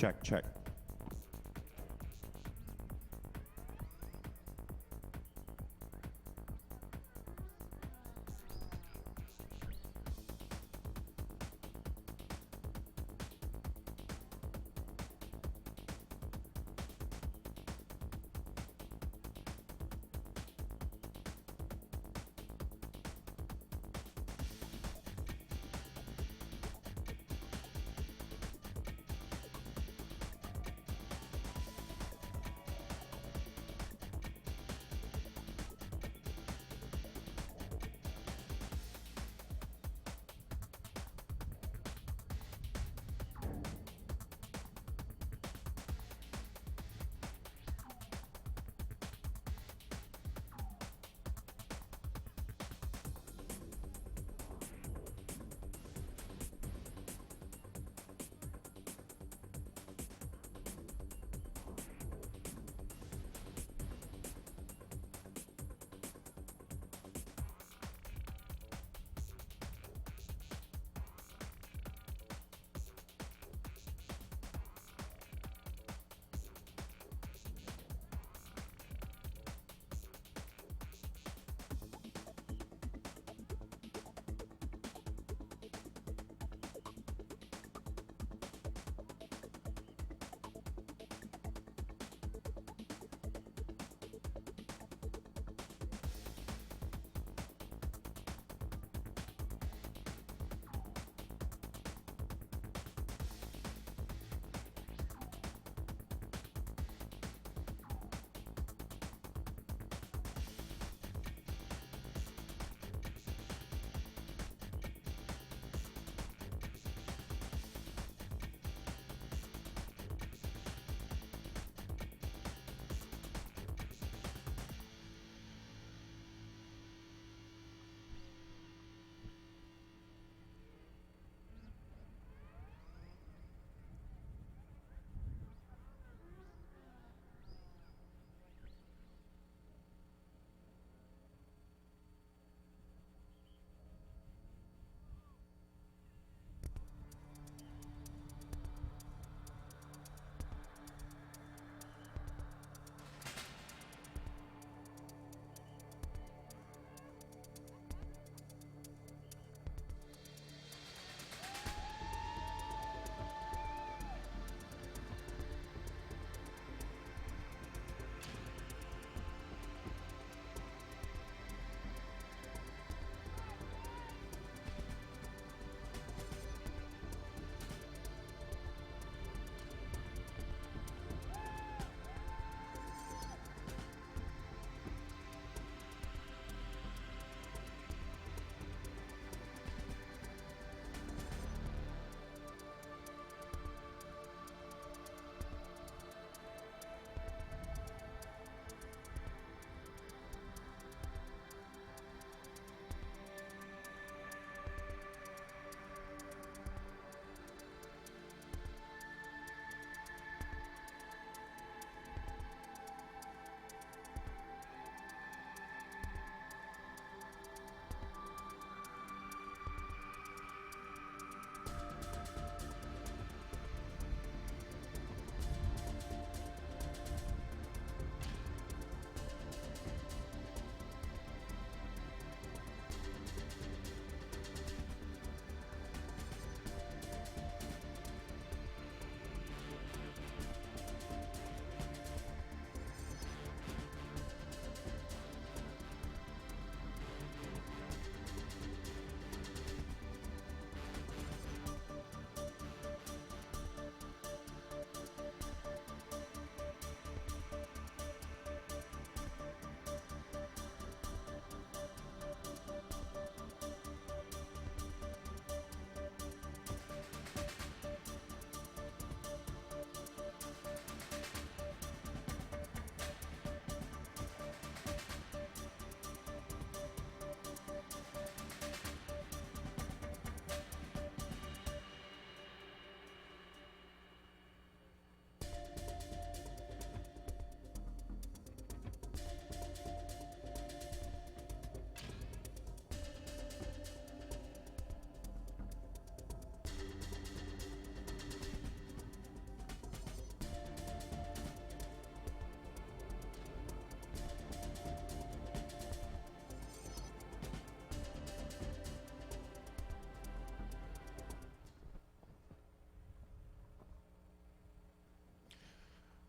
Check, check.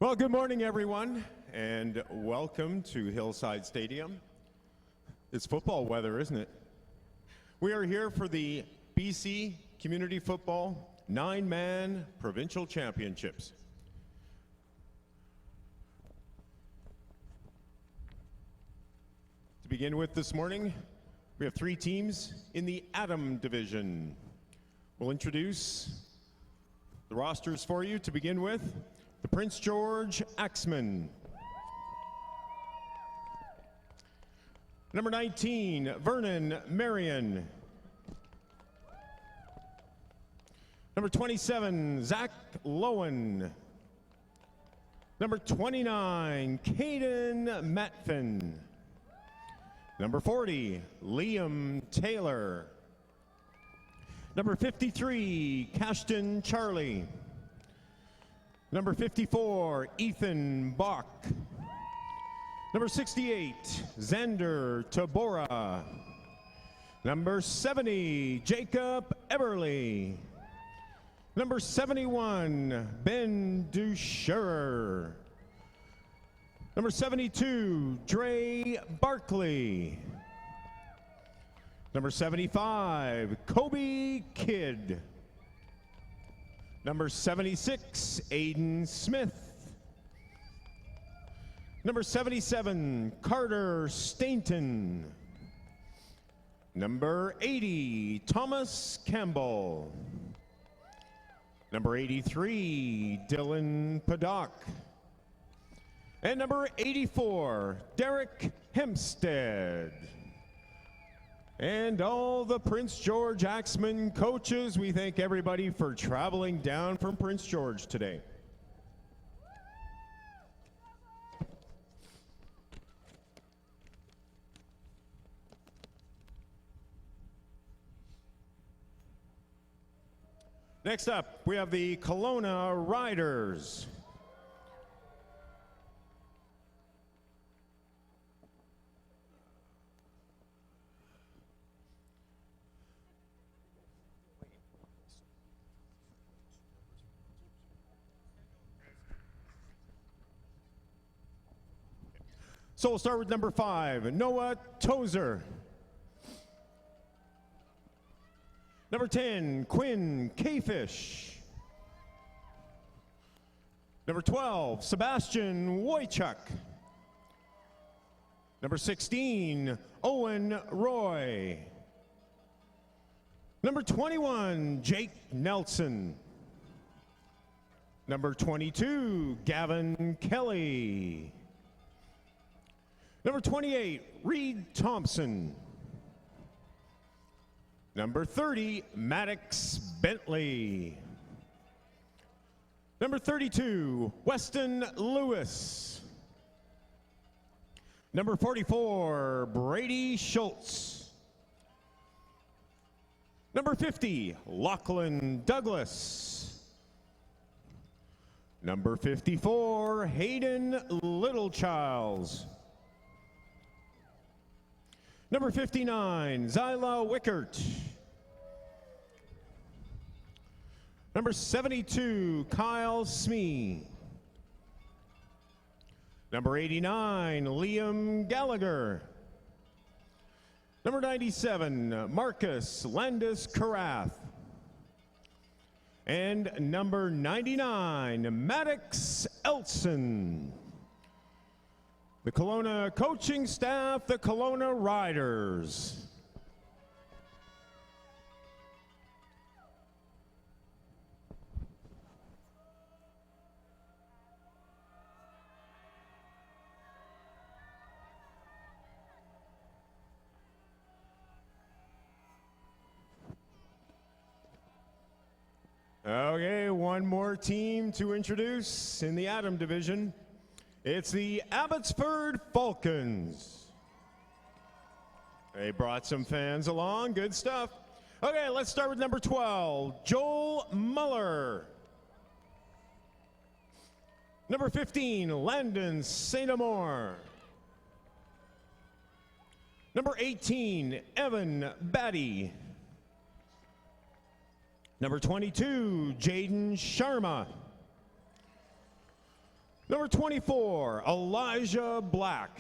Well, good morning, everyone, and welcome to Hillside Stadium. It's football weather, isn't it? We are here for the BC Community Football 9-man Provincial Championships. To begin with this morning, we have 3 teams in the Atom division. We'll introduce the rosters for you. To begin with, the Prince George Axemen. Number 19, Vernon Marion. Number 27, Zach Lowen. Number 29, Caden Matfin. Number 40, Liam Taylor. Number 53, Cashton Charlie. Number 54, Ethan Bach. Number 68, Xander Tabora. Number 70, Jacob Everly. Number 71, Ben Duschurer. Number 72, Dre Barkley. Number 75, Kobe Kidd. Number 76, Aiden Smith. Number 77, Carter Stainton. Number 80, Thomas Campbell. Number 83, Dylan Paddock. And number 84, Derek Hempstead. And all the Prince George Axemen coaches, we thank everybody for traveling down from Prince George today. Next up, we have the Colona Riders. So we'll start with number 5, Noah Tozer. Number 10, Quinn Kfish. Number 12, Sebastian Wojciech. Number 16, Owen Roy. Number 21, Jake Nelson. Number 22, Gavin Kelly. Number 28, Reed Thompson. Number 30, Maddox Bentley. Number 32, Weston Lewis. Number 44, Brady Schultz. Number 50, Lachlan Douglas. Number 54, Hayden Littlechilds. Number 59, Zyla Wickert. Number 72, Kyle Smee. Number 89, Liam Gallagher. Number 97, Marcus Landis Carath. And number 99, Maddox Elson. The Colona coaching staff, the Colona Riders. Okay, one more team to introduce in the Atom division. It's the Abbotsford Falcons. They brought some fans along, good stuff. Okay, let's start with number 12, Joel Muller. Number 15, Landon St. Amour. Number 18, Evan Batty. Number 22, Jaden Sharma. Number 24, Elijah Black.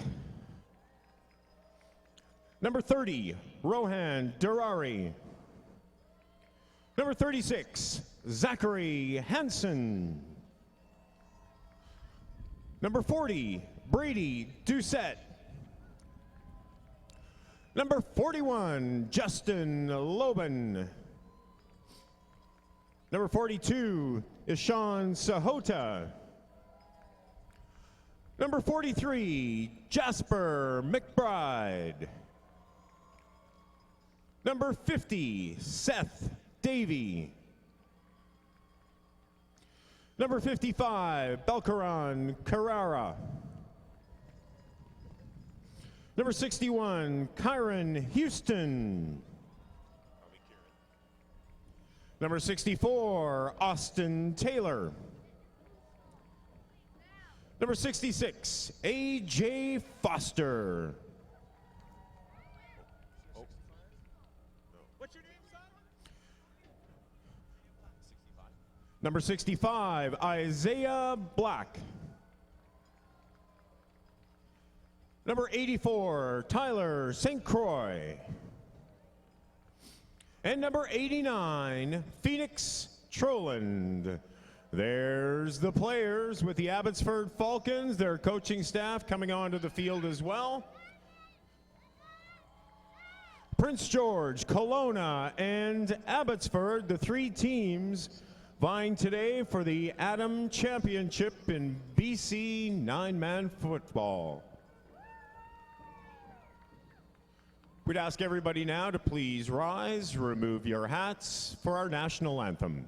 Number 30, Rohan Durari. Number 36, Zachary Hansen. Number 40, Brady Doucette. Number 41, Justin Loban. Number 42, Ishan Sahota. Number 43, Jasper McBride. Number 50, Seth Davey. Number 55, Belkaran Carrara. Number 61, Kyron Houston. Number 64, Austin Taylor. Number 66, A.J. Foster. What's your name, son? Number 65, Isaiah Black. Number 84, Tyler St. Croix. And number 89, Phoenix Troland. There's the players with the Abbotsford Falcons, their coaching staff coming onto the field as well. Prince George, Colona, and Abbotsford, the three teams vying today for the Adam Championship in BC nine-man football. We'd ask everybody now to please rise, remove your hats for our national anthem.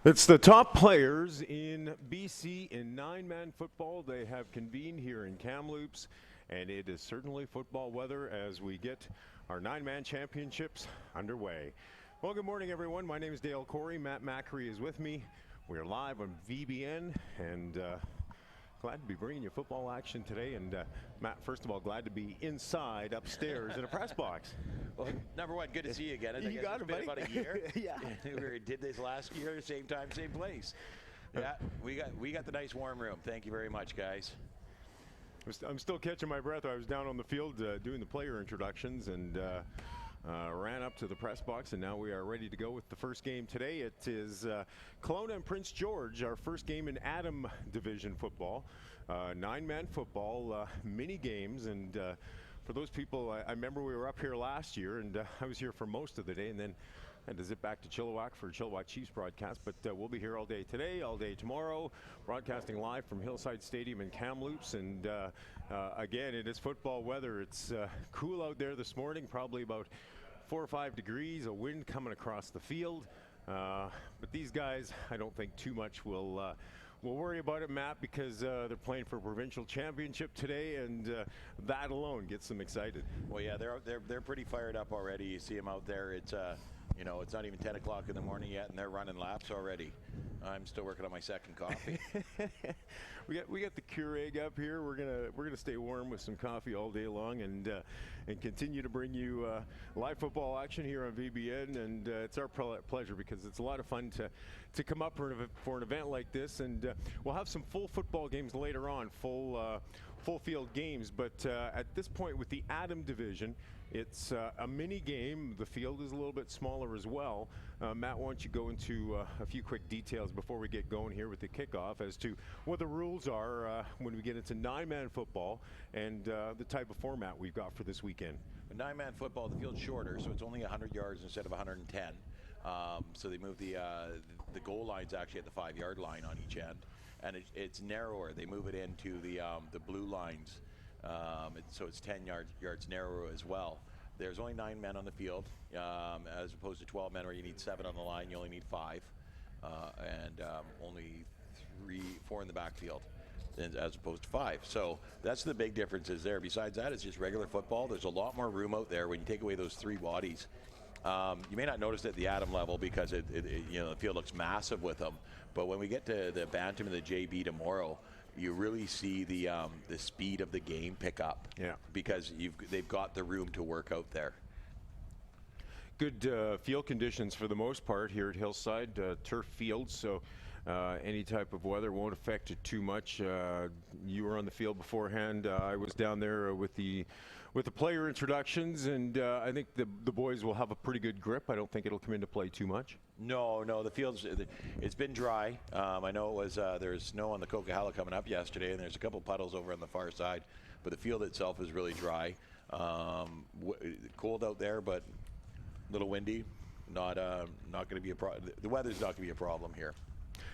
It's the top players in BC in nine-man football. They have convened here in Kamloops, and it is certainly football weather as we get our nine-man championships underway. Well, good morning, everyone. My name is Dale Corey. Matt Macri is with me. We're live on VBN, and glad to be bringing you football action today. And Matt, first of all, glad to be inside upstairs in a press box. Well, number one, good to see you again. You got it, buddy. About a year. Yeah. We did this last year, same time, same place. Yeah, we got the nice warm room. Thank you very much, guys. I'm still catching my breath. I was down on the field doing the player introductions and ran up to the press box, and now we are ready to go with the first game today. It is Colona and Prince George, our first game in Adam Division football. Nine-man football, mini games, and for those people, I remember we were up here last year, and I was here for most of the day, and then had to zip back to Chilliwack for Chilliwack Chiefs broadcast. But we'll be here all day today, all day tomorrow, broadcasting live from Hillside Stadium in Kamloops. And again, it is football weather. It's cool out there this morning, probably about 4 or 5 degrees, a wind coming across the field. But these guys, I don't think too much will worry about it, Matt, because they're playing for a provincial championship today, and that alone gets them excited. Well, yeah, they're pretty fired up already. You see them out there. It's you know, it's not even 10 o'clock in the morning yet, and they're running laps already. I'm still working on my second coffee. we got the Keurig up here. We're gonna stay warm with some coffee all day long, and continue to bring you live football action here on VBN. And it's our pleasure because it's a lot of fun to come up for an event like this. And we'll have some full football games later on, full field games. But at this point with the Adam Division, it's a mini game. The field is a little bit smaller as well. Matt, why don't you go into a few quick details before we get going here with the kickoff as to what the rules are when we get into nine-man football and the type of format we've got for this weekend. A nine-man football, the field's shorter, so it's only 100 yards instead of 110. So they move the goal lines actually at the 5-yard line on each end, and it's narrower. They move it into the blue lines. So it's 10 yards narrower as well. There's only 9 men on the field, as opposed to 12 men where you need 7 on the line. You only need 5, and only 4 in the backfield, as opposed to 5. So that's the big differences there. Besides that, it's just regular football. There's a lot more room out there when you take away those 3 bodies. You may not notice it at the Adam level because you know, the field looks massive with them. But when we get to the Bantam and the JB tomorrow, you really see the speed of the game pick up. Yeah. Because they've got the room to work out there. Good field conditions for the most part here at Hillside, turf field, so any type of weather won't affect it too much. You were on the field beforehand. I was down there with the player introductions, and I think the boys will have a pretty good grip. I don't think it'll come into play too much. No, the field's it's been dry. I know it was there's snow on the Coquihalla coming up yesterday, and there's a couple puddles over on the far side, but the field itself is really dry. Cold out there, but a little windy. Not going to be a problem. The weather's not going to be a problem here.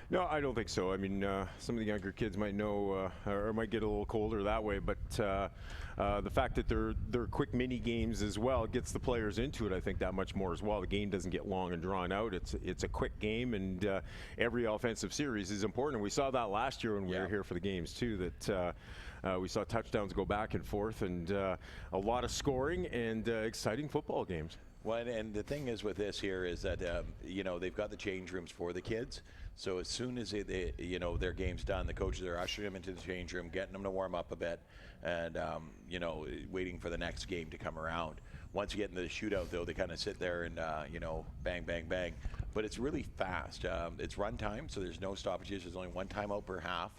No, I don't think so. I mean, some of the younger kids might know or might get a little colder that way, but the fact that they're quick mini games as well gets the players into it, I think, that much more as well. The game doesn't get long and drawn out. It's a quick game, and every offensive series is important. We saw that last year when we were here for the games too, that we saw touchdowns go back and forth, and a lot of scoring and exciting football games. Well, and the thing is with this here is that you know, they've got the change rooms for the kids. So as soon as they you know, their game's done, the coaches are ushering them into the change room, getting them to warm up a bit, and you know, waiting for the next game to come around. Once you get into the shootout, though, they kind of sit there and you know, bang, bang, bang. But it's really fast. It's run time, so there's no stoppages. There's only 1 timeout per half,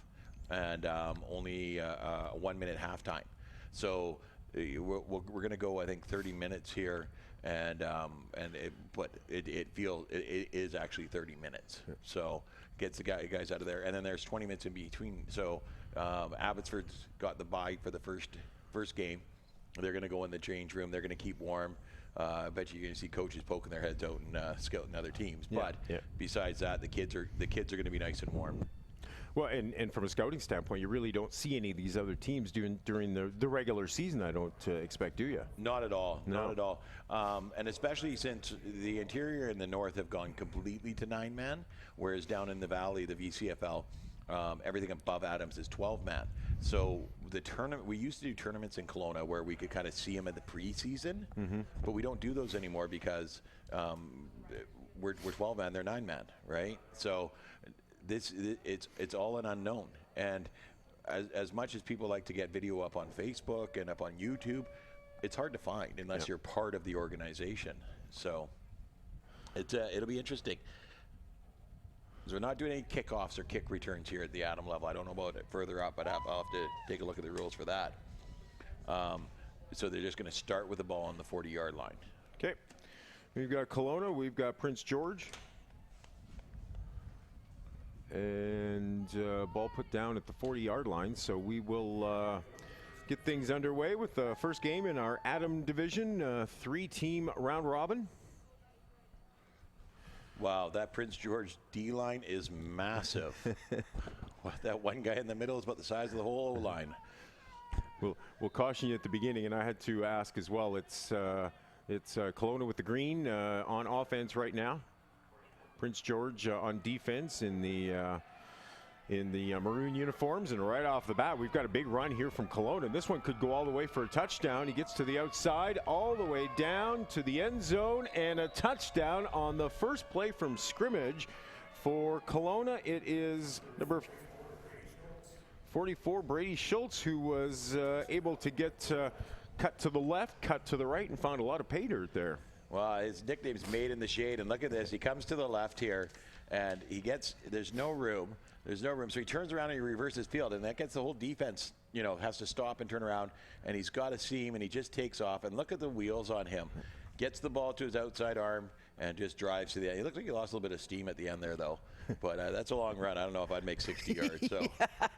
and only a 1-minute halftime. So we're going to go, I think, 30 minutes here. But it is actually 30 minutes. So gets the guys out of there, and then there's 20 minutes in between. So Abbotsford's got the bye for the first game. They're going to go in the change room. They're going to keep warm. I bet you're going to see coaches poking their heads out and scouting other teams. But besides that, the kids are going to be nice and warm. Well, and from a scouting standpoint, you really don't see any of these other teams during the regular season, I don't expect, do you? Not at all. No. Not at all. And especially since the interior and the north have gone completely to 9-man, whereas down in the valley, the VCFL, everything above Adams is 12-man. So the tournament, we used to do tournaments in Kelowna where we could kind of see them at the preseason, but we don't do those anymore because we're 12-man, they're 9-man, right? So it's all an unknown. And as much as people like to get video up on Facebook and up on YouTube, it's hard to find unless you're part of the organization. So it'll be interesting. So we're not doing any kickoffs or kick returns here at the Adam level. I don't know about it further up, but I'll have to take a look at the rules for that. So they're just going to start with the ball on the 40-yard line. Okay. We've got Colona, we've got Prince George. And ball put down at the 40-yard line. So we will get things underway with the first game in our Adam division, 3-team round robin. Wow, that Prince George D-line is massive. That one guy in the middle is about the size of the whole O-line. We'll caution you at the beginning, and I had to ask as well. It's Colona with the green on offense right now. Prince George on defense in the maroon uniforms, and right off the bat, we've got a big run here from Colona. This one could go all the way for a touchdown. He gets to the outside, all the way down to the end zone, and a touchdown on the first play from scrimmage for Colona. It is number 44, Brady Schultz, who was able to get cut to the left, cut to the right, and found a lot of pay dirt there. Well, his nickname's Made in the Shade, and look at this. He comes to the left here, and there's no room. There's no room, so he turns around and he reverses field, and that gets the whole defense, has to stop and turn around, and he's got a seam, and he just takes off, and look at the wheels on him. Gets the ball to his outside arm and just drives to the end. He looks like he lost a little bit of steam at the end there, though. But that's a long run. I don't know if I'd make 60 yards. So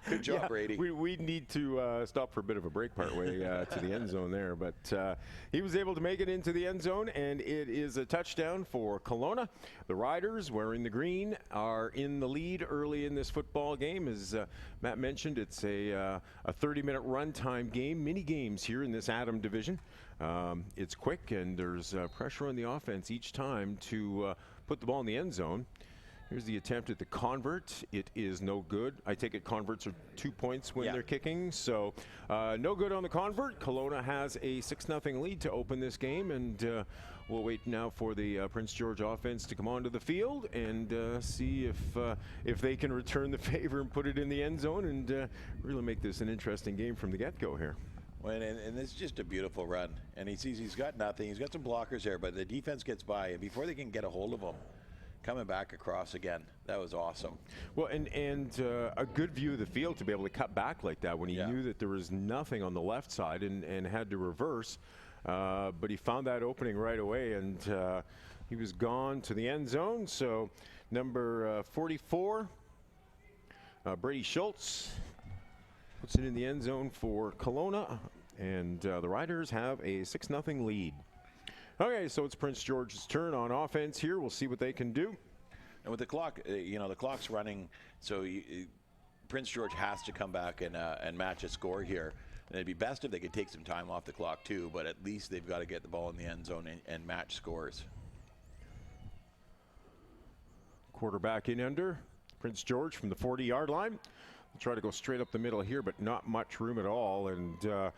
good job, Brady. We need to stop for a bit of a break partway to the end zone there. But he was able to make it into the end zone, and it is a touchdown for Colona. The Riders, wearing the green, are in the lead early in this football game. As Matt mentioned, it's a 30-minute runtime game, mini games here in this Adam division. It's quick, and there's pressure on the offense each time to put the ball in the end zone. Here's the attempt at the convert. It is no good. I take it converts are 2 points when they're kicking, so no good on the convert. Colona has a 6-0 lead to open this game, and we'll wait now for the Prince George offense to come onto the field and see if they can return the favor and put it in the end zone and really make this an interesting game from the get-go here. Well, and it's just a beautiful run. And he sees he's got nothing. He's got some blockers there, but the defense gets by, and before they can get a hold of him, coming back across again. That was awesome. Well, and a good view of the field to be able to cut back like that when he knew that there was nothing on the left side and had to reverse. But he found that opening right away, and he was gone to the end zone. So number 44, Brady Schultz, puts it in the end zone for Colona, and the Riders have a 6-0 lead. Okay, so it's Prince George's turn on offense here. We'll see what they can do. And with the clock, the clock's running, so Prince George has to come back and match a score here. And it'd be best if they could take some time off the clock too, but at least they've got to get the ball in the end zone and match scores. Quarterback in under. Prince George from the 40-yard line. We'll try to go straight up the middle here, but not much room at all. And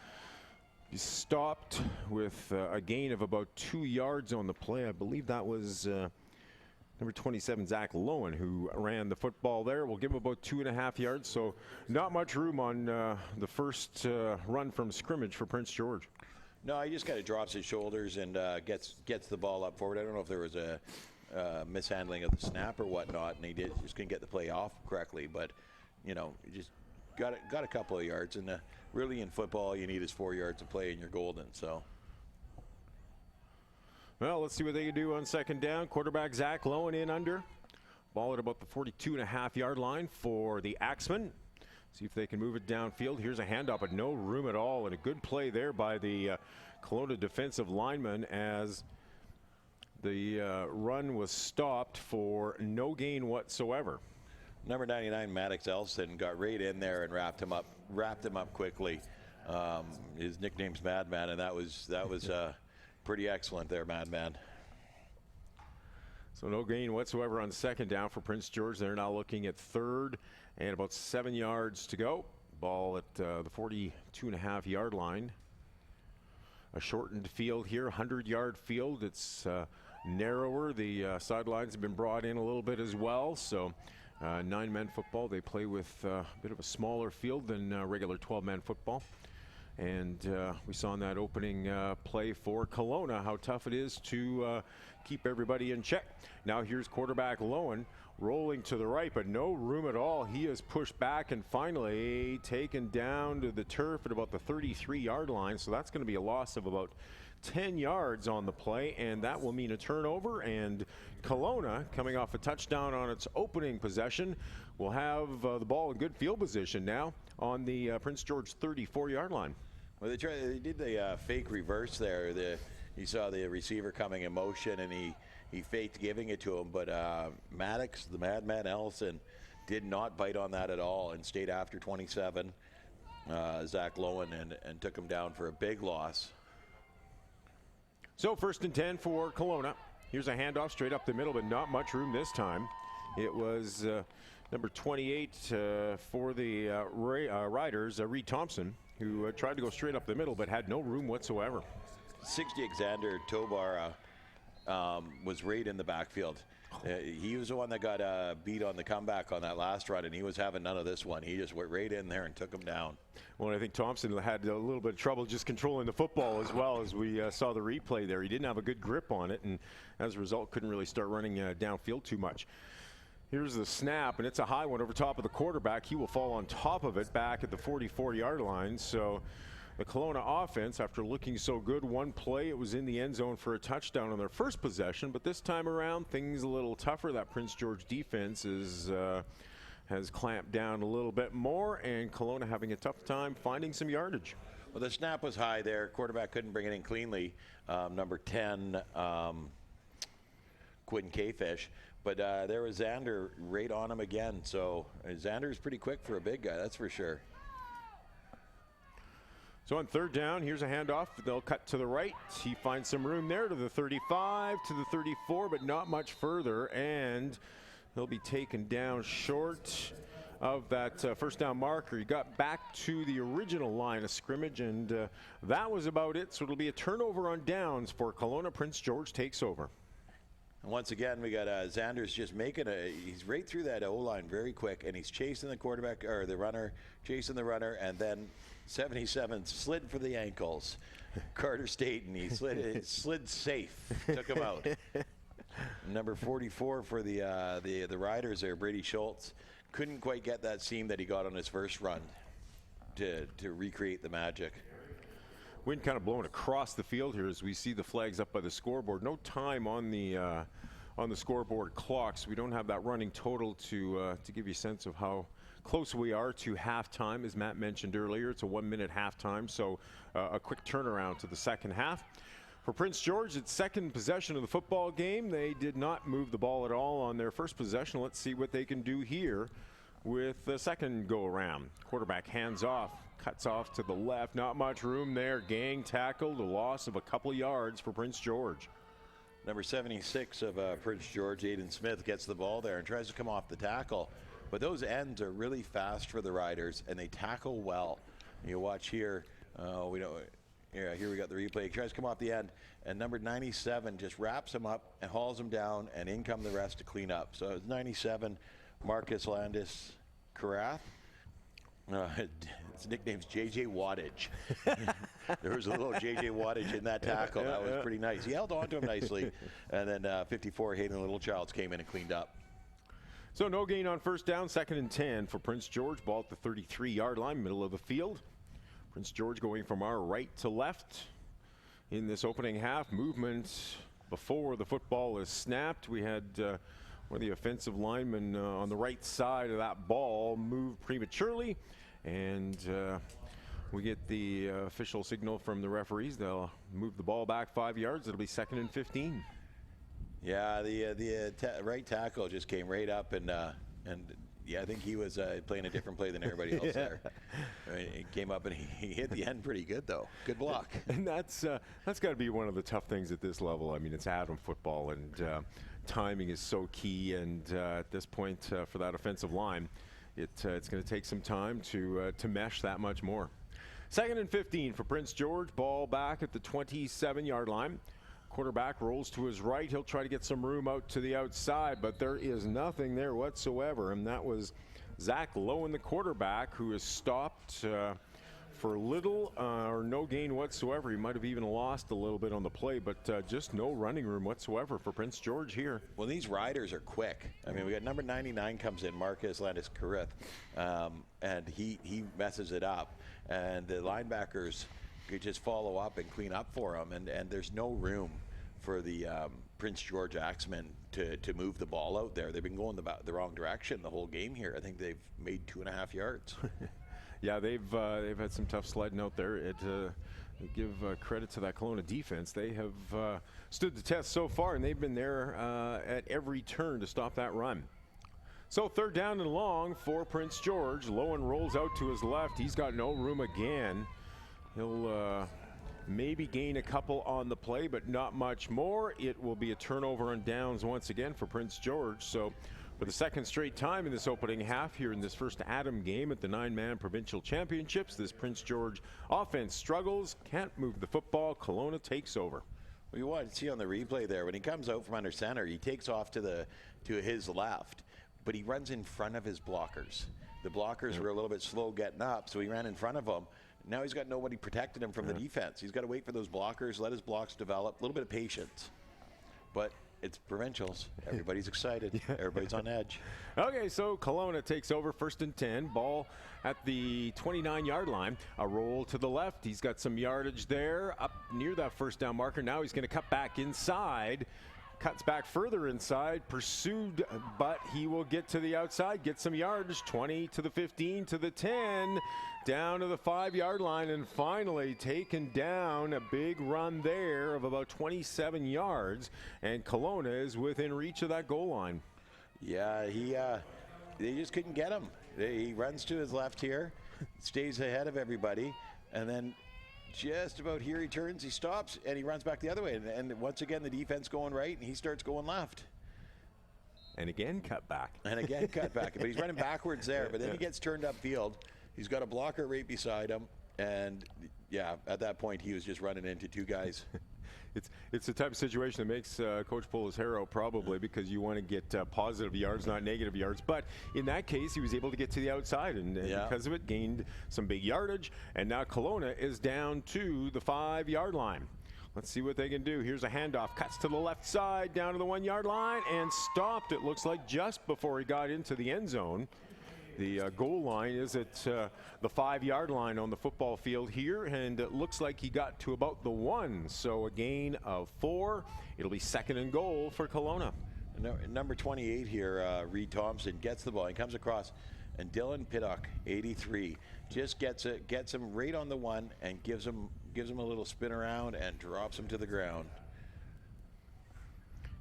he stopped with a gain of about 2 yards on the play. I believe that was number 27, Zach Lowen, who ran the football there. We'll give him about 2.5 yards, so not much room on the first run from scrimmage for Prince George. No, he just kind of drops his shoulders and gets the ball up forward. I don't know if there was a mishandling of the snap or whatnot, and he just couldn't get the play off correctly. But you just got a couple of yards, and really in football, all you need is 4 yards of play, and you're golden. So. Well, let's see what they can do on second down. Quarterback Zach Lowen in under. Ball at about the 42.5-yard line for the Axemen. See if they can move it downfield. Here's a handoff, but no room at all, and a good play there by the Kelowna defensive lineman as the run was stopped for no gain whatsoever. Number 99, Maddox Elson, got right in there and wrapped him up quickly. His nickname's Madman, and that was pretty excellent there, Madman. So no gain whatsoever on second down for Prince George. They're now looking at third and about 7 yards to go. Ball at the 42.5-yard line. A shortened field here, 100-yard field. It's narrower. The sidelines have been brought in a little bit as well. So 9-man football. They play with a bit of a smaller field than regular 12-man football. And we saw in that opening play for Colona how tough it is to keep everybody in check. Now here's quarterback Lowen rolling to the right, but no room at all. He is pushed back and finally taken down to the turf at about the 33-yard line. So that's going to be a loss of about 10 yards on the play, and that will mean a turnover. And Colona, coming off a touchdown on its opening possession, will have the ball in good field position now on the Prince George 34-yard line. Well, they did the fake reverse there. You saw the receiver coming in motion, and he faked giving it to him. But Maddox, the Madman Ellison, did not bite on that at all and stayed after 27, Zach Lowen, and took him down for a big loss. So 1st and 10 for Colona. Here's a handoff straight up the middle, but not much room this time. It was number 28 for the Riders, Reed Thompson, who tried to go straight up the middle but had no room whatsoever. 60 Xander Tobar was right in the backfield. He was the one that got beat on the comeback on that last run, and he was having none of this one. He just went right in there and took him down. Well, I think Thompson had a little bit of trouble just controlling the football as well, as we saw the replay there. He didn't have a good grip on it, and as a result couldn't really start running downfield too much. Here's the snap, and it's a high one over top of the quarterback. He will fall on top of it back at the 44-yard line. So the Kelowna offense, after looking so good one play, it was in the end zone for a touchdown on their first possession. But this time around, things a little tougher. That Prince George defense has clamped down a little bit more, and Kelowna having a tough time finding some yardage. Well, the snap was high there. Quarterback couldn't bring it in cleanly. Number 10, Quinn Kfish. But there was Xander right on him again. So Xander's pretty quick for a big guy, that's for sure. So on third down, here's a handoff. They'll cut to the right. He finds some room there to the 35, to the 34, but not much further. And he'll be taken down short of that first down marker. He got back to the original line of scrimmage, and that was about it. So it'll be a turnover on downs for Kelowna. Prince George takes over. And once again, we got Xander's just he's right through that O-line very quick, and he's chasing the quarterback, or the runner, chasing the runner, and then 77 slid for the ankles. Carter Staten, he slid safe, took him out. Number 44 for the Riders there, Brady Schultz, couldn't quite get that seam that he got on his first run to recreate the magic. Wind kind of blowing across the field here as we see the flags up by the scoreboard. No time on the scoreboard clocks. We don't have that running total to give you a sense of how close we are to halftime. As Matt mentioned earlier, it's a 1-minute halftime, so a quick turnaround to the second half. For Prince George, it's second possession of the football game. They did not move the ball at all on their first possession. Let's see what they can do here with the second go-around. Quarterback hands off. Cuts off to the left, not much room there. Gang tackled, a loss of a couple yards for Prince George. Number 76 of Prince George, Aiden Smith, gets the ball there and tries to come off the tackle. But those ends are really fast for the Riders, and they tackle well. You watch here, here we got the replay. He tries to come off the end, and number 97 just wraps him up and hauls him down, and in come the rest to clean up. So it's 97, Marcus Landis Carath. His nickname's JJ Wattage. There was a little JJ Wattage in that tackle. That was pretty nice. He held on to him nicely. And then 54, Hayden Littlechilds came in and cleaned up. So no gain on first down, 2nd and 10 for Prince George. Ball at the 33-yard line, middle of the field. Prince George going from our right to left in this opening half. Movement before the football is snapped. We had one of the offensive linemen on the right side of that ball moved prematurely. And we get the official signal from the referees. They'll move the ball back 5 yards. It'll be 2nd and 15. Yeah, the right tackle just came right up, and I think he was playing a different play than everybody else there. I mean, he came up and he hit the end pretty good, though. Good block. And that's got to be one of the tough things at this level. I mean, it's Atom football, and timing is so key. And at this point, for that offensive line, it's going to take some time to mesh that much more. 2nd and 15 for Prince George. Ball back at the 27-yard line. Quarterback rolls to his right. He'll try to get some room out to the outside, but there is nothing there whatsoever. And that was Zach Lowen, the quarterback, who is stopped for little or no gain whatsoever. He might have even lost a little bit on the play, but just no running room whatsoever for Prince George here. Well, these riders are quick. I mean, we got number 99 comes in, Marcus Landis-Carruth, and he messes it up. And the linebackers could just follow up and clean up for him, and there's no room for the Prince George Axemen to move the ball out there. They've been going the wrong direction the whole game here. I think they've made 2.5 yards. Yeah, they've had some tough sledding out there. Give credit to that Kelowna defense. They have stood the test so far, and they've been there at every turn to stop that run. So 3rd down and long for Prince George. Lowen rolls out to his left. He's got no room again. He'll maybe gain a couple on the play, but not much more. It will be a turnover on downs once again for Prince George. So for the 2nd straight time in this opening half here in this first Atom game at the 9-man Provincial Championships, this Prince George offense struggles, can't move the football. Kelowna takes over. We want to see on the replay there, when he comes out from under center, he takes off to his left, but he runs in front of his blockers. The blockers were a little bit slow getting up, so he ran in front of them. Now he's got nobody protecting him from the defense. He's got to wait for those blockers, let his blocks develop, a little bit of patience. But it's Provincials. Everybody's excited. Everybody's on edge. Okay, so Colona takes over 1st and 10. Ball at the 29-yard line. A roll to the left. He's got some yardage there up near that 1st down marker. Now he's going to cut back inside. Cuts back further inside, pursued, but he will get to the outside, get some yardage, 20 to the 15 to the 10, down to the 5-yard line, and finally taken down. A big run there of about 27 yards, and Kelowna is within reach of that goal line. Yeah, they just couldn't get him. He runs to his left here, stays ahead of everybody, and then just about here he turns, he stops, and he runs back the other way. And once again, the defense going right, and he starts going left. And again, cut back. And again, cut back. But he's running backwards there. But then he gets turned upfield. He's got a blocker right beside him. And, yeah, at that point, he was just running into 2 guys. It's the type of situation that makes Coach pull his hair out, probably, because you want to get positive yards, not negative yards. But in that case, he was able to get to the outside, and because of it, gained some big yardage. And now Kelowna is down to the 5-yard line. Let's see what they can do. Here's a handoff. Cuts to the left side, down to the 1-yard line, and stopped, it looks like, just before he got into the end zone. The goal line is at the 5-yard line on the football field here, and it looks like he got to about the 1. So a gain of 4. It'll be 2nd and goal for Kelowna. Number 28 here, Reed Thompson, gets the ball. He comes across, and Dylan Pittock, 83, just gets him right on the 1 and gives him a little spin around and drops him to the ground.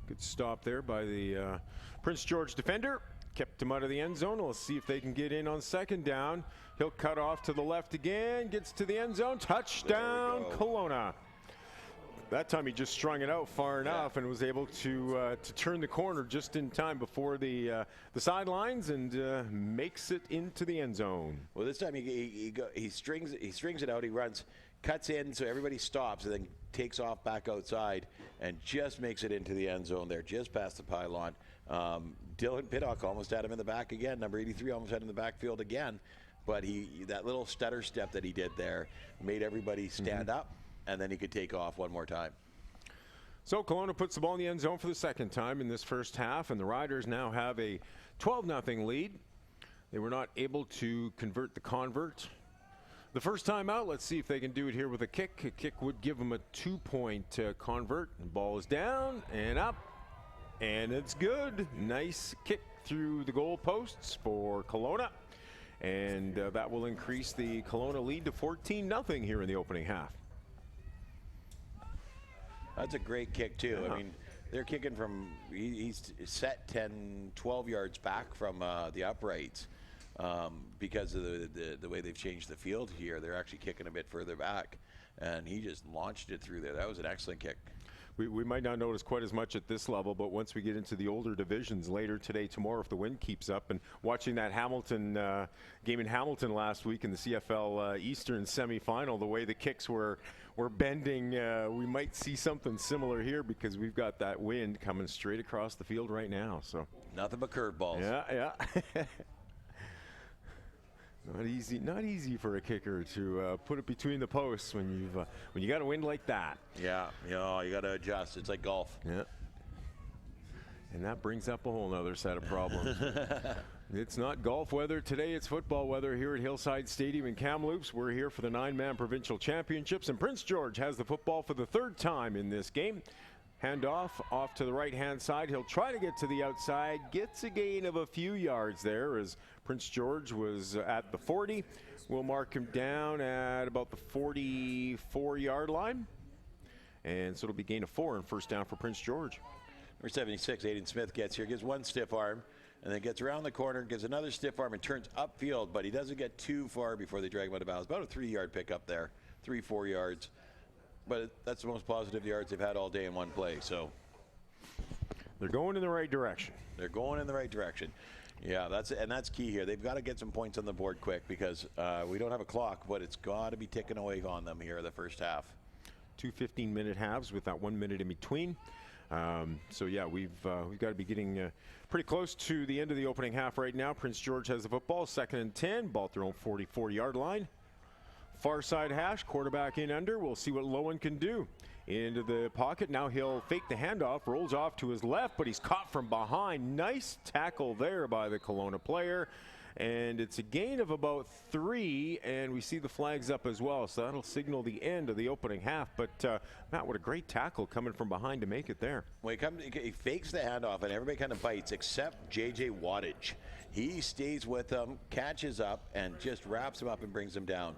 Good stop there by the Prince George defender. Kept him out of the end zone. Let's see if they can get in on 2nd down. He'll cut off to the left again. Gets to the end zone. Touchdown, Kelowna. That time he just strung it out far enough and was able to turn the corner just in time before the sidelines and makes it into the end zone. Well, this time he strings it out. He runs, cuts in, so everybody stops, and then takes off back outside and just makes it into the end zone there, just past the pylon. Dylan Pittock almost had him in the back again. Number 83 almost had him in the backfield again. But that little stutter step that he did there made everybody stand up, and then he could take off one more time. So Kelowna puts the ball in the end zone for the 2nd time in this first half, and the Riders now have a 12-0 lead. They were not able to convert the convert the first time out. Let's see if they can do it here with a kick. A kick would give them a 2-point convert. The ball is down and up. And it's good. Nice kick through the goal posts for Kelowna. And that will increase the Kelowna lead to 14-0 here in the opening half. That's a great kick, too. I mean, they're kicking from, he's set 10, 12 yards back from the uprights because of the way they've changed the field here. They're actually kicking a bit further back, and he just launched it through there. That was an excellent kick. We might not notice quite as much at this level, but once we get into the older divisions later today, tomorrow, if the wind keeps up, and watching that Hamilton game in Hamilton last week in the CFL Eastern semifinal, the way the kicks were bending, we might see something similar here because we've got that wind coming straight across the field right now. So nothing but curveballs. Yeah. Not easy for a kicker to put it between the posts when you got a wind like that. Yeah, you got to adjust. It's like golf. Yeah. And that brings up a whole nother set of problems. It's not golf weather today, it's football weather here at Hillside Stadium in Kamloops. We're here for the 9-man provincial championships, and Prince George has the football for the third time in this game. Handoff off to the right-hand side. He'll try to get to the outside. Gets a gain of a few yards there as Prince George was at the 40. We'll mark him down at about the 44-yard line. And so it'll be gain of 4 and first down for Prince George. Number 76, Aiden Smith gets here, gives one stiff arm, and then gets around the corner, gives another stiff arm, and turns upfield, but he doesn't get too far before they drag him out of bounds. About a 3-yard pickup there, 3-4 yards. But that's the most positive yards they've had all day in one play. So they're going in the right direction. They're going in the right direction. Yeah, that's key here. They've got to get some points on the board quick because we don't have a clock, but it's got to be ticking away on them here the first half. 2 15-minute halves with that 1 minute in between. So yeah, we've got to be getting pretty close to the end of the opening half right now. Prince George has the football, 2nd and 10, ball at their own 44-yard line. Far side hash, quarterback in under. We'll see what Lowen can do. Into the pocket. Now he'll fake the handoff, rolls off to his left, but he's caught from behind. Nice tackle there by the Colona player. And it's a gain of about 3, and we see the flags up as well. So that'll signal the end of the opening half. But, Matt, what a great tackle coming from behind to make it there. Well, he fakes the handoff, and everybody kind of bites except J.J. Wattage. He stays with him, catches up, and just wraps him up and brings him down.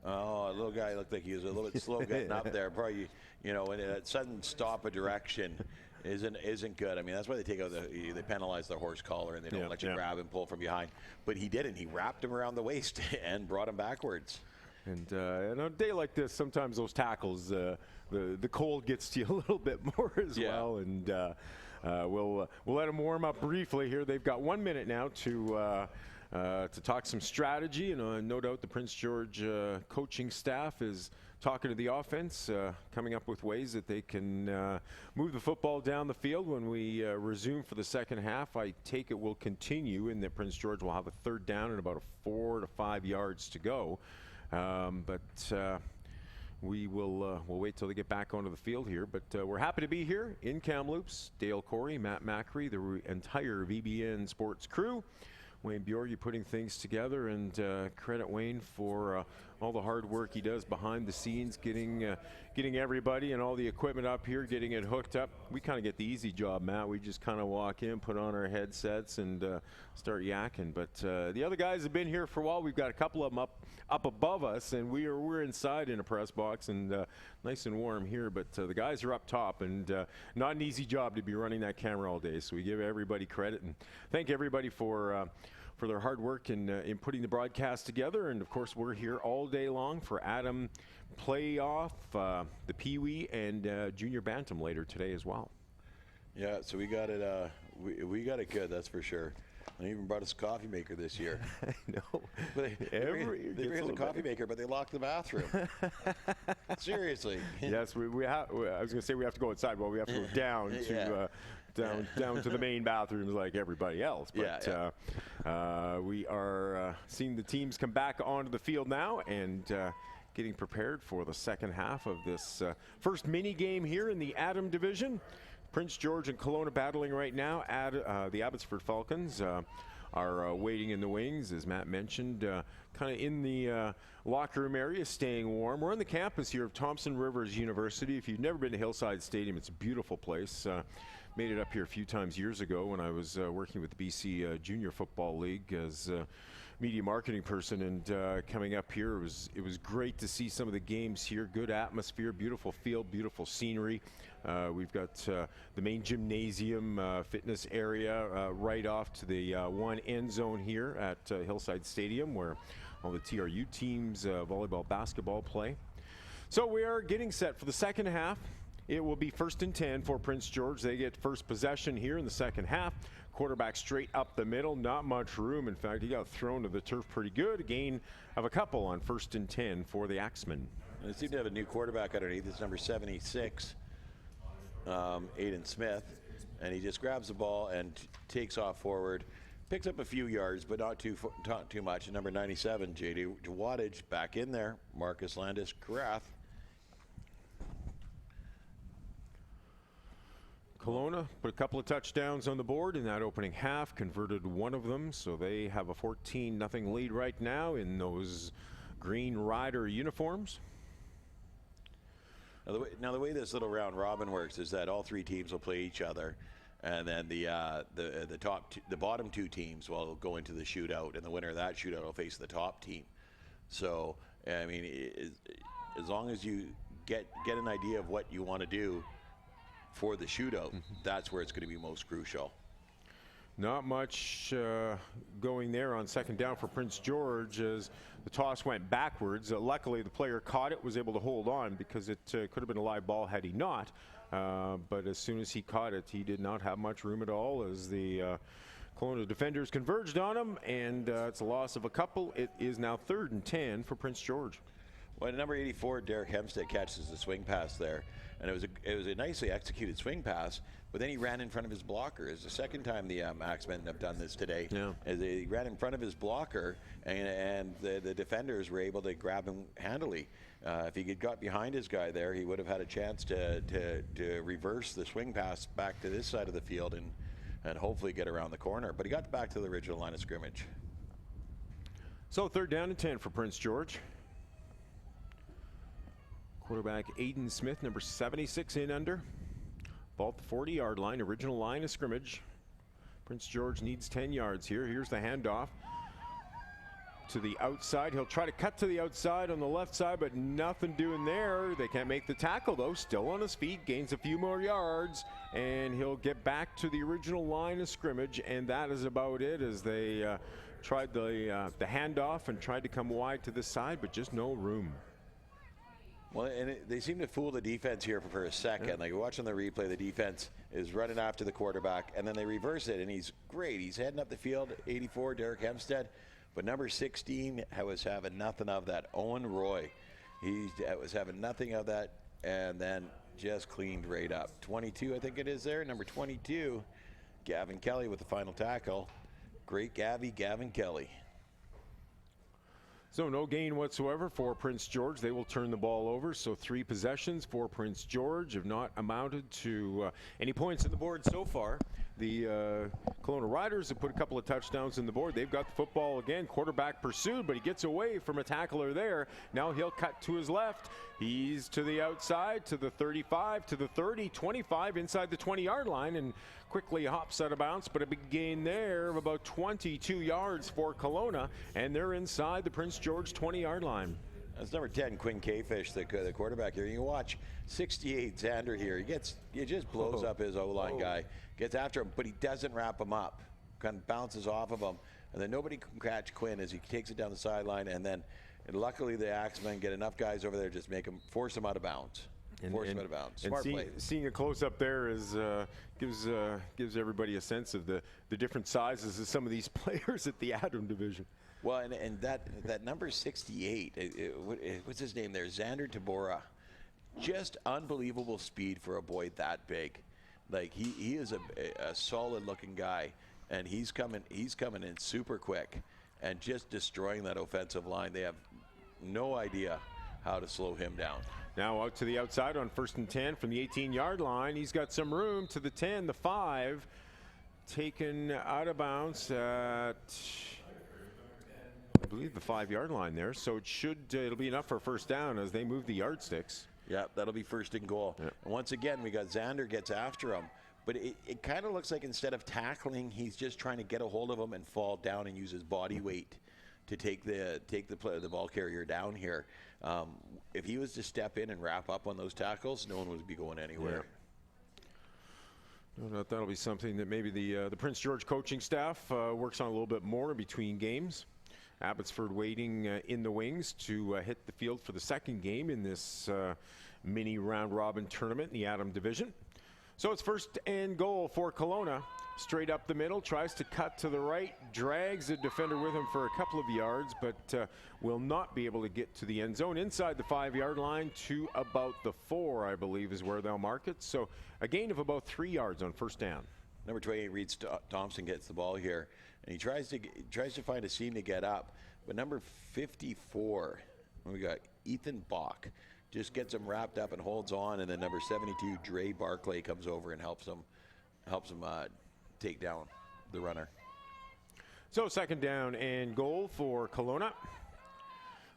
Oh, a little guy looked like he was a little bit slow getting up there. Probably, and a sudden stop of direction isn't good. I mean, that's why they take out they penalize the horse collar and they don't let you grab and pull from behind. But he didn't. He wrapped him around the waist and brought him backwards. And on a day like this, sometimes those tackles, the cold gets to you a little bit more as well. And we'll let them warm up briefly here. They've got 1 minute now to talk some strategy, and no doubt the Prince George coaching staff is talking to the offense, coming up with ways that they can move the football down the field when we resume for the second half. I take it will continue, and that Prince George will have a 3rd down and about 4 to 5 yards to go. We'll wait till they get back onto the field here. But we're happy to be here in Kamloops. Dale Corey, Matt Macri, the entire VBN Sports crew. Wayne Bjorge putting things together, and credit Wayne for all the hard work he does behind the scenes, getting everybody and all the equipment up here, getting it hooked up. We kind of get the easy job, Matt. We just kind of walk in, put on our headsets, and start yakking. But the other guys have been here for a while. We've got a couple of them up above us, and we're inside in a press box and nice and warm here. But the guys are up top, and not an easy job to be running that camera all day. So we give everybody credit and thank everybody for their hard work in putting the broadcast together. And of course, we're here all day long for Adam playoff, the Peewee, and Junior Bantam later today as well. Yeah, so we got it. We got it good, that's for sure. I even brought us a coffee maker this year. I know. They bring us a coffee maker, but they locked the bathroom. Seriously. Yes, I was going to say we have to go inside. Well, we have to go down to down to the main bathrooms like everybody else. But we are seeing the teams come back onto the field now and getting prepared for the second half of this first mini game here in the Adam division. Prince George and Colona battling right now. The Abbotsford Falcons are waiting in the wings, as Matt mentioned, kind of in the locker room area, staying warm. We're on the campus here of Thompson Rivers University. If you've never been to Hillside Stadium, it's a beautiful place. Made it up here a few times years ago when I was working with the BC Junior Football League as media marketing person, and coming up here, it was great to see some of the games here. Good atmosphere, beautiful field, beautiful scenery. We've got the main gymnasium fitness area right off to the one end zone here at Hillside Stadium, where all the TRU teams, volleyball, basketball play. So we are getting set for the second half. It will be 1st and 10 for Prince George. They get first possession here in the second half. Quarterback straight up the middle, not much room. In fact, he got thrown to the turf pretty good. A gain of a couple on 1st and 10 for the Axemen. And they seem to have a new quarterback underneath. It's number 76, Aiden Smith. And he just grabs the ball and takes off forward. Picks up a few yards, but not too much. And number 97, J.D. Wattage, back in there. Marcus Landis-Carath. Colona put a couple of touchdowns on the board in that opening half, converted one of them, so they have a 14-0 lead right now in those Green Rider uniforms. Now the way this little round robin works is that all three teams will play each other, and then the bottom two teams will go into the shootout, and the winner of that shootout will face the top team. So I mean, as long as you get an idea of what you want to do for the shootout, that's where it's going to be most crucial. Not much going there on second down for Prince George as the toss went backwards. Luckily, the player caught it, was able to hold on because it could have been a live ball had he not. But as soon as he caught it, he did not have much room at all as the Kelowna defenders converged on him, and it's a loss of a couple. It is now 3rd and 10 for Prince George. Well, number 84, Derek Hempstead catches the swing pass there, and it was a nicely executed swing pass. But then he ran in front of his blocker. It's the second time the Axemen have done this today. Yeah. As he ran in front of his blocker, and the defenders were able to grab him handily. If he had got behind his guy there, he would have had a chance to reverse the swing pass back to this side of the field and hopefully get around the corner. But he got back to the original line of scrimmage. So 3rd down and 10 for Prince George. Quarterback Aiden Smith, number 76 in under. Ball at the 40-yard line, original line of scrimmage. Prince George needs 10 yards here. Here's the handoff to the outside. He'll try to cut to the outside on the left side, but nothing doing there. They can't make the tackle, though. Still on his feet, gains a few more yards, and he'll get back to the original line of scrimmage, and that is about it as they tried the handoff and tried to come wide to this side, but just no room. Well, and they seem to fool the defense here for a second. Yeah. Like watching the replay, the defense is running after the quarterback, and then they reverse it, and he's great. He's heading up the field, 84, Derek Hempstead. But number 16 was having nothing of that. Owen Roy, he was having nothing of that, and then just cleaned right up. 22, I think it is there. Number 22, Gavin Kelly with the final tackle. Great Gavin Kelly. So no gain whatsoever for Prince George. They will turn the ball over. So 3 possessions for Prince George have not amounted to any points on the board so far. The Kelowna Riders have put a couple of touchdowns on the board. They've got the football again. Quarterback pursued, but he gets away from a tackler there. Now he'll cut to his left. He's to the outside, to the 35, to the 30, 25, inside the 20-yard line, and quickly hops out of bounds, but a big gain there of about 22 yards for Colona, and they're inside the Prince George 20-yard line. That's number 10, Quinn Cafish, the quarterback here. You watch 68 Xander here. He just blows up his O-line guy, gets after him, but he doesn't wrap him up. Kind of bounces off of him, and then nobody can catch Quinn as he takes it down the sideline, and luckily the Axemen get enough guys over there just force him out of bounds. Smart play. Seeing a close-up there gives everybody a sense of the different sizes of some of these players at the Adam division. Well, and that number 68, what's his name there? Xander Tabora. Just unbelievable speed for a boy that big. Like he is a solid-looking guy, and he's coming in super quick and just destroying that offensive line. They have no idea how to slow him down. Now out to the outside on 1st and 10 from the 18-yard line. He's got some room to the 10, the 5. Taken out of bounds at, I believe, the 5-yard line there. So it'll be enough for a first down as they move the yardsticks. Yeah, that'll be 1st and goal. Yeah. And once again, we got Xander gets after him. But it kind of looks like instead of tackling, he's just trying to get a hold of him and fall down and use his body weight to take the ball carrier down here. If he was to step in and wrap up on those tackles, no one would be going anywhere. No doubt that'll be something that maybe the Prince George coaching staff works on a little bit more in between games. Abbotsford waiting in the wings to hit the field for the second game in this mini round-robin tournament in the Atom Division. So it's first and goal for Colona. Straight up the middle, tries to cut to the right, drags the defender with him for a couple of yards, but will not be able to get to the end zone. Inside the 5-yard line to about the 4, I believe, is where they'll mark it. So a gain of about 3 yards on first down. Number 28, Reed Thompson gets the ball here, and he tries to find a seam to get up. But number 54, we got Ethan Bach, just gets him wrapped up and holds on, and then number 72, Dre Barclay, comes over and helps him take down the runner. So second down and goal for Colona.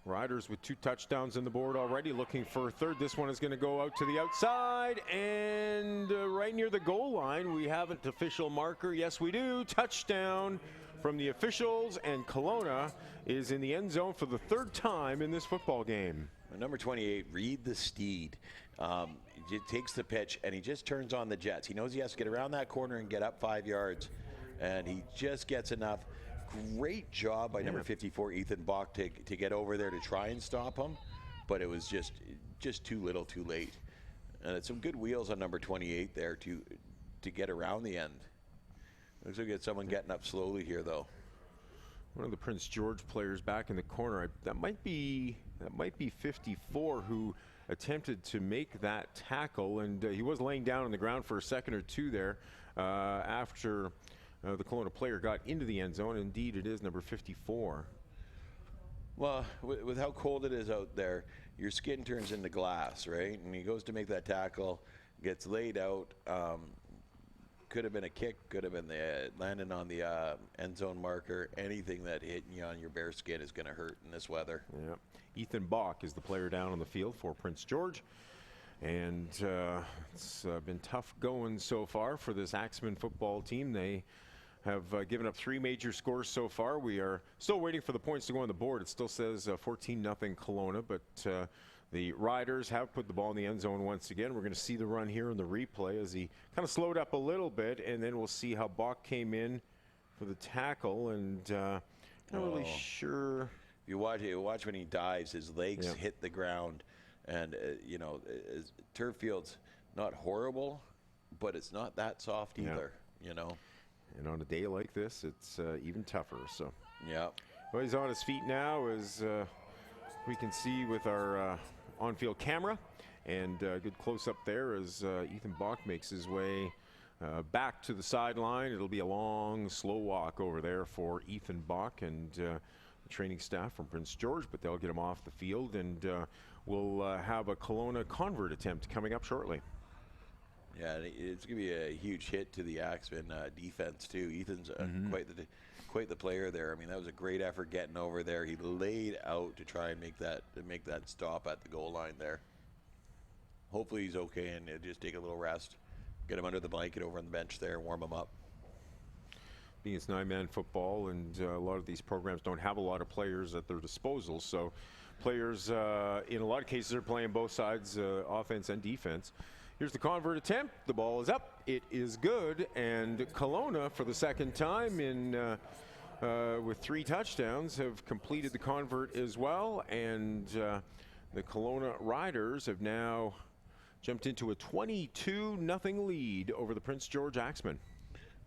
Riders with 2 touchdowns on the board already, looking for a third. This one is going to go out to the outside and right near the goal line. We have an official marker. Yes, we do. Touchdown from the officials, and Colona is in the end zone for the 3rd time in this football game. Number 28, Reed the Steed, he takes the pitch and he just turns on the jets. He knows he has to get around that corner and get up 5 yards, and he just gets enough. Great job by number 54, Ethan Bach, to get over there to try and stop him, but it was just too little, too late. And it's some good wheels on number 28 there to get around the end. Looks like we got someone getting up slowly here, though. One of the Prince George players back in the corner. That might be 54, who attempted to make that tackle, and he was laying down on the ground for a second or two there after the Kelowna player got into the end zone. Indeed, it is number 54. Well, with how cold it is out there, your skin turns into glass, right? And he goes to make that tackle, gets laid out. Could have been a kick, could have been landing on the end zone marker. Anything that hitting you on your bare skin is going to hurt in this weather. Yeah. Ethan Bach is the player down on the field for Prince George. And it's been tough going so far for this Axemen football team. They have given up 3 major scores so far. We are still waiting for the points to go on the board. It still says 14-0 Kelowna, but the Riders have put the ball in the end zone once again. We're going to see the run here in the replay as he kind of slowed up a little bit, and then we'll see how Bach came in for the tackle, and not really sure. You watch when he dives, his legs hit the ground, and turf field's not horrible, but it's not that soft either, And on a day like this, it's even tougher. So yeah. Well, he's on his feet now, as we can see with our on-field camera, and good close-up there as Ethan Bach makes his way back to the sideline. It'll be a long, slow walk over there for Ethan Bach and the training staff from Prince George, but they'll get him off the field, and we'll have a Kelowna convert attempt coming up shortly. Yeah, it's going to be a huge hit to the Axemen defense, too. Ethan's quite the player there. I mean, that was a great effort getting over there. He laid out to try and make that stop at the goal line there. Hopefully he's okay, and just take a little rest. Get him under the blanket over on the bench there, warm him up. Being it's 9-man football, and a lot of these programs don't have a lot of players at their disposal, so players in a lot of cases are playing both sides, offense and defense. Here's the convert attempt. The ball is up. It is good. And Colona, for the second time with 3 touchdowns, have completed the convert as well. And the Kelowna Riders have now jumped into a 22-0 lead over the Prince George Axemen.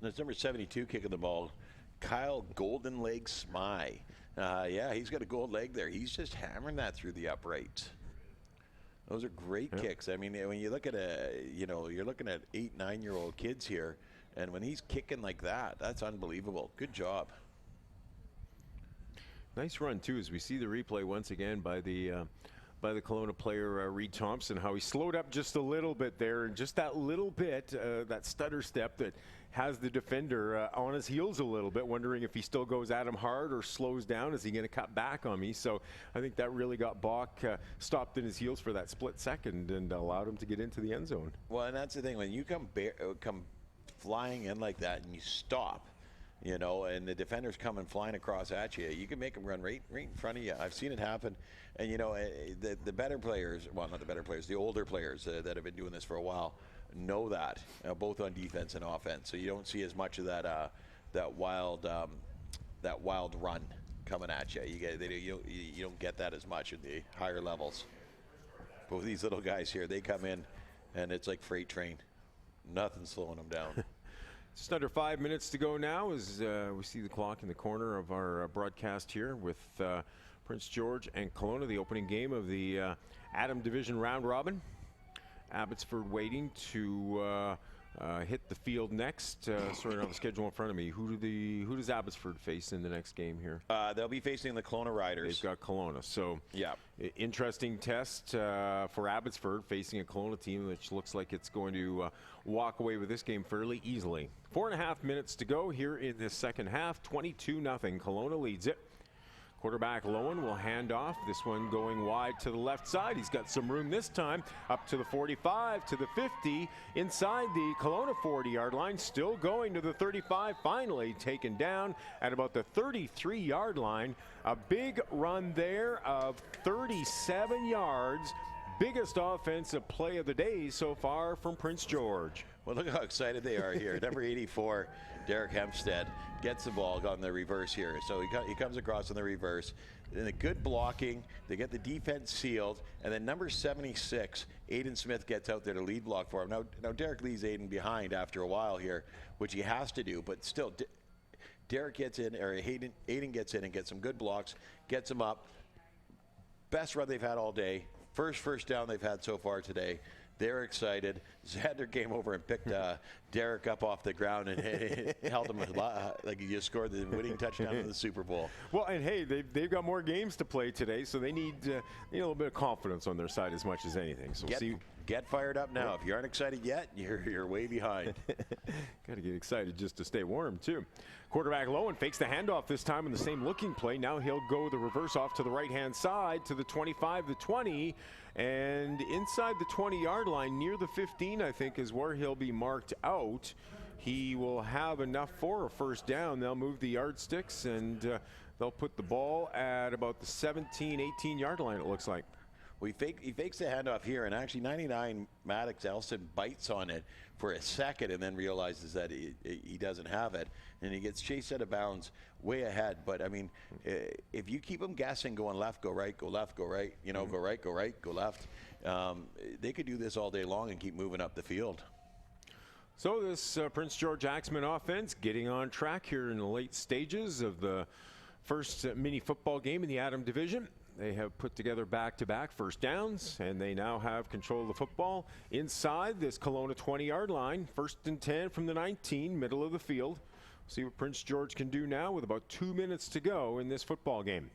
That's number 72 kicking the ball, Kyle Golden Leg Smy. Yeah, he's got a gold leg there. He's just hammering that through the uprights. Those are great kicks. I mean, when you look at you're looking at 8, 9-year-old kids here, and when he's kicking like that, that's unbelievable. Good job. Nice run too, as we see the replay once again by the Kelowna player Reed Thompson, how he slowed up just a little bit there, and just that little bit, that stutter step that has the defender on his heels a little bit, wondering if he still goes at him hard or slows down. Is he going to cut back on me? So I think that really got Bach stopped in his heels for that split second and allowed him to get into the end zone. Well, and that's the thing, when you come flying in like that and you stop, you know, and the defender's coming flying across at you. You can make them run right in front of you. I've seen it happen. And, you know, the better players, well, not the better players, the older players that have been doing this for a while know that, both on defense and offense. So you don't see as much of that wild run coming at you. You don't get that as much at the higher levels. Both these little guys here, they come in, and it's like freight train. Nothing's slowing them down. Just under 5 minutes to go now as we see the clock in the corner of our broadcast here with Prince George and Kelowna, the opening game of the Adam Division round robin. Abbotsford waiting to hit the field next. Sorry, on the schedule in front of me. Who does Abbotsford face in the next game here? They'll be facing the Colona Riders. They've got Kelowna. So yeah, interesting test for Abbotsford facing a Kelowna team which looks like it's going to walk away with this game fairly easily. 4.5 minutes to go here in the second half. 22-0. Kelowna leads it. Quarterback Lowen will hand off. This one going wide to the left side. He's got some room this time. Up to the 45, to the 50. Inside the Kelowna 40-yard line. Still going to the 35. Finally taken down at about the 33-yard line. A big run there of 37 yards. Biggest offensive play of the day so far from Prince George. Well, look how excited they are here. Number 84, Derek Hempstead, gets the ball on the reverse here. So he comes across on the reverse. And the good blocking, they get the defense sealed, and then number 76, Aiden Smith, gets out there to lead block for him. Now Derek leaves Aiden behind after a while here, which he has to do, but still, Derek gets in, or Aiden gets in and gets some good blocks, gets him up. Best run they've had all day. First down they've had so far today. They're excited. Xander came over and picked Derek up off the ground and held him like he just scored the winning touchdown in the Super Bowl. Well, and hey, they've got more games to play today, so they need a little bit of confidence on their side as much as anything. So get fired up now. If you aren't excited yet, you're way behind. Got to get excited just to stay warm too. Quarterback Lowen fakes the handoff this time in the same looking play. Now he'll go the reverse off to the right-hand side to the 25, the 20, and inside the 20-yard line near the 15, I think, is where he'll be marked out. He will have enough for a first down. They'll move the yardsticks, and they'll put the ball at about the 17, 18-yard line, it looks like. Well, he fakes the handoff here, and actually 99 Maddox Elson bites on it for a second and then realizes that he doesn't have it, and he gets chased out of bounds way ahead. But, I mean, if you keep them guessing, going left, go right, go left, go right, go right, go left, they could do this all day long and keep moving up the field. So this Prince George Axeman offense getting on track here in the late stages of the first mini football game in the Adam Division. They have put together back-to-back first downs, and they now have control of the football inside this Kelowna 20-yard line. 1st and 10 from the 19, middle of the field. See what Prince George can do now with about 2 minutes to go in this football game.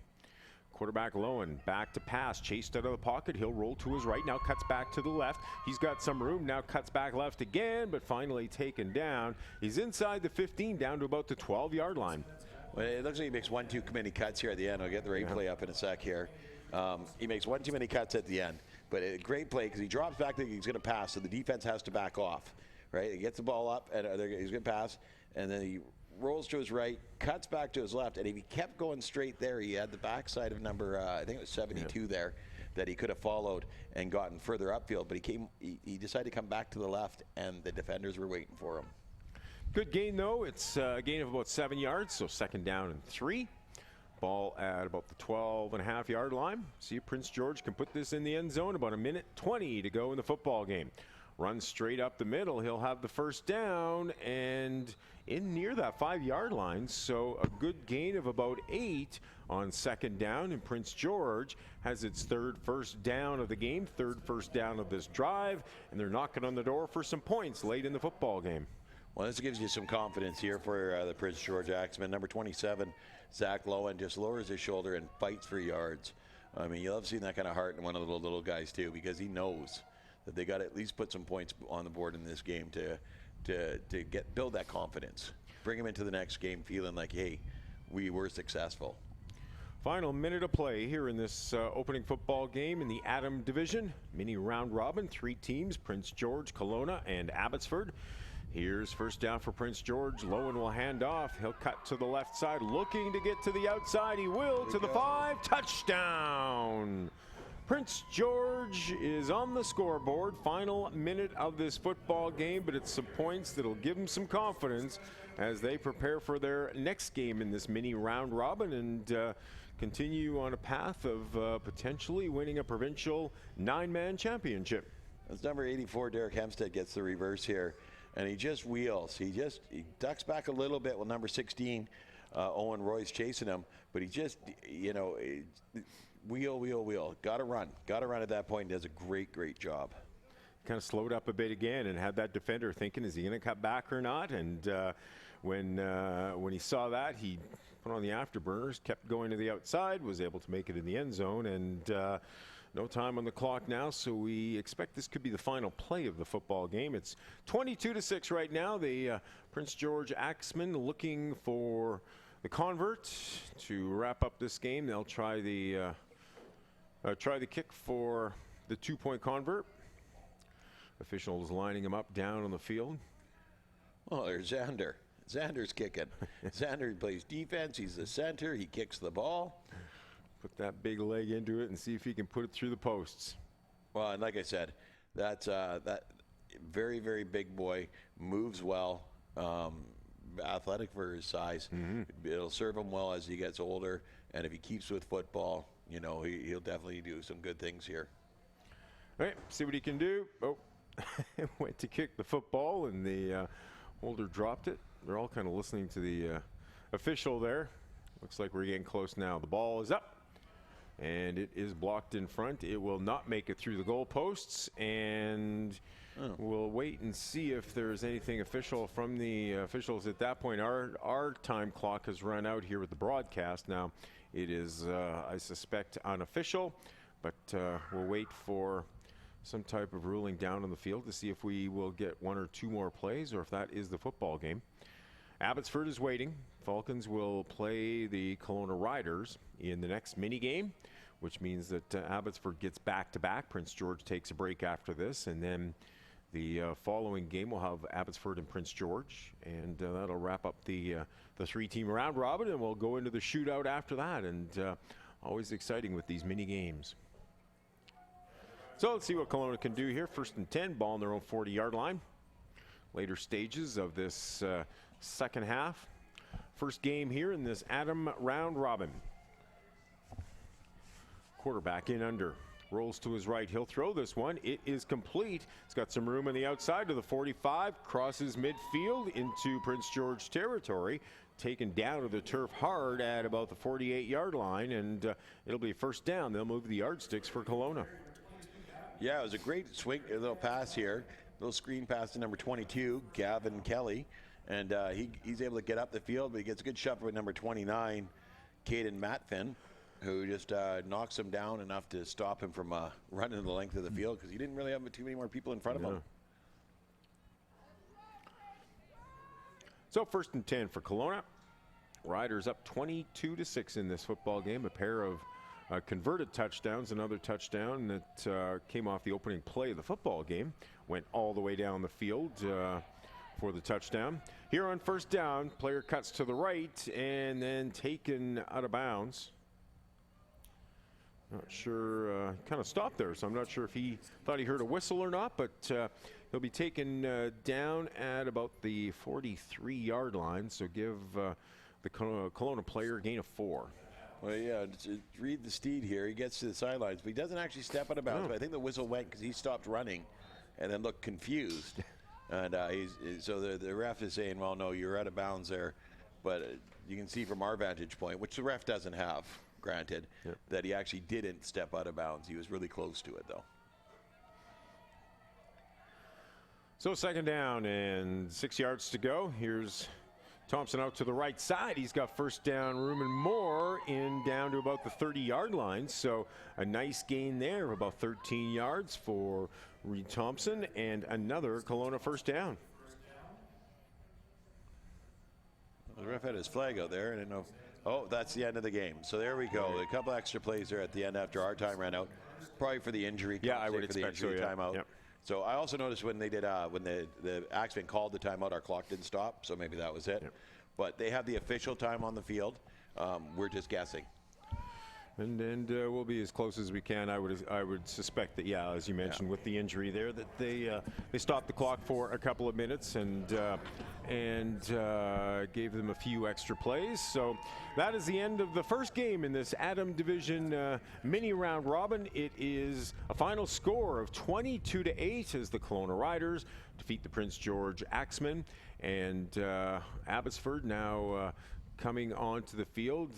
Quarterback Lowen back to pass, chased out of the pocket. He'll roll to his right, now cuts back to the left. He's got some room, now cuts back left again, but finally taken down. He's inside the 15, down to about the 12-yard line. Well, it looks like he makes one too many cuts here at the end. I'll get the replay up in a sec here. He makes one too many cuts at the end. But a great play because he drops back thinking he's going to pass, so the defense has to back off. Right? He gets the ball up, and he's going to pass, and then he rolls to his right, cuts back to his left, and if he kept going straight there, he had the backside of number, I think it was 72 there, that he could have followed and gotten further upfield. But he decided to come back to the left, and the defenders were waiting for him. Good gain, though. It's a gain of about 7 yards, so 2nd down and 3. Ball at about the 12.5-yard line. See if Prince George can put this in the end zone. About 1:20 to go in the football game. Runs straight up the middle. He'll have the first down and in near that 5-yard line. So a good gain of about 8 on 2nd down. And Prince George has its 3rd first down of the game, 3rd first down of this drive. And they're knocking on the door for some points late in the football game. Well, this gives you some confidence here for the Prince George Axemen. Number 27, Zach Lowen, just lowers his shoulder and fights for yards. I mean, you love seeing that kind of heart in one of the little guys, too, because he knows that they got to at least put some points on the board in this game to build that confidence. Bring him into the next game feeling like, hey, we were successful. Final minute of play here in this opening football game in the Adam Division. Mini round robin, 3 teams, Prince George, Colona, and Abbotsford. Here's first down for Prince George. Lowen will hand off. He'll cut to the left side, looking to get to the outside. He will to the 5. Touchdown! Prince George is on the scoreboard. Final minute of this football game, but it's some points that'll give them some confidence as they prepare for their next game in this mini round robin and continue on a path of potentially winning a provincial 9-man championship. That's number 84, Derek Hempstead, gets the reverse here. And he just wheels. He ducks back a little bit with number 16, Owen Roy's chasing him. But he just, wheel. Got to run at that point. Does a great job. Kind of slowed up a bit again and had that defender thinking, is he going to cut back or not? And when he saw that, he put on the afterburners, kept going to the outside, was able to make it in the end zone, and no time on the clock now, so we expect this could be the final play of the football game. It's 22-6 right now. The Prince George Axemen looking for the convert to wrap up this game. They'll try the kick for the 2-point convert. Officials lining him up down on the field. Oh, there's Xander. Xander's kicking. Xander plays defense. He's the center. He kicks the ball. Put that big leg into it and see if he can put it through the posts. Well, and like I said, that's that very big boy, moves well, athletic for his size. It'll serve him well as he gets older, and if he keeps with football, he'll definitely do some good things here. All right, see what he can do. Oh, went to kick the football, and the holder dropped it. They're all kind of listening to the official there. Looks like we're getting close now. The ball is up, and it is blocked in front. It will not make it through the goalposts, and we'll wait and see if there's anything official from the officials at that point. Our time clock has run out here with the broadcast. Now, it is, I suspect, unofficial, but we'll wait for some type of ruling down on the field to see if we will get 1 or 2 more plays or if that is the football game. Abbotsford is waiting. Falcons will play the Colona Riders in the next mini game, which means that Abbotsford gets back-to-back. Prince George takes a break after this, and then the following game will have Abbotsford and Prince George, and that'll wrap up the 3-team round robin, and we'll go into the shootout after that, and always exciting with these mini games. So let's see what Colona can do here. 1st and 10, ball on their own 40-yard line. Later stages of this second half. First game here in this Adam round robin. Quarterback in under. Rolls to his right. He'll throw this one. It is complete. It's got some room on the outside to the 45. Crosses midfield into Prince George territory. Taken down to the turf hard at about the 48-yard line, and it'll be first down. They'll move the yardsticks for Colona. Yeah, it was a great swing, a little pass here. Little screen pass to number 22, Gavin Kelly. And he's able to get up the field, but he gets a good shot with number 29, Caden Matfin, who just knocks him down enough to stop him from running the length of the field because he didn't really have too many more people in front of him. So 1st and 10 for Colona. Riders up 22-6 in this football game. A pair of converted touchdowns, another touchdown that came off the opening play of the football game. Went all the way down the field for the touchdown. Here on first down, player cuts to the right and then taken out of bounds. Not sure, kind of stopped there, so I'm not sure if he thought he heard a whistle or not, but he'll be taken down at about the 43-yard line, so give the Colona player a gain of 4. Well, yeah, read the steed here. He gets to the sidelines, but he doesn't actually step out of bounds. But I think the whistle went because he stopped running and then looked confused. And so the ref is saying, well, no, you're out of bounds there. But you can see from our vantage point, which the ref doesn't have, granted, that he actually didn't step out of bounds. He was really close to it, though. So second down and 6 yards to go. Here's Thompson out to the right side. He's got first down room and more down to about the 30-yard line. So a nice gain there of about 13 yards for Reed Thompson and another Colona first down. The ref had his flag out there. I didn't know. Oh, that's the end of the game. So there we go. A couple extra plays there at the end after our time ran out. Probably for the injury. Yeah, I would expect so, yeah. Timeout. Yep. So I also noticed when they did when the Axemen called the timeout, our clock didn't stop, so maybe that was it. Yep. But they have the official time on the field. We're just guessing. And we'll be as close as we can. I would suspect that, yeah, as you mentioned, with the injury there, that they stopped the clock for a couple of minutes and gave them a few extra plays. So that is the end of the first game in this Adam Division mini round robin. It is a final score of 22-8 as the Kelowna Riders defeat the Prince George Axemen, and Abbotsford now coming onto the field.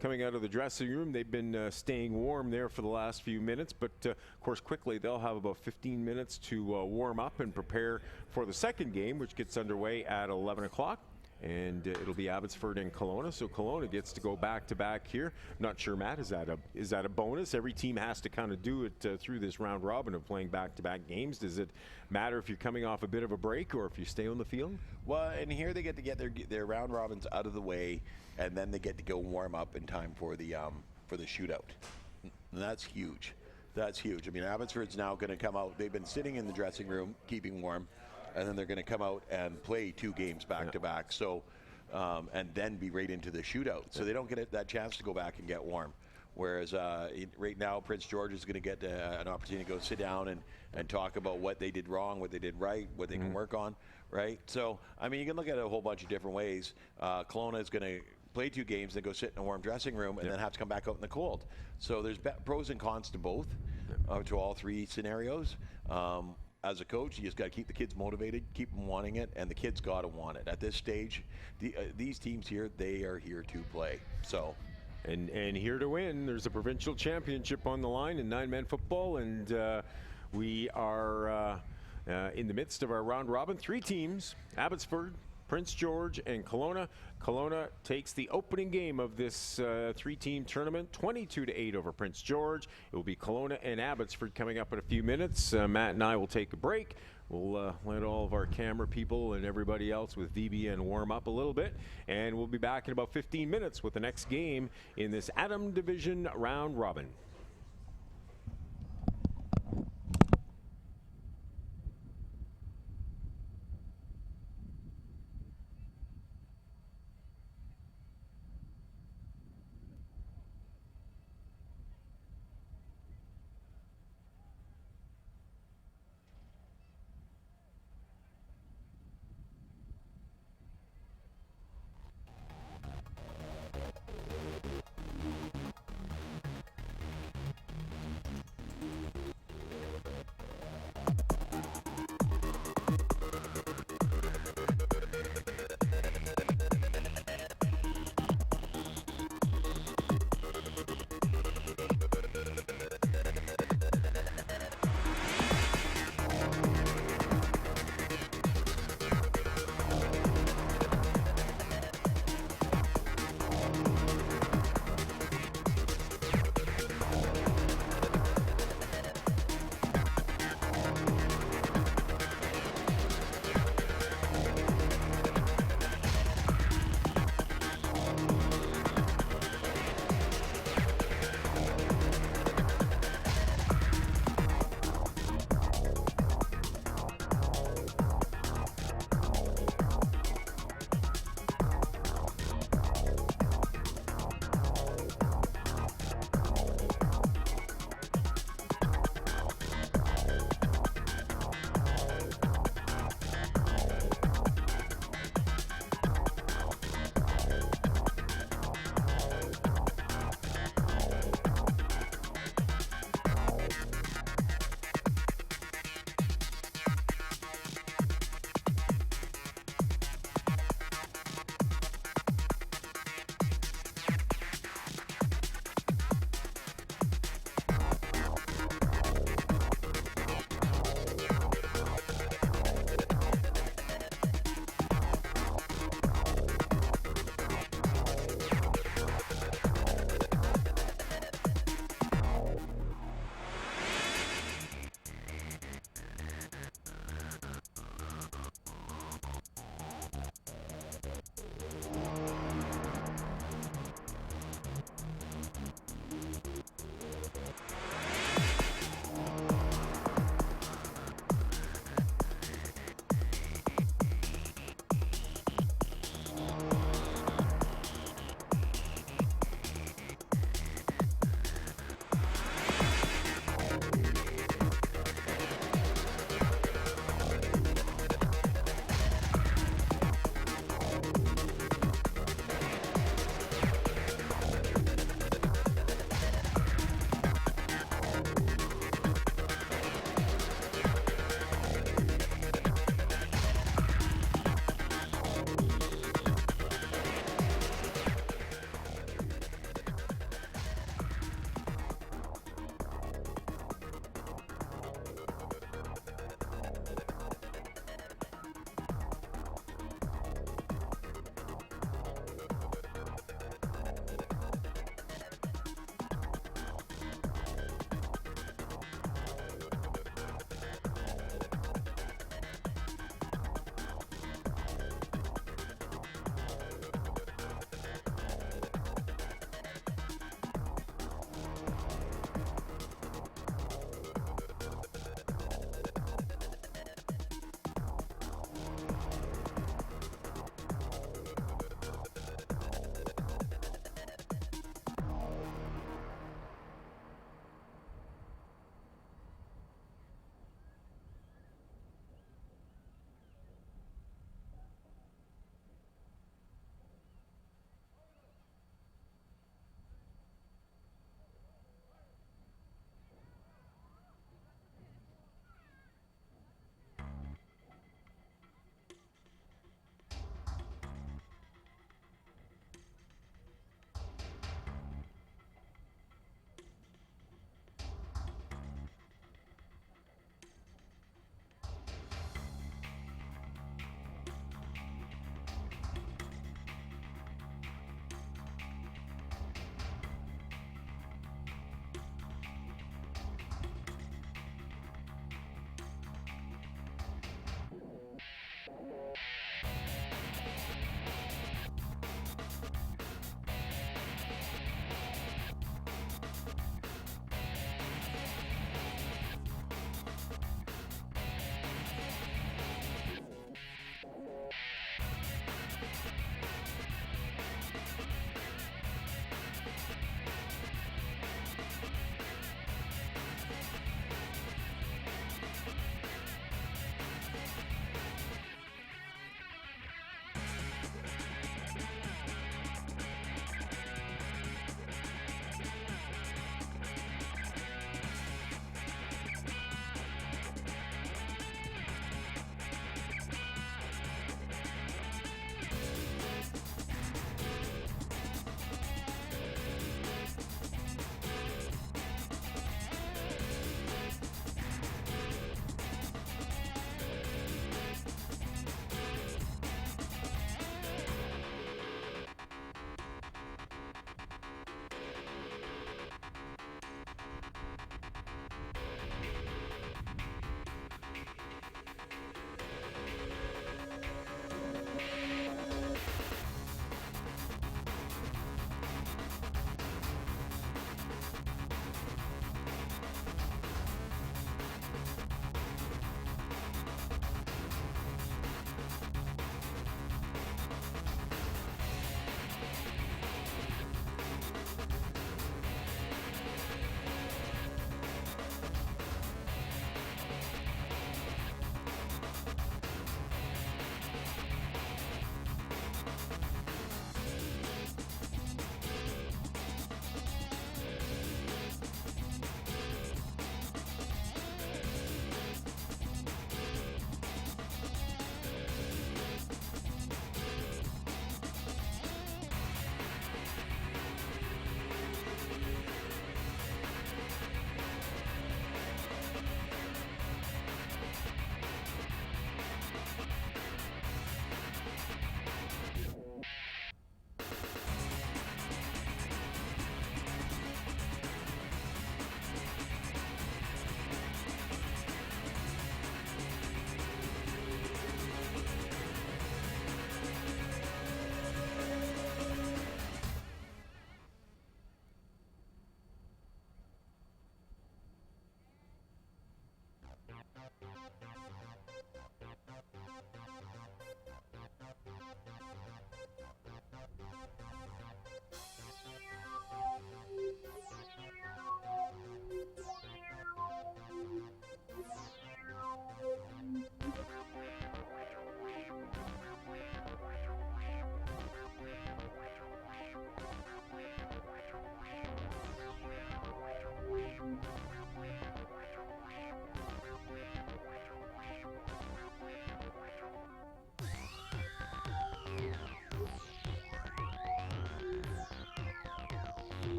Coming out of the dressing room, they've been staying warm there for the last few minutes, but of course quickly they'll have about 15 minutes to warm up and prepare for the second game, which gets underway at 11 o'clock. And it'll be Abbotsford and Colona, so Colona gets to go back-to-back here. Not sure, Matt, is that a bonus? Every team has to kind of do it through this round robin of playing back-to-back games. Does it matter if you're coming off a bit of a break or if you stay on the field? Well, and here they get to get their round robins out of the way, and then they get to go warm up in time for the shootout. And that's huge. That's huge. I mean, Abbotsford's now going to come out. They've been sitting in the dressing room, keeping warm, and then they're going to come out and play 2 games back-to-back. So, and then be right into the shootout. So they don't get that chance to go back and get warm. Whereas right now, Prince George is going to get an opportunity to go sit down and talk about what they did wrong, what they did right, what they can work on, right? So, I mean, you can look at it a whole bunch of different ways. Kelowna is going to play 2 games, then go sit in a warm dressing room, and then have to come back out in the cold. So there's pros and cons to both, to all 3 scenarios. As a coach, you just got to keep the kids motivated, keep them wanting it, and the kids got to want it. At this stage, these teams here, they are here to play. So, and here to win. There's a provincial championship on the line in 9-man football, and we are in the midst of our round robin. 3 teams: Abbotsford, Prince George, and Colona. Colona takes the opening game of this 3-team tournament, 22-8 over Prince George. It will be Colona and Abbotsford coming up in a few minutes. Matt and I will take a break. We'll let all of our camera people and everybody else with VBN warm up a little bit, and we'll be back in about 15 minutes with the next game in this Adam Division round robin.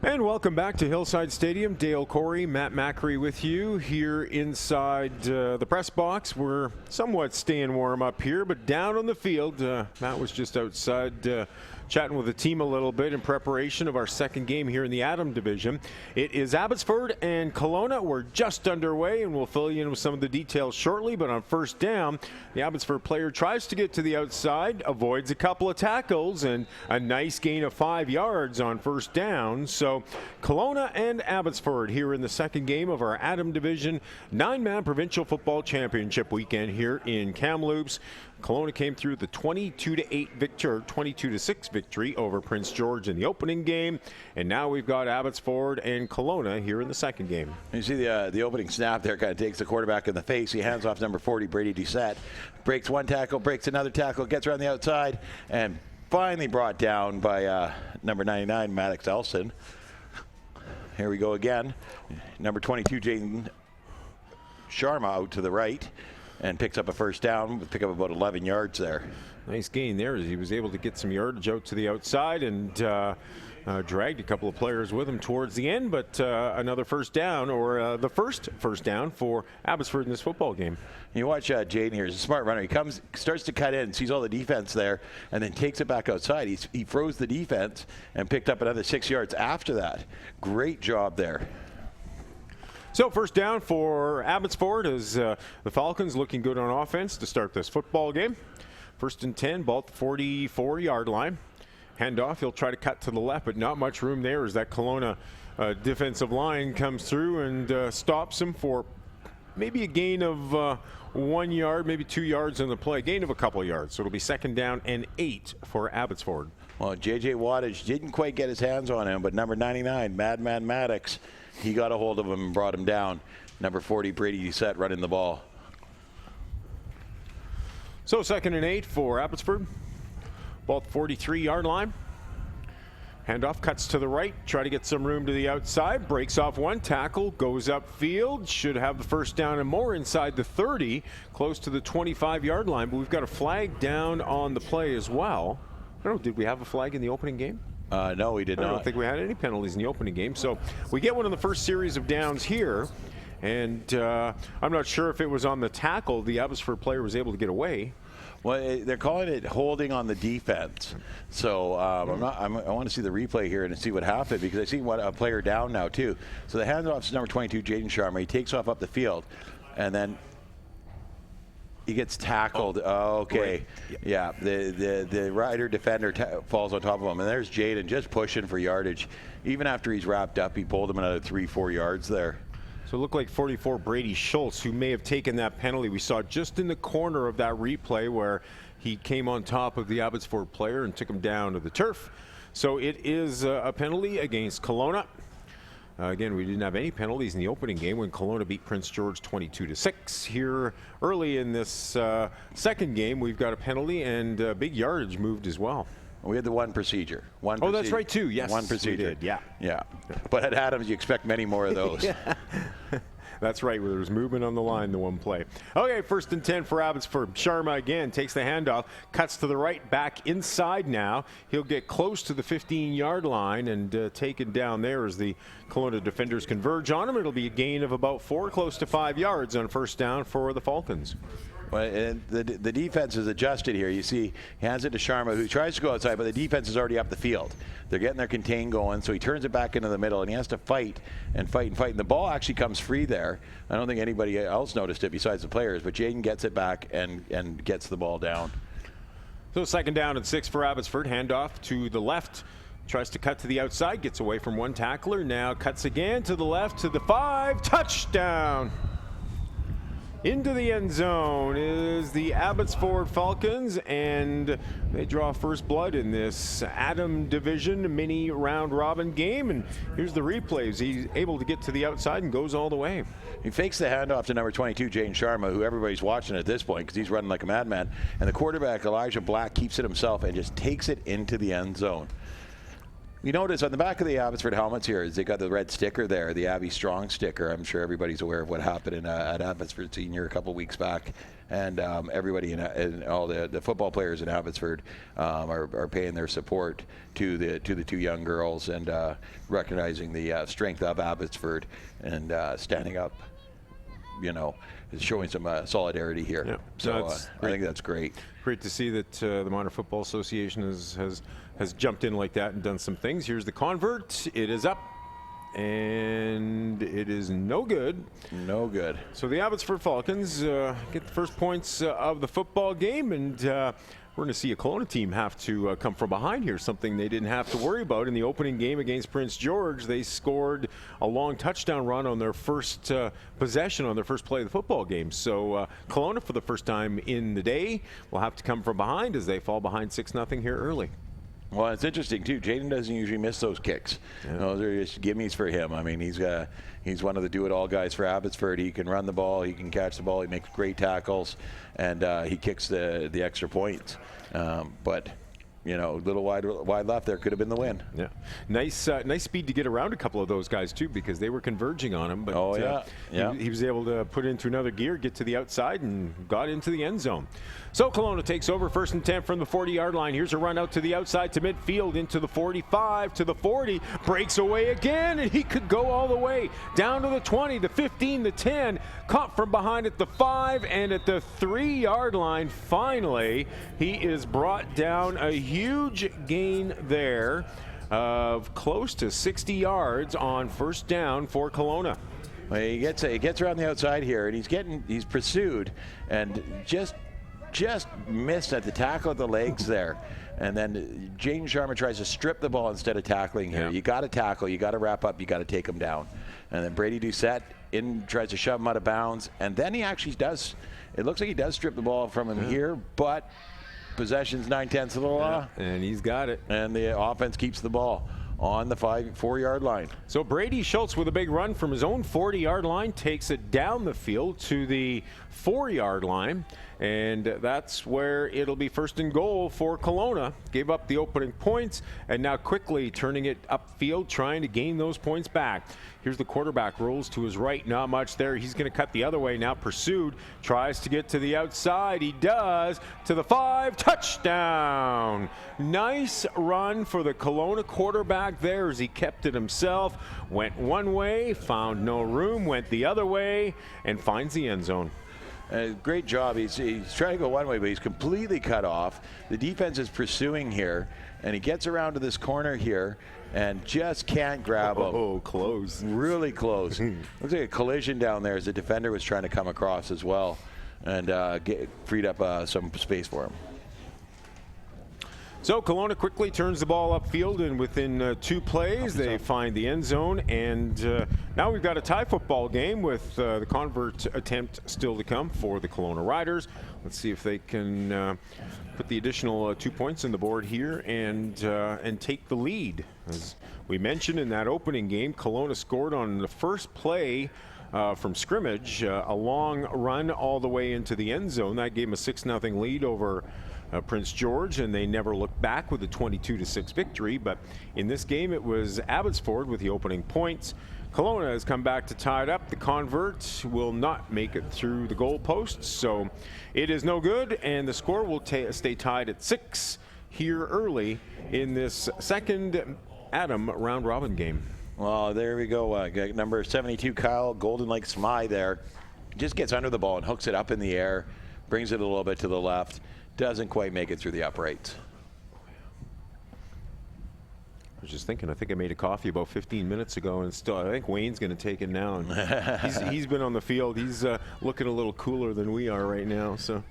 And welcome back to Hillside Stadium. Dale Corey, Matt Macri with you here inside the press box. We're somewhat staying warm up here, but down on the field, Matt was just outside chatting with the team a little bit in preparation of our second game here in the Adam division. It is Abbotsford and Colona. We're just underway, and we'll fill you in with some of the details shortly. But on first down, the Abbotsford player tries to get to the outside, avoids a couple of tackles, and a nice gain of 5 yards on first down. So Colona and Abbotsford here in the second game of our Adam division 9-man provincial football championship weekend here in Kamloops. Colona came through the 22-8 victory, 22-6 victory over Prince George in the opening game, and now we've got Abbotsford and Colona here in the second game. You see the opening snap there, kind of takes the quarterback in the face. He hands off number 40, Brady Doucette, breaks one tackle, breaks another tackle, gets around the outside, and finally brought down by number 99, Maddox Elson. Here we go again. Number 22, Jaden Sharma out to the right, and picks up a first down, pick up about 11 yards there. Nice gain there as he was able to get some yardage out to the outside and dragged a couple of players with him towards the end, but another first down, or the first first down for Abbotsford in this football game. You watch Jaden here. He's a smart runner. He starts to cut in, sees all the defense there, and then takes it back outside. He froze the defense and picked up another 6 yards after that. Great job there. So first down for Abbotsford as the Falcons looking good on offense to start this football game. First and 10, ball at the 44-yard line. Handoff, he'll try to cut to the left, but not much room there as that Kelowna defensive line comes through and stops him for maybe a gain of 1 yard, maybe 2 yards on the play. Gain of a couple of yards, so it'll be second down and 8 for Abbotsford. Well, J.J. Wattage didn't quite get his hands on him, but number 99, Madman Maddox, he got a hold of him and brought him down. Number 40, Brady Doucette, running the ball. So second and 8 for Abbotsford. Ball at the 43-yard line. Handoff cuts to the right, try to get some room to the outside, breaks off one tackle, goes upfield, should have the first down and more inside the 30, close to the 25-yard line, but we've got a flag down on the play as well. I don't know, did we have a flag in the opening game? No, we did not. I don't think we had any penalties in the opening game. So we get one of the first series of downs here, and I'm not sure if it was on the tackle. The Abbotsford player was able to get away. Well, they're calling it holding on the defense. So I want to see the replay here and see what happened, because I see a player down now too. So the handoff is number 22, Jaden Sharma. He takes off up the field, and then he gets tackled. Oh, okay. Right. Yeah. The rider defender falls on top of him, and there's Jaden just pushing for yardage. Even after he's wrapped up, he pulled him another 3-4 yards there. So it looked like 44 Brady Schultz, who may have taken that penalty. We saw just in the corner of that replay where he came on top of the Abbotsford player and took him down to the turf. So it is a penalty against Colona. Again, we didn't have any penalties in the opening game when Colona beat Prince George 22-6. Here early in this second game, we've got a penalty and big yardage moved as well. We had the one procedure. Oh, that's right too. Yes, one procedure. we did. Yeah. Yeah. But at Adams, you expect many more of those. Yeah. That's right, where there was movement on the line, the one play. Okay, first and 10 for Abbotsford. Sharma again takes the handoff, cuts to the right, back inside now. He'll get close to the 15-yard line and taken down there as the Kelowna defenders converge on him. It'll be a gain of about 4, close to 5 yards on first down for the Falcons. Well, the defense is adjusted here. You see, he hands it to Sharma, who tries to go outside, but the defense is already up the field. They're getting their contain going, so he turns it back into the middle, and he has to fight and fight and fight. And the ball actually comes free there. I don't think anybody else noticed it besides the players, but Jaden gets it back and gets the ball down. So second down and 6 for Abbotsford. Handoff to the left. Tries to cut to the outside, gets away from one tackler. Now cuts again to the left to the 5. Touchdown! Into the end zone is the Abbotsford Falcons, and they draw first blood in this Adam Division mini round robin game. And here's the replays. He's able to get to the outside and goes all the way. He fakes the handoff to number 22, Jaden Sharma, who everybody's watching at this point because he's running like a madman. And the quarterback, Elijah Black, keeps it himself and just takes it into the end zone. You notice on the back of the Abbotsford helmets here is they got the red sticker there, the Abby Strong sticker. I'm sure everybody's aware of what happened at Abbotsford Senior a couple weeks back. And everybody and all the football players in Abbotsford are paying their support to the two young girls and recognizing the strength of Abbotsford and standing up, showing some solidarity here. Yeah. So I think that's great. Great to see that the Minor Football Association has jumped in like that and done some things. Here's the convert. It is up. And it is no good. No good. So the Abbotsford Falcons get the first points of the football game, and we're going to see a Kelowna team have to come from behind here, something they didn't have to worry about in the opening game against Prince George. They scored a long touchdown run on their first possession on their first play of the football game. So Kelowna, for the first time in the day, will have to come from behind as they fall behind 6-0 here early. Well, it's interesting too. Jaden doesn't usually miss those kicks. Yeah. Those are just gimmies for him. I mean, he's one of the do-it-all guys for Abbotsford. He can run the ball, he can catch the ball, he makes great tackles, and he kicks the extra points. But a little wide left there could have been the win. Yeah, nice speed to get around a couple of those guys too, because they were converging on him. But he was able to put it into another gear, get to the outside, and got into the end zone. So Kelowna takes over, 1st and 10 from the 40-yard line. Here's a run out to the outside to midfield, into the 45, to the 40, breaks away again, and he could go all the way down to the 20, the 15, the 10, caught from behind at the 5, and at the 3-yard line, finally, he is brought down. A huge gain there of close to 60 yards on first down for Kelowna. Well, he gets around the outside here, and he's pursued, and just missed at the tackle at the legs there. And then Jaden Sharma tries to strip the ball instead of tackling here. Yeah. You got to tackle, you got to wrap up, you got to take him down. And then Brady Doucette tries to shove him out of bounds, and then he actually does. It looks like he does strip the ball from him here, but possession's 9/10 of the law. And he's got it. And the offense keeps the ball on the 4-yard line. So Brady Schultz with a big run from his own 40-yard line takes it down the field to the 4-yard line, and that's where it'll be 1st and goal for Kelowna. Gave up the opening points, and now quickly turning it upfield, trying to gain those points back. Here's the quarterback, rolls to his right, not much there. He's going to cut the other way now, pursued, tries to get to the outside. He does, to the 5, touchdown. Nice run for the Kelowna quarterback there as he kept it himself. Went one way, found no room, went the other way, and finds the end zone. Great job. He's trying to go one way, but he's completely cut off. The defense is pursuing here, and he gets around to this corner here and just can't grab him. Oh, close. Really close. Looks like a collision down there as the defender was trying to come across as well, and freed up some space for him. So Kelowna quickly turns the ball upfield, and within 2 plays they find the end zone, and now we've got a tie football game with the convert attempt still to come for the Kelowna Riders. Let's see if they can put the additional 2 points in the board here and take the lead. As we mentioned in that opening game, Kelowna scored on the first play from scrimmage, a long run all the way into the end zone. That gave them a 6-0 lead over Prince George, and they never looked back with a 22-6 victory. But in this game, it was Abbotsford with the opening points. Colona has come back to tie it up. The convert will not make it through the goalposts, so it is no good, and the score will stay tied at 6 here early in this second Adam round robin game. Well, there we go. Number 72, Kyle Golden Lake Smy there. Just gets under the ball and hooks it up in the air, brings it a little bit to the left. Doesn't quite make it through the uprights. I was just thinking, I think I made a coffee about 15 minutes ago, and still, I think Wayne's going to take it now. And he's been on the field. He's looking a little cooler than we are right now. So,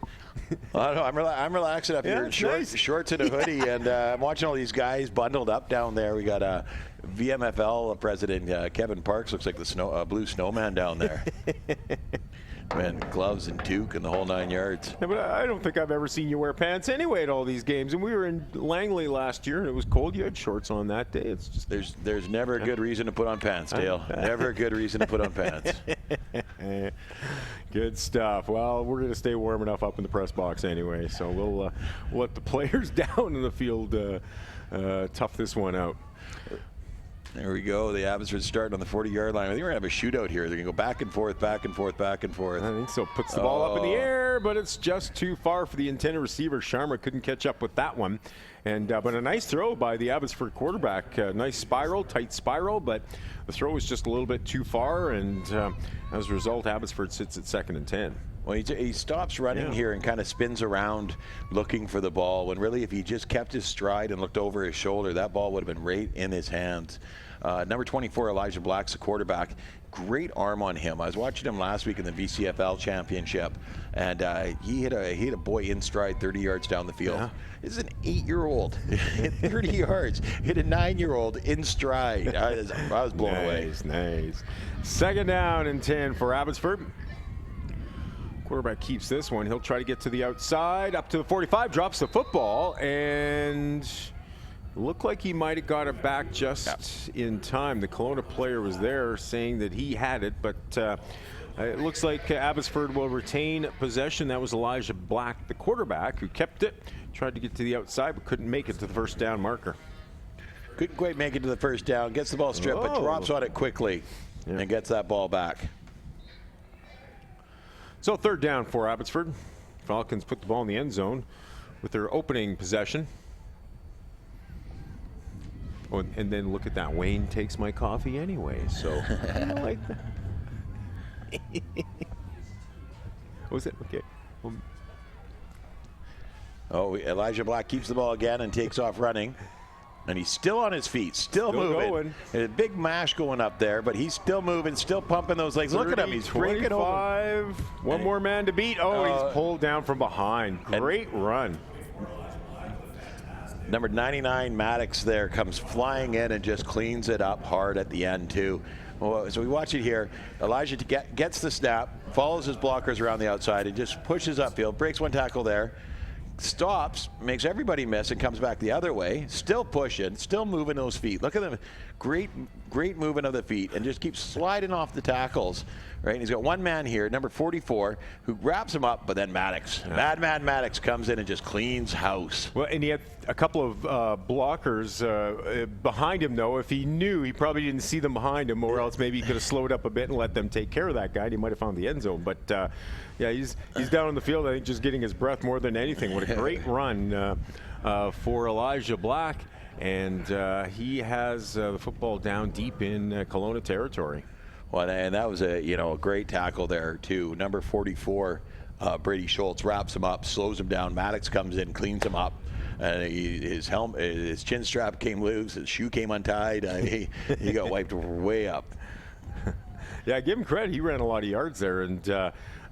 I'm relaxing up here in shorts and a hoodie, and I'm watching all these guys bundled up down there. We got VMFL president Kevin Parks, looks like the blue snowman down there. Man, gloves and toque and the whole 9 yards. Yeah, but I don't think I've ever seen you wear pants anyway at all these games. And we were in Langley last year, and it was cold. You had shorts on that day. It's just there's never a good reason to put on pants, Dale. Never a good reason to put on pants. Good stuff. Well, we're going to stay warm enough up in the press box anyway, so we'll let the players down in the field tough this one out. There we go. The Abbotsford starting on the 40-yard line. I think we're going to have a shootout here. They're going to go back and forth, back and forth, back and forth. I think so. Puts the ball up in the air, but it's just too far for the intended receiver. Sharma couldn't catch up with that one. And but a nice throw by the Abbotsford quarterback. Nice spiral, tight spiral, but the throw was just a little bit too far. And as a result, Abbotsford sits at 2nd and 10. Well, he stops running here and kind of spins around looking for the ball, when really if he just kept his stride and looked over his shoulder, that ball would have been right in his hands. Number 24, Elijah Black's the quarterback. Great arm on him. I was watching him last week in the BCCFA championship, and he hit a boy in stride 30 yards down the field. Yeah. This is an 8-year-old hit 30 yards, hit a 9-year-old in stride. I was blown away. Nice. 2nd down and 10 for Abbotsford. Quarterback keeps this one. He'll try to get to the outside, up to the 45, drops the football, and looked like he might have got it back just in time. The Colona player was there saying that he had it, but it looks like Abbotsford will retain possession. That was Elijah Black, the quarterback, who kept it. Tried to get to the outside, but couldn't make it to the 1st down marker. Couldn't quite make it to the 1st down. Gets the ball stripped, but drops on it quickly and gets that ball back. So 3rd down for Abbotsford. Falcons put the ball in the end zone with their opening possession. Oh, and then look at that. Wayne takes my coffee anyway, so I like that. What was it? Okay. Elijah Black keeps the ball again and takes off running. And he's still on his feet, still moving. Going. A big mash going up there, but he's still moving, still pumping those legs. 30, Look at him, he's breaking over. One more man to beat. He's pulled down from behind. Great run. Number 99, Maddox, there comes flying in and just cleans it up hard at the end, too. Well, so we watch it here. Elijah gets the snap, follows his blockers around the outside, and just pushes upfield, breaks one tackle there, stops, makes everybody miss, and comes back the other way, still pushing, still moving those feet. Look at them. Great movement of the feet, and just keeps sliding off the tackles. Right, and he's got one man here, number 44, who wraps him up, but then Maddox. Madman Maddox comes in and just cleans house. Well, and he had a couple of blockers behind him, though. If he knew, he probably didn't see them behind him, or else maybe he could have slowed up a bit and let them take care of that guy, and he might have found the end zone. But, yeah, he's down on the field, I think, just getting his breath more than anything. What a great run for Elijah Black. And he has the football down deep in Colona territory. Well, and that was a great tackle there too. Number 44, Brady Schultz wraps him up, slows him down. Maddox comes in, cleans him up, and his chin strap came loose, his shoe came untied. He got wiped way up. Yeah, give him credit. He ran a lot of yards there, and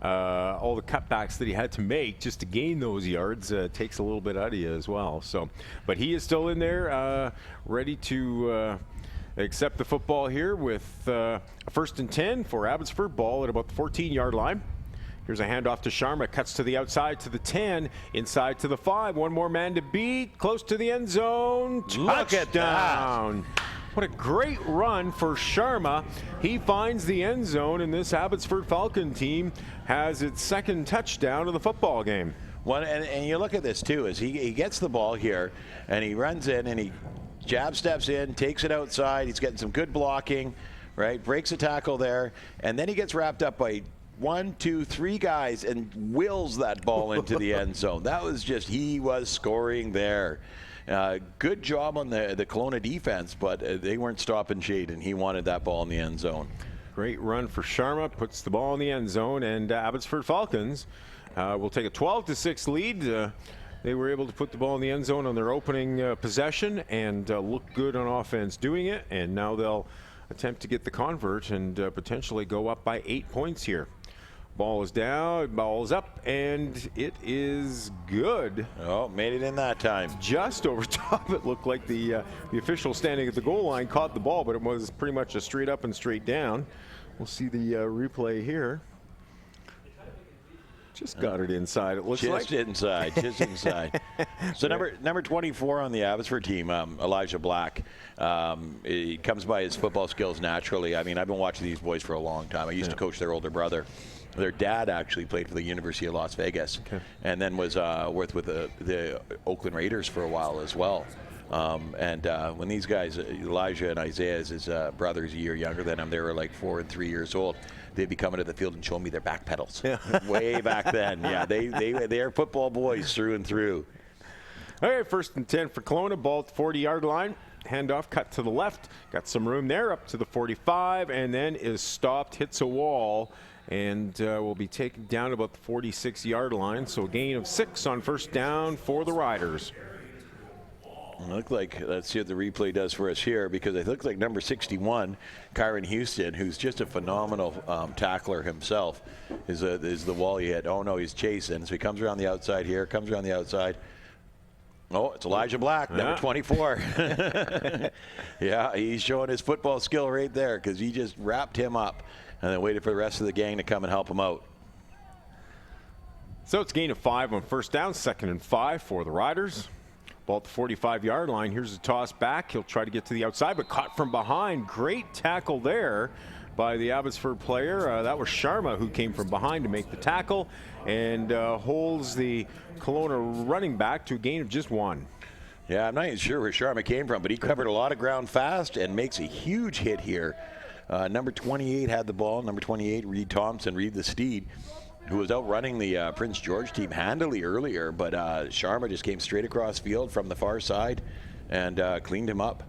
all the cutbacks that he had to make just to gain those yards takes a little bit out of you as well. So, but he is still in there, ready to accept the football here with a 1st and 10 for Abbotsford. Ball at about the 14-yard line. Here's a handoff to Sharma. Cuts to the outside to the 10, inside to the 5. One more man to beat. Close to the end zone. Look at that. What a great run for Sharma. He finds the end zone, and this Abbotsford Falcon team has its 2nd touchdown of the football game. Well, and you look at this too, as he gets the ball here, and he runs in, and he jab steps in, takes it outside. He's getting some good blocking, right? Breaks a tackle there, and then he gets wrapped up by 1, 2, 3 guys and wills that ball into the end zone. That was just, he was scoring there. Good job on the Kelowna defense, but they weren't stopping shade, and he wanted that ball in the end zone. Great run for Sharma, puts the ball in the end zone, and Abbotsford Falcons will take a 12-6 lead. They were able to put the ball in the end zone on their opening possession and look good on offense doing it, and now they'll attempt to get the convert and potentially go up by 8 points here. Ball is down, ball is up, and it is good. Oh, made it in that time. Just over top. It looked like the official standing at the goal line caught the ball, but it was pretty much a straight up and straight down. We'll see the replay here. Just got it inside, it looks like. Just inside. So number 24 on the Abbotsford team, Elijah Black. He comes by his football skills naturally. I mean, I've been watching these boys for a long time. I used to coach their older brother. Their dad actually played for the University of Las Vegas, and then was with the Oakland Raiders for a while as well. When these guys, Elijah and Isaiah, his brother's a year younger than him, they were like 4 and 3 years old. They'd be coming to the field and showing me their back pedals. Way back then. Yeah, they are football boys through and through. All right, 1st and 10 for Kelowna, ball at the 40-yard line. Handoff, cut to the left. Got some room there, up to the 45, and then is stopped, hits a wall, and will be taken down about the 46-yard line. So a gain of 6 on 1st down for the Riders. Look like, let's see what the replay does for us here, because it looks like number 61, Kyron Houston, who's just a phenomenal tackler himself, is the wall he hit. Oh no, he's chasing. So he comes around the outside here, comes around the outside. Oh, it's Elijah Black, number 24. Yeah, he's showing his football skill right there, because he just wrapped him up and then waited for the rest of the gang to come and help him out. So it's a gain of 5 on 1st down, 2nd and 5 for the Riders. Ball at the 45-yard line. Here's a toss back. He'll try to get to the outside, but caught from behind. Great tackle there by the Abbotsford player. That was Sharma who came from behind to make the tackle and holds the Colona running back to a gain of just 1. Yeah, I'm not even sure where Sharma came from, but he covered a lot of ground fast and makes a huge hit here. Number 28 had the ball. Number 28, Reed Thompson, Reed the Steed, who was outrunning the Prince George team handily earlier, but Sharma just came straight across field from the far side and cleaned him up.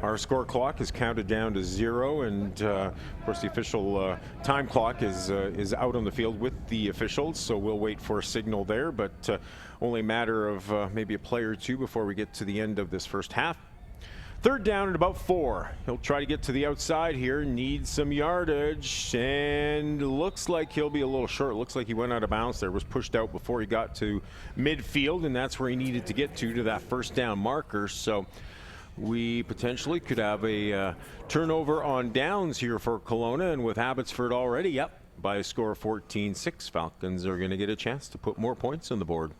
Our score clock is counted down to 0, and of course the official time clock is out on the field with the officials, so we'll wait for a signal there, but only a matter of maybe a play or two before we get to the end of this first half. 3rd down at about 4. He'll try to get to the outside here, needs some yardage, and looks like he'll be a little short. Looks like he went out of bounds there, was pushed out before he got to midfield, and that's where he needed to get to that 1st down marker. So we potentially could have a turnover on downs here for Kelowna, and with Abbotsford already up by a score of 14-6, Falcons are going to get a chance to put more points on the board.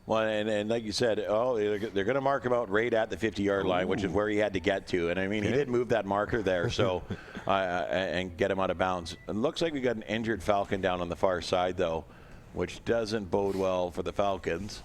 Well, and like you said, they're going to mark him out right at the 50-yard line, which is where he had to get to. And I mean, he did move that marker there, so and get him out of bounds. It looks like we got an injured Falcon down on the far side, though, which doesn't bode well for the Falcons.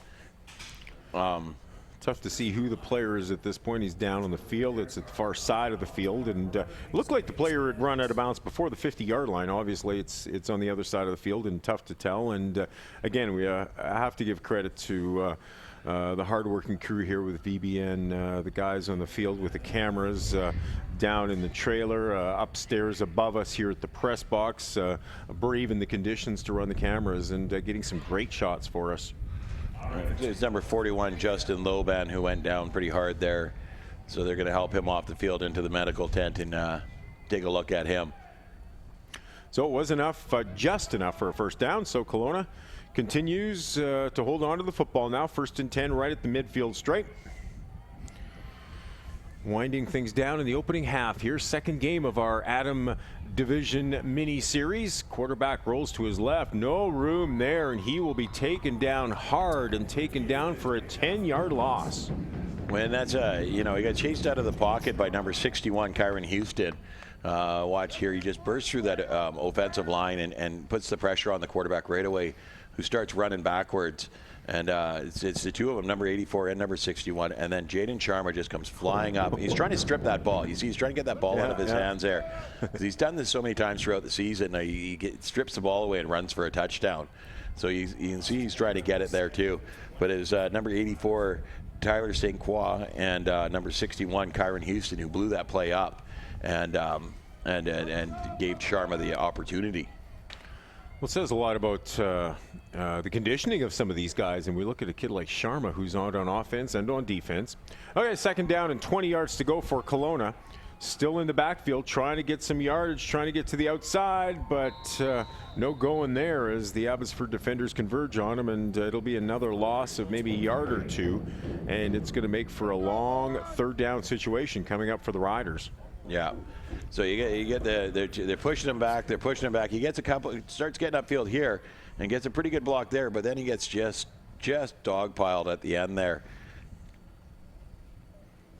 Tough to see who the player is at this point. He's down on the field. It's at the far side of the field, and it looked like the player had run out of bounds before the 50-yard line. Obviously, it's on the other side of the field, and tough to tell. And again, we have to give credit to the hardworking crew here with VBN, the guys on the field with the cameras down in the trailer, upstairs above us here at the press box, braving the conditions to run the cameras and getting some great shots for us. It's number 41, Justin Loban, who went down pretty hard there. So they're going to help him off the field into the medical tent and take a look at him. So it was enough, just enough for a 1st down. So Kelowna continues to hold on to the football now. 1st and 10 right at the midfield stripe. Winding things down in the opening half here. 2nd game of our Adam Division mini-series. Quarterback rolls to his left. No room there, and he will be taken down hard and taken down for a 10-yard loss. When that's he got chased out of the pocket by number 61, Kyron Houston. Watch here, he just bursts through that offensive line and puts the pressure on the quarterback right away, who starts running backwards. And it's the two of them, number 84 and number 61. And then Jaden Sharma just comes flying up. He's trying to strip that ball. You see, he's trying to get that ball out of his hands there. Because he's done this so many times throughout the season. He strips the ball away and runs for a touchdown. So you can see he's trying to get it there too. But it was number 84, Tyler St. Croix, and number 61, Kyron Houston, who blew that play up and gave Sharma the opportunity. Well, it says a lot about the conditioning of some of these guys, and we look at a kid like Sharma, who's on offense and on defense. Okay, 2nd down and 20 yards to go for Kelowna. Still in the backfield, trying to get some yardage, trying to get to the outside, but no going there as the Abbotsford defenders converge on him, and it'll be another loss of maybe a yard or two, and it's going to make for a long 3rd down situation coming up for the Riders. Yeah. So you get they're pushing him back. They're pushing him back. He gets starts getting upfield here and gets a pretty good block there, but then he gets just dogpiled at the end there.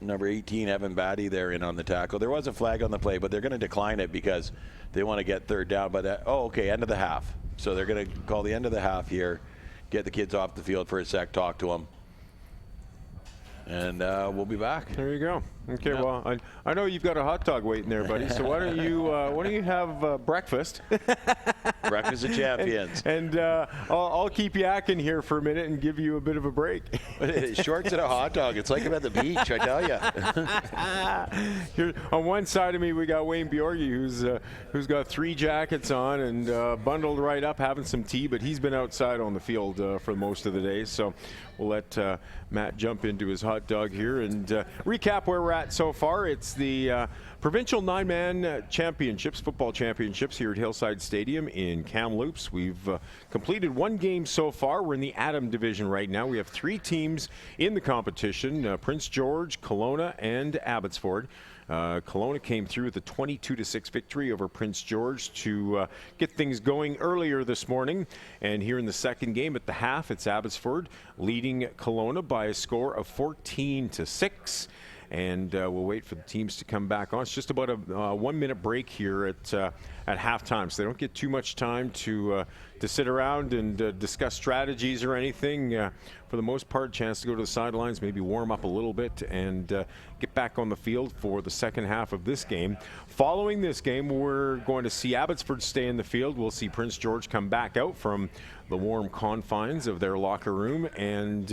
Number 18, Evan Batty, there in on the tackle. There was a flag on the play, but they're going to decline it because they want to get 3rd down. But end of the half. So they're going to call the end of the half here, get the kids off the field for a sec, talk to them. and we'll be back. There you go. Okay, Yeah. well, I know you've got a hot dog waiting there, buddy. So why don't you have breakfast? Breakfast of champions. And I'll keep yakking here for a minute and give you a bit of a break. Shorts and a hot dog. It's like I'm at the beach, I tell you. Here on one side of me, we got Wayne Bjorgi, who's got 3 jackets on and bundled right up, having some tea. But he's been outside on the field for most of the day. So we'll let Matt jump into his hot dog here and recap where we're at so far. It's the provincial 9-man championships, football championships here at Hillside Stadium in Kamloops. We've completed 1 game so far. We're in the Adam division right now. We have 3 teams in the competition, Prince George, Colona, and Abbotsford. Colona came through with a 22-6 victory over Prince George to get things going earlier this morning. And here in the second game at the half, it's Abbotsford leading Colona by a score of 14-6. And we'll wait for the teams to come back on. It's just about a 1-minute break here at halftime, so they don't get too much time to sit around and discuss strategies or anything. For the most part, chance to go to the sidelines, maybe warm up a little bit, and get back on the field for the second half of this game. Following this game, we're going to see Abbotsford stay in the field. We'll see Prince George come back out from the warm confines of their locker room, and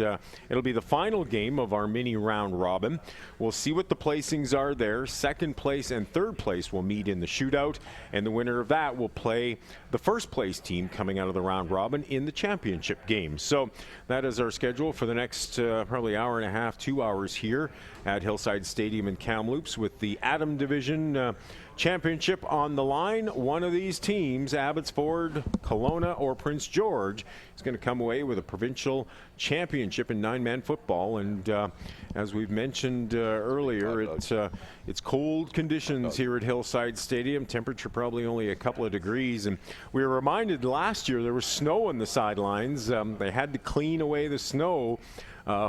it'll be the final game of our mini round robin. We'll see what the placings are there. Second place and third place will meet in the shootout, and the winner of that will play the first place team coming out of the round robin in the championship game. So that is our schedule for the next probably hour and a half, 2 hours here at Hillside Stadium in Kamloops with the Adam Division championship on the line. One of these teams, Abbotsford, Colona, or Prince George, is going to come away with a provincial championship in 9-man football. And as we've mentioned earlier, it's cold conditions here at Hillside Stadium. Temperature probably only a couple of degrees. And we were reminded last year there was snow on the sidelines. They had to clean away the snow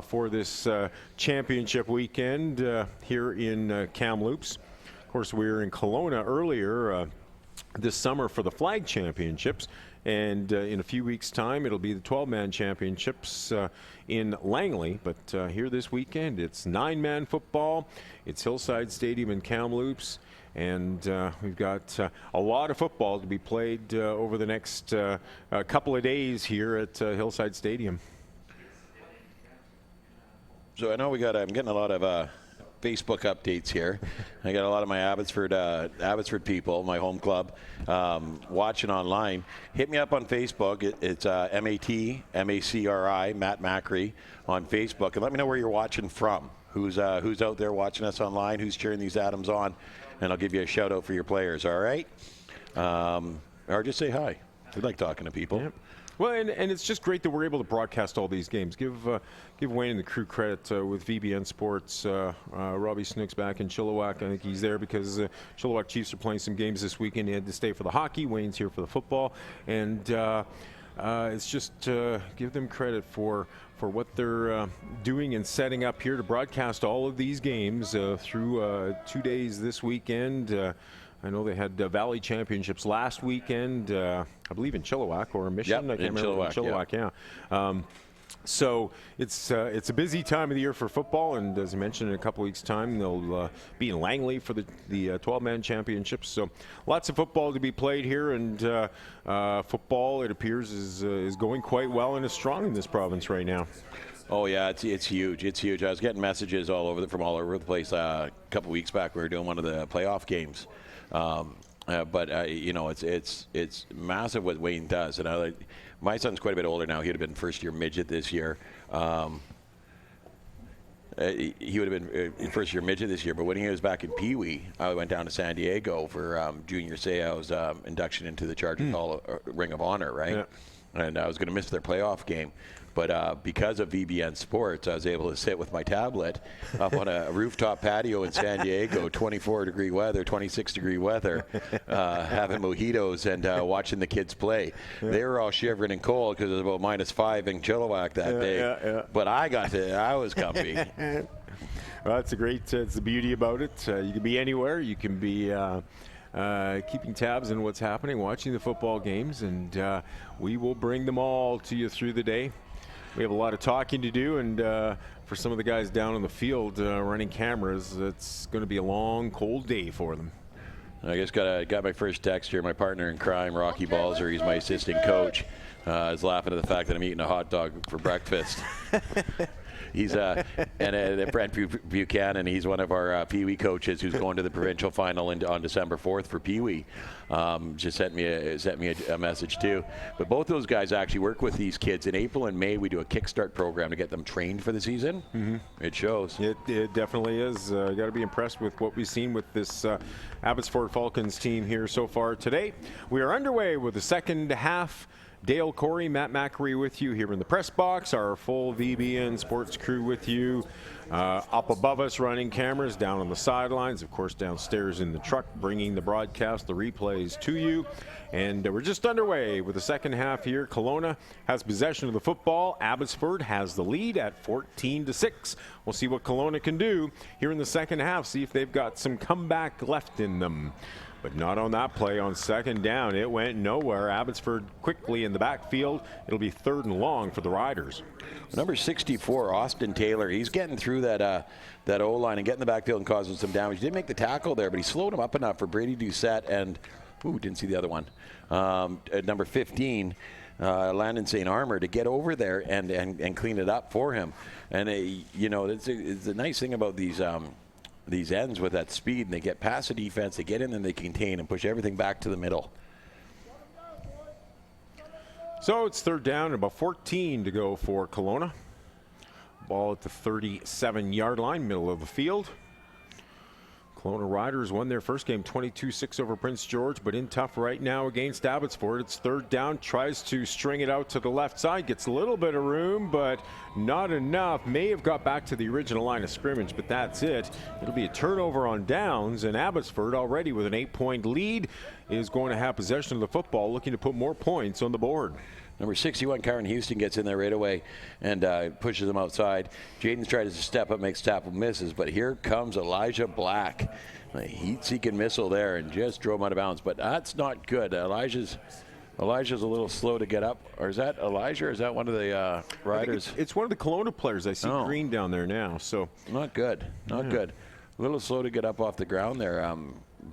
for this championship weekend here in Kamloops. Of course, we were in Colona earlier this summer for the flag championships, and in a few weeks' time it'll be the 12-man championships in Langley. But here this weekend, it's 9-man football. It's Hillside Stadium in Kamloops, and we've got a lot of football to be played over the next couple of days here at Hillside Stadium. So I know I'm getting a lot of Facebook updates here. I got a lot of my Abbotsford people, my home club, watching online. Hit me up on Facebook. It's MATMACRI, Matt Macri on Facebook, and let me know where you're watching from. Who's out there watching us online? Who's cheering these Adams on? And I'll give you a shout out for your players. All right, or just say hi. We like talking to people. Yep. Well, and it's just great that we're able to broadcast all these games. Give Wayne and the crew credit with VBN Sports. Robbie Snook's back in Chilliwack. I think he's there because Chilliwack Chiefs are playing some games this weekend. He had to stay for the hockey. Wayne's here for the football. And it's just give them credit for what they're doing and setting up here to broadcast all of these games through 2 days this weekend. I know they had Valley Championships last weekend, I believe in Chilliwack or Mission. Yep, I can't remember. Chilliwack, yeah. So it's a busy time of the year for football, and as I mentioned, in a couple weeks' time, they'll be in Langley for the 12-man championships. So lots of football to be played here, and football, it appears, is going quite well and is strong in this province right now. Oh yeah, it's huge. It's huge. I was getting messages from all over the place a couple weeks back. We were doing one of the playoff games. But you know, it's massive what Wayne does, and my son's quite a bit older now. He'd have been first-year midget this year. He would have been in first-year midget this year. But when he was back in Peewee, I went down to San Diego for Junior Seau's induction into the Chargers Hall Ring of Honor, right? Yeah. And I was going to miss their playoff game. But because of VBN Sports, I was able to sit with my tablet up on a rooftop patio in San Diego, 24-degree weather, 26-degree weather, having mojitos and watching the kids play. Yeah. They were all shivering and cold because it was about -5 in Chilliwack that day. Yeah. But I was comfy. Well, it's the beauty about it. You can be anywhere. You can be keeping tabs on what's happening, watching the football games, and we will bring them all to you through the day. we have a lot of talking to do, and for some of the guys down on the field running cameras, it's going to be a long, cold day for them. I just got my first text here. My partner in crime, Rocky Balzer, he's my assistant coach, is laughing at the fact that I'm eating a hot dog for breakfast. He's and Brent Buchanan. He's one of our Peewee coaches who's going to the provincial final on December 4th for Peewee. Just sent me a message too. But both those guys actually work with these kids. In April and May, we do a kickstart program to get them trained for the season. Mm-hmm. It shows. It definitely is. You got to be impressed with what we've seen with this Abbotsford Falcons team here so far today. We are underway with the second half. Dale Corey, Matt Macri with you here in the press box. Our full VBN sports crew with you. Up above us running cameras, down on the sidelines, of course downstairs in the truck, bringing the broadcast, the replays to you. And we're just underway with the second half here. Colona has possession of the football. Abbotsford has the lead at 14-6. We'll see what Colona can do here in the second half, see if they've got some comeback left in them. But not on that play on second down. It went nowhere. Abbotsford quickly in the backfield. It'll be 3rd and long for the Riders. Number 64, Austin Taylor. He's getting through that O-line and getting the backfield and causing some damage. He didn't make the tackle there, but he slowed him up enough for Brady Doucette and, didn't see the other one. At number 15, Landon St. Armour to get over there and clean it up for him. And, it's a nice thing about these ends with that speed, and they get past the defense, they get in and they contain and push everything back to the middle. So it's 3rd down and about 14 to go for Colona. Ball at the 37-yard line, middle of the field. Kelowna Riders won their first game 22-6 over Prince George, but in tough right now against Abbotsford. It's 3rd down, tries to string it out to the left side, gets a little bit of room, but not enough. May have got back to the original line of scrimmage, but that's it. It'll be a turnover on downs, and Abbotsford, already with an 8-point lead, is going to have possession of the football, looking to put more points on the board. Number 61, Karen Houston, gets in there right away and pushes him outside. Jaden's tries to step up, makes tackle, misses, but here comes Elijah Black. A heat-seeking missile there and just drove him out of bounds, but that's not good. Elijah's a little slow to get up. Or is that Elijah, or is that one of the Riders? It's one of the Kelowna players. I see Green down there now. So not good. Not good. A little slow to get up off the ground there.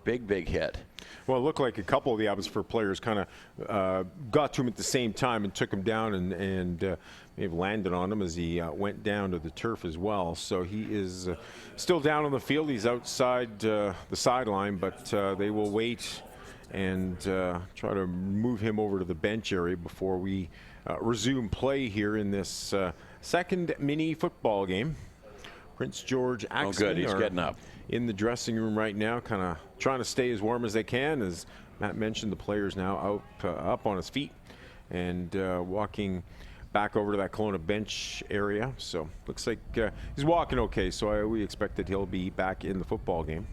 Big hit. Well, it looked like a couple of the Abbotsford players kind of got to him at the same time and took him down and may have landed on him as he went down to the turf as well. So he is still down on the field. He's outside the sideline, but they will wait and try to move him over to the bench area before we resume play here in this second mini football game. Prince George Axon good. He's getting up in the dressing room right now, kind of trying to stay as warm as they can. As Matt mentioned, the player's now up on his feet and walking back over to that Kelowna bench area. So looks like he's walking okay. So we expect that he'll be back in the football game.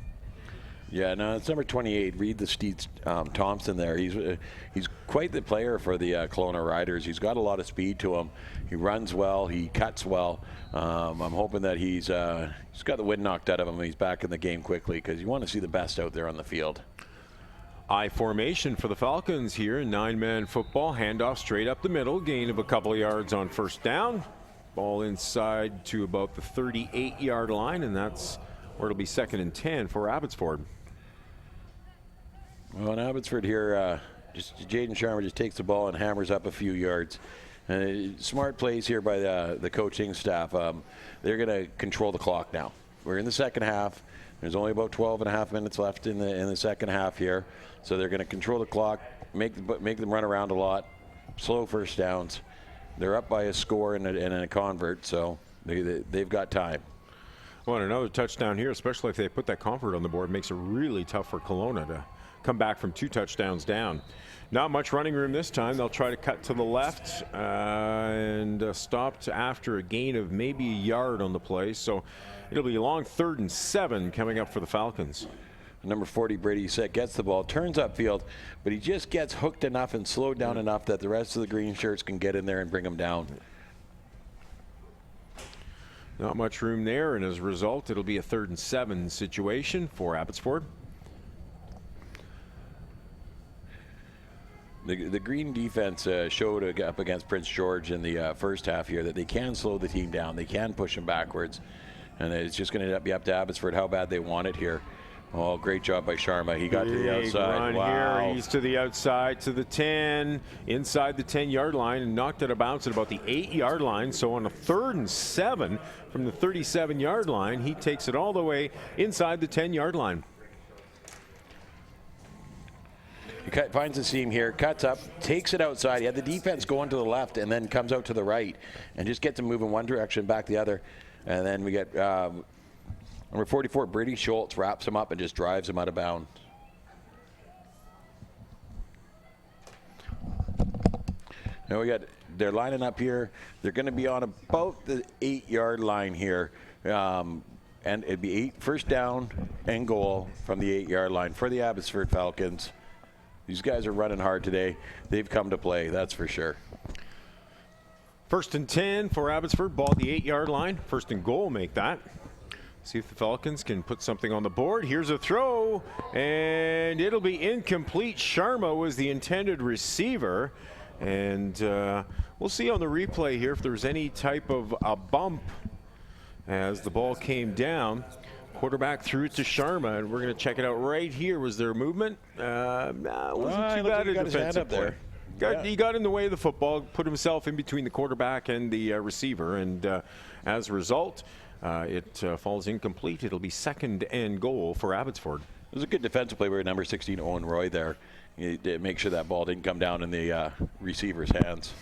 Yeah, no, it's number 28, Reed the Steed Thompson there. He's quite the player for the Kelowna Riders. He's got a lot of speed to him. He runs well. He cuts well. I'm hoping that he's got the wind knocked out of him and he's back in the game quickly, because you want to see the best out there on the field. I formation for the Falcons here in 9-man football. Handoff straight up the middle. Gain of a couple of yards on first down. Ball inside to about the 38-yard line, and that's where it'll be 2nd and 10 for Abbotsford. Well, in Abbotsford here, Jaden Sharma just takes the ball and hammers up a few yards. Smart plays here by the coaching staff. They're going to control the clock now. We're in the second half. There's only about 12 and a half minutes left in the second half here. So they're going to control the clock, make them run around a lot, slow first downs. They're up by a score and a convert, so they've got time. Well, and another touchdown here, especially if they put that convert on the board, makes it really tough for Kelowna to come back from 2 touchdowns down. Not much running room this time. They'll try to cut to the left and stopped after a gain of maybe a yard on the play. So it'll be a long 3rd and 7 coming up for the Falcons. Number 40, Brady Doucette, gets the ball, turns upfield, but he just gets hooked enough and slowed down enough that the rest of the green shirts can get in there and bring him down. Not much room there, and as a result, it'll be a 3rd and 7 situation for Abbotsford. The Green defense showed up against Prince George in the first half here that they can slow the team down. They can push them backwards. And it's just going to be up to Abbotsford how bad they want it here. Oh, great job by Sharma. He got to the outside. Run wow. Here. He's to the outside, to the 10, inside the 10-yard line, and knocked it a bounce at about the 8-yard line. So on a 3rd and 7 from the 37-yard line, he takes it all the way inside the 10-yard line. He finds the seam here, cuts up, takes it outside. He had the defense going to the left and then comes out to the right and just gets him moving one direction, back the other. And then we get number 44, Brady Schultz, wraps him up and just drives him out of bounds. Now they're lining up here. They're going to be on about the 8-yard line here. And it'd be first down and goal from the 8-yard line for the Abbotsford Falcons. These guys are running hard today. They've come to play, that's for sure. 1st and 10 for Abbotsford, ball at the 8-yard line. 1st and goal, make that. See if the Falcons can put something on the board. Here's a throw, and it'll be incomplete. Sharma was the intended receiver, and we'll see on the replay here if there's any type of a bump as the ball came down. Quarterback threw it to Sharma, and we're going to check it out right here. Was there movement? Wasn't too bad a defensive play. He got in the way of the football, put himself in between the quarterback and the receiver, and as a result, it falls incomplete. It'll be 2nd and goal for Abbotsford. It was a good defensive play by number 16, Owen Roy there. He did make sure that ball didn't come down in the receiver's hands.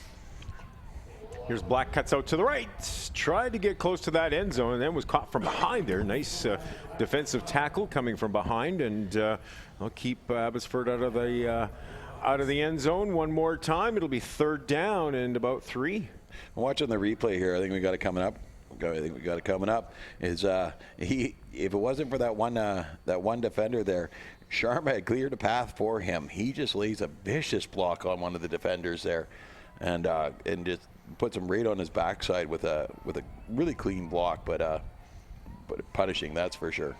Here's Black, cuts out to the right, tried to get close to that end zone, and then was caught from behind there. Nice defensive tackle coming from behind, and I'll keep Abbotsford out of the end zone one more time. It'll be 3rd down and about 3. Watching the replay here, I think we got it coming up. Is if it wasn't for that one defender there, Sharma had cleared a path for him. He just lays a vicious block on one of the defenders there, and just puts him right on his backside with a really clean block, but punishing, that's for sure.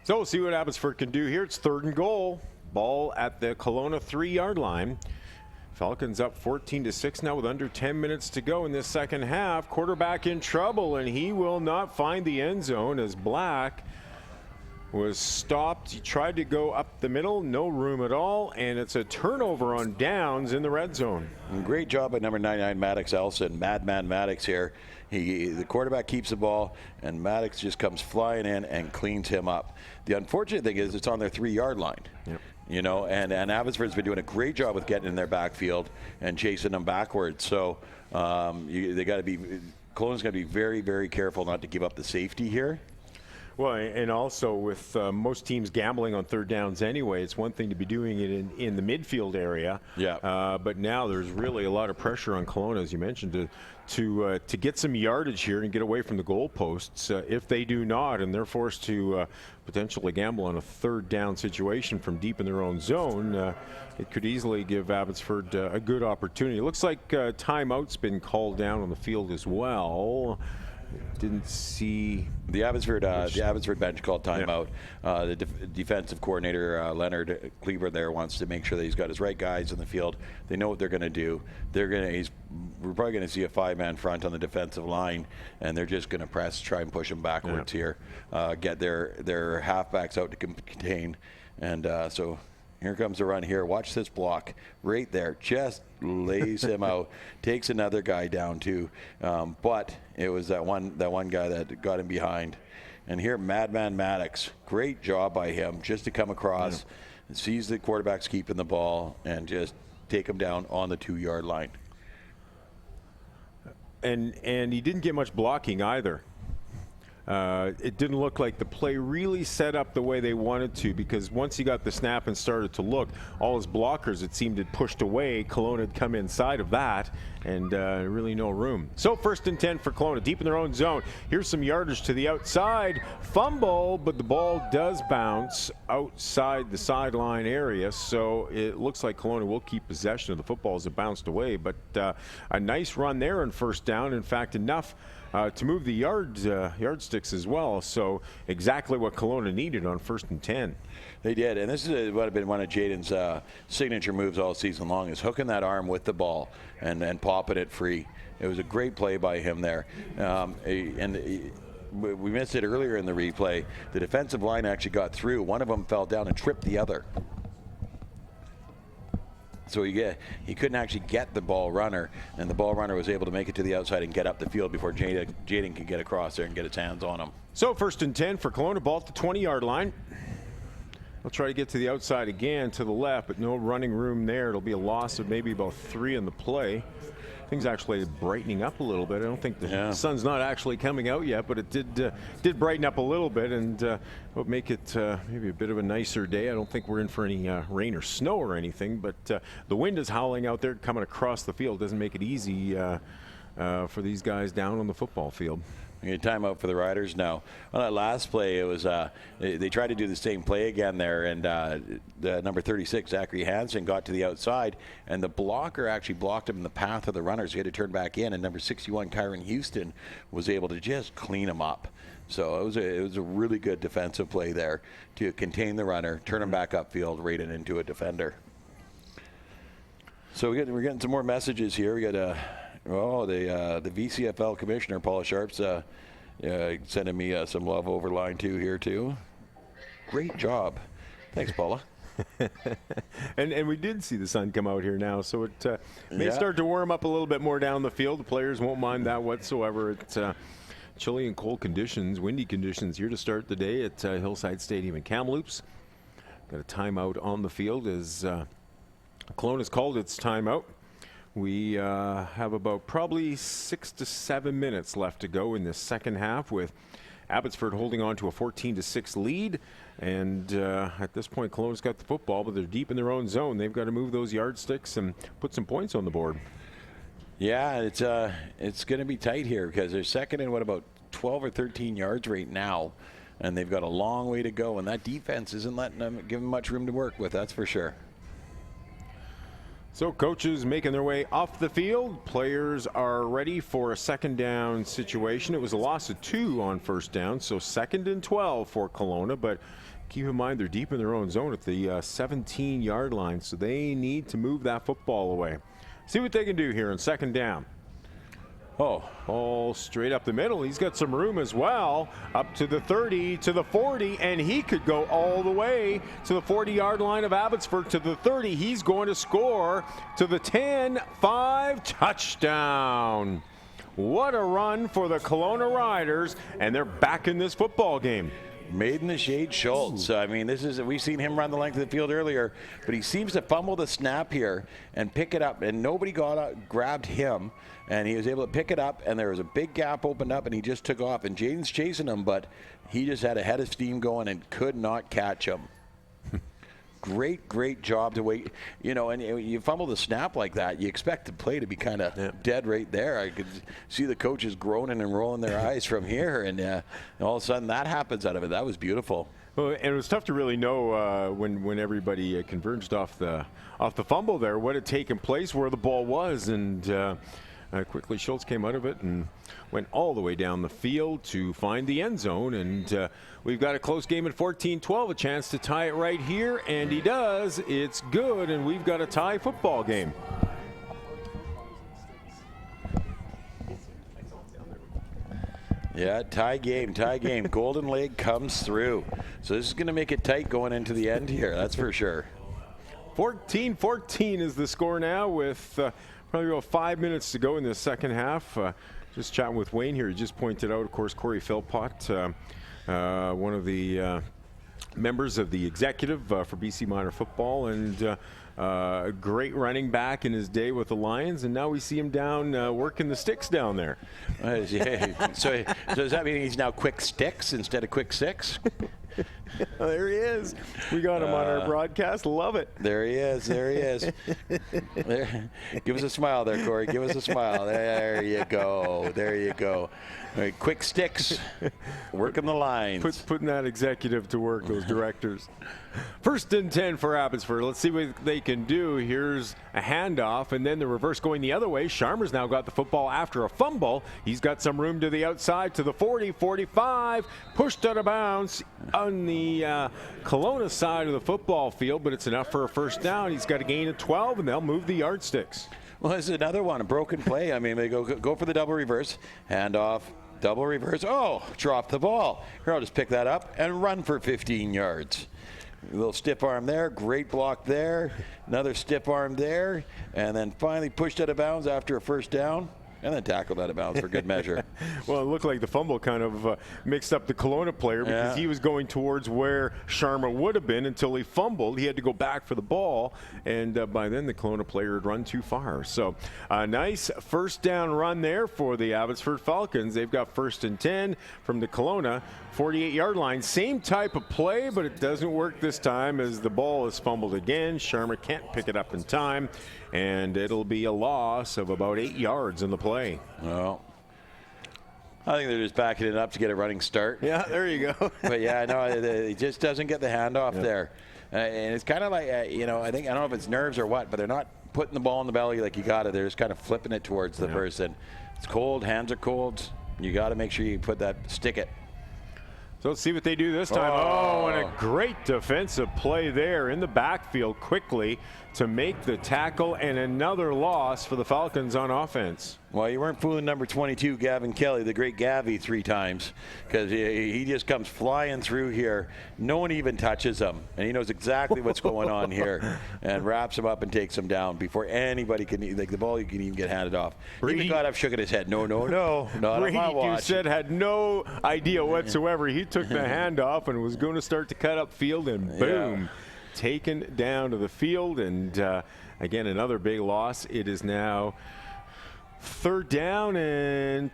So we'll see what Abbotsford can do here. It's 3rd and goal. Ball at the Colona 3-yard line. Falcons up 14-6 now with under 10 minutes to go in this second half. Quarterback in trouble, and he will not find the end zone as Black was stopped. He tried to go up the middle, no room at all, and it's a turnover on downs in the red zone. And great job by number 99, Maddox Elson. Madman Maddox here. The quarterback keeps the ball, and Maddox just comes flying in and cleans him up. The unfortunate thing is it's on their 3-yard line. Yep. You know, and Abbotsford's been doing a great job with getting in their backfield and chasing them backwards. So they got to be, Colona's got to be very, very careful not to give up the safety here. Well, and also with most teams gambling on 3rd downs anyway, it's one thing to be doing it in the midfield area. Yeah. But now there's really a lot of pressure on Kelowna, as you mentioned, to get some yardage here and get away from the goalposts. If they do not, and they're forced to potentially gamble on a 3rd down situation from deep in their own zone, it could easily give Abbotsford a good opportunity. It looks like timeout's been called down on the field as well. Didn't see the Abbotsford bench called timeout. Yeah. The defensive coordinator Leonard Cleaver there wants to make sure that he's got his right guys in the field. They know what they're going to do. We're probably going to see a 5-man front on the defensive line, and they're just going to press, try and push them backwards here, get their halfbacks out to contain, and so. Here comes the run here. Watch this block right there. Just lays him out. Takes another guy down too. But it was that one guy that got him behind. And here, Madman Maddox. Great job by him just to come across, and sees the quarterback's keeping the ball, and just take him down on the 2-yard line. And he didn't get much blocking either. It didn't look like the play really set up the way they wanted to, because once he got the snap and started to look, all his blockers, it seemed, had pushed away. Kelowna had come inside of that, and really no room. So 1st and 10 for Kelowna, deep in their own zone. Here's some yardage to the outside. Fumble, but the ball does bounce outside the sideline area, so it looks like Kelowna will keep possession of the football as it bounced away. But a nice run there on 1st down. In fact, enough to move the yards yardsticks as well. So exactly what Kelowna needed on 1st and 10. They did, and this is what had been one of Jaden's signature moves all season long, is hooking that arm with the ball and popping it free. It was a great play by him there. We missed it earlier in the replay. The defensive line actually got through. One of them fell down and tripped the other. So he couldn't actually get the ball runner, and the ball runner was able to make it to the outside and get up the field before Jaden could get across there and get his hands on him. So 1st and 10 for Kelowna, ball at the 20-yard line. They'll try to get to the outside again to the left, but no running room there. It'll be a loss of maybe about 3 in the play. Things actually brightening up a little bit. I don't think the sun's not actually coming out yet, but it did brighten up a little bit, and will make it maybe a bit of a nicer day. I don't think we're in for any rain or snow or anything, but the wind is howling out there coming across the field. Doesn't make it easy for these guys down on the football field. Timeout for the Riders now. On that last play, it was they tried to do the same play again there, and the number 36, Zachary Hansen, got to the outside, and the blocker actually blocked him in the path of the runners. He had to turn back in, and number 61, Kyron Houston, was able to just clean him up. So it was a really good defensive play there to contain the runner, turn him back upfield, rate it into a defender. So we're getting some more messages here. We got the VCFL commissioner, Paula Sharp's sending me some love over line 2 here too. Great job. Thanks, Paula. and we did see the sun come out here now, so it may start to warm up a little bit more down the field. The players won't mind that whatsoever. It's chilly and cold conditions, windy conditions here to start the day at Hillside Stadium in Kamloops. Got a timeout on the field as Kelowna's called its timeout. We have about probably 6 to 7 minutes left to go in this second half, with Abbotsford holding on to a 14-6 lead. And at this point, Kelowna's got the football, but they're deep in their own zone. They've got to move those yardsticks and put some points on the board. Yeah, it's going to be tight here because they're second in about 12 or 13 yards right now, and they've got a long way to go. And that defense isn't letting them give them much room to work with. That's for sure. So coaches making their way off the field. Players are ready for a second down situation. It was a loss of 2 on first down, so 2nd and 12 for Colona. But keep in mind, they're deep in their own zone at the 17-yard line, so they need to move that football away. See what they can do here on 2nd down. All straight up the middle. He's got some room as well, up to the 30, to the 40, and he could go all the way to the 40-yard line of Abbotsford, to the 30. He's going to score to the 10-5 touchdown. What a run for the Kelowna Riders, and they're back in this football game. Made in the shade, Schultz. I mean, we've seen him run the length of the field earlier, but he seems to fumble the snap here and pick it up, and nobody grabbed him, and he was able to pick it up, and there was a big gap opened up, and he just took off, and Jaden's chasing him, but he just had a head of steam going and could not catch him. Great job to wait. And you fumble the snap like that, you expect the play to be kind of dead right there. I could see the coaches groaning and rolling their eyes from here, and all of a sudden that happens out of it. That was beautiful. Well, and it was tough to really know when everybody converged off the fumble there, what had taken place, where the ball was, and quickly Schultz came out of it and went all the way down the field to find the end zone. And we've got a close game at 14-12, a chance to tie it right here, and he does. It's good, and we've got a tie football game. Yeah, tie game. Golden Lake comes through. So this is going to make it tight going into the end here, that's for sure. 14-14 is the score now, with probably about 5 minutes to go in the second half. Just chatting with Wayne here. He just pointed out, of course, Corey Philpott, one of the members of the executive for BC Minor Football, and a great running back in his day with the Lions, and now we see him down working the sticks down there. So does that mean he's now quick sticks instead of quick six? There he is. We got him on our broadcast. Love it. There he is. There he is. There. Give us a smile there, Corey. Give us a smile. There you go. There you go. All right, quick sticks. Working the lines. Putting that executive to work, those directors. First and 10 for Abbotsford. Let's see what they can do. Here's a handoff, and then the reverse going the other way. Sharmer's now got the football after a fumble. He's got some room to the outside, to the 40, 45. Pushed out of bounds on the Colona side of the football field, but it's enough for a first down. He's got a gain of 12, and they'll move the yardsticks. Well, there's another one, a broken play. I mean, they go for the double reverse, handoff, double reverse. Oh, drop the ball. Here, I'll just pick that up and run for 15 yards. A little stiff arm there, great block there, another stiff arm there, and then finally pushed out of bounds after a first down. And then tackled out of bounds for good measure. Well, it looked like the fumble kind of mixed up the Kelowna player because he was going towards where Sharma would have been until he fumbled. He had to go back for the ball, and by then the Kelowna player had run too far. So a nice first down run there for the Abbotsford Falcons. They've got first and 10 from the Kelowna 48-yard line. Same type of play, but it doesn't work this time as the ball is fumbled again. Sharma can't pick it up in time, and it'll be a loss of about 8 yards in the play. Well, I think they're just backing it up to get a running start. Yeah, there you go. But yeah, no, it just doesn't get the handoff there. And it's kind of like, I don't know if it's nerves or what, but they're not putting the ball in the belly like you got it. They're just kind of flipping it towards the person. It's cold, hands are cold. You got to make sure you stick it. So let's see what they do this time. Oh, and a great defensive play there in the backfield quickly to make the tackle, and another loss for the Falcons on offense. Well, you weren't fooling number 22, Gavin Kelly, the great Gavi, 3 times, because he just comes flying through here. No one even touches him, and he knows exactly what's going on here and wraps him up and takes him down before anybody can, like the ball, you can even get handed off. Even got up, shook at his head. No, not on my watch. You said had no idea whatsoever. He took the handoff and was going to start to cut up field, and boom. Yeah. Taken down to the field, and again, another big loss. It is now third down and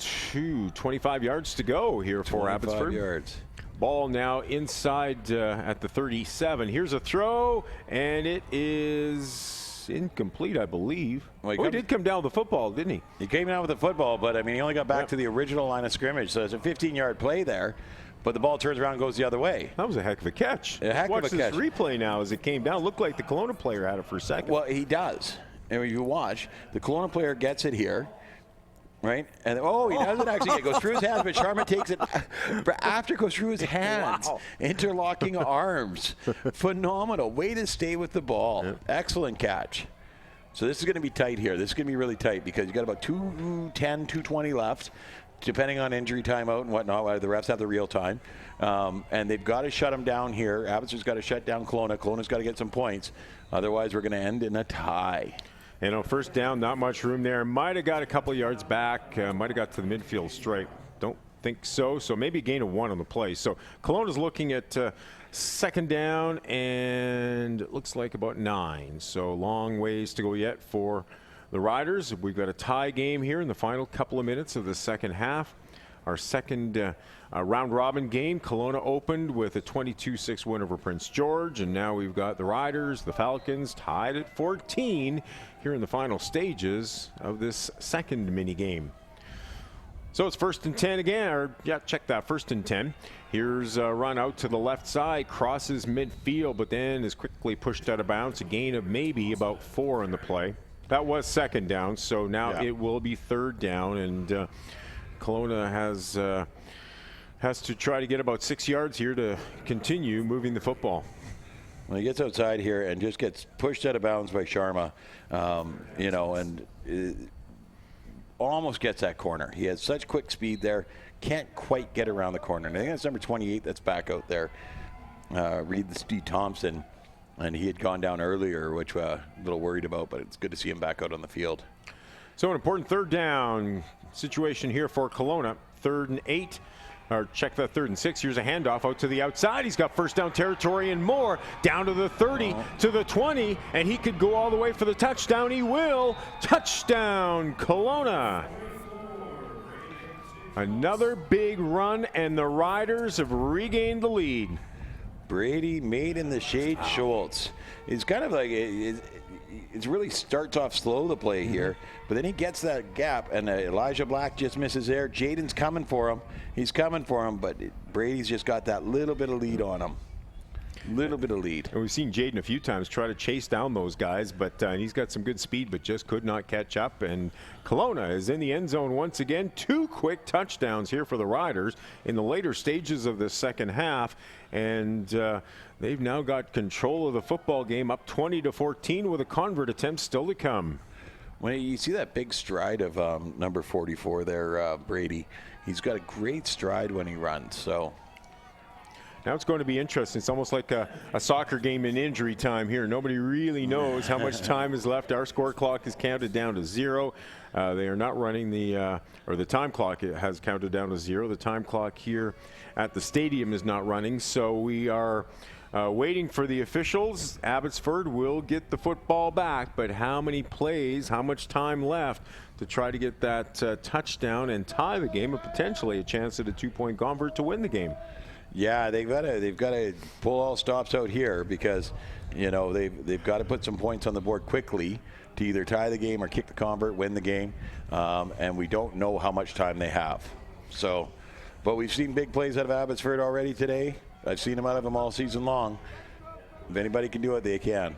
25 yards to go here for Abbotsford. Yards. Ball now inside at the 37. Here's a throw, and it is incomplete, I believe. Well, he did come down with the football, didn't he? He came down with the football, but I mean, he only got back to the original line of scrimmage, so it's a 15-yard play there. But the ball turns around and goes the other way. That was a heck of a catch. Watch this replay now as it came down. It looked like the Kelowna player had it for a second. Well, he does. And when you watch, the Kelowna player gets it here, right? And he doesn't actually. It goes through his hands, but Sharma takes it after it goes through his hands. Wow. Interlocking arms. Phenomenal. Way to stay with the ball. Yeah. Excellent catch. So this is going to be tight here. This is going to be really tight because you got about 2:10, 2:20 left. Depending on injury timeout and whatnot, the refs have the real time. And they've got to shut them down here. Abbotsford's got to shut down Kelowna. Kelowna's got to get some points. Otherwise, we're going to end in a tie. First down, not much room there. Might have got a couple of yards back. Might have got to the midfield stripe. Don't think so. So maybe a gain of 1 on the play. So Kelowna's looking at second down, and it looks like about 9. So long ways to go yet for the Riders. We've got a tie game here in the final couple of minutes of the second half. Our second round-robin game, Colona opened with a 22-6 win over Prince George, and now we've got the Riders, the Falcons, tied at 14 here in the final stages of this second mini-game. So it's first and 10 again, check that, first and 10. Here's a run out to the left side, crosses midfield, but then is quickly pushed out of bounds, a gain of maybe about 4 on the play. That was second down, so now it will be third down, and Kelowna has to try to get about 6 yards here to continue moving the football. Well, he gets outside here and just gets pushed out of bounds by Sharma, and almost gets that corner. He has such quick speed there, can't quite get around the corner. And I think that's number 28 that's back out there, Reed Thompson. And he had gone down earlier, which we're a little worried about, but it's good to see him back out on the field. So an important third down situation here for Kelowna. 3rd and 8. Or check that 3rd and 6. Here's a handoff out to the outside. He's got first down territory and more. Down to the 30, to the 20, and he could go all the way for the touchdown. He will. Touchdown, Kelowna. Another big run, and the Riders have regained the lead. Brady made in the shade. Schultz. It's kind of like it really starts off slow, the play here, but then he gets that gap, and Elijah Black just misses there. Jaden's coming for him. He's coming for him, but Brady's just got that little bit of lead on him. Little bit of lead. And we've seen Jaden a few times try to chase down those guys, but he's got some good speed, but just could not catch up. And Kelowna is in the end zone once again. 2 quick touchdowns here for the Riders in the later stages of the second half. And they've now got control of the football game, up 20-14 with a convert attempt still to come. When you see that big stride of number 44 there, Brady, he's got a great stride when he runs. So now it's going to be interesting. It's almost like a soccer game in injury time here. Nobody really knows how much time is left. Our score clock is counted down to 0. They are not running the time clock has counted down to 0. The time clock here at the stadium is not running. So we are waiting for the officials. Abbotsford will get the football back, but how many plays, how much time left to try to get that touchdown and tie the game, and potentially a chance at a 2-point convert to win the game? Yeah, they've got to pull all stops out here, because they've got to put some points on the board quickly to either tie the game or kick the convert, win the game, and we don't know how much time they have. So, but we've seen big plays out of Abbotsford already today. I've seen them out of them all season long. If anybody can do it, they can.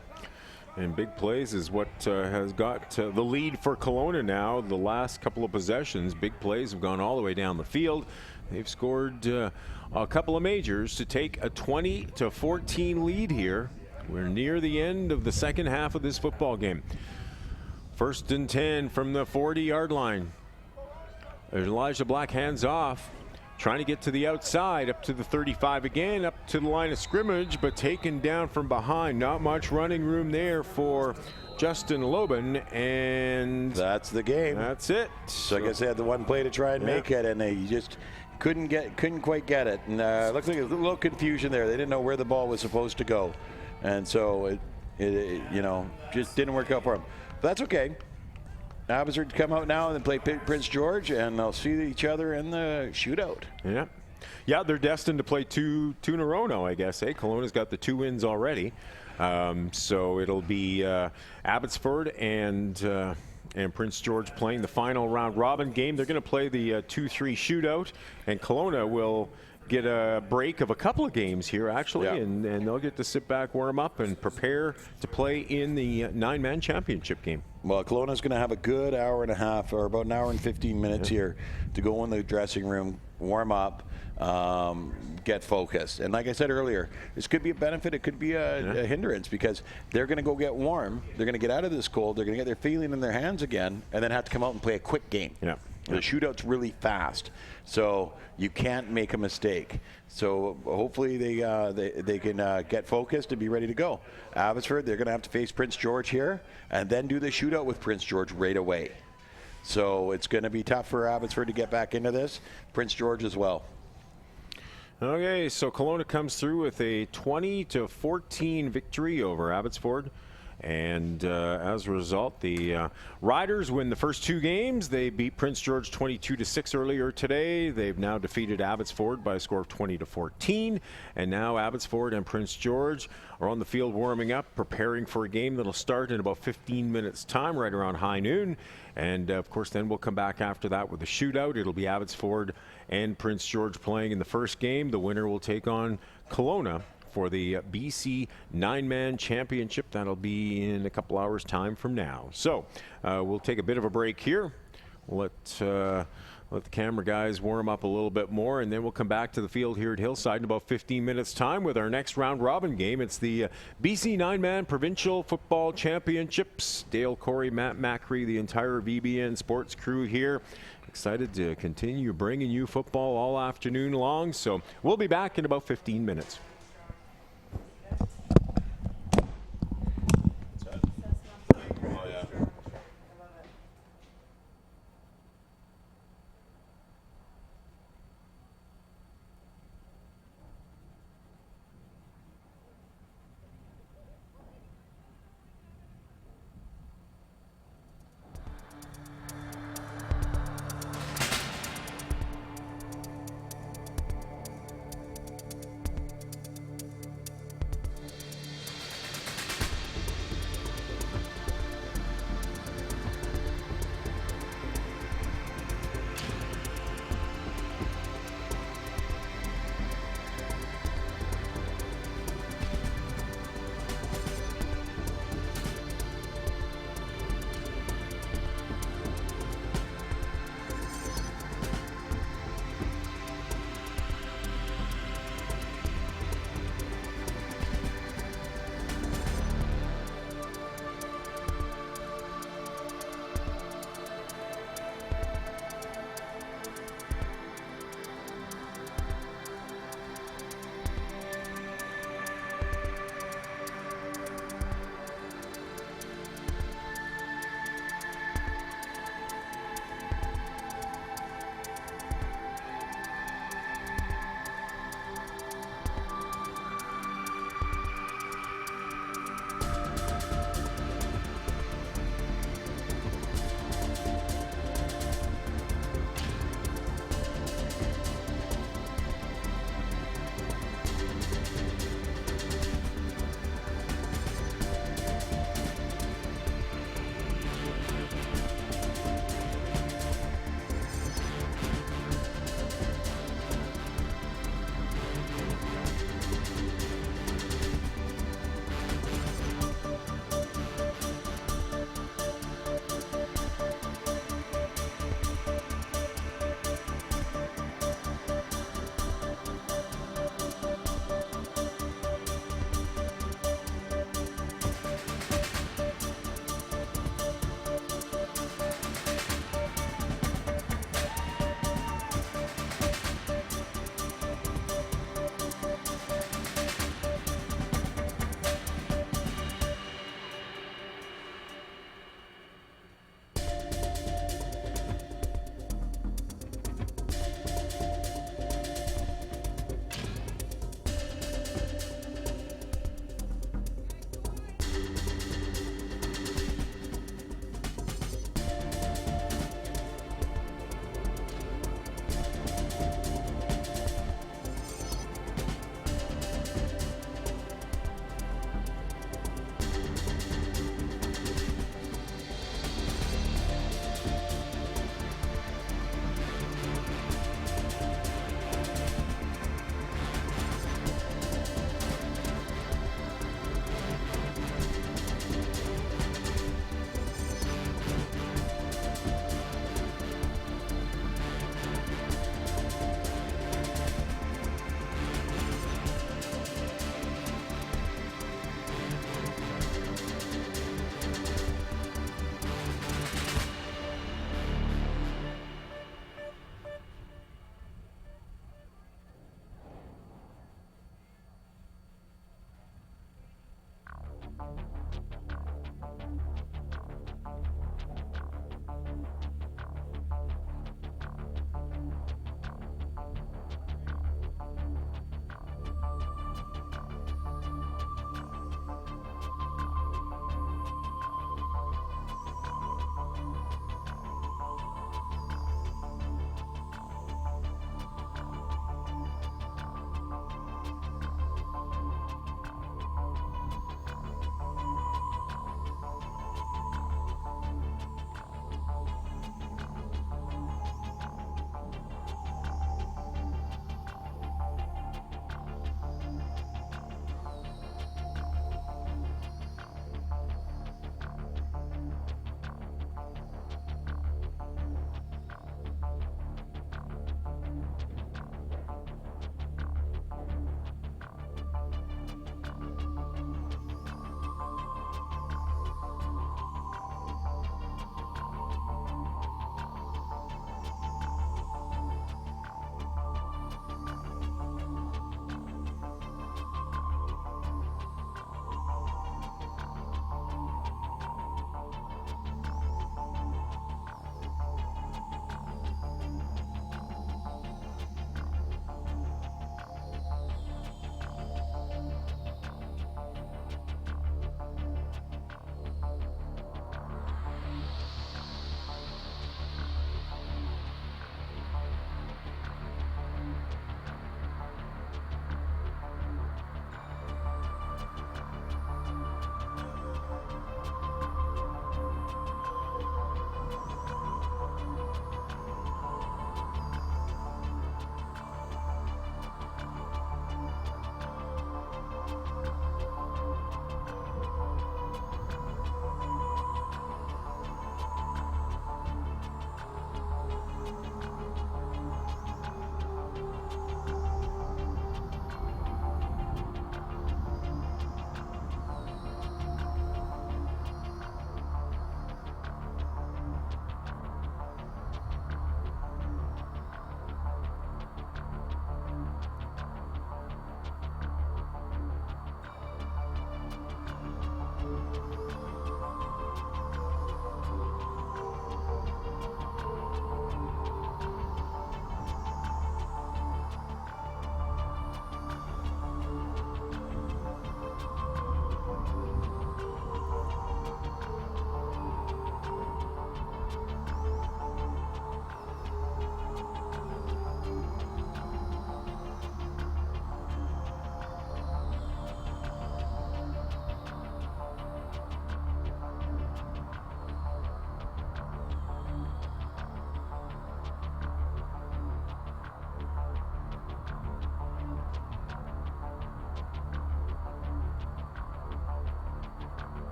And big plays is what has got the lead for Colona now. The last couple of possessions, big plays have gone all the way down the field. They've scored a couple of majors to take a 20-14 lead here. We're near the end of the second half of this football game. 1st and 10 from the 40-yard line. Elijah Black hands off, trying to get to the outside, up to the 35 again, up to the line of scrimmage, but taken down from behind. Not much running room there for Justin Lobin, and that's the game. That's it. So I guess they had the one play to try and make it, and they just couldn't quite get it. And looks like a little confusion there. They didn't know where the ball was supposed to go, and so it just didn't work out for them. But that's okay. Abbotsford come out now and then play Prince George, and they'll see each other in the shootout. Yeah, they're destined to play two in a row now, I guess. Kelowna's got the 2 wins already. So it'll be Abbotsford and Prince George playing the final round robin game. They're going to play the 2-3 shootout, and Colona will get a break of a couple of games here, actually, and they'll get to sit back, warm up, and prepare to play in the 9-man championship game. Well, Kelowna's going to have a good hour and a half, or about an hour and 15 minutes here to go in the dressing room, warm up, get focused. And like I said earlier, this could be a benefit. It could be a hindrance, because they're going to go get warm. They're going to get out of this cold. They're going to get their feeling in their hands again, and then have to come out and play a quick game. The shootout's really fast, so you can't make a mistake. So hopefully they can get focused and be ready to go. Abbotsford, they're going to have to face Prince George here, and then do the shootout with Prince George right away. So it's going to be tough for Abbotsford to get back into this. Prince George as well. Okay, so Colona comes through with a 20-14 victory over Abbotsford. And as a result, the Riders win the first 2 games. They beat Prince George 22-6 earlier today. They've now defeated Abbotsford by a score of 20-14. And now Abbotsford and Prince George are on the field warming up, preparing for a game that'll start in about 15 minutes' time, right around high noon. And, of course, then we'll come back after that with a shootout. It'll be Abbotsford and Prince George playing in the first game. The winner will take on Colona for the BC 9-man championship. That'll be in a couple hours' time from now. So we'll take a bit of a break here. We'll let the camera guys warm up a little bit more, and then we'll come back to the field here at Hillside in about 15 minutes' time with our next round-robin game. It's the BC 9-man Provincial Football Championships. Dale Corey, Matt Macri, the entire VBN Sports crew here. Excited to continue bringing you football all afternoon long. So we'll be back in about 15 minutes.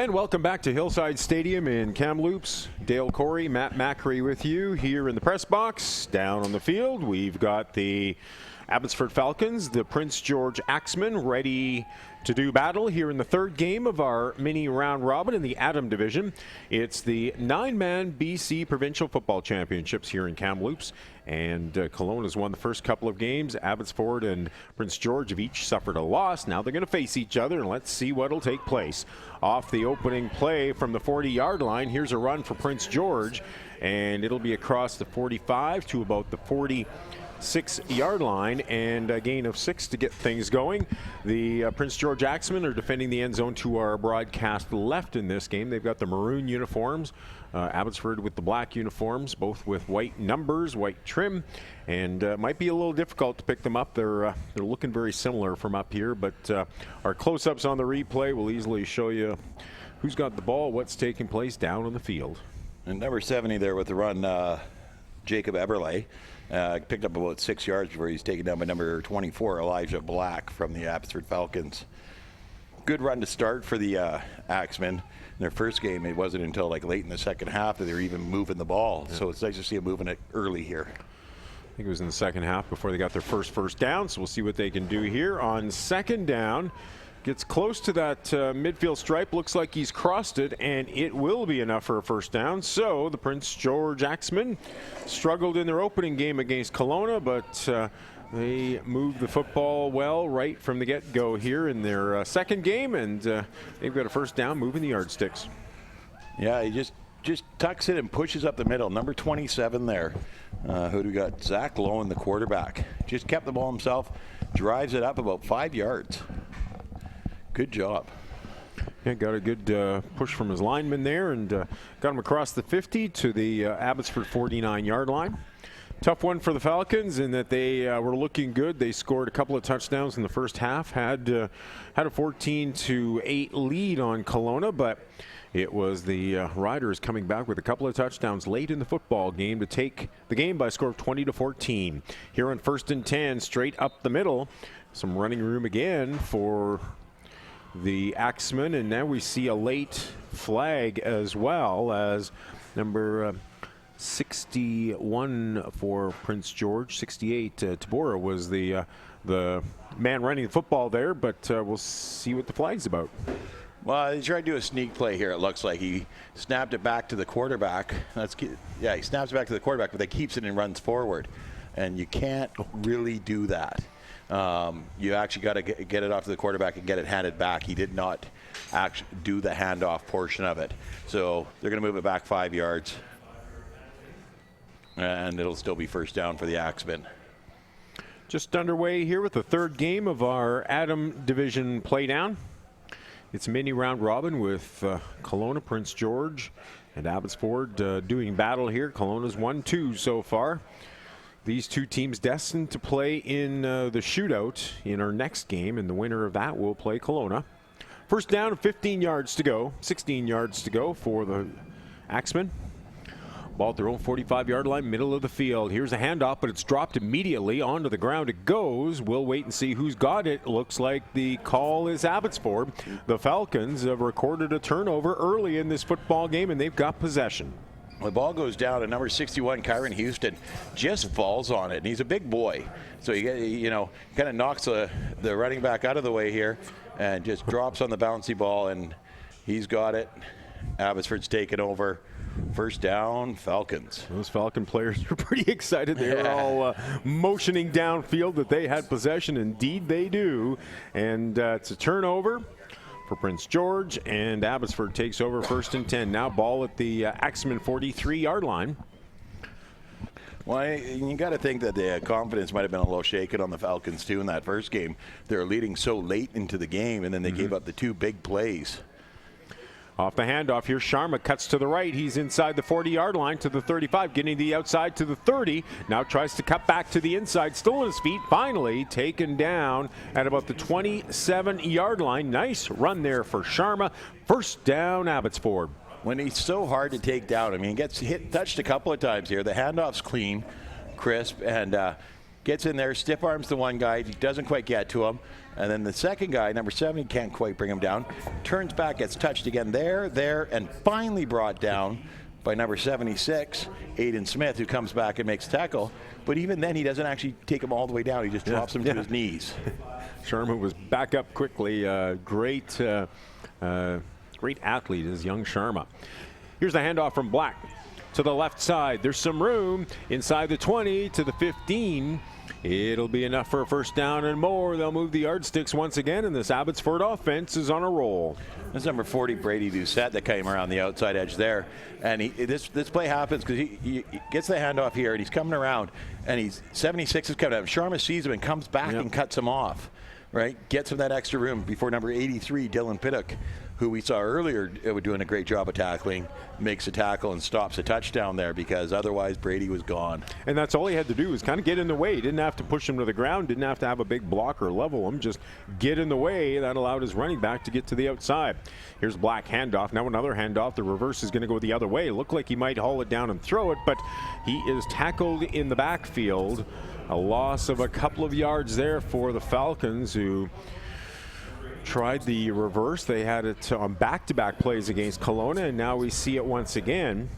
And welcome back to Hillside Stadium in Kamloops. Dale Corey, Matt Macri with you here in the press box. Down on the field, we've got the Abbotsford Falcons, the Prince George Axemen, ready to do battle here in the third game of our mini round robin in the Atom Division. It's the 9-man BC Provincial Football Championships here in Kamloops. And Colona has won the first couple of games. Abbotsford and Prince George have each suffered a loss. Now they're going to face each other, and let's see what will take place. Off the opening play from the 40-yard line, here's a run for Prince George, and it'll be across the 45 to about the 46-yard line, and a gain of 6 to get things going. The Prince George Axemen are defending the end zone to our broadcast left in this game. They've got the maroon uniforms. Abbotsford with the black uniforms, both with white numbers, white trim, and might be a little difficult to pick them up. They're looking very similar from up here, but our close-ups on the replay will easily show you who's got the ball, what's taking place down on the field. And number 70 there with the run, Jacob Eberle, picked up about 6 yards before he's taken down by number 24, Elijah Black from the Abbotsford Falcons. Good run to start for the Axemen. In their first game, it wasn't until like late in the second half that they were even moving the ball. Yeah. So it's nice to see them moving it early here. I think it was in the second half before they got their first down, so we'll see what they can do here on second down. Gets close to that midfield stripe. Looks like he's crossed it, and it will be enough for a first down. So the Prince George Axemen struggled in their opening game against Colona, but they moved the football well right from the get-go here in their second game, and they've got a first down moving the yardsticks. Yeah, he just tucks it and pushes up the middle. Number 27 there. Who do we got? Zach Lowen, the quarterback. Just kept the ball himself, drives it up about 5 yards. Good job. Yeah, got a good push from his lineman there, and got him across the 50 to the Abbotsford 49-yard line. Tough one for the Falcons in that they were looking good. They scored a couple of touchdowns in the first half, had a 14-8 lead on Colona, but it was the Riders coming back with a couple of touchdowns late in the football game to take the game by a score of 20-14. Here on 1st and 10, straight up the middle, some running room again for the Axemen, and now we see a late flag as well as number 61 for Prince George. 68, Tabora was the man running the football there, but we'll see what the flag's about. Well, he tried to do a sneak play here, it looks like. He snapped it back to the quarterback. He snaps it back to the quarterback, but then keeps it and runs forward. And you can't really do that. You actually got to get it off to the quarterback and get it handed back. He did not actually do the handoff portion of it. So they're going to move it back 5 yards. And it'll still be first down for the Axemen. Just underway here with the third game of our Atom Division playdown. It's a mini round robin with Colona, Prince George, and Abbotsford doing battle here. Colona's 1-2 so far. These two teams destined to play in the shootout in our next game, and the winner of that will play Colona. First down, 15 yards to go, 16 yards to go for the Axemen. Ball at their own 45-yard line, middle of the field. Here's a handoff, but it's dropped immediately. Onto the ground it goes. We'll wait and see who's got it. Looks like the call is Abbotsford. The Falcons have recorded a turnover early in this football game, and they've got possession. The ball goes down, and number 61, Kyron Houston, just falls on it. And he's a big boy, so he kind of knocks the running back out of the way here, and just drops on the bouncy ball, and he's got it. Abbotsford's taken over. First down, Falcons. Those Falcon players are pretty excited. They were all motioning downfield that they had possession. Indeed, they do. And it's a turnover for Prince George, and Abbotsford takes over 1st and 10. Now ball at the Axemen 43-yard line. Well, you got to think that the confidence might have been a little shaken on the Falcons, too, in that first game. They were leading so late into the game, and then they gave up the 2 big plays. Off the handoff here, Sharma cuts to the right. He's inside the 40-yard line to the 35, getting the outside to the 30. Now tries to cut back to the inside, still on his feet. Finally taken down at about the 27-yard line. Nice run there for Sharma. First down, Abbotsford. When he's so hard to take down, I mean, he gets touched a couple of times here. The handoff's clean, crisp, and gets in there, stiff arms the one guy, he doesn't quite get to him. And then the second guy, number 70, can't quite bring him down. Turns back, gets touched again there, and finally brought down by number 76, Aiden Smith, who comes back and makes a tackle. But even then, he doesn't actually take him all the way down. He just drops him to his knees. Sharma was back up quickly. Great athlete is young Sharma. Here's the handoff from Black to the left side. There's some room inside the 20 to the 15. It'll be enough for a first down and more. They'll move the yardsticks once again, and this Abbotsford offense is on a roll. That's number 40, Brady Doucette, that came around the outside edge there. And this play happens because he gets the handoff here, and he's coming around, and 76 is coming out. Sharma sees him and comes back and cuts him off, right? Gets him that extra room before number 83, Dylan Piddock, who we saw earlier doing a great job of tackling, makes a tackle and stops a touchdown there, because otherwise Brady was gone. And that's all he had to do, was kind of get in the way. He didn't have to push him to the ground, didn't have to have a big blocker level him, just get in the way. That allowed his running back to get to the outside. Here's Black handoff. Now another handoff. The reverse is going to go the other way. Looked like he might haul it down and throw it, but he is tackled in the backfield. A loss of a couple of yards there for the Falcons, who tried the reverse. They had it on back-to-back plays against Colona, and now we see it once again.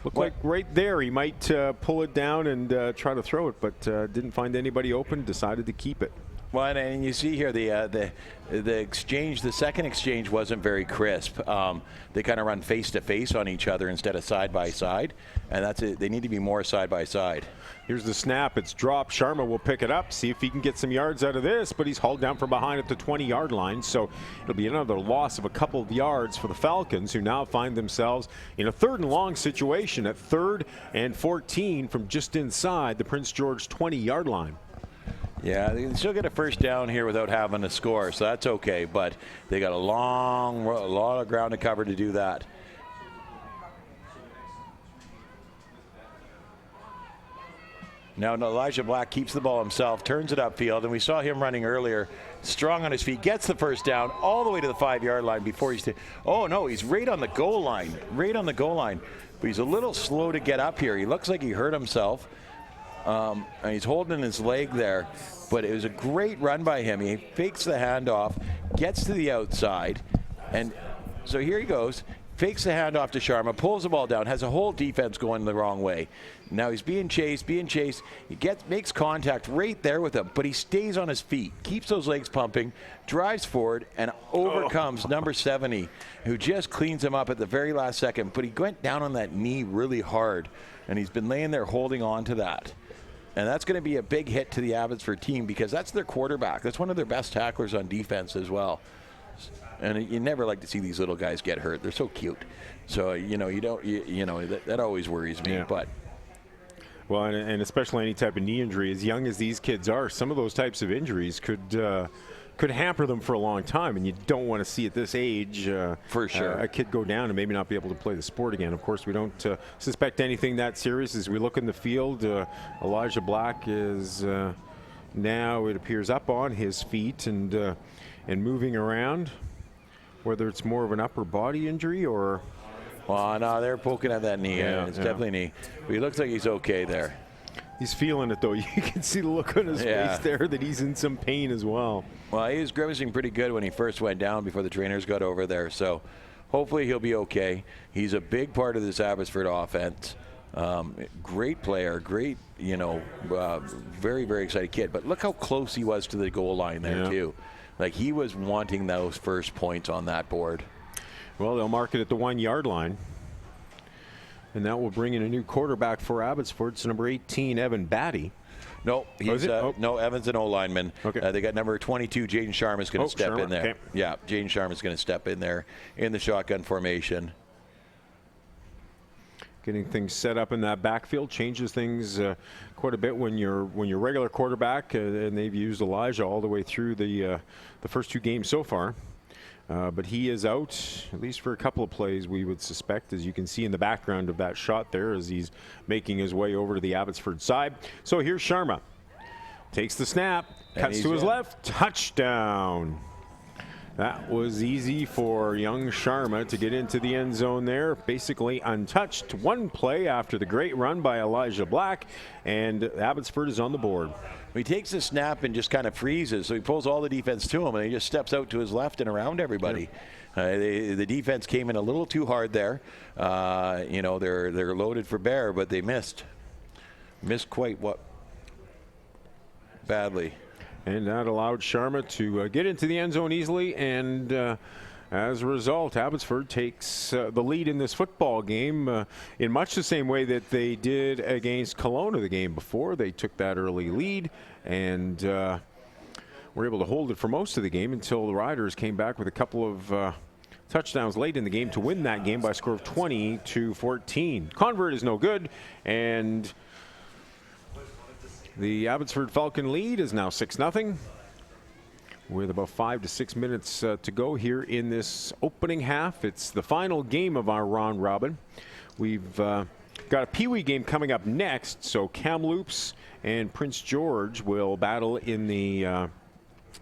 Looked like right there he might pull it down and try to throw it, but didn't find anybody open, decided to keep it. Well, and you see here the exchange, the second exchange wasn't very crisp. They kind of run face to face on each other instead of side by side, and that's it. They need to be more side by side. Here's the snap. It's dropped. Sharma will pick it up, see if he can get some yards out of this, but he's hauled down from behind at the 20-yard line, so it'll be another loss of a couple of yards for the Falcons, who now find themselves in a 3rd and long situation at 3rd and 14 from just inside the Prince George 20-yard line. Yeah, they can still get a first down here without having to score, so that's okay, but they got a lot of ground to cover to do that. Now Elijah Black keeps the ball himself, turns it upfield, and we saw him running earlier, strong on his feet, gets the first down all the way to the 5-yard line before he's oh no, he's right on the goal line, but he's a little slow to get up here. He looks like he hurt himself, and he's holding his leg there, but it was a great run by him. He fakes the handoff, gets to the outside, and so here he goes. Fakes the handoff to Sharma, pulls the ball down, has a whole defense going the wrong way. Now he's being chased. He makes contact right there with him, but he stays on his feet, keeps those legs pumping, drives forward, and overcomes number 70, who just cleans him up at the very last second. But he went down on that knee really hard, and he's been laying there holding on to that. And that's going to be a big hit to the Abbotsford team, because that's their quarterback. That's one of their best tacklers on defense as well. And you never like to see these little guys get hurt. They're so cute. So, that always worries me. Yeah. But well, and especially any type of knee injury, as young as these kids are, some of those types of injuries could hamper them for a long time, and you don't want to see at this age for sure a kid go down and maybe not be able to play the sport again. Of course, we don't suspect anything that serious. As we look in the field, Elijah Black is now, it appears, up on his feet and moving around. Whether it's more of an upper body injury or... Well, no, they're poking at that knee. It's definitely knee. But he looks like he's okay there. He's feeling it, though. You can see the look on his face there that he's in some pain as well. Well, he was grimacing pretty good when he first went down before the trainers got over there. So hopefully he'll be okay. He's a big part of this Abbotsford offense. Great player, great, very, very excited kid. But look how close he was to the goal line there, too. Like, he was wanting those first points on that board. Well, they'll mark it at the 1-yard line. And that will bring in a new quarterback for Abbotsford. It's number 18, Evan Batty. No, no, Evan's an O-lineman. Okay. They got number 22, Jaden Sharma, is going to step in there. Okay. Yeah, Jaden Sharma is going to step in there in the shotgun formation. Getting things set up in that backfield changes things quite a bit when you're regular quarterback, and they've used Elijah all the way through the first 2 games so far. But he is out, at least for a couple of plays, we would suspect, as you can see in the background of that shot there, as he's making his way over to the Abbotsford side. So here's Sharma. Takes the snap, cuts to his left, touchdown. That was easy for young Sharma to get into the end zone there, basically untouched. One play after the great run by Elijah Black, and Abbotsford is on the board. He takes the snap and just kind of freezes, so he pulls all the defense to him, and he just steps out to his left and around everybody. The defense came in a little too hard there. You know, they're loaded for bear, but they missed quite badly. And that allowed Sharma to get into the end zone easily, and as a result, Abbotsford takes the lead in this football game in much the same way that they did against Colona the game before. They took that early lead and were able to hold it for most of the game until the Riders came back with a couple of touchdowns late in the game to win that game by a score of 20-14. Convert is no good, and the Abbotsford Falcon lead is now 6-0 with about 5 to 6 minutes to go here in this opening half. It's the final game of our round robin. We've got a Peewee game coming up next, so Kamloops and Prince George will battle in the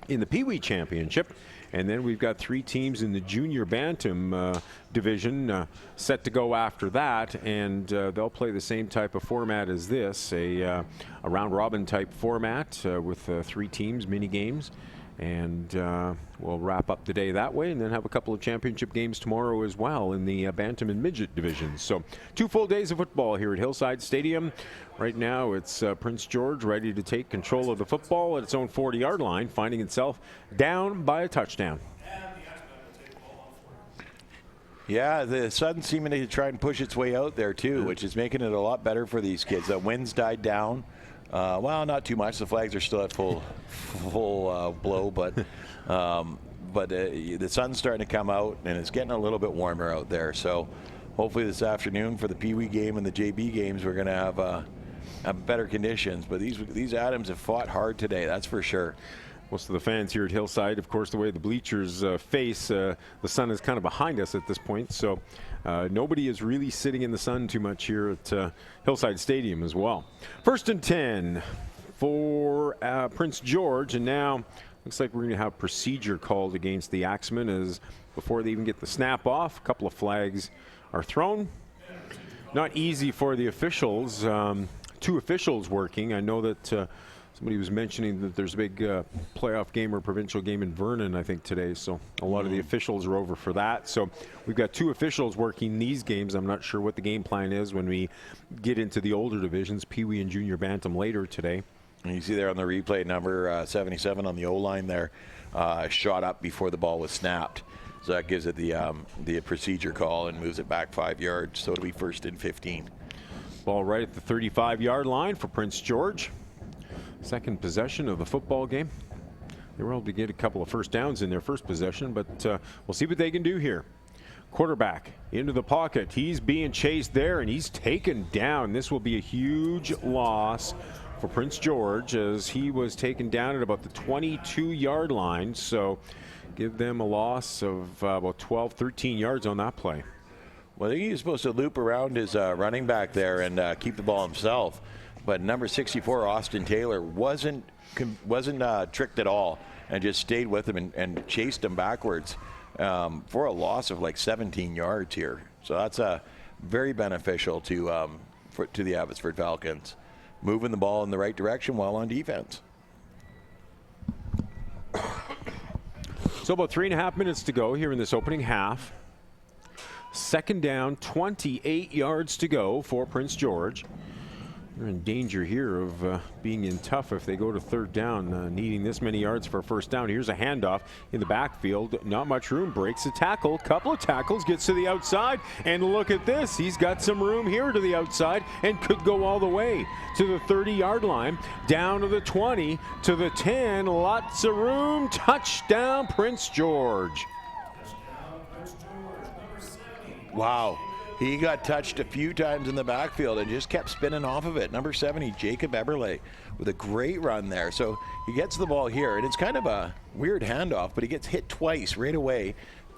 Peewee Championship. And then we've got 3 teams in the junior Bantam division set to go after that, and they'll play the same type of format as this, a round-robin type format with 3 teams, mini games. And we'll wrap up the day that way and then have a couple of championship games tomorrow as well in the Bantam and Midget divisions. So 2 full days of football here at Hillside Stadium. Right now it's Prince George ready to take control of the football at its own 40-yard line, finding itself down by a touchdown. Yeah, the sun's seeming to try and push its way out there too, which is making it a lot better for these kids. The wind's died down. Well, not too much. The flags are still at full blow, but the sun's starting to come out, and it's getting a little bit warmer out there. So hopefully this afternoon for the Peewee game and the JB games, we're going to have better conditions. But these Adams have fought hard today, that's for sure. Most of the fans here at Hillside, of course, the way the bleachers face, the sun is kind of behind us at this point. So nobody is really sitting in the sun too much here at Hillside Stadium as well. 1st and 10 for Prince George. And now looks like we're going to have procedure called against the Axemen as before they even get the snap off. A couple of flags are thrown. Not easy for the officials. 2 officials working. I know that somebody was mentioning that there's a big playoff game or provincial game in Vernon, I think, today. So a lot of the officials are over for that. So we've got 2 officials working these games. I'm not sure what the game plan is when we get into the older divisions, Peewee and Junior Bantam later today. And you see there on the replay, number 77 on the O-line there, shot up before the ball was snapped. So that gives it the procedure call and moves it back 5 yards. So it'll be 1st and 15. Ball right at the 35-yard line for Prince George. Second possession of the football game. They were able to get a couple of first downs in their first possession, but we'll see what they can do here. Quarterback into the pocket. He's being chased there, and he's taken down. This will be a huge loss for Prince George as he was taken down at about the 22-yard line. So give them a loss of about 12, 13 yards on that play. Well, I think he was supposed to loop around his running back there and keep the ball himself. But number 64, Austin Taylor, wasn't tricked at all and just stayed with him and chased him backwards for a loss of like 17 yards here. So that's very beneficial to the Abbotsford Falcons, moving the ball in the right direction while on defense. So about 3.5 minutes to go here in this opening half. 2nd down, 28 yards to go for Prince George. They're in danger here of being in tough if they go to 3rd down, needing this many yards for a 1st down. Here's a handoff in the backfield. Not much room. Breaks a tackle. Couple of tackles. Gets to the outside. And look at this. He's got some room here to the outside and could go all the way to the 30-yard line. Down to the 20, to the 10. Lots of room. Touchdown, Prince George. Wow. He got touched a few times in the backfield and just kept spinning off of it. Number 70, Jacob Eberle, with a great run there. So he gets the ball here, and it's kind of a weird handoff, but he gets hit twice right away.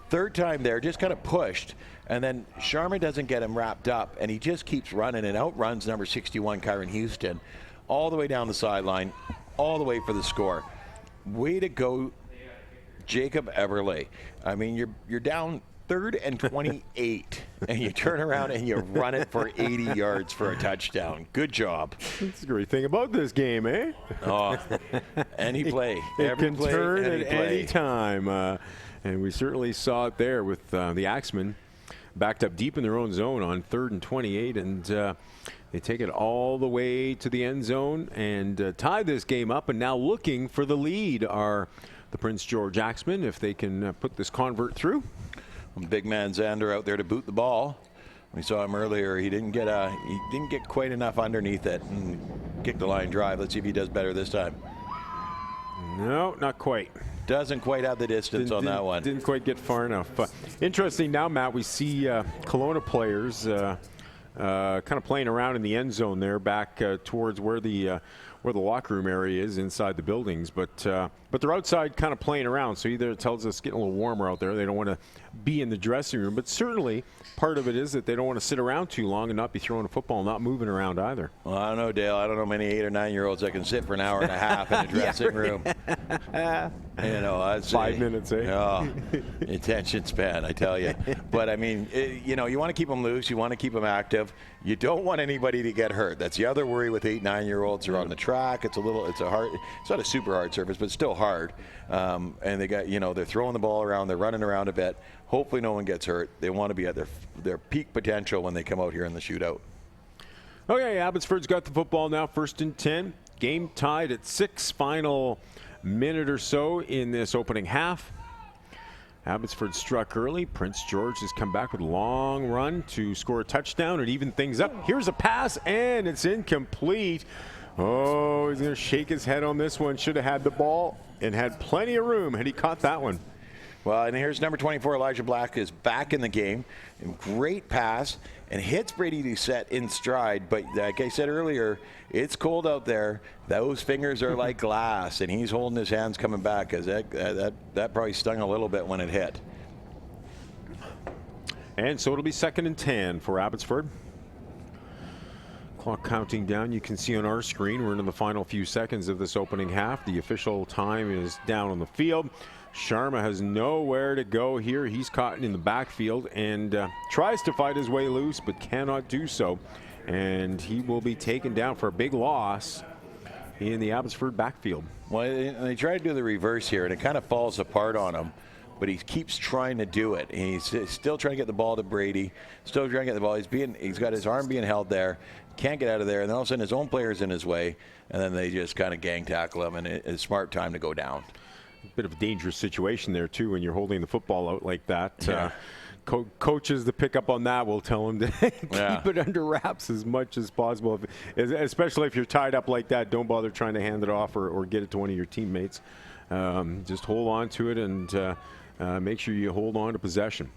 3rd time there, just kind of pushed, and then Sharma doesn't get him wrapped up, and he just keeps running and outruns number 61, Kyron Houston, all the way down the sideline, all the way for the score. Way to go, Jacob Everley. I mean, you're down 3rd and 28, and you turn around and you run it for 80 yards for a touchdown. Good job. That's the great thing about this game, eh? Oh, any play. It can play, turn any at play. any time. And we certainly saw it there with the Axemen backed up deep in their own zone on 3rd and 28. And they take it all the way to the end zone and tie this game up. And now looking for the lead are the Prince George Axemen, if they can put this convert through. Big man Xander out there to boot the ball. We saw him earlier. He didn't get quite enough underneath it and kick the line drive. Let's see if he does better this time. No, not quite. Doesn't quite have the distance on that one. Didn't quite get far enough. Interesting now, Matt, we see Kelowna players kind of playing around in the end zone there, back towards where the locker room area is inside the buildings. But they're outside kind of playing around, so either it tells us it's getting a little warmer out there. They don't want to be in the dressing room. But certainly part of it is that they don't want to sit around too long and not be throwing a football, not moving around either. Well, I don't know, Dale. I don't know many 8 or 9-year-olds that can sit for an hour and a half in a dressing room. You know, I'd say 5 minutes, eh? Oh, attention span, I tell you. But I mean, you know, you want to keep them loose. You want to keep them active. You don't want anybody to get hurt. That's the other worry with 8, 9-year-olds. They're on the track. It's not a super hard surface, but it's still hard. And they got, you know, they're throwing the ball around. They're running around a bit. Hopefully no one gets hurt. They want to be at their peak potential when they come out here in the shootout. Okay, Abbotsford's got the football now, 1st and 10. Game tied at 6. Final minute or so in this opening half. Abbotsford struck early. Prince George has come back with a long run to score a touchdown and even things up. Here's a pass, and it's incomplete. Oh, he's going to shake his head on this one. Should have had the ball and had plenty of room had he caught that one. Well, and here's number 24, Elijah Black, is back in the game. Great pass and hits Brady Doucette in stride. But like I said earlier, it's cold out there. Those fingers are like glass, and he's holding his hands coming back because that probably stung a little bit when it hit. And so it'll be 2nd and 10 for Abbotsford. Clock counting down. You can see on our screen we're in the final few seconds of this opening half. The official time is down on the field. Sharma has nowhere to go here. He's caught in the backfield and tries to fight his way loose but cannot do so. And he will be taken down for a big loss in the Abbotsford backfield. Well, they try to do the reverse here, and it kind of falls apart on him. But he keeps trying to do it. He's still trying to get the ball to Brady. Still trying to get the ball. He's got his arm being held there. Can't get out of there. And then all of a sudden his own player's in his way. And then they just kind of gang tackle him. And it's a smart time to go down. A bit of a dangerous situation there, too, when you're holding the football out like that. Yeah. Coaches that pick up on that will tell him to keep it under wraps as much as possible. Especially if you're tied up like that, don't bother trying to hand it off or get it to one of your teammates. Just hold on to it and make sure you hold on to possession.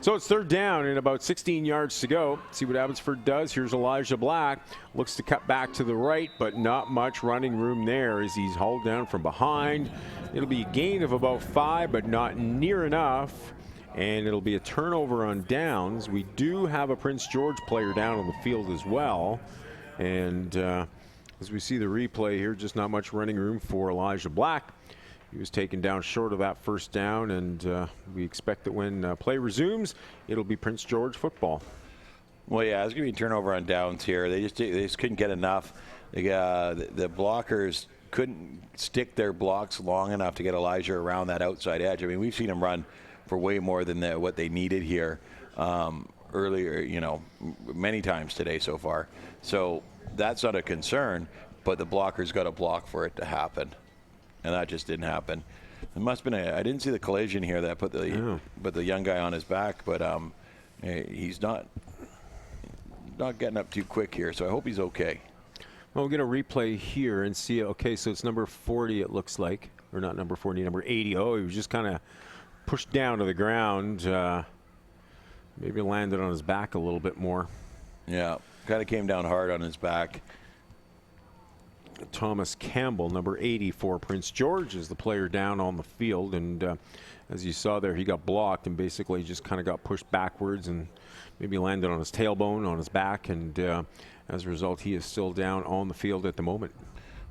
So it's 3rd down and about 16 yards to go. See what Abbotsford does. Here's Elijah Black. Looks to cut back to the right, but not much running room there as he's hauled down from behind. It'll be a gain of about 5, but not near enough. And it'll be a turnover on downs. We do have a Prince George player down on the field as well. And as we see the replay here, just not much running room for Elijah Black. He was taken down short of that 1st down, and we expect that when play resumes, it'll be Prince George football. Well, yeah, it's going to be a turnover on downs here. They just couldn't get enough. The blockers couldn't stick their blocks long enough to get Elijah around that outside edge. I mean, we've seen him run for way more than what they needed here earlier, you know, many times today so far. So that's not a concern, but the blockers got to block for it to happen. And that just didn't happen. It must have been I didn't see the collision here that put the young guy on his back, but he's not getting up too quick here, so I hope he's okay. Well, we'll get a replay here and see. Okay, so it's number 40, it looks like. Or not number 40, number 80. Oh, he was just kind of pushed down to the ground. Maybe landed on his back a little bit more. Yeah, kind of came down hard on his back. Thomas Campbell, number 80 for Prince George, is the player down on the field. And as you saw there, he got blocked and basically just kind of got pushed backwards and maybe landed on his tailbone, on his back. And as a result, he is still down on the field at the moment.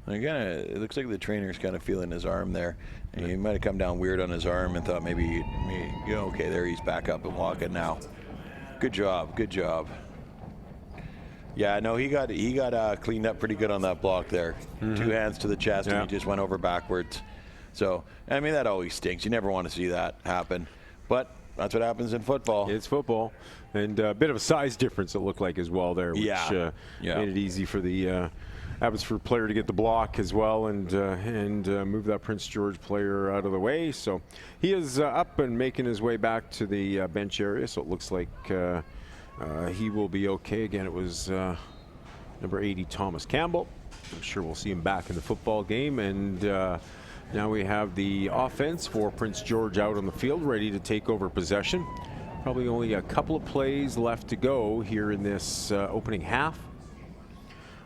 Again, it looks like the trainer's kind of feeling his arm there. And he might have come down weird on his arm and thought maybe okay, there he's back up and walking now. Good job, good job. Yeah, no, he got cleaned up pretty good on that block there. 2 hands to the chest, and he just went over backwards. So, I mean, that always stinks. You never want to see that happen. But that's what happens in football. It's football. And a bit of a size difference, it looked like, as well there, which made it easy for the Abbotsford player to get the block as well and move that Prince George player out of the way. So he is up and making his way back to the bench area, so it looks like he will be okay. Again, it was number 80, Thomas Campbell. I'm sure we'll see him back in the football game. And now we have the offense for Prince George out on the field, ready to take over possession. Probably only a couple of plays left to go here in this opening half,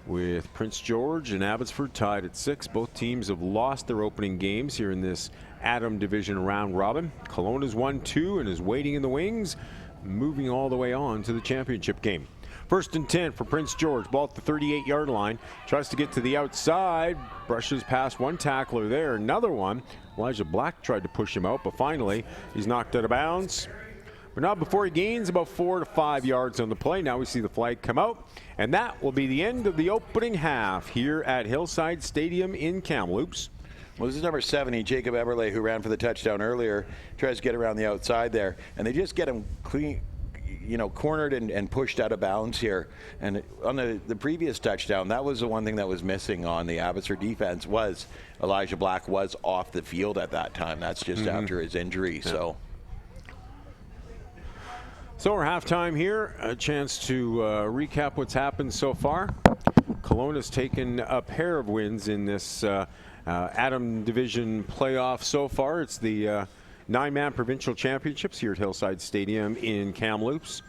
with Prince George and Abbotsford tied at 6. Both teams have lost their opening games here in this Adam Division round robin. Colona's 1-2 and is waiting in the wings, moving all the way on to the championship game. 1st and 10 for Prince George. Ball at the 38-yard line. Tries to get to the outside. Brushes past one tackler there. Another one. Elijah Black tried to push him out, but finally he's knocked out of bounds. But not before he gains about 4 to 5 yards on the play. Now we see the flag come out, and that will be the end of the opening half here at Hillside Stadium in Kamloops. Well, this is number 70, Jacob Eberle, who ran for the touchdown earlier. Tries to get around the outside there, and they just get him clean, cornered and pushed out of bounds here. And on the previous touchdown, that was the one thing that was missing on the Abbotsford defense, was Elijah Black was off the field at that time. That's just after his injury. Yeah. So we're halftime here. A chance to recap what's happened so far. Kelona's taken a pair of wins in this Adam Division playoff so far. It's the 9-man provincial championships here at Hillside Stadium in Kamloops.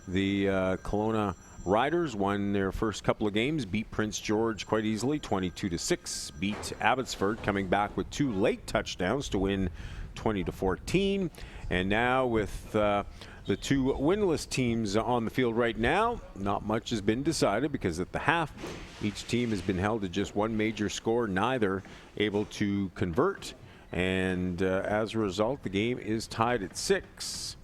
The Colona Riders won their first couple of games, beat Prince George quite easily, 22-6. Beat Abbotsford, coming back with 2 late touchdowns to win 20-14. And now with the 2 winless teams on the field right now, not much has been decided, because at the half, each team has been held to just 1 major score, neither able to convert. And as a result, the game is tied at 6.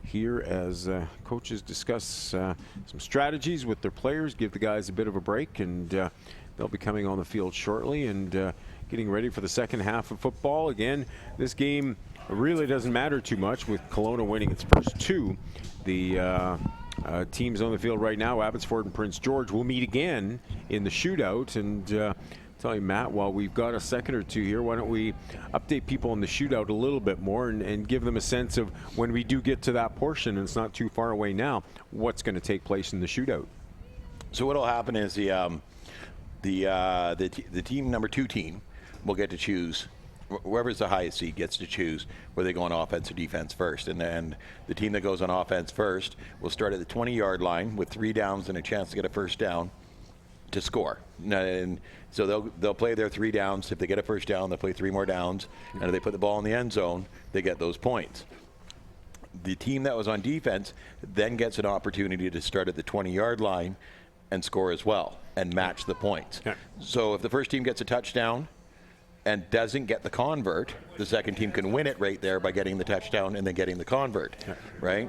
Here as coaches discuss some strategies with their players, give the guys a bit of a break, and they'll be coming on the field shortly and getting ready for the second half of football. Again, this game really doesn't matter too much, with Colona winning its first 2. The teams on the field right now, Abbotsford and Prince George, will meet again in the shootout. And tell you, Matt, while we've got a second or two here, why don't we update people on the shootout a little bit more and give them a sense of, when we do get to that portion, and it's not too far away now, what's going to take place in the shootout. So what will happen is the team number 2 team will get to choose. Whoever's the highest seed gets to choose whether they go on offense or defense first. And then the team that goes on offense first will start at the 20-yard line with 3 downs and a chance to get a first down to score. And so they'll play their 3 downs. If they get a first down, they'll play 3 more downs. And if they put the ball in the end zone, they get those points. The team that was on defense then gets an opportunity to start at the 20-yard line and score as well and match the points. Yeah. So if the first team gets a touchdown and doesn't get the convert, the second team can win it right there by getting the touchdown and then getting the convert, right?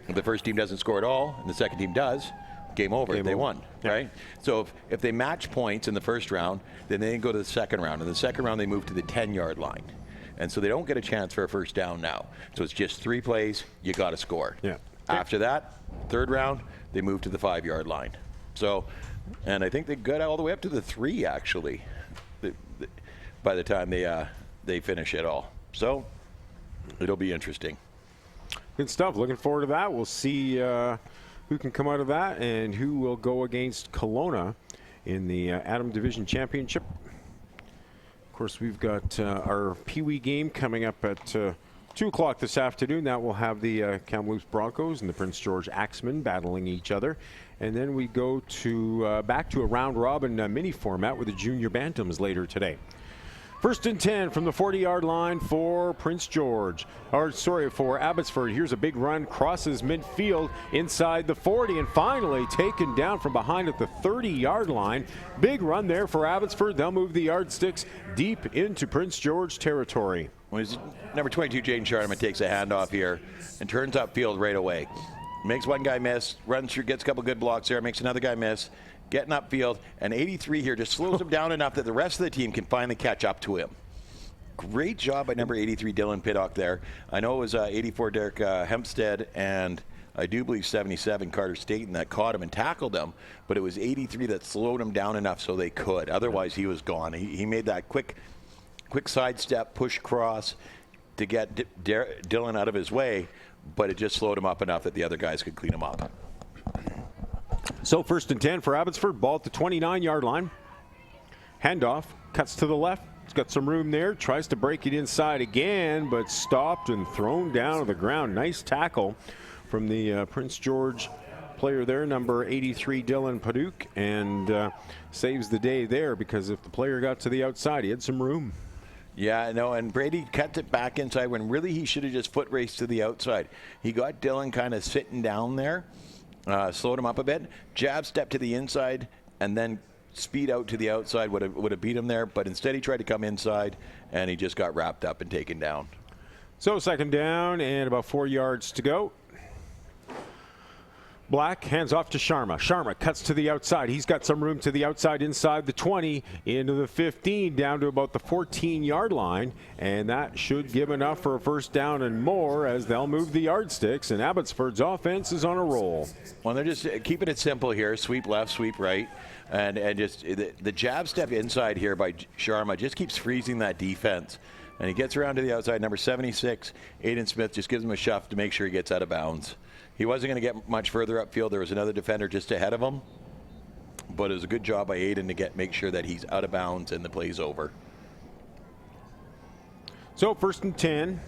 If the first team doesn't score at all and the second team does, game over. They won, right? So if they match points in the first round, then they go to the second round. In the second round, they move to the 10-yard line. And so they don't get a chance for a first down now. So it's just 3 plays, you got to score. Yeah. After that, third round, they move to the 5-yard line. So, and I think they got all the way up to the 3, actually, by the time they finish it all. So it'll be interesting. Good stuff. Looking forward to that. We'll see who can come out of that and who will go against Colona in the Adam Division Championship. Of course, we've got our Peewee game coming up at 2 o'clock this afternoon. That will have the Kamloops Broncos and the Prince George Axemen battling each other. And then we go to back to a round-robin mini format with the junior bantams later today. First and 10 from the 40-yard line for Prince George. For Abbotsford. Here's a big run, crosses midfield inside the 40, and finally taken down from behind at the 30-yard line. Big run there for Abbotsford. They'll move the yardsticks deep into Prince George territory. Number 22, Jaden Sharma, takes a handoff here and turns upfield right away. Makes one guy miss, runs through, gets a couple good blocks there, makes another guy miss, getting upfield, and 83 here just slows him down enough that the rest of the team can finally catch up to him. Great job by number 83, Dylan Piddock there. I know it was 84, Derek Hempstead, and I do believe 77, Carter Staten, that caught him and tackled him, but it was 83 that slowed him down enough so they could. Otherwise, he was gone. He made that quick sidestep, push cross to get Dylan out of his way, but it just slowed him up enough that the other guys could clean him up. So first and 10 for Abbotsford, ball at the 29-yard line. Handoff, cuts to the left. He's got some room there, tries to break it inside again, but stopped and thrown down to the ground. Nice tackle from the Prince George player there, number 83, Dylan Piddock, and saves the day there, because if the player got to the outside, he had some room. Yeah, I know, and Brady cut it back inside when really he should have just foot raced to the outside. He got Dylan kind of sitting down there, slowed him up a bit, jab step to the inside, and then speed out to the outside would have beat him there, but instead he tried to come inside, and he just got wrapped up and taken down. So second down and about 4 yards to go. Black hands off to Sharma. Sharma cuts to the outside. He's got some room to the outside inside the 20, into the 15, down to about the 14-yard line. And that should give enough for a first down and more as they'll move the yardsticks. And Abbotsford's offense is on a roll. Well, they're just keeping it simple here. Sweep left, sweep right. And just the jab step inside here by Sharma just keeps freezing that defense. And he gets around to the outside. Number 76, Aiden Smith, just gives him a shove to make sure he gets out of bounds. He wasn't going to get much further upfield. There was another defender just ahead of him. But it was a good job by Aiden to make sure that he's out of bounds and the play's over. So first and 10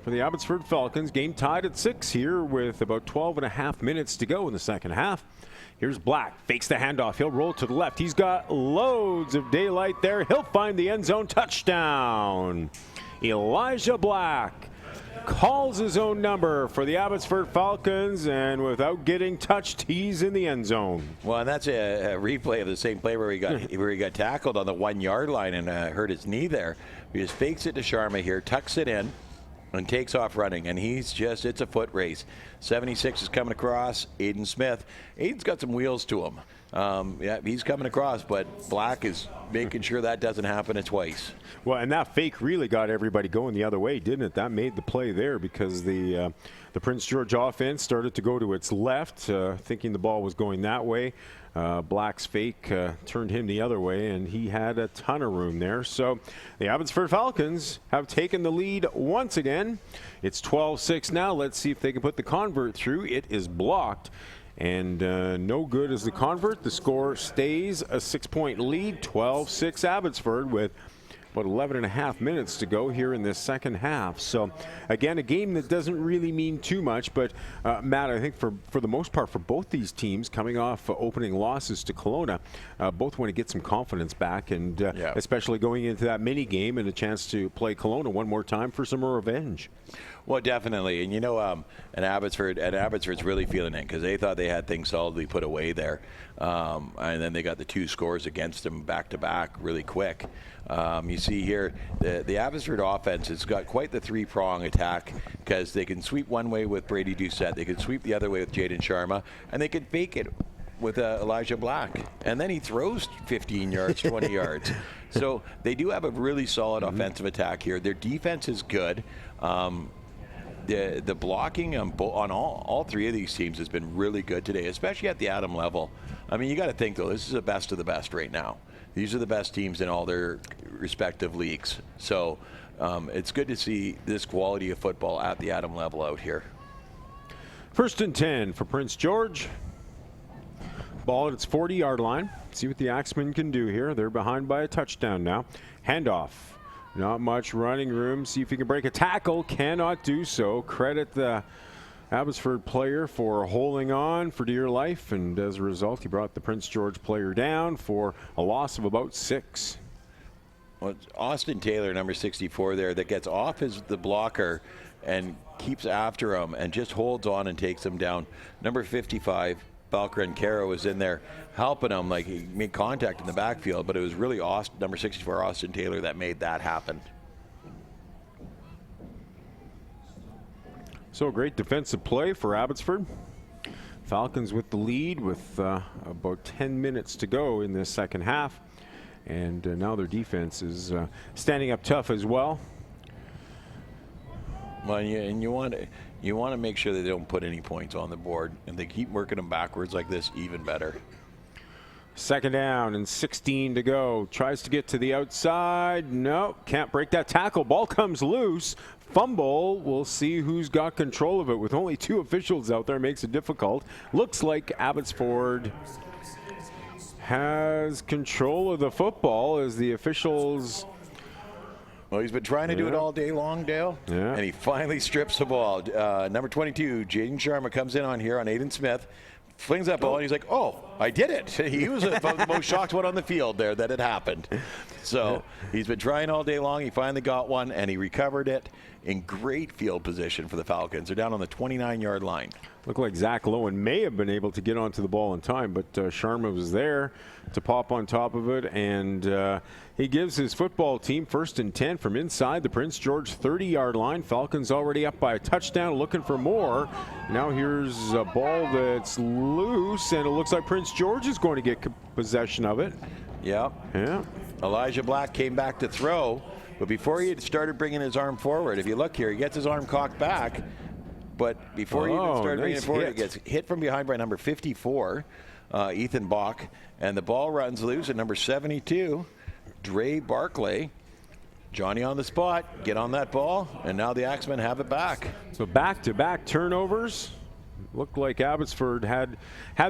for the Abbotsford Falcons. Game tied at 6 here with about 12.5 minutes to go in the second half. Here's Black, fakes the handoff. He'll roll to the left. He's got loads of daylight there. He'll find the end zone. Touchdown. Elijah Black calls his own number for the Abbotsford Falcons, and without getting touched, he's in the end zone. Well, and that's a replay of the same play where he got tackled on the 1 yard line and hurt his knee there. He just fakes it to Sharma here, tucks it in, and takes off running. And it's a foot race. 76 is coming across. Aiden Smith. Aiden's got some wheels to him. Yeah, he's coming across, but Black is making sure that doesn't happen twice. Well, and that fake really got everybody going the other way, didn't it? That made the play there because the Prince George offense started to go to its left, thinking the ball was going that way. Black's fake turned him the other way, and he had a ton of room there. So the Abbotsford Falcons have taken the lead once again. It's 12-6 now. Let's see if they can put the convert through. It is blocked. And no good as the convert. The score stays a 6-point lead, 12-6 Abbotsford, with about 11.5 minutes to go here in this second half. So, again, a game that doesn't really mean too much. But, Matt, I think for the most part, for both these teams coming off opening losses to Colona, both want to get some confidence back, and especially going into that mini game and a chance to play Colona one more time for some more revenge. Well, definitely. And, and Abbotsford's really feeling it because they thought they had things solidly put away there. And then they got the 2 scores against them back-to-back really quick. You see here, the Abbotsford offense has got quite the 3-prong attack because they can sweep one way with Brady Doucette, they can sweep the other way with Jaden Sharma, and they can fake it with Elijah Black. And then he throws 15 yards, 20 yards. So they do have a really solid offensive attack here. Their defense is good. The blocking on all 3 of these teams has been really good today, especially at the Adam level. I mean, you got to think, though, this is the best of the best right now. These are the best teams in all their respective leagues. So it's good to see this quality of football at the Adam level out here. First and 10 for Prince George. Ball at its 40-yard line. See what the Axemen can do here. They're behind by a touchdown now. Handoff. Not much running room. See if he can break a tackle. Cannot do so. Credit the Abbotsford player for holding on for dear life, and as a result, he brought the Prince George player down for a loss of about 6. Well, it's Austin Taylor, number 64 there, that gets off the blocker and keeps after him and just holds on and takes him down. Number 55, Balcran-Caro, was in there helping him. Like, he made contact in the backfield, but it was really number 64, Austin Taylor, that made that happen. So great defensive play for Abbotsford. Falcons with the lead with about 10 minutes to go in this second half. And now their defense is standing up tough as well. Well, and you want to make sure they don't put any points on the board, and they keep working them backwards like this, even better. Second down and 16 to go. Tries to get to the outside. No, can't break that tackle. Ball comes loose. Fumble. We'll see who's got control of it. With only 2 officials out there, makes it difficult. Looks like Abbotsford has control of the football as the officials. Well, he's been trying to do it all day long, Dale. Yeah. And he finally strips the ball. Number 22, Jaden Sharma, comes in on here on Aiden Smith, flings that ball, and he's like, oh, I did it. He was the most shocked one on the field there that it happened. So he's been trying all day long. He finally got one, and he recovered it in great field position for the Falcons. They're down on the 29-yard line. Looked like Zach Lowen may have been able to get onto the ball in time, but Sharma was there to pop on top of it, and he gives his football team 1st and 10 from inside the Prince George 30-yard line. Falcons already up by a touchdown, looking for more. Now here's a ball that's loose, and it looks like Prince George is going to get possession of it. Yep. Yeah. Elijah Black came back to throw, but before he had started bringing his arm forward, if you look here, he gets his arm cocked back, but before he even started bringing it forward, he gets hit from behind by number 54, Ethan Bach, and the ball runs loose at number 72, Dre Barclay. Johnny on the spot, get on that ball, and now the Axemen have it back. So back-to-back turnovers. Looked like Abbotsford had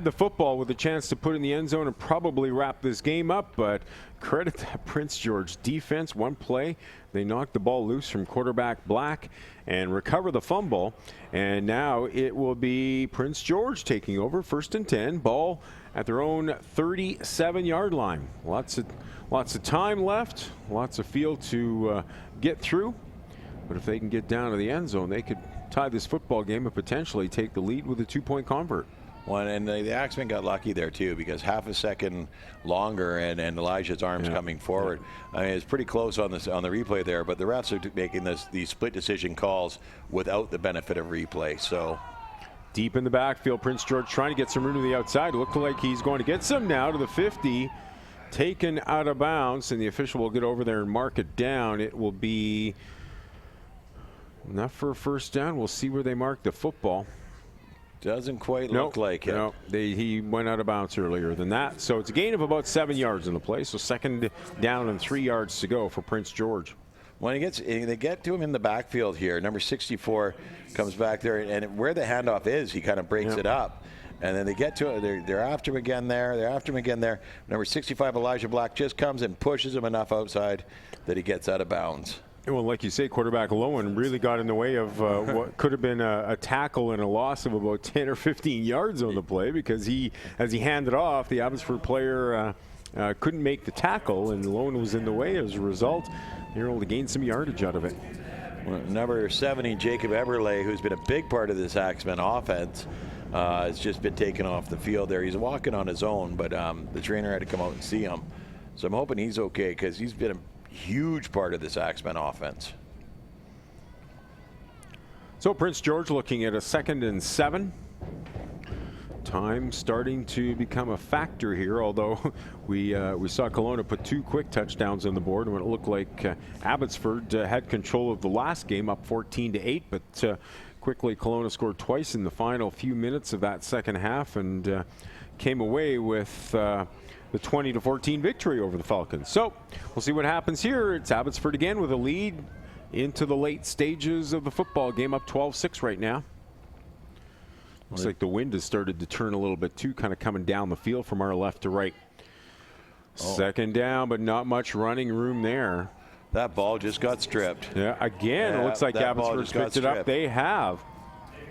the football with a chance to put in the end zone and probably wrap this game up, but credit that Prince George defense. One play, they knocked the ball loose from quarterback Black and recover the fumble, and now it will be Prince George taking over, 1st and 10, ball at their own 37-yard line. Lots of time left, lots of field to get through, but if they can get down to the end zone, they could tie this football game and potentially take the lead with a 2-point convert. Well, and the Axemen got lucky there too, because half a second longer and Elijah's arms coming forward. I mean, it's pretty close on the replay there, but the refs are making these split decision calls without the benefit of replay. So deep in the backfield, Prince George trying to get some room to the outside. Looked like he's going to get some now to the 50. Taken out of bounds, and the official will get over there and mark it down. It will be enough for a 1st down. We'll see where they mark the football. Doesn't quite look like it. No, he went out of bounds earlier than that. So it's a gain of about 7 yards in the play. So 2nd down and 3 yards to go for Prince George. When they get to him in the backfield here, number 64 comes back there, and where the handoff is, he kind of breaks it up. And then they get to it. They're after him again there. They're after him again there. Number 65, Elijah Black, just comes and pushes him enough outside that he gets out of bounds. Well, like you say, quarterback Lowen really got in the way of what could have been a tackle and a loss of about 10 or 15 yards on the play, because as he handed off, the Abbotsford player couldn't make the tackle, and Lowen was in the way. As a result, they were able to gain some yardage out of it. Well, number 70, Jacob Eberle, who's been a big part of this Axemen offense, has just been taken off the field there. He's walking on his own, but the trainer had to come out and see him. So I'm hoping he's okay, because he's been a huge part of this Axemen offense. So Prince George looking at a 2nd and 7. Time starting to become a factor here, although we saw Colona put 2 quick touchdowns on the board when it looked like Abbotsford had control of the last game, up 14-8, but quickly Colona scored twice in the final few minutes of that second half and came away with the 20-14 victory over the Falcons. So we'll see what happens here. It's Abbotsford again with a lead into the late stages of the football game, up 12-6 right now. Looks like the wind has started to turn a little bit too, kind of coming down the field from our left to right. 2nd down, but not much running room there. That ball just got stripped. Yeah, again, it looks like Abbotsford picked it up. They have.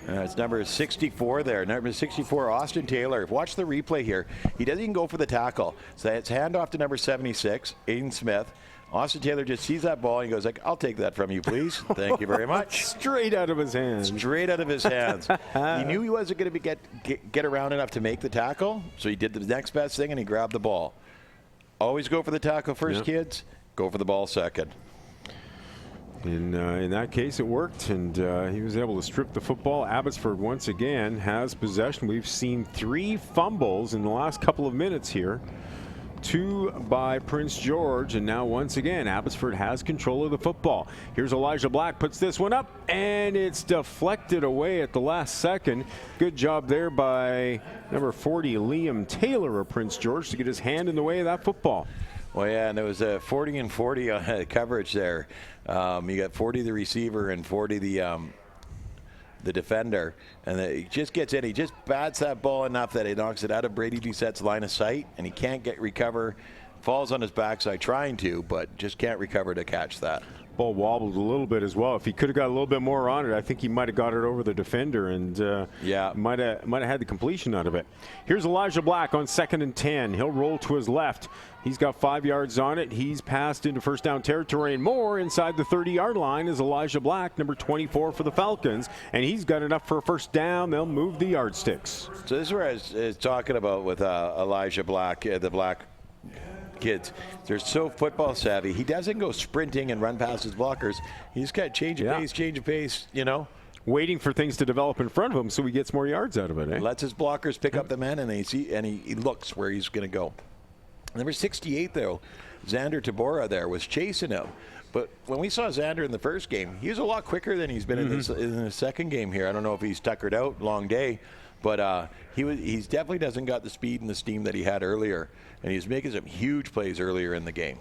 It's number 64 there. Number 64, Austin Taylor. Watch the replay here. He doesn't even go for the tackle. So it's handoff to number 76, Aiden Smith. Austin Taylor just sees that ball and he goes like, I'll take that from you, please. Thank you very much. Straight out of his hands. Straight out of his hands. He knew he wasn't going to get around enough to make the tackle, so he did the next best thing and he grabbed the ball. Always go for the tackle first, kids. Go for the ball second. In that case, it worked, and he was able to strip the football. Abbotsford once again has possession. We've seen 3 fumbles in the last couple of minutes here. 2 by Prince George, and now once again Abbotsford has control of the football. Here's Elijah Black, puts this one up, and it's deflected away at the last second. Good job there by number 40, Liam Taylor of Prince George, to get his hand in the way of that football. Well, yeah, and there was a 40 and 40 coverage there. You got 40 the receiver and 40 the defender, and he just gets in. He just bats that ball enough that he knocks it out of Brady Doucette's line of sight, and he can't recover. Falls on his backside trying to, but just can't recover to catch that. Ball wobbled a little bit as well. If he could have got a little bit more on it, I think he might have got it over the defender and might have had the completion out of it. Here's Elijah Black on 2nd and 10. He'll roll to his left. He's got 5 yards on it. He's passed into first down territory and more. Inside the 30-yard line is Elijah Black, number 24 for the Falcons, and he's got enough for a first down. They'll move the yardsticks. So this is where I was talking about with Elijah Black, the Black kids. They're so football savvy. He doesn't go sprinting and run past his blockers. He's got change of pace, you know. Waiting for things to develop in front of him so he gets more yards out of it. Lets his blockers pick up the man, and he looks where he's going to go. Number 68, though, Xander Tabora there was chasing him. But when we saw Xander in the first game, he was a lot quicker than he's been in the second game here. I don't know if he's tuckered out, long day, but he's definitely doesn't got the speed and the steam that he had earlier. And he's making some huge plays earlier in the game.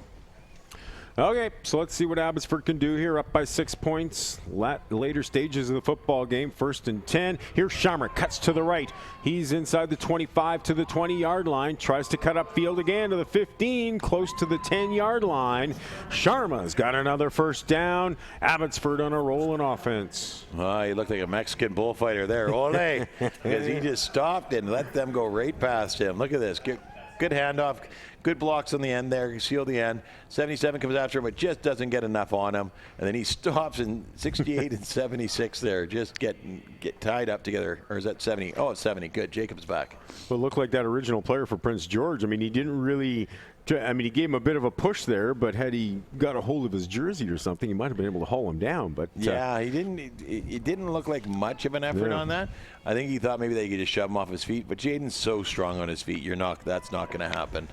Okay, so let's see what Abbotsford can do here. Up by 6 points. Later stages of the football game, 1st and 10. Here's Sharma, cuts to the right. He's inside the 25 to the 20-yard line. Tries to cut upfield again to the 15, close to the 10-yard line. Sharma's got another first down. Abbotsford on a roll in offense. He looked like a Mexican bullfighter there. Ole, because he just stopped and let them go right past him. Look at this. Good handoff. Good blocks on the end there. He sealed the end. 77 comes after him, but just doesn't get enough on him. And then he stops in 68 and 76 there. Just get tied up together. Or is that 70? Oh, it's 70. Good. Jacob's back. Well, it looked like that original player for Prince George. I mean, he didn't really... he gave him a bit of a push there, but had he got a hold of his jersey or something, he might have been able to haul him down. But yeah, he didn't. It didn't look like much of an effort on that. I think he thought maybe they could just shove him off his feet. But Jaden's so strong on his feet, that's not going to happen.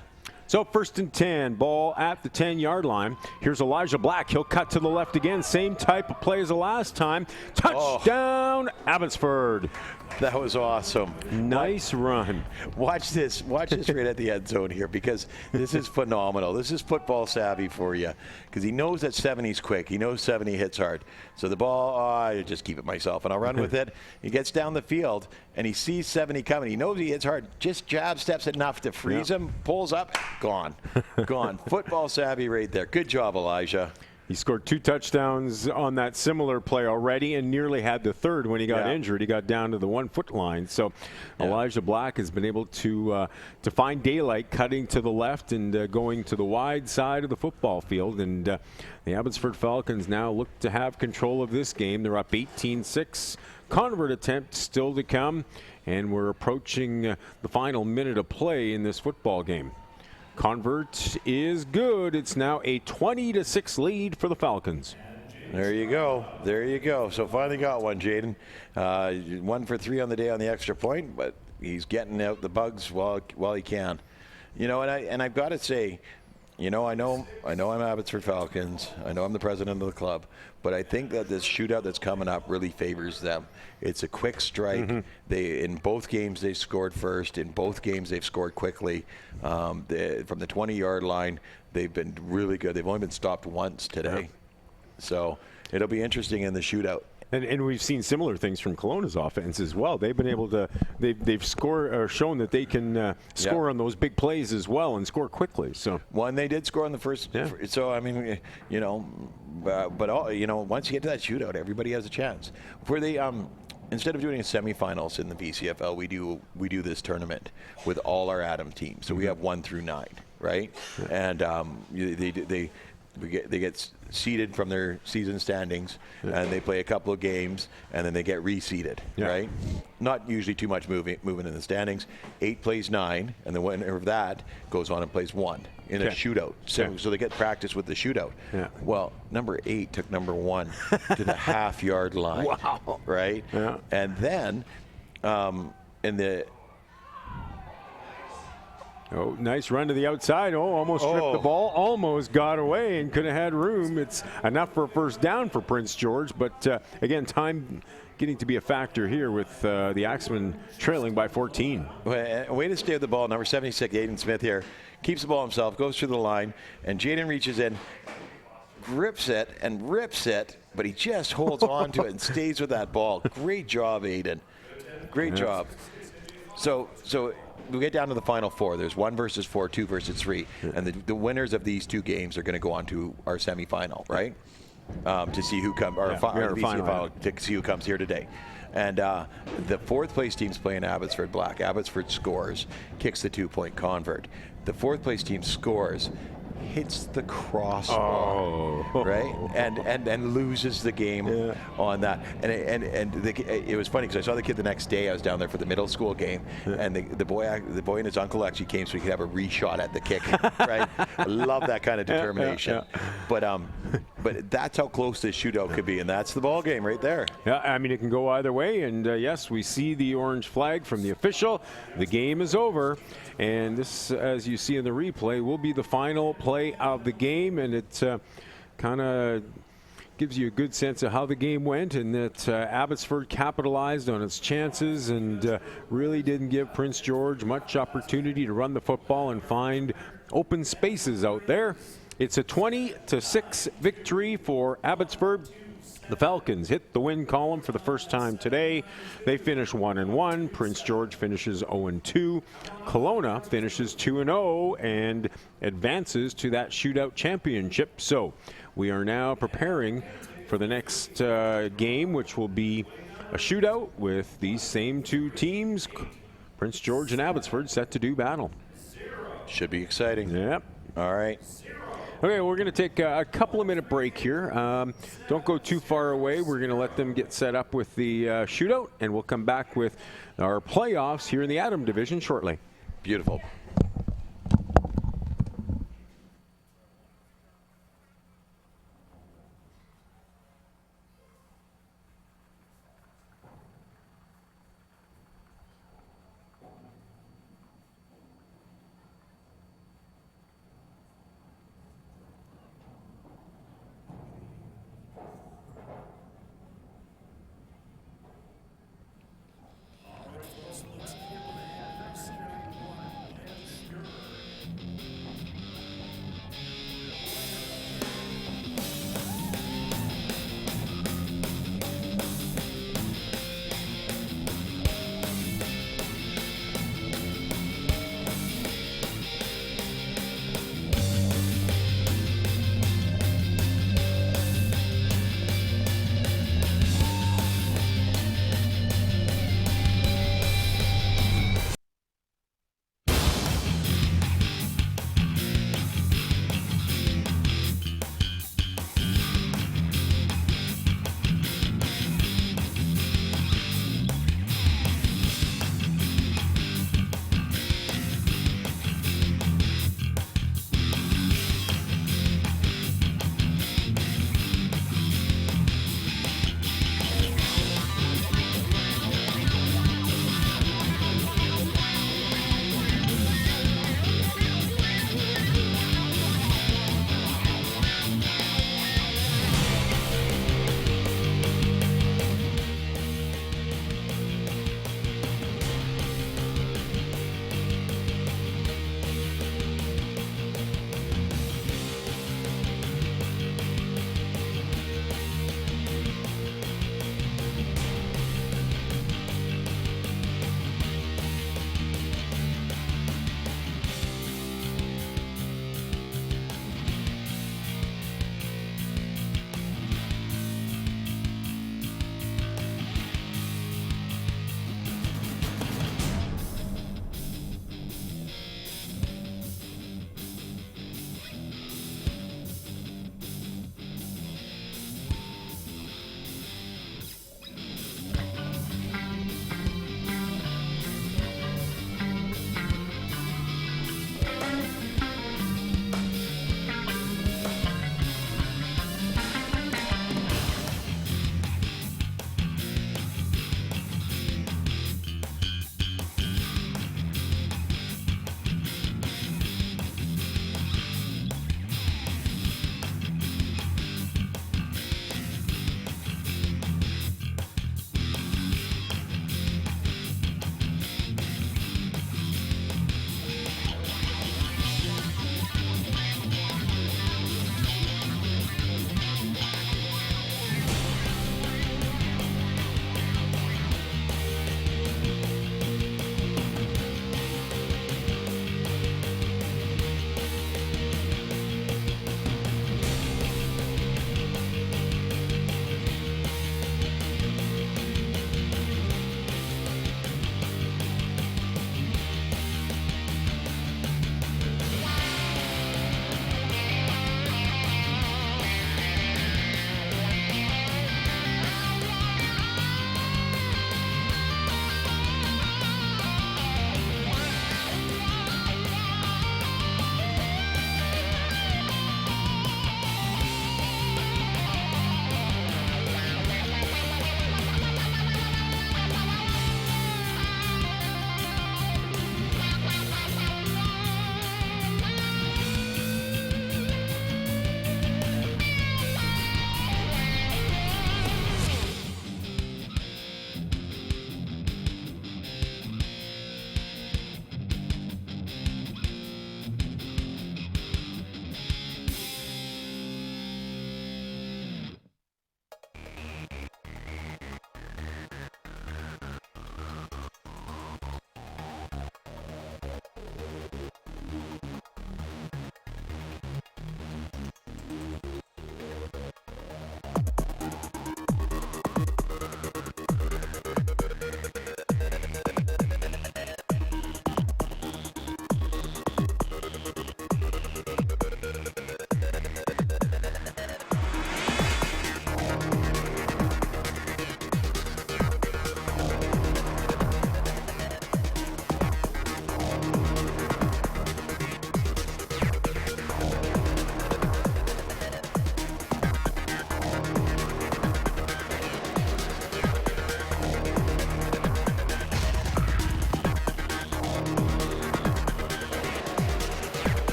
So 1st and 10, ball at the 10-yard line. Here's Elijah Black. He'll cut to the left again. Same type of play as the last time. Touchdown, Abbotsford. That was awesome. Nice run. Watch this right at the end zone here, because this is phenomenal. This is football savvy for you, because he knows that 70's quick. He knows 70 hits hard. So the ball, I just keep it myself, and I'll run with it. He gets down the field, and he sees 70 coming. He knows he hits hard. Just jab steps enough to freeze him, pulls up, gone. Gone. Football savvy right there. Good job, Elijah. He scored 2 touchdowns on that similar play already and nearly had the third when he got injured. He got down to the 1-foot line. So Elijah Black has been able to find daylight, cutting to the left and going to the wide side of the football field. And the Abbotsford Falcons now look to have control of this game. They're up 18-6. Convert attempt still to come. And we're approaching the final minute of play in this football game. Convert is good. It's now a 20-6 lead for the Falcons. There you go. There you go. So finally got one, Jaden. 1 for 3 on the day on the extra point, but he's getting out the bugs while he can. You know, and I've got to say, you know, I know I'm Abbotsford Falcons. I know I'm the president of the club, but I think that this shootout that's coming up really favors them. It's a quick strike. In both games they scored first. In both games they've scored quickly. From the 20-yard line, they've been really good. They've only been stopped once today. So it'll be interesting in the shootout. And we've seen similar things from Kelowna's offense as well. They've been able to, they've scored or shown that they can score on those big plays as well and score quickly. So they did score on the first. So I mean, you know, once you get to that shootout, everybody has a chance. For the instead of doing a semifinals in the BCFL, we do this tournament with all our Adam teams. So we have 1 through 9, right? And they get seeded from their season standings, and they play a couple of games, and then they get reseeded, right? Not usually too much movement in the standings. 8 plays 9, and the winner of that goes on and plays 1 in a shootout. So they get practice with the shootout. Yeah. Well, number 8 took number 1 to the half-yard line, right? Yeah. And then in the nice run to the outside. Almost stripped the ball. Almost got away and could have had room. It's enough for a first down for Prince George. But again, time getting to be a factor here with the Axemen trailing by 14. Way to stay with the ball. Number 76, Aiden Smith here. Keeps the ball himself, goes through the line, and Jaden reaches in, grips it, and rips it, but he just holds on to it and stays with that ball. Great job, Aiden. Great job. So we get down to the final 4. There's 1 versus 4, 2 versus 3, and the winners of these 2 games are going to go on to our semifinal, right? To see who comes, or the BCCFA to see who comes here today. And the 4th place team's playing Abbotsford Black. Abbotsford scores, kicks the 2-point convert. The 4th place team scores, hits the crossbar, right, and loses the game on that. And it was funny because I saw the kid the next day. I was down there for the middle school game, and the boy and his uncle actually came so he could have a reshot at the kick. Right, I love that kind of determination. But that's how close this shootout could be, and that's the ball game right there. Yeah, I mean, it can go either way, and yes, we see the orange flag from the official. The game is over, and this, as you see in the replay, will be the final play of the game, and it kind of gives you a good sense of how the game went, and that Abbotsford capitalized on its chances and really didn't give Prince George much opportunity to run the football and find open spaces out there. It's a 20-6 victory for Abbotsford. The Falcons hit the win column for the first time today. They finish 1-1. Prince George finishes 0-2. Kelowna finishes 2-0 and advances to that shootout championship. So we are now preparing for the next game, which will be a shootout with these same 2 teams, Prince George and Abbotsford, set to do battle. Should be exciting. Yep. All right. Okay, we're going to take a couple of minute break here. Don't go too far away. We're going to let them get set up with the shootout, and we'll come back with our playoffs here in the Atom Division shortly. Beautiful.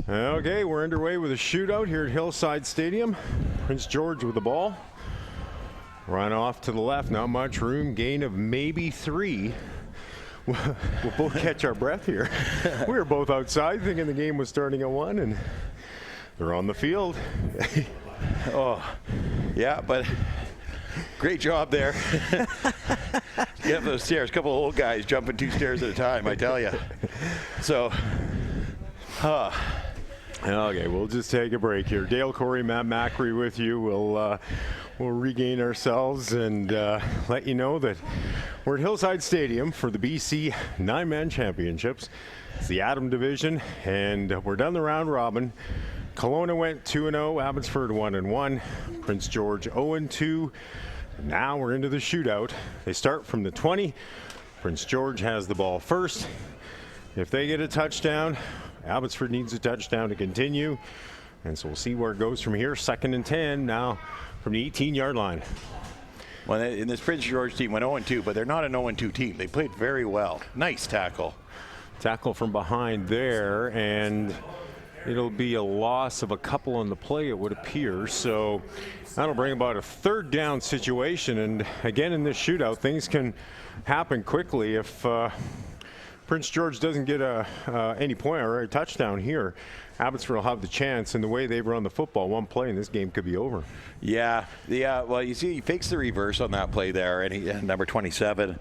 Okay, we're underway with a shootout here at Hillside Stadium. Prince George with the ball. Run off to the left, not much room, gain of maybe 3. We'll both catch our breath here. We were both outside thinking the game was starting at 1, and they're on the field. Oh, yeah, but great job there. Get up those stairs. A couple of old guys jumping 2 stairs at a time, I tell you. So, Okay, we'll just take a break here. Dale Corey, Matt Macri with you. We'll regain ourselves and let you know that we're at Hillside Stadium for the BC 9-man championships. It's the Atom division, and we're done the round robin. Colona went 2-0, Abbotsford 1-1, Prince George 0-2. Now we're into the shootout. They start from the 20. Prince George has the ball first. If they get a touchdown, Abbotsford needs a touchdown to continue. And so we'll see where it goes from here. 2nd and 10 now from the 18-yard line. Well, in this Prince George team went 0-2, but they're not an 0-2 team. They played very well. Nice tackle. Tackle from behind there, and it'll be a loss of a couple on the play, it would appear. So that'll bring about a 3rd down situation. And again, in this shootout, things can happen quickly. If Prince George doesn't get any point or a touchdown here, Abbotsford will have the chance, and the way they've run the football, 1 play and this game could be over. Yeah, well, you see, he fakes the reverse on that play there, and number 27,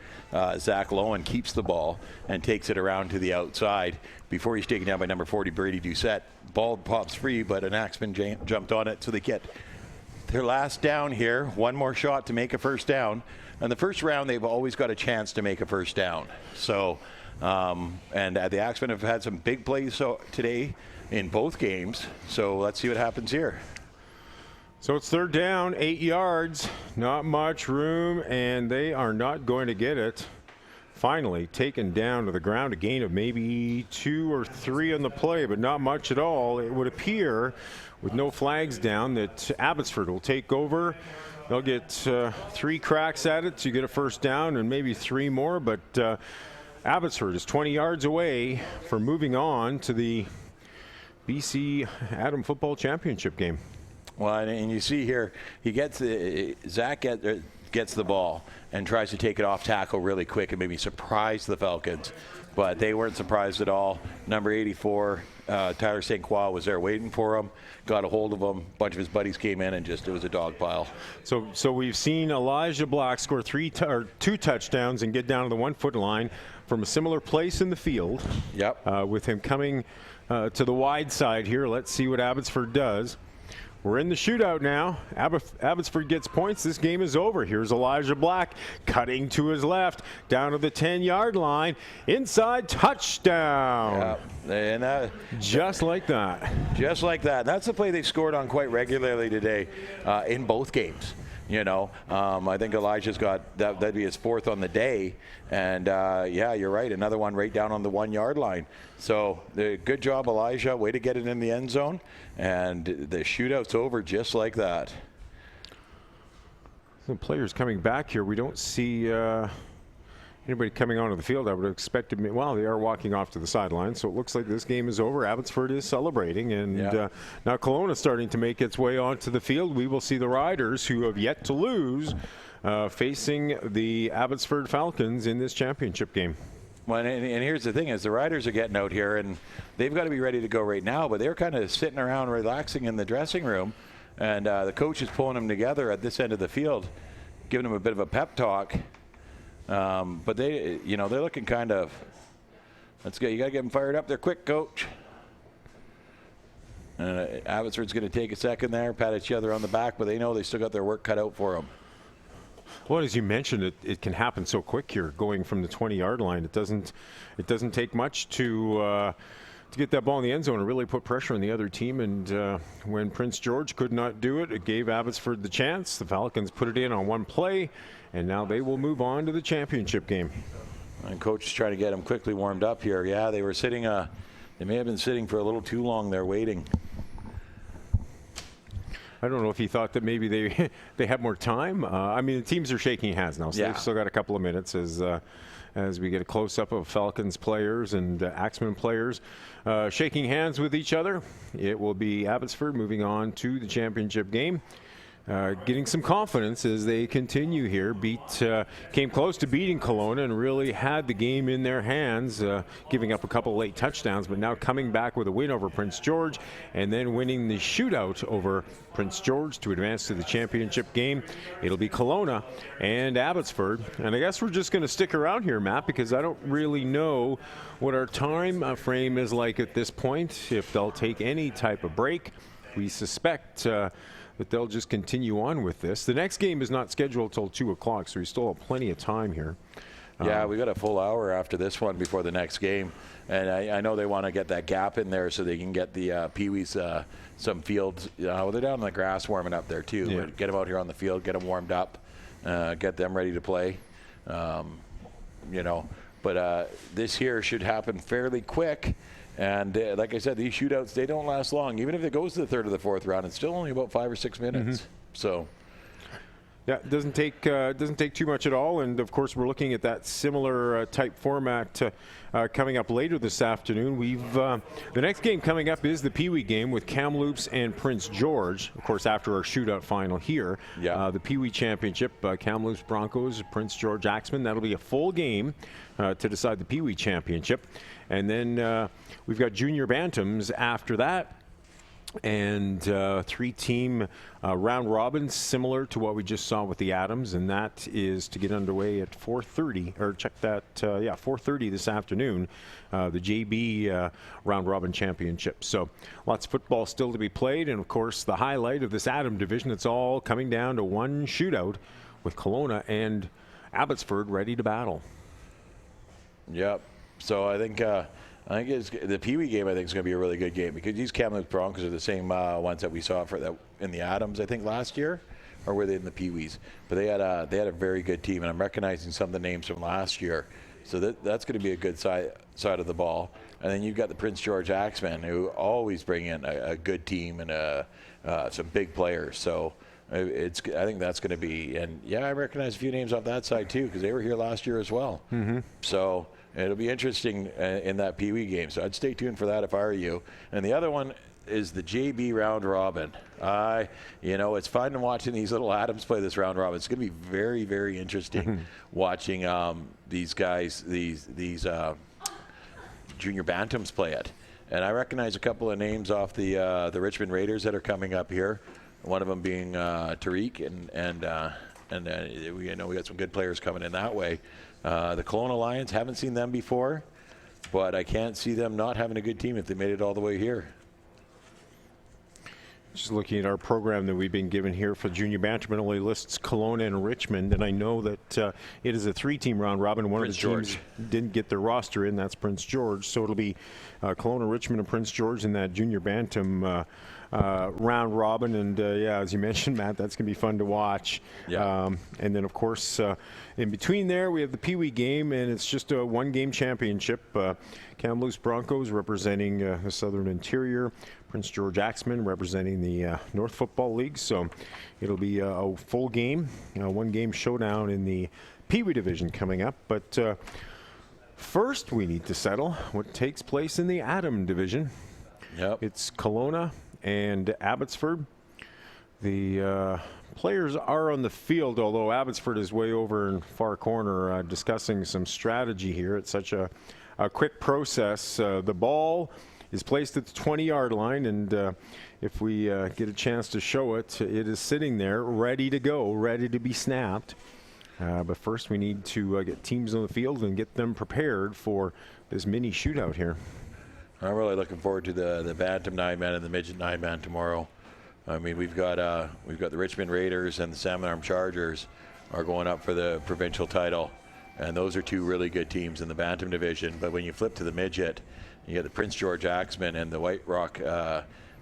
Zach Lowen, keeps the ball and takes it around to the outside before he's taken down by number 40, Brady Doucette. Ball pops free, but an axeman jumped on it, so they get their last down here. 1 more shot to make a 1st down. And the first round, they've always got a chance to make a 1st down. So, and the Axemen have had some big plays today in both games. So let's see what happens here. So it's 3rd down, 8 yards, not much room, and they are not going to get it. Finally taken down to the ground, a gain of maybe 2 or 3 on the play, but not much at all. It would appear, with no flags down, that Abbotsford will take over. They'll get 3 cracks at it to get a 1st down and maybe 3 more, but Abbotsford is 20 yards away from moving on to the BC Atom Football Championship game. Well, and you see here, Zach gets the ball and tries to take it off tackle really quick and maybe surprise the Falcons, but they weren't surprised at all. Number 84, Tyler St. Croix, was there waiting for him, got a hold of him. A bunch of his buddies came in, and it was a dog pile. So we've seen Elijah Black score 2 touchdowns and get down to the 1-foot line from a similar place in the field. Yep. With him coming to the wide side here. Let's see what Abbotsford does. We're in the shootout now. Abbotsford gets points. This game is over. Here's Elijah Black cutting to his left, down to the 10-yard line. Inside, touchdown. Yeah. And just like that. Just like that. That's the play they've scored on quite regularly today in both games. You know, I think Elijah's got that'd be his 4th on the day, and yeah, you're right, another one right down on the 1-yard line. So good job, Elijah. Way to get it in the end zone, and the shootout's over just like that. The players coming back here. We don't see anybody coming onto the field. I would have expected. Well, they are walking off to the sideline, so it looks like this game is over. Abbotsford is celebrating, and now Kelowna starting to make its way onto the field. We will see the Riders, who have yet to lose, facing the Abbotsford Falcons in this championship game. Well, and here's the thing: is the Riders are getting out here, and they've got to be ready to go right now. But they're kind of sitting around, relaxing in the dressing room, and the coach is pulling them together at this end of the field, giving them a bit of a pep talk. But they're looking kind of. Let's go. You got to get them fired up there, quick, coach. And Abbotsford's going to take a second there, pat each other on the back, but they know they still got their work cut out for them. Well, as you mentioned, it can happen so quick here, going from the 20-yard line. It doesn't take much to get that ball in the end zone and really put pressure on the other team. And when Prince George could not do it, it gave Abbotsford the chance. The Falcons put it in on 1 play, and now they will move on to the championship game. And coach is trying to get them quickly warmed up here. Yeah, they were sitting. They may have been sitting for a little too long there waiting. I don't know if he thought that maybe they they have more time. I mean, the teams are shaking hands now, so they've still got a couple of minutes as we get a close-up of Falcons players and Axemen players shaking hands with each other. It will be Abbotsford moving on to the championship game. Getting some confidence as they continue here. Came close to beating Colona and really had the game in their hands, giving up a couple of late touchdowns, but now coming back with a win over Prince George and then winning the shootout over Prince George to advance to the championship game. It'll be Colona and Abbotsford. And I guess we're just going to stick around here, Matt, because I don't really know what our time frame is like at this point, if they'll take any type of break. We suspect but they'll just continue on with this. The next game is not scheduled till 2 o'clock, so we still have plenty of time here. Yeah, we got a full hour after this one before the next game. And I know they want to get that gap in there so they can get the Peewees some fields. They're down on the grass warming up there too. Yeah. Get them out here on the field, get them warmed up, get them ready to play. But this here should happen fairly quick. And like I said, these shootouts, they don't last long. Even if it goes to the third or the fourth round, it's still only about 5 or 6 minutes. Mm-hmm. So, yeah, it doesn't take too much at all. And of course, we're looking at that similar type format coming up later this afternoon. The next game coming up is the Peewee game with Kamloops and Prince George. Of course, after our shootout final here, the Peewee Championship, Kamloops Broncos, Prince George Axemen. That'll be a full game to decide the Peewee Championship. And then we've got junior bantams after that, and 3-team round robin, similar to what we just saw with the Adams, and that is to get underway at 4:30. Or check that, 4:30 this afternoon. The JB round robin championship. So lots of football still to be played, and of course the highlight of this Adam division. It's all coming down to one shootout with Colona and Abbotsford ready to battle. Yep. So I think it's the Peewee game. I think is going to be a really good game because these Kamloops Broncos are the same ones that we saw for that in the Adams. I think last year, or were they in the Peewees? But they had a very good team, and I'm recognizing some of the names from last year. So that's going to be a good side of the ball. And then you've got the Prince George Axemen, who always bring in a good team and some big players. So I think that's going to be. And yeah, I recognize a few names off that side too because they were here last year as well. Mm-hmm. So it'll be interesting in that Peewee game. So I'd stay tuned for that if I were you. And the other one is the JB round robin. It's fun watching these little Adams play this round robin. It's going to be very, very interesting watching these guys, these junior bantams play it. And I recognize a couple of names off the Richmond Raiders that are coming up here. One of them being Tariq, and we got some good players coming in that way. The Colona Lions, haven't seen them before, but I can't see them not having a good team if they made it all the way here. Just looking at our program that we've been given here for Junior Bantam, it only lists Colona and Richmond, and I know that it is a 3-team round robin. One Prince of the teams didn't get their roster in. That's Prince George. So it'll be Colona, Richmond, and Prince George in that Junior Bantam round robin. And as you mentioned, Matt, that's going to be fun to watch. Yeah. And then, of course, in between there, we have the Peewee game, and it's just a one-game championship. Kamloops Broncos representing the Southern Interior, Prince George Axemen representing the North Football League. So it'll be a full game, one-game showdown in the Peewee division coming up. But first, we need to settle what takes place in the Adam division. Yep. It's Colona and Abbotsford. The players are on the field, although Abbotsford is way over in far corner discussing some strategy here. It's such a quick process. The ball is placed at the 20-yard line, and if we get a chance to show it, it is sitting there ready to go, ready to be snapped. But first we need to get teams on the field and get them prepared for this mini shootout here. I'm really looking forward to the Bantam 9-man and the Midget 9-man tomorrow. I mean, we've got the Richmond Raiders and the Salmon Arm Chargers are going up for the provincial title, and those are two really good teams in the Bantam division. But when you flip to the Midget, you got the Prince George Axemen and the White Rock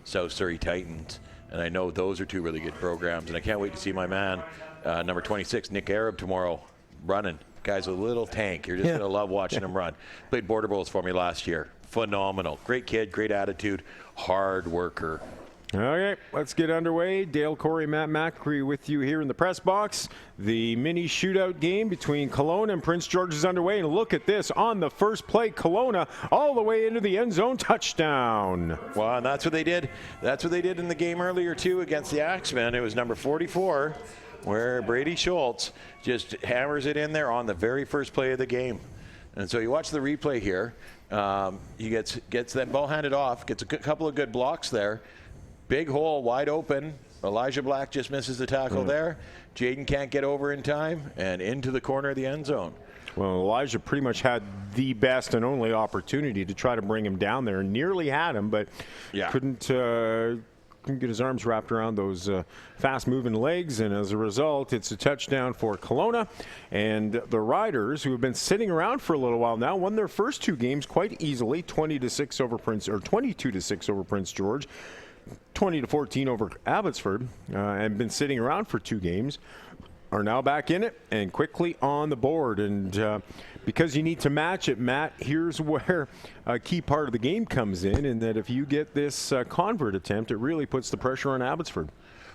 South Surrey Titans, and I know those are two really good programs. And I can't wait to see my man, number 26, Nick Arab, tomorrow running. Guy's a little tank. You're just going to love watching him run. Played Border Bowls for me last year. Phenomenal. Great kid, great attitude, hard worker. Okay, let's get underway. Dale Corey, Matt Macri with you here in the press box. The mini shootout game between Colona and Prince George is underway. And look at this. On the first play, Colona all the way into the end zone, touchdown. Well, and that's what they did. That's what they did in the game earlier, too, against the Axemen. It was number 44, where Brady Schultz just hammers it in there on the very first play of the game. And so you watch the replay here. He gets that ball handed off, gets a couple of good blocks there. Big hole, wide open. Elijah Black just misses the tackle there. Jaden can't get over in time, and into the corner of the end zone. Well, Elijah pretty much had the best and only opportunity to try to bring him down there. Nearly had him, but couldn't get his arms wrapped around those fast-moving legs, and as a result, it's a touchdown for Colona. And the Riders, who have been sitting around for a little while now, won their first two games quite easily, 20-6 over Prince, or 22-6 over Prince George. 20-14 over Abbotsford, and been sitting around for two games, are now back in it and quickly on the board. And because you need to match it, Matt, here's where a key part of the game comes in that if you get this convert attempt, it really puts the pressure on Abbotsford.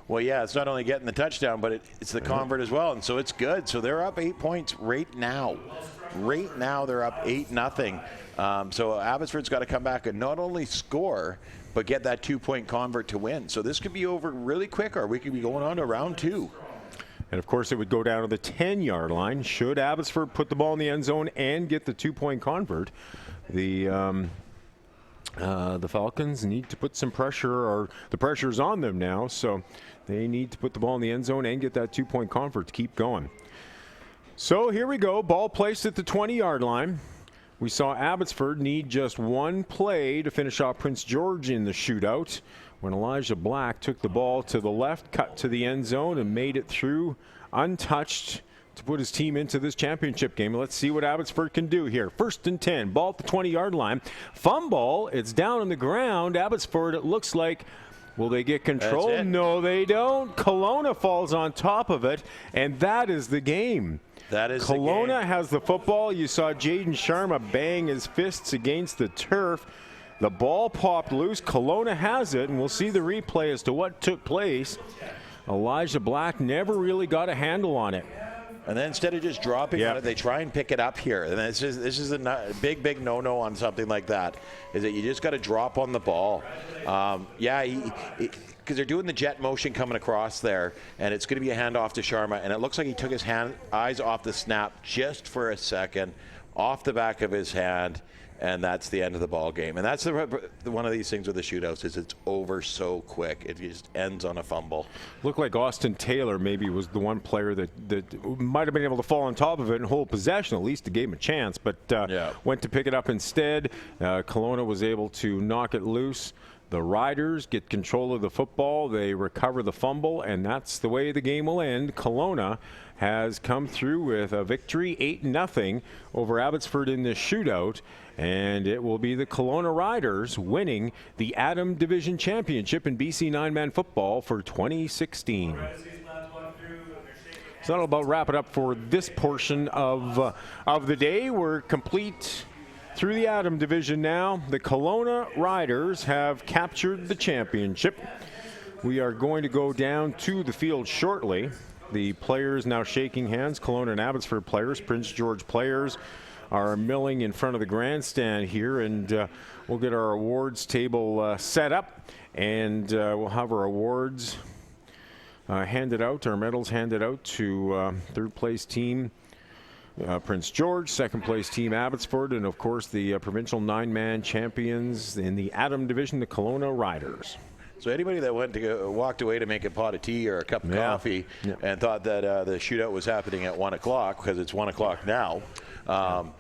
Well, yeah, it's not only getting the touchdown, but it's the convert as well, and so it's good. So they're up 8 points right now. Right now, they're up 8-0. So Abbotsford's got to come back and not only score, but get that 2-point convert to win. So this could be over really quick, or we could be going on to round 2. And of course, it would go down to the 10-yard line. Should Abbotsford put the ball in the end zone and get the 2-point convert, the Falcons need to put some pressure, or the pressure's on them now. So they need to put the ball in the end zone and get that 2-point convert to keep going. So here we go. Ball placed at the 20-yard line. We saw Abbotsford need just one play to finish off Prince George in the shootout when Elijah Black took the ball to the left, cut to the end zone, and made it through untouched to put his team into this championship game. Let's see what Abbotsford can do here. 1st and 10, ball at the 20-yard line. Fumble, it's down on the ground. Abbotsford, it looks like, will they get control? No, they don't. Colona falls on top of it, and that is the game. That is Colona has the football. You saw Jaden Sharma bang his fists against the turf. The ball popped loose. Colona has it, and we'll see the replay as to what took place. Elijah Black never really got a handle on it. And then instead of just dropping on it, they try and pick it up here. And this is a big no-no on something like that, is that you just got to drop on the ball. Because they're doing the jet motion coming across there, and it's going to be a handoff to Sharma. And it looks like he took his eyes off the snap just for a second, off the back of his hand, and that's the end of the ball game. And that's one of these things with the shootouts, is it's over so quick. It just ends on a fumble. Looked like Austin Taylor maybe was the one player that might have been able to fall on top of it and hold possession, at least to give him a chance, but went to pick it up instead. Colona was able to knock it loose. The Riders get control of the football. They recover the fumble, and that's the way the game will end. Colona has come through with a victory, 8-0 over Abbotsford in this shootout, and it will be the Colona Riders winning the Adam Division Championship in BC 9-man football for 2016. So that'll about wrap it up for this portion of the day. We're complete through the Adam Division now. The Colona Riders have captured the championship. We are going to go down to the field shortly. The players now shaking hands. Colona and Abbotsford players, Prince George players are milling in front of the grandstand here, and we'll get our awards table set up, and we'll have our awards handed out, our medals handed out to third place team Prince George, second place team Abbotsford, and of course the provincial 9-man champions in the Adam Division, the Colona Riders. So anybody that walked away to make a pot of tea or a cup of coffee and thought that the shootout was happening at 1 o'clock, because it's 1 o'clock now.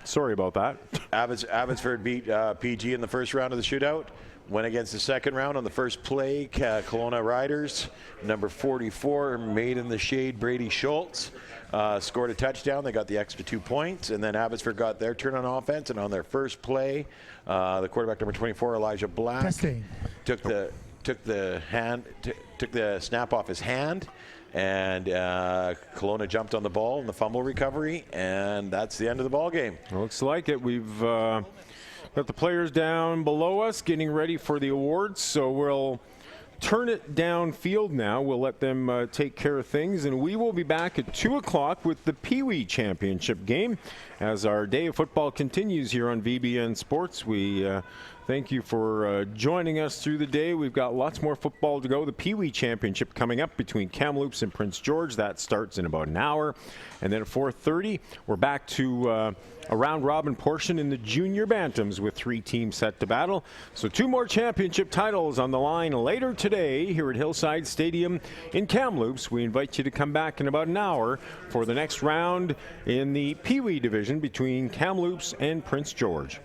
Sorry about that. Abbotsford beat PG in the first round of the shootout. Went against the second round on the first play. Colona Riders, number 44, made in the shade, Brady Schultz, scored a touchdown. They got the extra 2 points, and then Abbotsford got their turn on offense. And on their first play, the quarterback, number 24, Elijah Black, took the snap off his hand, and Colona jumped on the ball in the fumble recovery, and that's the end of the ball game. Looks like it. We've got the players down below us getting ready for the awards, so we'll turn it downfield now. We'll let them take care of things, and we will be back at 2 o'clock with the Peewee Championship game as our day of football continues here on VBN Sports. We thank you for joining us through the day. We've got lots more football to go. The Peewee Championship coming up between Kamloops and Prince George. That starts in about an hour. And then at 4:30, we're back to a round-robin portion in the junior bantams with 3 teams set to battle. So 2 more championship titles on the line later today here at Hillside Stadium in Kamloops. We invite you to come back in about an hour for the next round in the Peewee division between Kamloops and Prince George.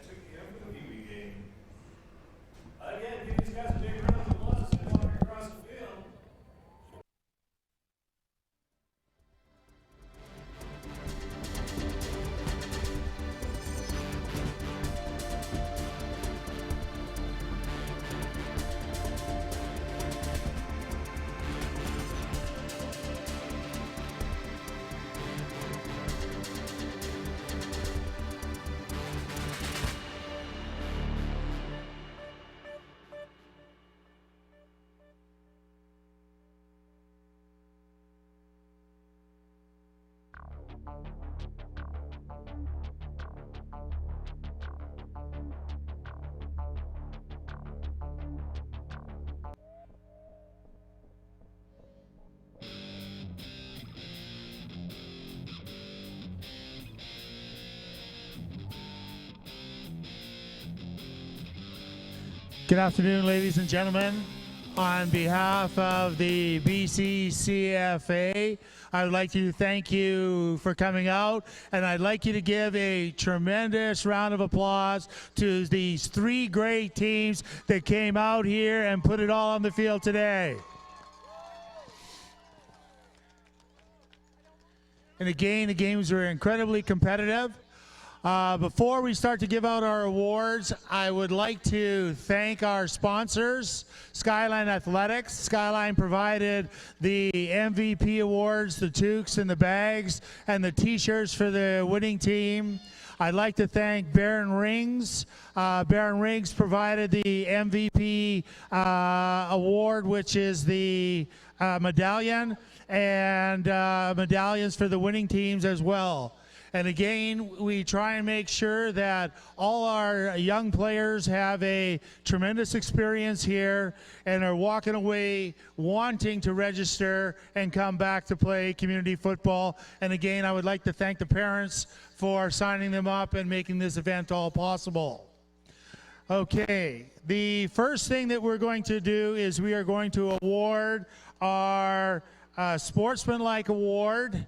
Good afternoon, ladies and gentlemen. On behalf of the BCCFA, I would like to thank you for coming out, and I'd like you to give a tremendous round of applause to these 3 great teams that came out here and put it all on the field today. And again, the games were incredibly competitive. Before we start to give out our awards, I would like to thank our sponsors, Skyline Athletics. Skyline provided the MVP awards, the toques and the bags, and the t-shirts for the winning team. I'd like to thank Baron Rings. Baron Rings provided the MVP award, which is the medallion, and medallions for the winning teams as well. And again, we try and make sure that all our young players have a tremendous experience here and are walking away wanting to register and come back to play community football. And again, I would like to thank the parents for signing them up and making this event all possible. Okay, the first thing that we're going to do is we are going to award our Sportsmanlike Award.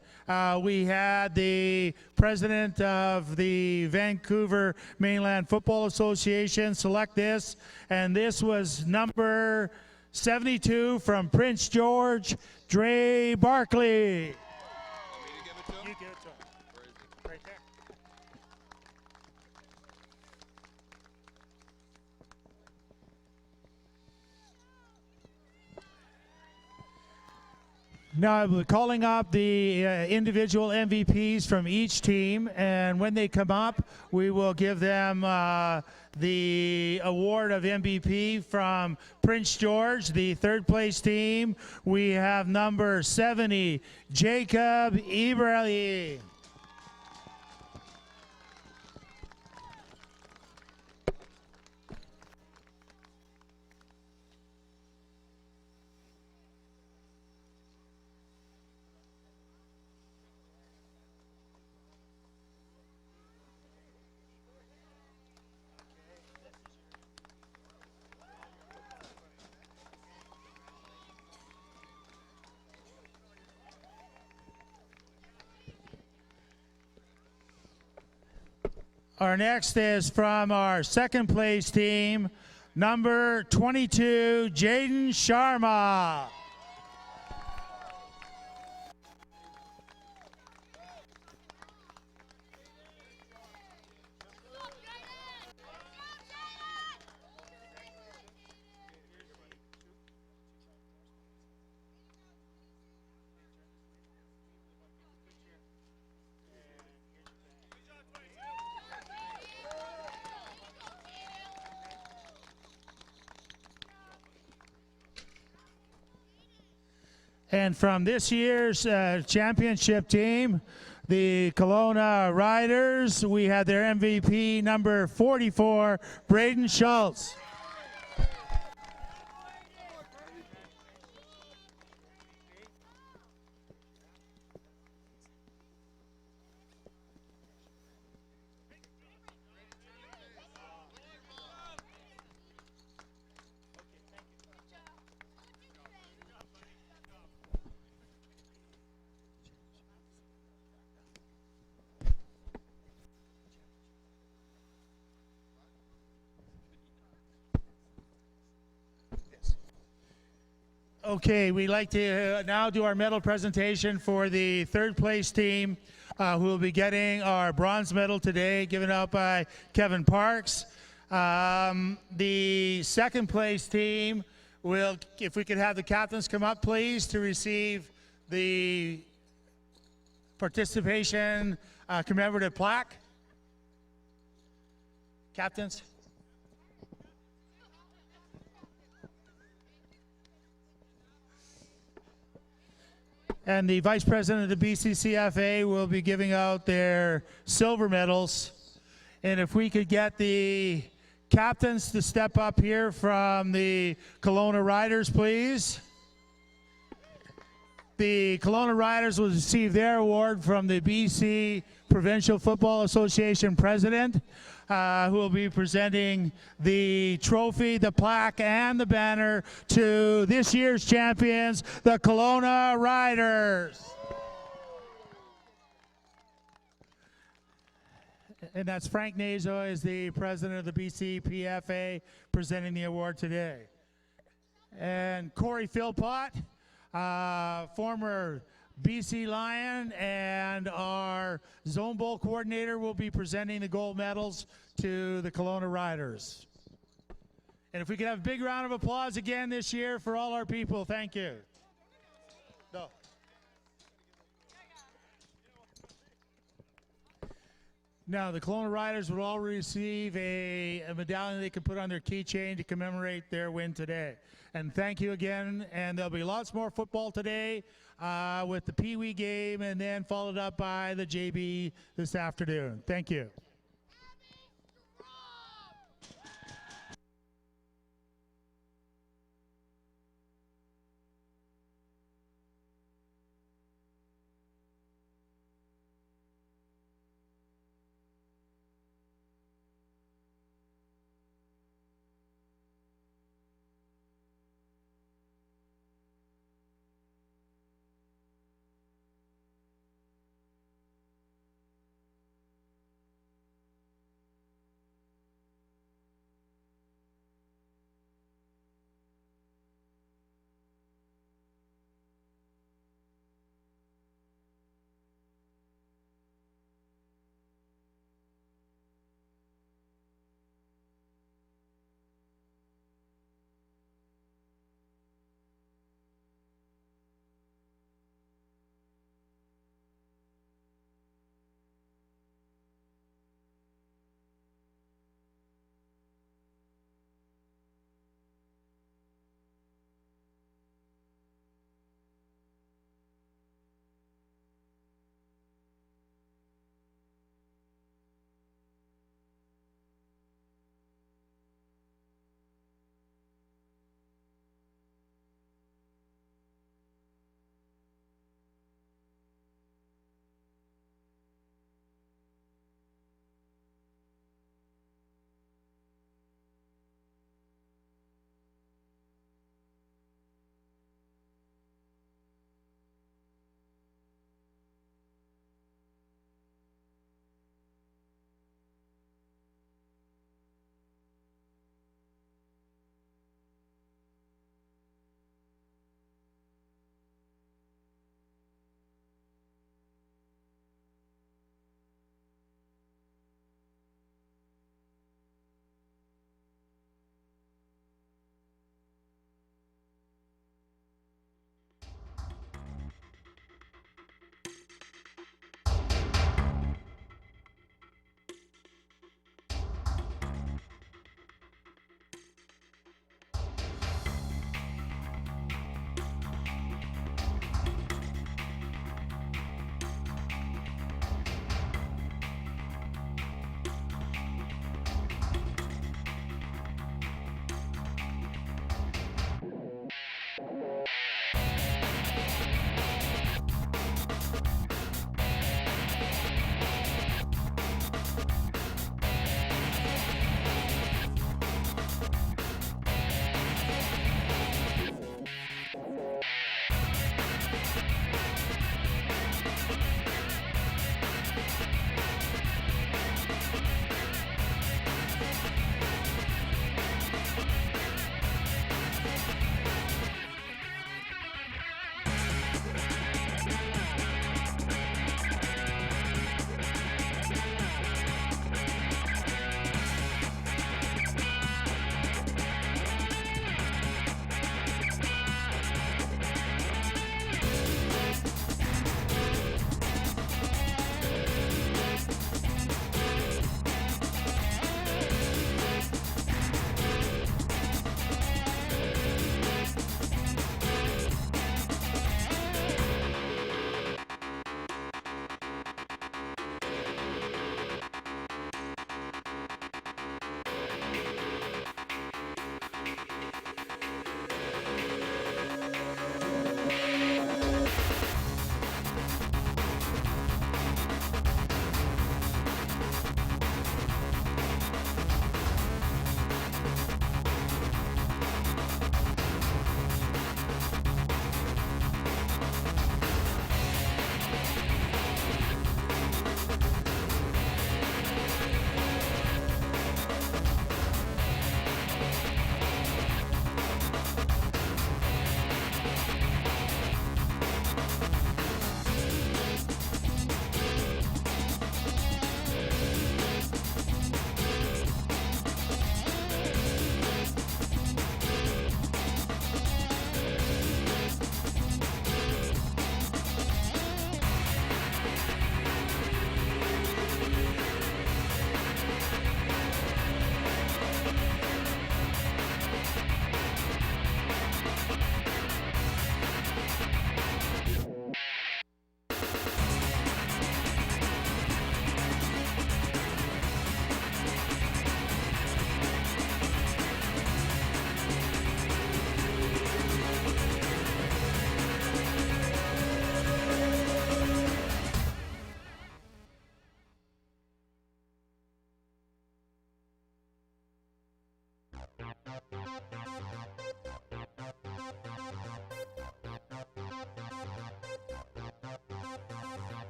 We had the president of the Vancouver Mainland Football Association select this, and this was number 72 from Prince George, Dre Barkley. You give it to him? You give it to him. Where is it? Right there. Now, we're calling up the individual MVPs from each team, and when they come up, we will give them the award of MVP from Prince George, the 3rd place team. We have number 70, Jacob Ibrahim. Our next is from our 2nd place team, number 22, Jaden Sharma. And from this year's championship team, the Colona Riders, we had their MVP number 44, Braden Schultz. Okay, we'd like to now do our medal presentation for the third place team who will be getting our bronze medal today, given out by Kevin Parks. The second place team will, if we could have the captains come up, please, to receive the participation commemorative plaque. Captains. And the Vice President of the BCCFA will be giving out their silver medals. And if we could get the captains to step up here from the Colona Riders, please. The Colona Riders will receive their award from the BC Provincial Football Association President, who will be presenting the trophy, the plaque, and the banner to this year's champions, the Colona Riders. And that's Frank Nazo, is the president of the BCPFA, presenting the award today. And Corey Philpott, former BC Lion, and our Zone Bowl coordinator will be presenting the gold medals to the Colona Riders. And if we could have a big round of applause again this year for all our people, thank you. No. Now, the Colona Riders will all receive a medallion they can put on their keychain to commemorate their win today. And thank you again, and there'll be lots more football today with the Peewee game, and then followed up by the JB this afternoon. Thank you.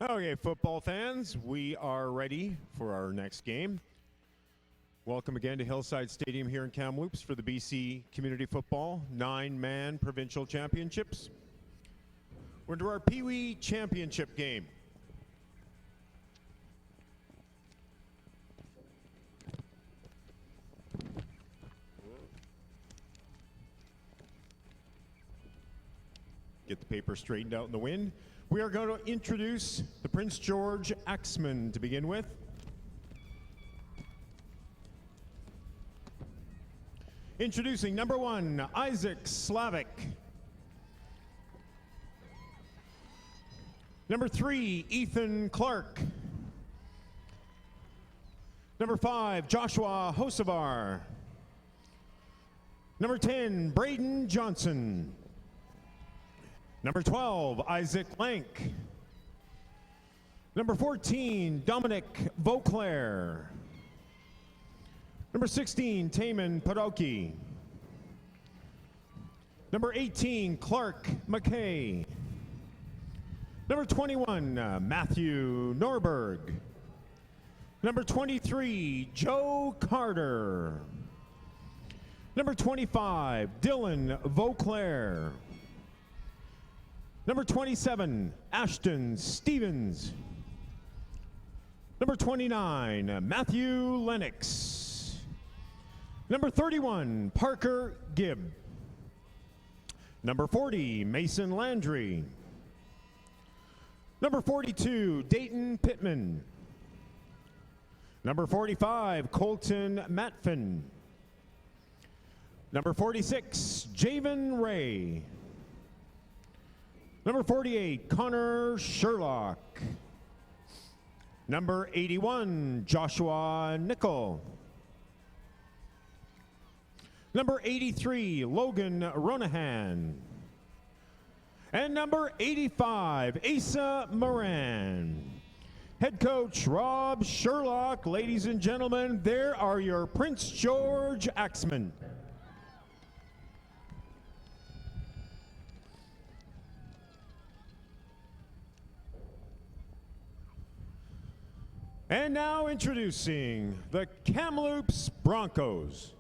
Okay, football fans, we are ready for our next game. Welcome again to Hillside Stadium here in Kamloops for the BC Community Football 9-man Provincial Championships. We're into our Peewee Championship game. Get the paper straightened out in the wind. We are going to introduce the Prince George Axemen to begin with. Introducing number 1, Isaac Slavic. Number 3, Ethan Clark. Number 5, Joshua Hosevar. Number 10, Braden Johnson. Number 12, Isaac Lank. Number 14, Dominic Vauclair. Number 16, Taman Padoki. Number 18, Clark McKay. Number 21, Matthew Norberg. Number 23, Joe Carter. Number 25, Dylan Vauclair. Number 27, Ashton Stevens. Number 29, Matthew Lennox. Number 31, Parker Gibb. Number 40, Mason Landry. Number 42, Dayton Pittman. Number 45, Colton Matfin. Number 46, Javen Ray. Number 48, Connor Sherlock. Number 81, Joshua Nickel. Number 83, Logan Ronahan. And number 85, Asa Moran. Head coach Rob Sherlock. Ladies and gentlemen, there are your Prince George Axemen. And now introducing the Kamloops Broncos.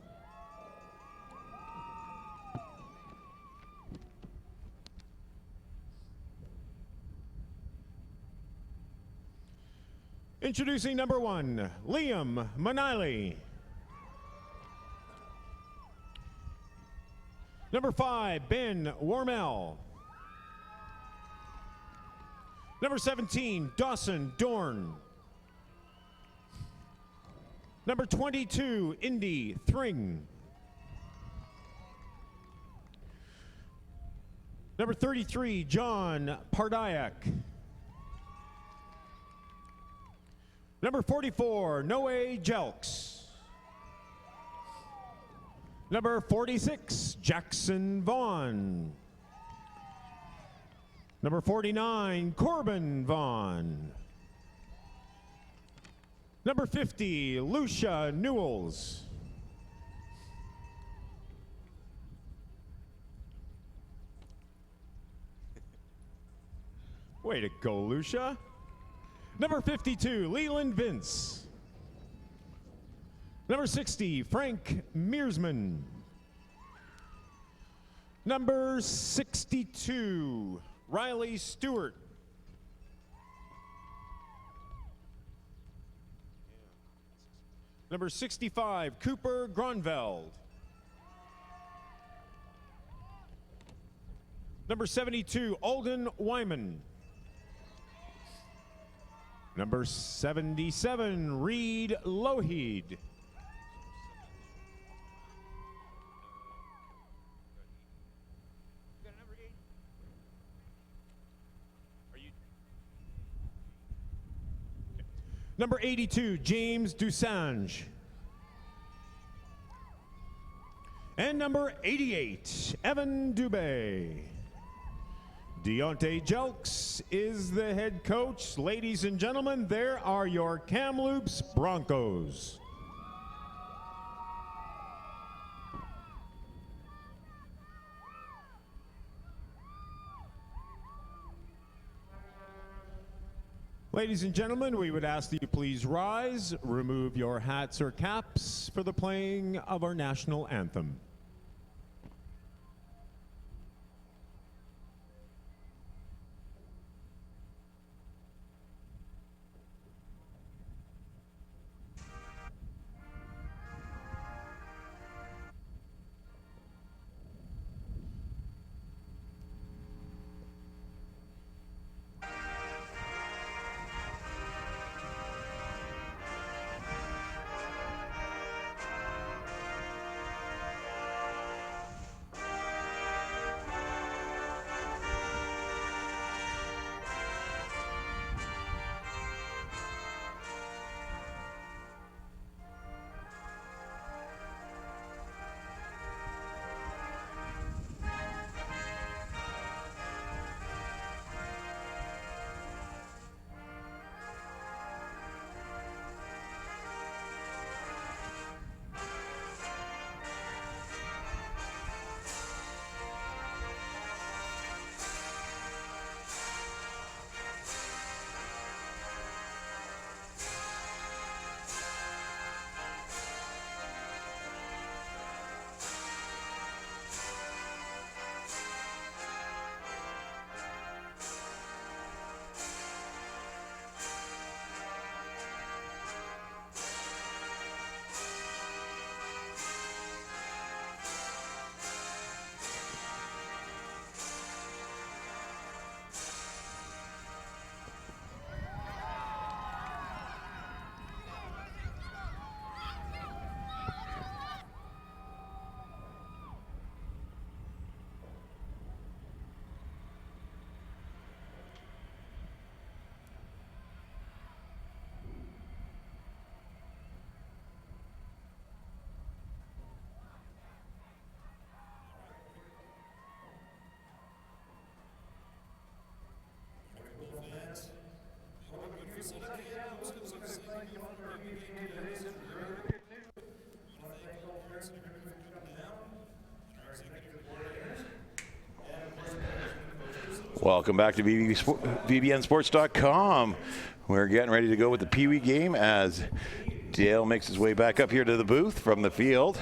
Introducing number 1, Liam Maniley. Number 5, Ben Warmel. Number 17, Dawson Dorn. Number 22, Indy Thring. Number 33, John Pardayak. Number 44, Noe Jelks. Number 46, Jackson Vaughn. Number 49, Corbin Vaughn. Number 50, Lucia Newells. Way to go, Lucia. Number 52, Leland Vince. Number 60, Frank Mearsman. Number 62, Riley Stewart. Number 65, Cooper Gronveld. Number 72, Alden Wyman. Number 77, Reed Lougheed. Number 82, James Dusange. And number 88, Evan Dubé. Deontay Jelks is the head coach. Ladies and gentlemen, there are your Kamloops Broncos. Ladies and gentlemen, we would ask that you please rise, remove your hats or caps for the playing of our national anthem. Welcome back to VBNsports.com. We're getting ready to go with the Peewee game as Dale makes his way back up here to the booth from the field.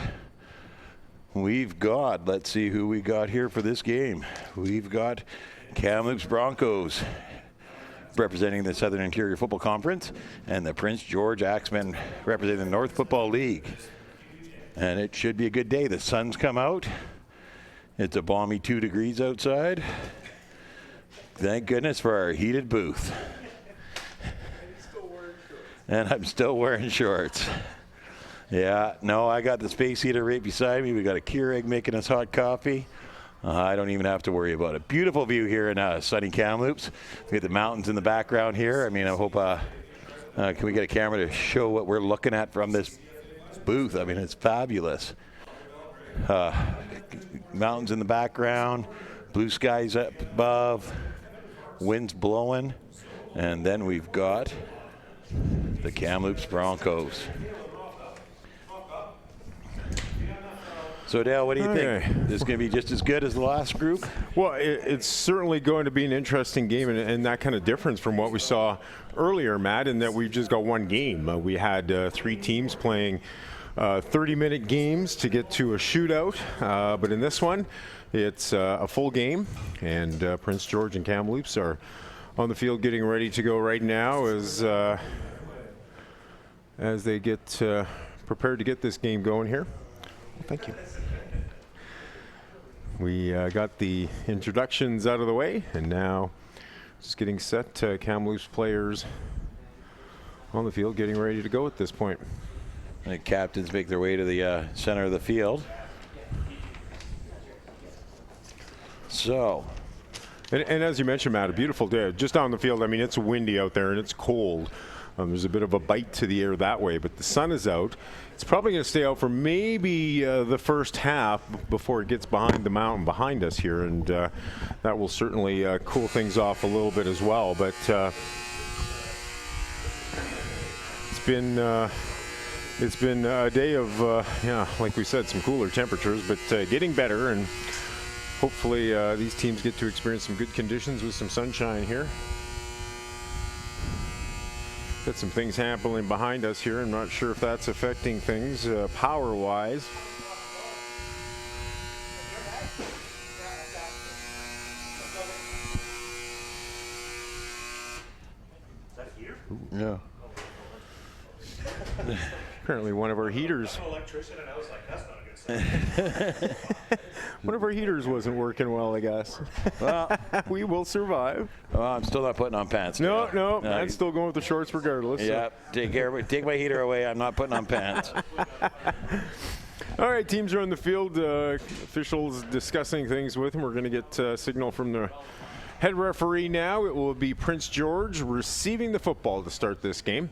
We've got, let's see who we got here for this game. We've got Kamloops Broncos representing the Southern Interior Football Conference and the Prince George Axemen representing the North Football League. And it should be a good day. The sun's come out. It's a balmy 2 degrees outside. Thank goodness for our heated booth. And I'm still wearing shorts. Yeah, no, I got the space heater right beside me. We got a Keurig making us hot coffee. I don't even have to worry about it. Beautiful view here in sunny Kamloops. We got the mountains in the background here. I mean, I hope, can we get a camera to show what we're looking at from this booth? I mean, it's fabulous. Mountains in the background, blue skies up above, winds blowing, and then we've got the Kamloops Broncos. So, Dale, what do you think? This is going to be just as good as the last group? Well, it's certainly going to be an interesting game, and that kind of difference from what we saw earlier, Matt, in that we've just got one game. We had 3 teams playing 30-minute games to get to a shootout, but in this one, it's a full game, and Prince George and Kamloops are on the field getting ready to go right now as they get prepared to get this game going here. Thank you. We got the introductions out of the way, and now just getting set. Kamloops players on the field getting ready to go at this point. The captains make their way to the center of the field. So. And as you mentioned, Matt, a beautiful day. Just on the field, I mean, it's windy out there and it's cold. There's a bit of a bite to the air that way, but the sun is out. It's probably going to stay out for maybe the first half before it gets behind the mountain behind us here, and that will certainly cool things off a little bit as well. But it's been a day of, like we said, some cooler temperatures, but getting better, and hopefully these teams get to experience some good conditions with some sunshine here. Got some things happening behind us here. I'm not sure if that's affecting things power-wise. Yeah. Apparently one of our heaters. I'm an electrician, and I was like, that's not a good sign. One of our heaters wasn't working well, I guess. Well, We will survive. I'm still not putting on pants. No, I'm still going with the shorts regardless. Yeah, take my heater away. I'm not putting on pants. All right, teams are on the field. Officials discussing things with them. We're going to get signal from the head referee now. It will be Prince George receiving the football to start this game.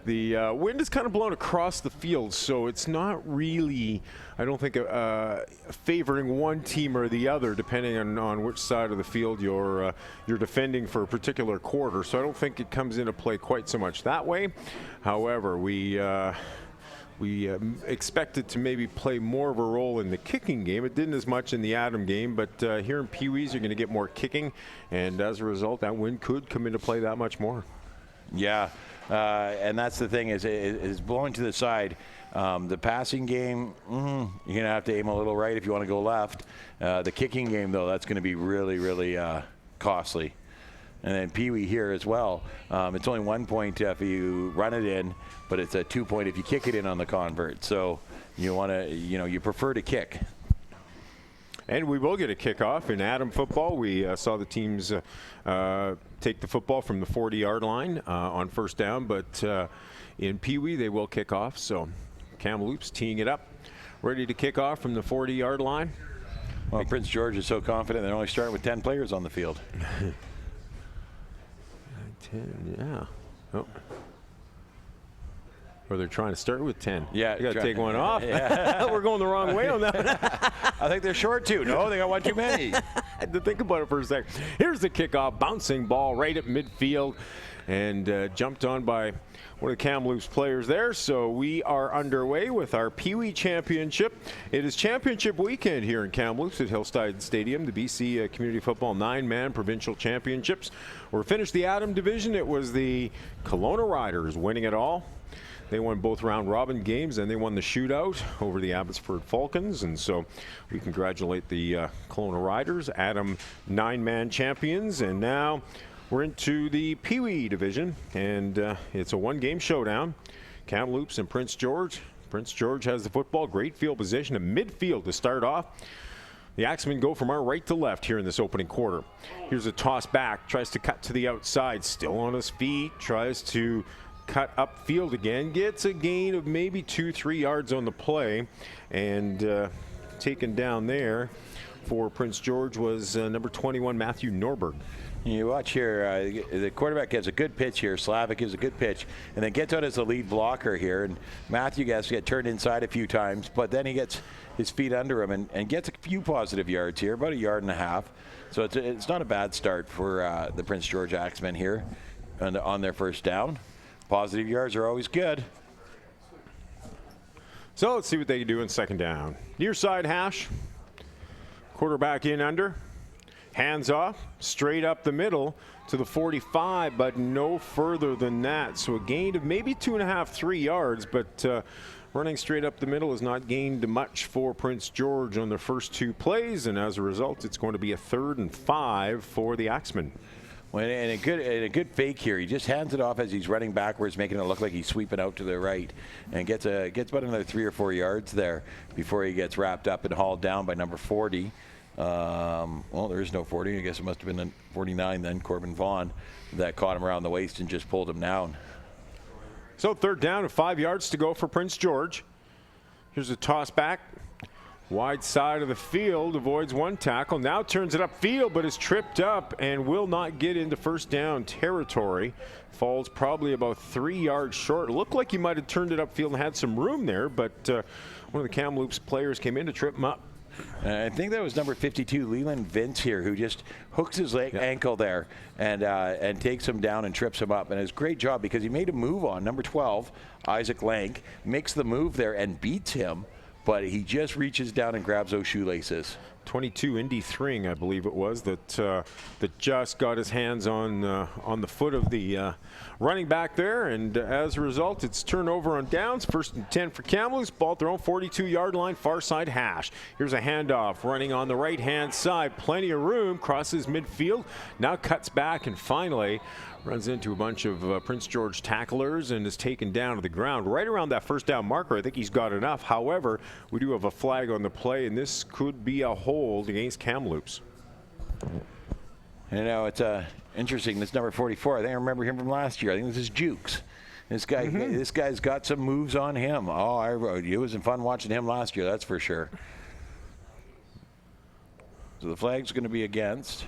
The wind is kind of blown across the field, so it's not really, I don't think, favoring one team or the other, depending on which side of the field you're defending for a particular quarter. So I don't think it comes into play quite so much that way. However, we expected to maybe play more of a role in the kicking game. It didn't as much in the Adam game, but here in Peewees, you're going to get more kicking, and as a result, that wind could come into play that much more. Yeah, and that's the thing is blowing to the side. The passing game, you're going to have to aim a little right if you want to go left. The kicking game, though, that's going to be really, really costly. And then Peewee here as well. It's only 1 point if you run it in, but it's a 2 point if you kick it in on the convert. So you want to, you prefer to kick. And we will get a kickoff in Adam football. We saw the teams take the football from the 40-yard line on first down, but in Peewee they will kick off. So Kamloops teeing it up, ready to kick off from the 40-yard line. Well, Prince George is so confident they're only starting with 10 players on the field. 10, yeah. Oh. Or they're trying to start with 10. Yeah. You got to take one off. Yeah. We're going the wrong way on that one. I think they're short, too. No, they got one too many. I had to think about it for a second. Here's the kickoff, bouncing ball right at midfield, and jumped on by one of the Kamloops players there. So we are underway with our Peewee Championship. It is championship weekend here in Kamloops at Hillside Stadium, the BC Community Football 9-man Provincial Championships. We're finished the Adam division. It was the Colona Riders winning it all. They won both round-robin games, and they won the shootout over the Abbotsford Falcons. And so we congratulate the Kelowna Riders, Adam 9-man champions. And now we're into the Peewee division, and it's a one-game showdown. Kamloops and Prince George. Prince George has the football, great field position at midfield to start off. The Axemen go from our right to left here in this opening quarter. Here's a toss back, tries to cut to the outside, still on his feet, tries to cut upfield again, gets a gain of maybe 2-3 yards on the play, and taken down there for Prince George was number 21, Matthew Norberg. You watch here, the quarterback gets a good pitch here. Slavic gives a good pitch, and then gets out as the lead blocker here. And Matthew gets to get turned inside a few times, but then he gets his feet under him and gets a few positive yards here, about 1.5 yards. So it's not a bad start for the Prince George Axemen here on their first down. Positive yards are always good. So let's see what they can do in second down. Near side hash. Quarterback in under. Hands off. Straight up the middle to the 45, but no further than that. So a gain of maybe 2.5, 3 yards, but running straight up the middle has not gained much for Prince George on the first two plays, and as a result, it's going to be a 3rd and 5 for the Axemen. Well, and a good fake here. He just hands it off as he's running backwards, making it look like he's sweeping out to the right, and gets about another 3 or 4 yards there before he gets wrapped up and hauled down by number 40. Well, there is no 40. I guess it must have been 49 then, Corbin Vaughn, that caught him around the waist and just pulled him down. So 3rd down and 5 yards to go for Prince George. Here's a toss back. Wide side of the field, avoids one tackle, now turns it upfield, but is tripped up and will not get into first down territory. Falls probably about 3 yards short. It looked like he might have turned it upfield and had some room there, but one of the Kamloops players came in to trip him up. I think that was number 52, Leland Vince here, who just hooks his ankle there and takes him down and trips him up. And it's a great job because he made a move on number 12, Isaac Lank, makes the move there and beats him. But he just reaches down and grabs those shoelaces. 22 Indy Thring, I believe it was, that just got his hands on the foot of the running back there, and as a result, it's turnover on downs. 1st and 10 for Kamloops. Ball at their own 42-yard line, far side hash. Here's a handoff running on the right-hand side. Plenty of room, crosses midfield, now cuts back, and finally runs into a bunch of Prince George tacklers and is taken down to the ground. Right around that first down marker, I think he's got enough. However, we do have a flag on the play, and this could be a hold against Kamloops. You know, it's interesting. This number 44, I think I remember him from last year. I think this is Jukes. This guy, this guy's got some moves on him. Oh, it was fun watching him last year, that's for sure. So the flag's going to be against.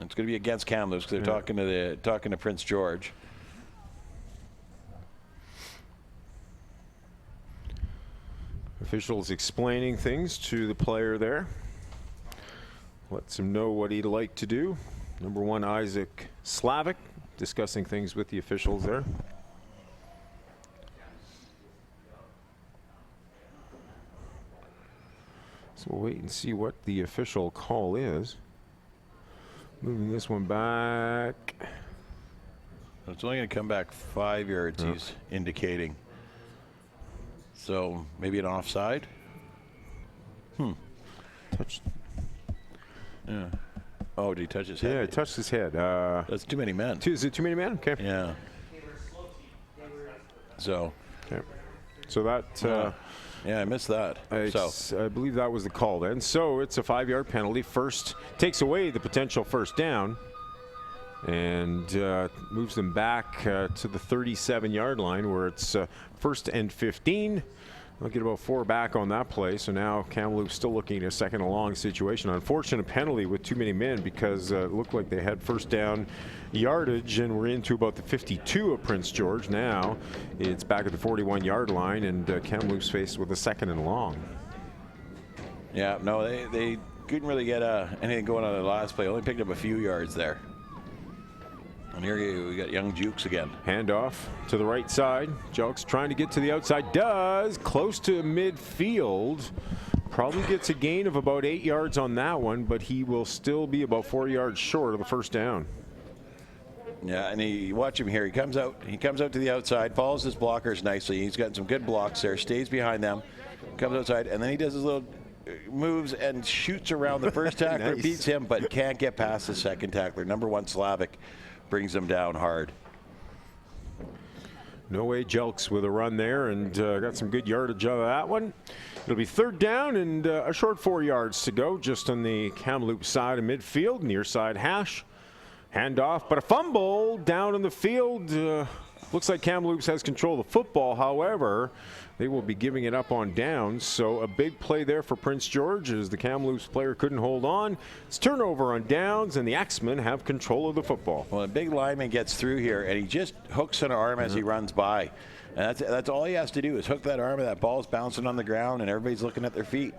It's going to be against Kamloops because they're talking to Prince George. Officials explaining things to the player there. Lets him know what he'd like to do. Number 1, Isaac Slavic, discussing things with the officials there. So we'll wait and see what the official call is. Moving this one back. It's only going to come back 5 yards, he's indicating. So maybe an offside? Touched. Yeah. Oh, did he touch his head? Yeah, he touched his head. That's too many men. Is it too many men? Okay. Yeah. So. Okay. So that. Yeah, I missed that. I believe that was the call then. So it's a 5-yard penalty. First takes away the potential first down and moves them back to the 37-yard line where it's 1st and 15. They'll get about 4 back on that play. So now Kamloops still looking at a 2nd and long situation. Unfortunate penalty with too many men because it looked like they had first down yardage and we're into about the 52 of Prince George. Now it's back at the 41-yard line and Kamloops faced with a 2nd and long. Yeah, no, they couldn't really get anything going on the last play. Only picked up a few yards there. And here we got young Jukes again. Handoff to the right side. Jukes trying to get to the outside. Does. Close to midfield. Probably gets a gain of about 8 yards on that one, but he will still be about 4 yards short of the first down. Yeah, and you watch him here. He comes out to the outside, follows his blockers nicely. He's got some good blocks there, stays behind them, comes outside, and then he does his little moves and shoots around the first tackler, Nice. beats him, but can't get past the second tackler. Number 1, Slavic, brings him down hard. No way Jelks with a run there and got some good yardage out of that one. It'll be 3rd down and a short 4 yards to go just on the Kamloops side of midfield, near side hash. Handoff, but a fumble down in the field. Looks like Kamloops has control of the football. However, they will be giving it up on downs. So a big play there for Prince George as the Kamloops player couldn't hold on. It's turnover on downs, and the Axemen have control of the football. Well, a big lineman gets through here, and he just hooks an arm as he runs by. And that's all he has to do is hook that arm, and that ball's bouncing on the ground, and everybody's looking at their feet.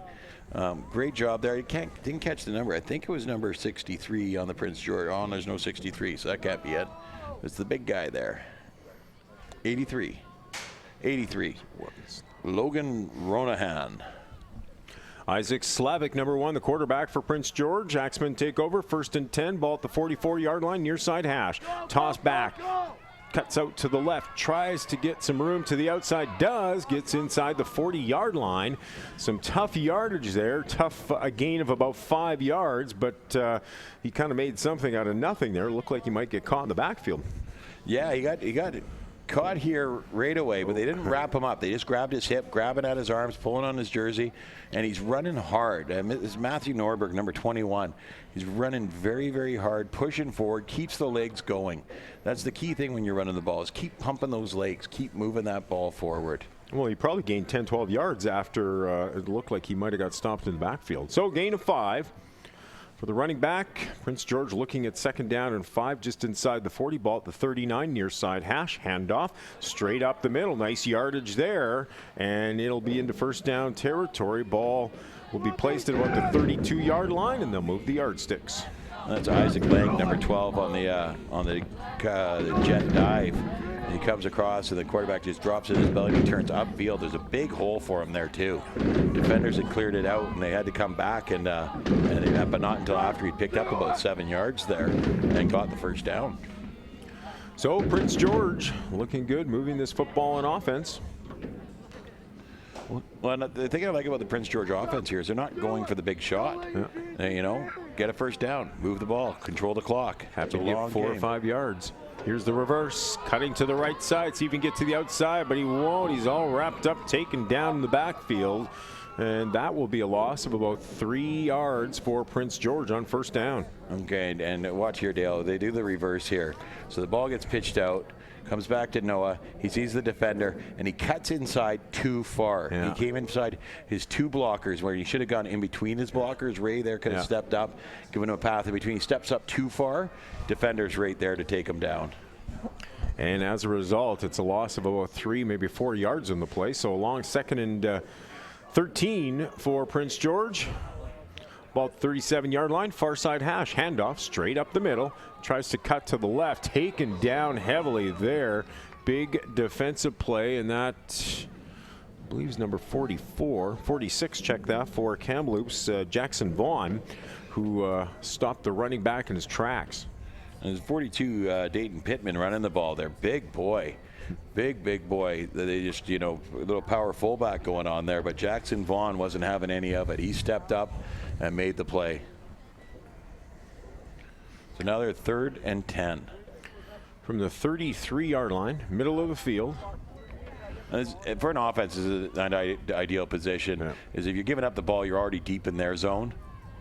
Great job there. He didn't catch the number. I think it was number 63 on the Prince George. Oh, there's no 63, so that can't be it. It's the big guy there. 83. Logan Ronahan. Isaac Slavic, number 1, the quarterback for Prince George. Axemen take over, 1st and 10, ball at the 44-yard line, near side hash. Toss back. Cuts out to the left, tries to get some room to the outside, gets inside the 40-yard line. Some tough yardage there, a gain of about 5 yards, but he kind of made something out of nothing there. Looked like he might get caught in the backfield. Yeah, he got caught here right away, but they didn't wrap him up. They just grabbed his hip, grabbing at his arms, pulling on his jersey, and he's running hard. This is Matthew Norberg, number 21. He's running very, very hard, pushing forward, keeps the legs going. That's the key thing when you're running the ball is keep pumping those legs, keep moving that ball forward. Well, he probably gained 10, 12 yards after it looked like he might have got stopped in the backfield. So gain of 5. For the running back, Prince George looking at 2nd down and 5 just inside the 40, ball at the 39 near side hash. Handoff straight up the middle. Nice yardage there, and it'll be into 1st down territory. Ball will be placed at about the 32-yard line, and they'll move the yardsticks. That's Isaac Lang, number 12 on the jet dive. He comes across, and the quarterback just drops in his belly. He turns upfield. There's a big hole for him there too. Defenders had cleared it out, and they had to come back, but not until after he picked up about 7 yards there and got the first down. So Prince George looking good, moving this football on offense. Well, the thing I like about the Prince George offense here is they're not going for the big shot. Yeah. Get a first down, move the ball, control the clock. Have to get 4 or 5 yards. Here's the reverse, cutting to the right side, see if he can get to the outside, but he won't. He's all wrapped up, taken down in the backfield, and that will be a loss of about 3 yards for Prince George on first down. Okay, and watch here, Dale. They do the reverse here. So the ball gets pitched out. Comes back to Noah. He sees the defender, and he cuts inside too far. Yeah. He came inside his 2 blockers where he should have gone in between his blockers. Ray there could have stepped up, given him a path in between. He steps up too far. Defender's right there to take him down. And as a result, it's a loss of about 3, maybe 4 yards on the play. So a long 2nd and 13 for Prince George. About 37-yard line, far side hash. Handoff straight up the middle. Tries to cut to the left. Taken down heavily there. Big defensive play, and that, I believe, is number 44. 46, check that, for Kamloops. Jackson Vaughn, who stopped the running back in his tracks. And there's 42, Dayton Pittman running the ball there. Big boy. Big boy. They just, a little power fullback going on there. But Jackson Vaughn wasn't having any of it. He stepped up and made the play. So now they're 3rd and 10. From the 33-yard line, middle of the field. For an offense, this is an ideal position. Is if you're giving up the ball, you're already deep in their zone,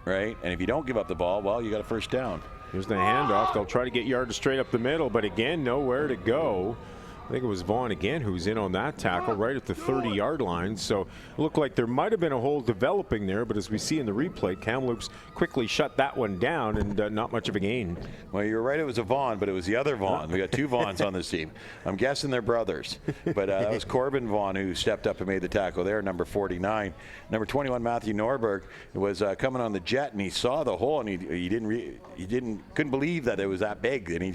right? And if you don't give up the ball, well, you got a first down. Here's the handoff. They'll try to get yardage straight up the middle, but again, nowhere to go. I think it was Vaughn again who's in on that tackle right at the 30-yard line. So it looked like there might have been a hole developing there, but as we see in the replay, Kamloops quickly shut that one down, and not much of a gain. Well, you're right, it was a Vaughn, but it was the other Vaughn. We got 2 Vaughns on this team. I'm guessing they're brothers. But that was Corbin Vaughn who stepped up and made the tackle there, number 49. Number 21, Matthew Norberg, was coming on the jet, and he saw the hole, and he couldn't believe that it was that big, and he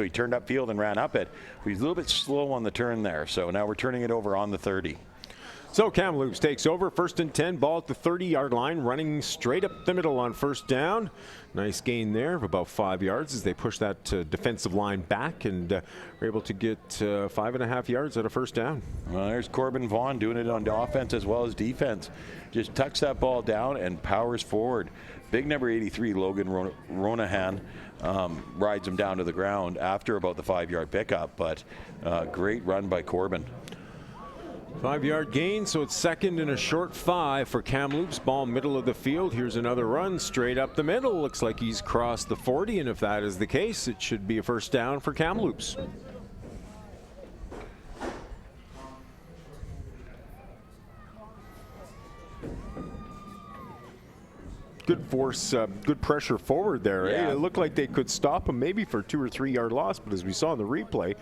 turned upfield and ran up it. He's a little bit slow on the turn there, so now we're turning it over on the 30. So Kamloops takes over, 1st and 10, ball at the 30-yard line, running straight up the middle on first down. Nice gain there of about 5 yards as they push that defensive line back and are able to get 5.5 yards at a first down. Well, there's Corbin Vaughn doing it on offense as well as defense. Just tucks that ball down and powers forward. Big number 83, Logan Ronahan, rides him down to the ground after about the 5-yard pickup, but great run by Corbin. 5-yard gain, so it's 2nd and a short 5 for Kamloops. Ball middle of the field. Here's another run straight up the middle. Looks like he's crossed the 40, and if that is the case, it should be a first down for Kamloops. Good force, good pressure forward there. Yeah. It looked like they could stop him maybe for 2 or 3 yard loss, but as we saw in the replay,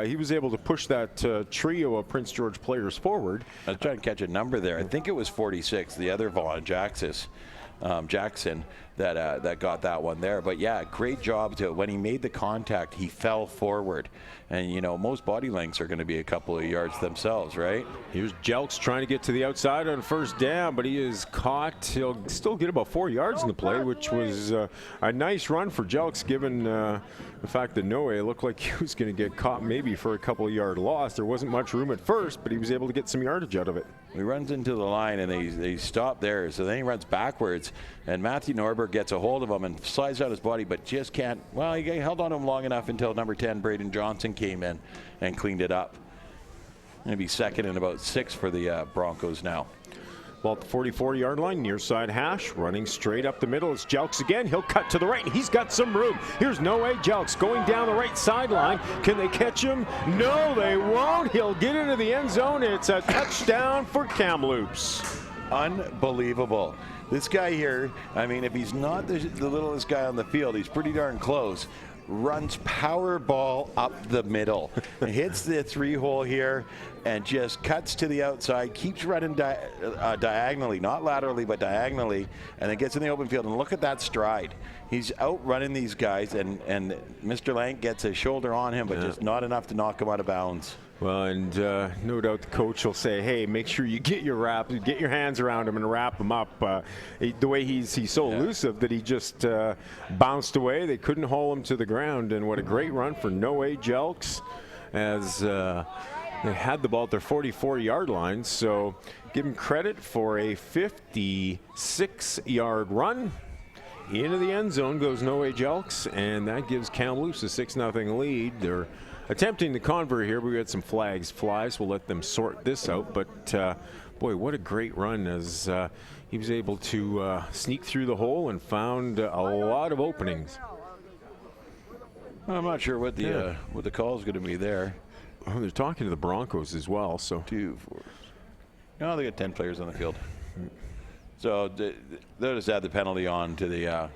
he was able to push that trio of Prince George players forward. I was trying to catch a number there. I think it was 46, the other Vaughn, Jackson, that got that one there. But yeah, great job when he made the contact, he fell forward. And most body lengths are going to be a couple of yards themselves, right? Here's Jelks trying to get to the outside on first down, but he is caught. He'll still get about 4 yards in the play, which was a nice run for Jelks, given the fact that Noe looked like he was going to get caught maybe for a couple of yard loss. There wasn't much room at first, but he was able to get some yardage out of it. He runs into the line, and they stop there. So then he runs backwards, and Matthew Norberg gets a hold of him and slides out his body, but just can't. Well, he held on to him long enough until number 10, Braden Johnson, came in and cleaned it up. Going to be 2nd and about 6 for the Broncos now. Ball at the 44-yard line, near side hash, running straight up the middle. It's Jelks again. He'll cut to the right, and he's got some room. Here's Noe Jelks going down the right sideline. Can they catch him? No, they won't. He'll get into the end zone. It's a touchdown for Kamloops. Unbelievable. This guy here, I mean, if he's not the littlest guy on the field, he's pretty darn close. Runs power ball up the middle, hits the 3-hole here, and just cuts to the outside, keeps running diagonally, not laterally, but diagonally, and then gets in the open field. And look at that stride. he's outrunning these guys, and Mr. Lank gets a shoulder on him, but just not enough to knock him out of bounds. Well, and no doubt the coach will say, "Hey, make sure you get your hands around him and wrap him up." The way he's so elusive that he just bounced away. They couldn't haul him to the ground, and what a great run for Noé Jelks as they had the ball at their 44-yard line. So give him credit for a 56-yard run. Into the end zone goes Noé Jelks, and that gives Kamloops a 6-0 lead. They're attempting to convert here. We got some flags fly, so we'll let them sort this out. But boy, what a great run as he was able to sneak through the hole and found a lot of openings. I'm not sure what the call is going to be there. Oh, they're talking to the Broncos as well. So 2, 4. No, they got 10 players on the field. So they'll just add the penalty on to the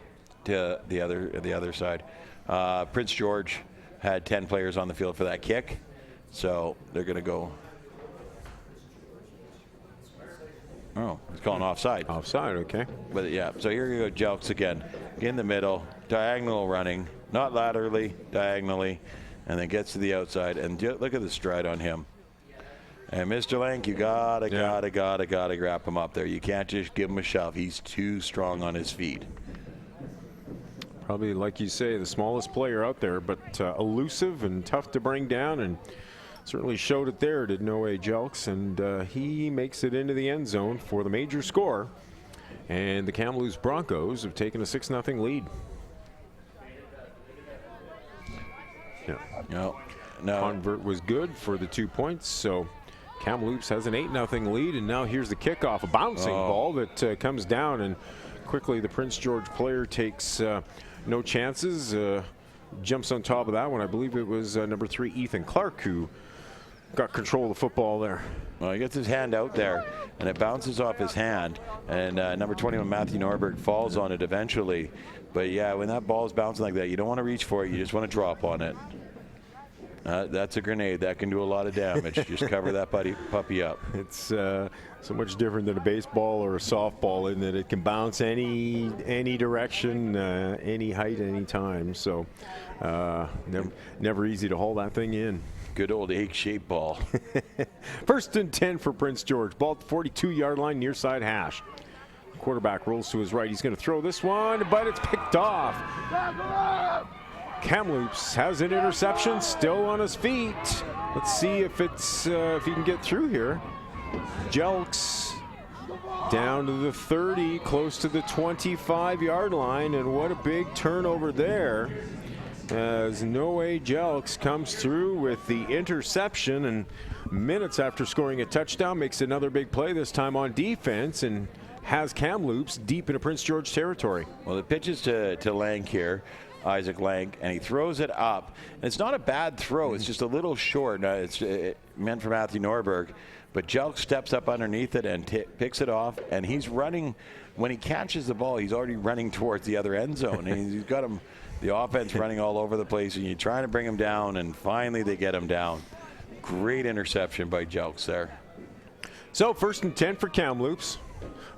other side. Prince George had 10 players on the field for that kick, so they're going to go. Oh, he's calling offside. Offside, okay. But yeah, so here you go, Jelks again, in the middle, diagonal running, not laterally, diagonally, and then gets to the outside. And look at the stride on him. And Mr. Lank, you gotta wrap him up there. You can't just give him a shove. He's too strong on his feet. Probably, like you say, the smallest player out there, but elusive and tough to bring down, and certainly showed it there, did Noé Jelks, and he makes it into the end zone for the major score. And the Kamloops Broncos have taken a 6-0 lead. No. Convert was good for the 2 points, so Kamloops has an 8-0 lead, and now here's the kickoff, a bouncing ball that comes down, and quickly the Prince George player takes no chances, jumps on top of that one. I believe it was number 3, Ethan Clark, who got control of the football there. Well, he gets his hand out there, and it bounces off his hand, and number 21, Matthew Norberg, falls on it eventually. But yeah, when that ball is bouncing like that, you don't want to reach for it, you just want to drop on it. That's a grenade. That can do a lot of damage. Just cover that puppy up. It's so much different than a baseball or a softball in that it can bounce any direction, any height, any time. So never easy to haul that thing in. Good old egg-shaped ball. 1st and 10 for Prince George. Ball at the 42-yard line, near side hash. Quarterback rolls to his right. He's going to throw this one, but it's picked off. Kamloops has an interception, still on his feet. Let's see if it's if he can get through here. Jelks down to the 30, close to the 25-yard line, and what a big turnover there as Noé Jelks comes through with the interception, and minutes after scoring a touchdown makes another big play, this time on defense, and has Kamloops deep into Prince George territory. Well, the pitch is to Lank here. Isaac Lank, and he throws it up. And it's not a bad throw. It's just a little short. Now, it's meant for Matthew Norberg, but Jelks steps up underneath it and picks it off, and he's running. When he catches the ball, he's already running towards the other end zone, and he's got him, the offense running all over the place, and you're trying to bring him down, and finally they get him down. Great interception by Jelks there. So 1st and 10 for Kamloops.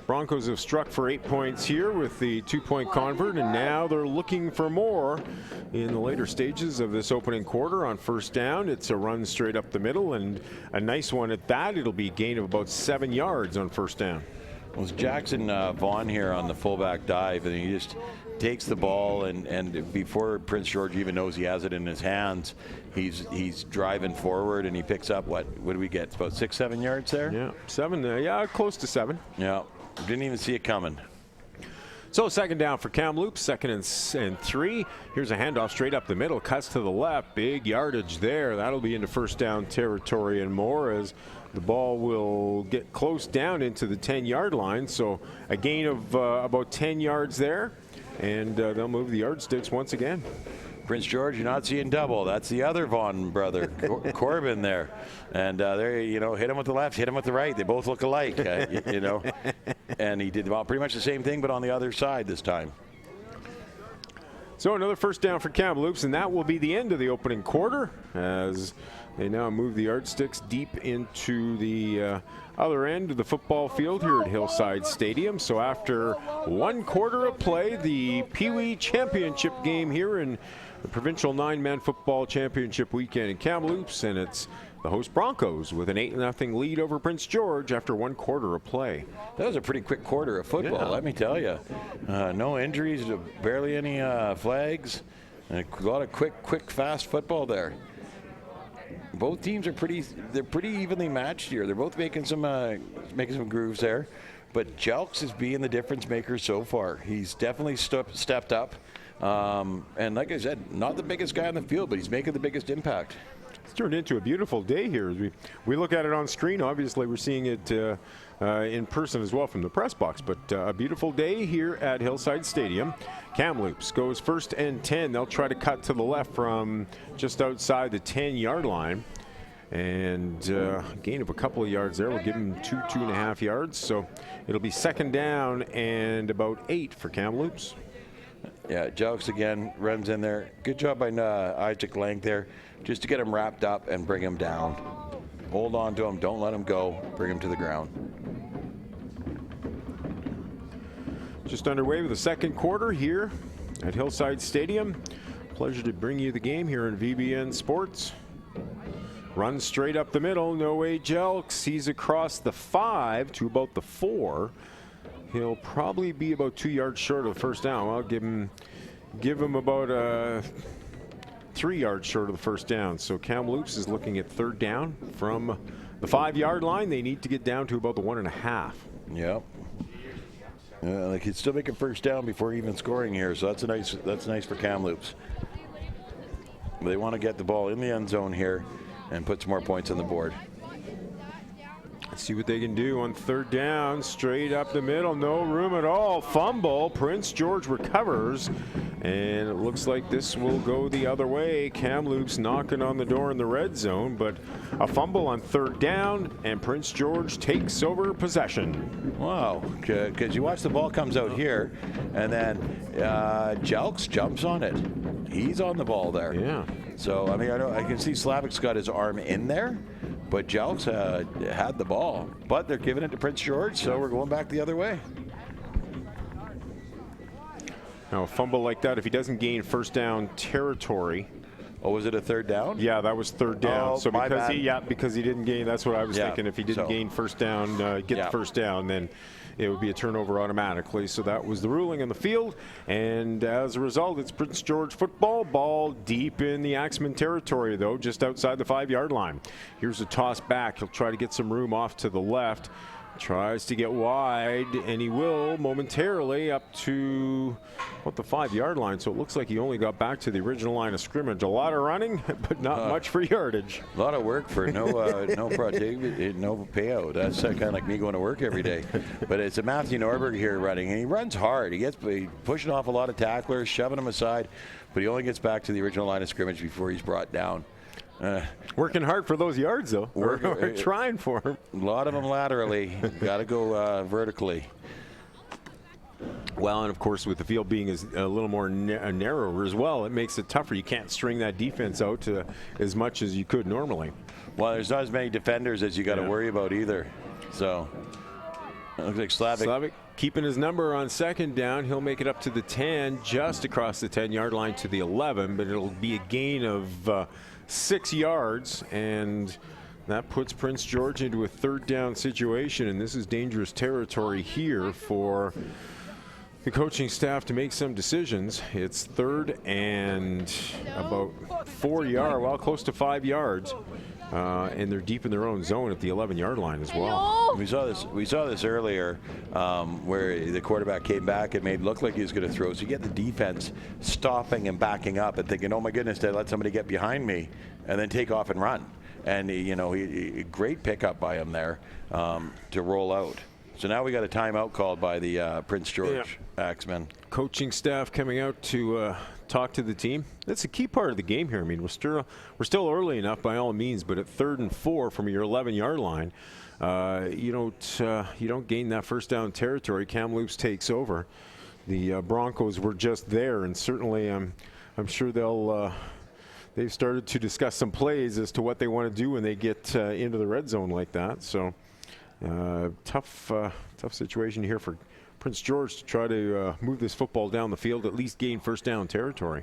Broncos have struck for 8 points here with the 2-point convert, and now they're looking for more in the later stages of this opening quarter. On 1st down, it's a run straight up the middle, and a nice one at that. It'll be a gain of about 7 yards on 1st down. Well, it's Jackson Vaughn here on the fullback dive, and he just takes the ball, and before Prince George even knows he has it in his hands, he's driving forward, and he picks up what do we get? It's about 6-7 yards there? Yeah, 7, yeah, close to 7. Yeah. Didn't even see it coming. So 2nd down for Kamloops, 2nd and 3. Here's a handoff straight up the middle, cuts to the left, big yardage there. That'll be into 1st down territory and more as the ball will get close down into the 10-yard line. So a gain of about 10 yards there, and they'll move the yardsticks once again. Prince George, you're not seeing double. That's the other Vaughn brother, Corbin there. And there, hit him with the left, hit him with the right. They both look alike, And he did pretty much the same thing, but on the other side this time. So another first down for Kamloops, and that will be the end of the opening quarter as they now move the yardsticks deep into the other end of the football field here at Hillside Stadium. So after one quarter of play, the Peewee Championship game here in the Provincial 9-Man Football Championship weekend in Kamloops, and it's the host Broncos with an 8-0 lead over Prince George after one quarter of play. That was a pretty quick quarter of football, Yeah. let me tell you. No injuries, barely any flags, and a lot of quick, fast football there. Both teams are pretty evenly matched here. They're both making some grooves there, but Jelks is being the difference maker so far. He's definitely stepped up, and like I said, not the biggest guy on the field, but he's making the biggest impact. It's turned into a beautiful day here. As we look at it on screen, obviously we're seeing it in person as well from the press box, but a beautiful day here at Hillside Stadium. Kamloops goes 1st and 10. They'll try to cut to the left from just outside the 10-yard line. And gain of a couple of yards there will give them 2.5 yards. So it'll be 2nd down and about 8 for Kamloops. Yeah, Jelks again runs in there. Good job by Isaac Lang there, just to get him wrapped up and bring him down. Hold on to him, don't let him go, bring him to the ground. Just underway with the second quarter here at Hillside Stadium. Pleasure to bring you the game here in VBN Sports. Run straight up the middle, no way Jelks. He's across the 5 to about the 4. He'll probably be about 2 yards short of the first down. I'll give him about 3 yards short of the first down. So Kamloops is looking at 3rd down from the 5-yard line. They need to get down to about the 1.5. Yep. They can still make a first down before even scoring here, so that's nice for Kamloops. They want to get the ball in the end zone here and put some more points on the board. Let's see what they can do on 3rd down. Straight up the middle, no room at all. Fumble. Prince George recovers, and it looks like this will go the other way. Kamloops knocking on the door in the red zone, but a fumble on 3rd down, and Prince George takes over possession. Wow, because you watch the ball comes out here, and then Jelks jumps on it. He's on the ball there. Yeah. So, I mean, I can see Slavic's got his arm in there, but Jelks had the ball. But they're giving it to Prince George, so we're going back the other way. Now, a fumble like that, if he doesn't gain first down territory. Oh, was it a 3rd down? Yeah, that was 3rd down. Oh, so my because bad. because he didn't gain, that's what I was thinking. If he didn't gain first down, the first down, then it would be a turnover automatically. So that was the ruling on the field. And as a result, it's Prince George football. Ball deep in the Axeman territory, though, just outside the 5-yard line. Here's a toss back. He'll try to get some room off to the left. Tries to get wide, and he will momentarily up to the 5-yard line. So it looks like he only got back to the original line of scrimmage. A lot of running, but not much for yardage. A lot of work for no productivity, no payout. That's kind of like me going to work every day. But it's a Matthew Norberg here running, and he runs hard. He's pushing off a lot of tacklers, shoving them aside, but he only gets back to the original line of scrimmage before he's brought down. Working hard for those yards, though. We're trying for him. A lot of them laterally. Got to go vertically. Well, and of course, with the field being a little more narrower as well, it makes it tougher. You can't string that defense out as much as you could normally. Well, there's not as many defenders as you got to worry about either. So, it looks like Slavic keeping his number on 2nd down. He'll make it up to the 10, just across the 10-yard line to the 11, but it'll be a gain of 6 yards, and that puts Prince George into a 3rd down situation, and this is dangerous territory here for the coaching staff to make some decisions. It's 3rd and about 4 yards, well, close to 5 yards, and they're deep in their own zone at the 11-yard line as well. We saw this earlier, where the quarterback came back and made it look like he was going to throw. So you get the defense stopping and backing up and thinking, "Oh my goodness, did I let somebody get behind me?" and then take off and run. And great pickup by him there to roll out. So now we got a timeout called by the Prince George Axemen. Coaching staff coming out to talk to the team. That's a key part of the game here. I mean, we're still early enough by all means, but at 3rd and 4 from your 11-yard line, you don't gain that first down territory. Kamloops takes over. the Broncos were just there, and certainly I'm sure they've started to discuss some plays as to what they want to do when they get into the red zone like that. So tough situation here for Prince George to try to move this football down the field, at least gain first down territory.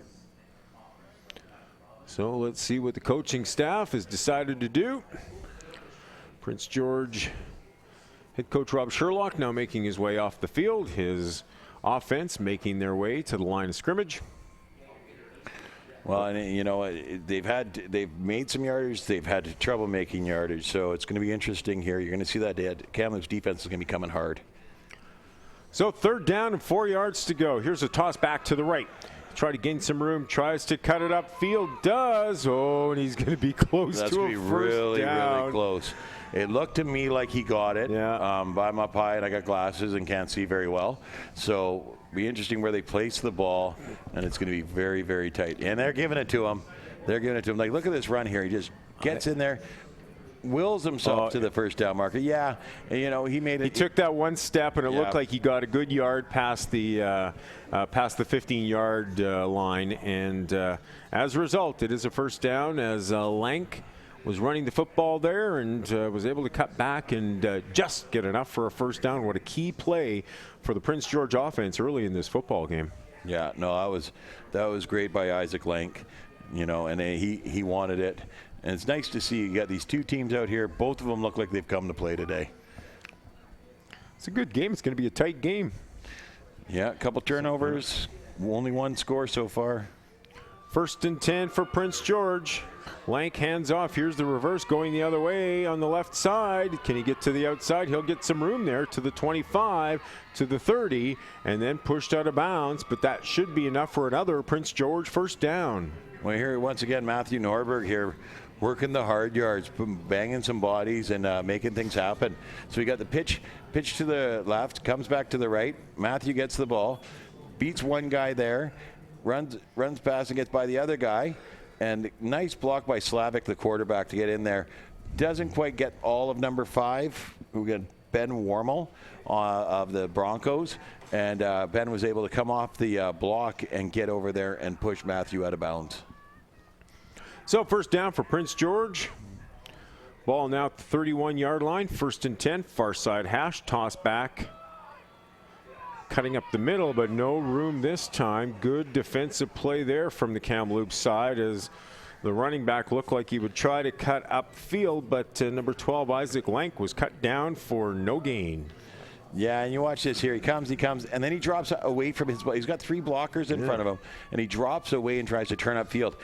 So let's see what the coaching staff has decided to do. Prince George head coach Rob Sherlock now making his way off the field. His offense making their way to the line of scrimmage. Well, and you know, they've made some yardage. They've had trouble making yardage. So it's going to be interesting here. You're going to see that Kamloops defense is going to be coming hard. So 3rd down and 4 yards to go. Here's a toss back to the right. Try to gain some room, tries to cut it upfield, does. Oh, and he's going to be close to a first down. That's going to be really close. It looked to me like he got it. Yeah. But I'm up high and I got glasses and can't see very well. So be interesting where they place the ball, and it's going to be very, very tight. And they're giving it to him. Like, look at this run here. He just gets in there, wills himself to the first down marker. Yeah, and, you know, he made it. He took that one step, and it looked like he got a good yard past the 15-yard line. And as a result, it is a first down as Lank was running the football there and was able to cut back and just get enough for a first down. What a key play for the Prince George offense early in this football game. Yeah, no, that was great by Isaac Lank, you know, and he wanted it. And it's nice to see you got these two teams out here. Both of them look like they've come to play today. It's a good game. It's going to be a tight game. Yeah, a couple turnovers. Only one score so far. 1st and 10 for Prince George. Lank hands off. Here's the reverse going the other way on the left side. Can he get to the outside? He'll get some room there to the 25, to the 30, and then pushed out of bounds. But that should be enough for another Prince George first down. Well, here once again, Matthew Norberg here working the hard yards, banging some bodies and making things happen. So we got the pitch to the left, comes back to the right. Matthew gets the ball, beats one guy there, runs past and gets by the other guy. And nice block by Slavic, the quarterback, to get in there. Doesn't quite get all of number 5. We got Ben Warmel of the Broncos. And Ben was able to come off the block and get over there and push Matthew out of bounds. So first down for Prince George. Ball now at the 31-yard line. 1st and 10, far side hash, toss back. Cutting up the middle, but no room this time. Good defensive play there from the Kamloops side as the running back looked like he would try to cut upfield, but number 12, Isaac Lank, was cut down for no gain. Yeah, and you watch this here. He comes, and then he drops away from his. He's got 3 blockers in front of him, and he drops away and tries to turn upfield.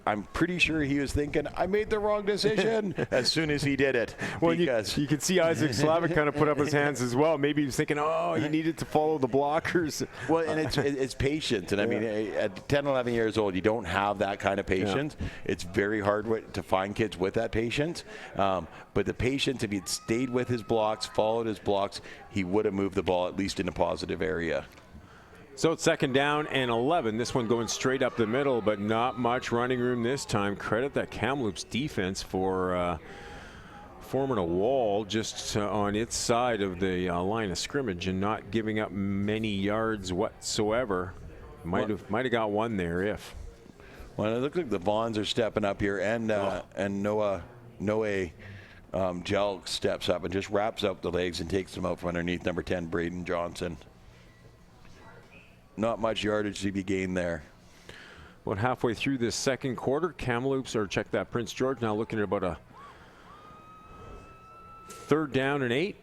I'm pretty sure he was thinking, I made the wrong decision as soon as he did it. Well, you can see Isaac Slavic kind of put up his hands as well. Maybe he was thinking, oh, he needed to follow the blockers. Well, and it's patience. And I mean, at 10, 11 years old, you don't have that kind of patience. Yeah. It's very hard to find kids with that patience. But the patience, if he'd stayed with his blocks, followed his blocks, he would have moved the ball at least in a positive area. So it's 2nd down and 11. This one going straight up the middle, but not much running room this time. Credit that Kamloops defense for forming a wall just on its side of the line of scrimmage and not giving up many yards whatsoever. Might have got one there if. Well, it looks like the Vaughns are stepping up here, and Noah Jelk steps up and just wraps up the legs and takes them out from underneath number 10, Braden Johnson. Not much yardage to be gained there. About halfway through this second quarter, Kamloops, or check that, Prince George now looking at about a 3rd down and 8.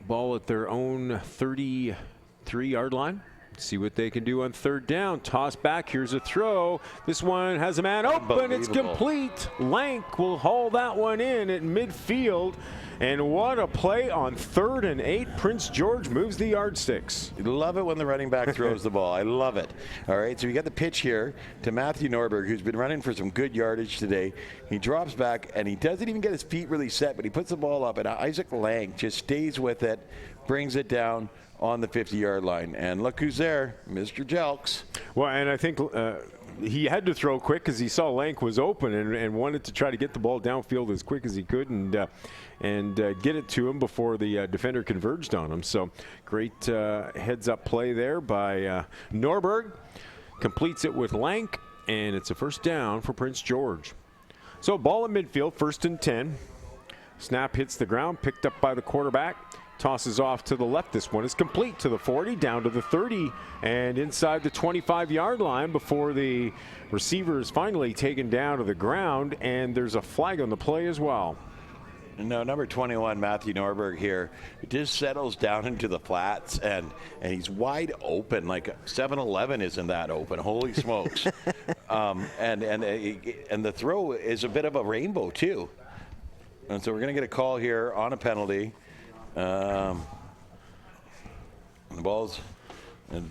Ball at their own 33-yard line. See what they can do on 3rd down. Toss back. Here's a throw. This one has a man open. It's complete. Lank will haul that one in at midfield. And what a play on 3rd and 8. Prince George moves the yardsticks. Love it when the running back throws the ball. I love it. All right, so we got the pitch here to Matthew Norberg, who's been running for some good yardage today. He drops back, and he doesn't even get his feet really set, but he puts the ball up, and Isaac Lank just stays with it, brings it down on the 50-yard line. And look who's there, Mr. Jelks. Well, and I think he had to throw quick because he saw Lank was open and wanted to try to get the ball downfield as quick as he could and get it to him before the defender converged on him. So great heads-up play there by Norberg. Completes it with Lank, and it's a first down for Prince George. So ball at midfield, 1st and 10. Snap hits the ground, picked up by the quarterback. Tosses off to the left. This one is complete to the 40, down to the 30, and inside the 25-yard line before the receiver is finally taken down to the ground, and there's a flag on the play as well. No, number 21, Matthew Norberg here, just settles down into the flats, and he's wide open. Like 7-Eleven isn't that open. Holy smokes! And the throw is a bit of a rainbow too. And so we're going to get a call here on a penalty. The ball's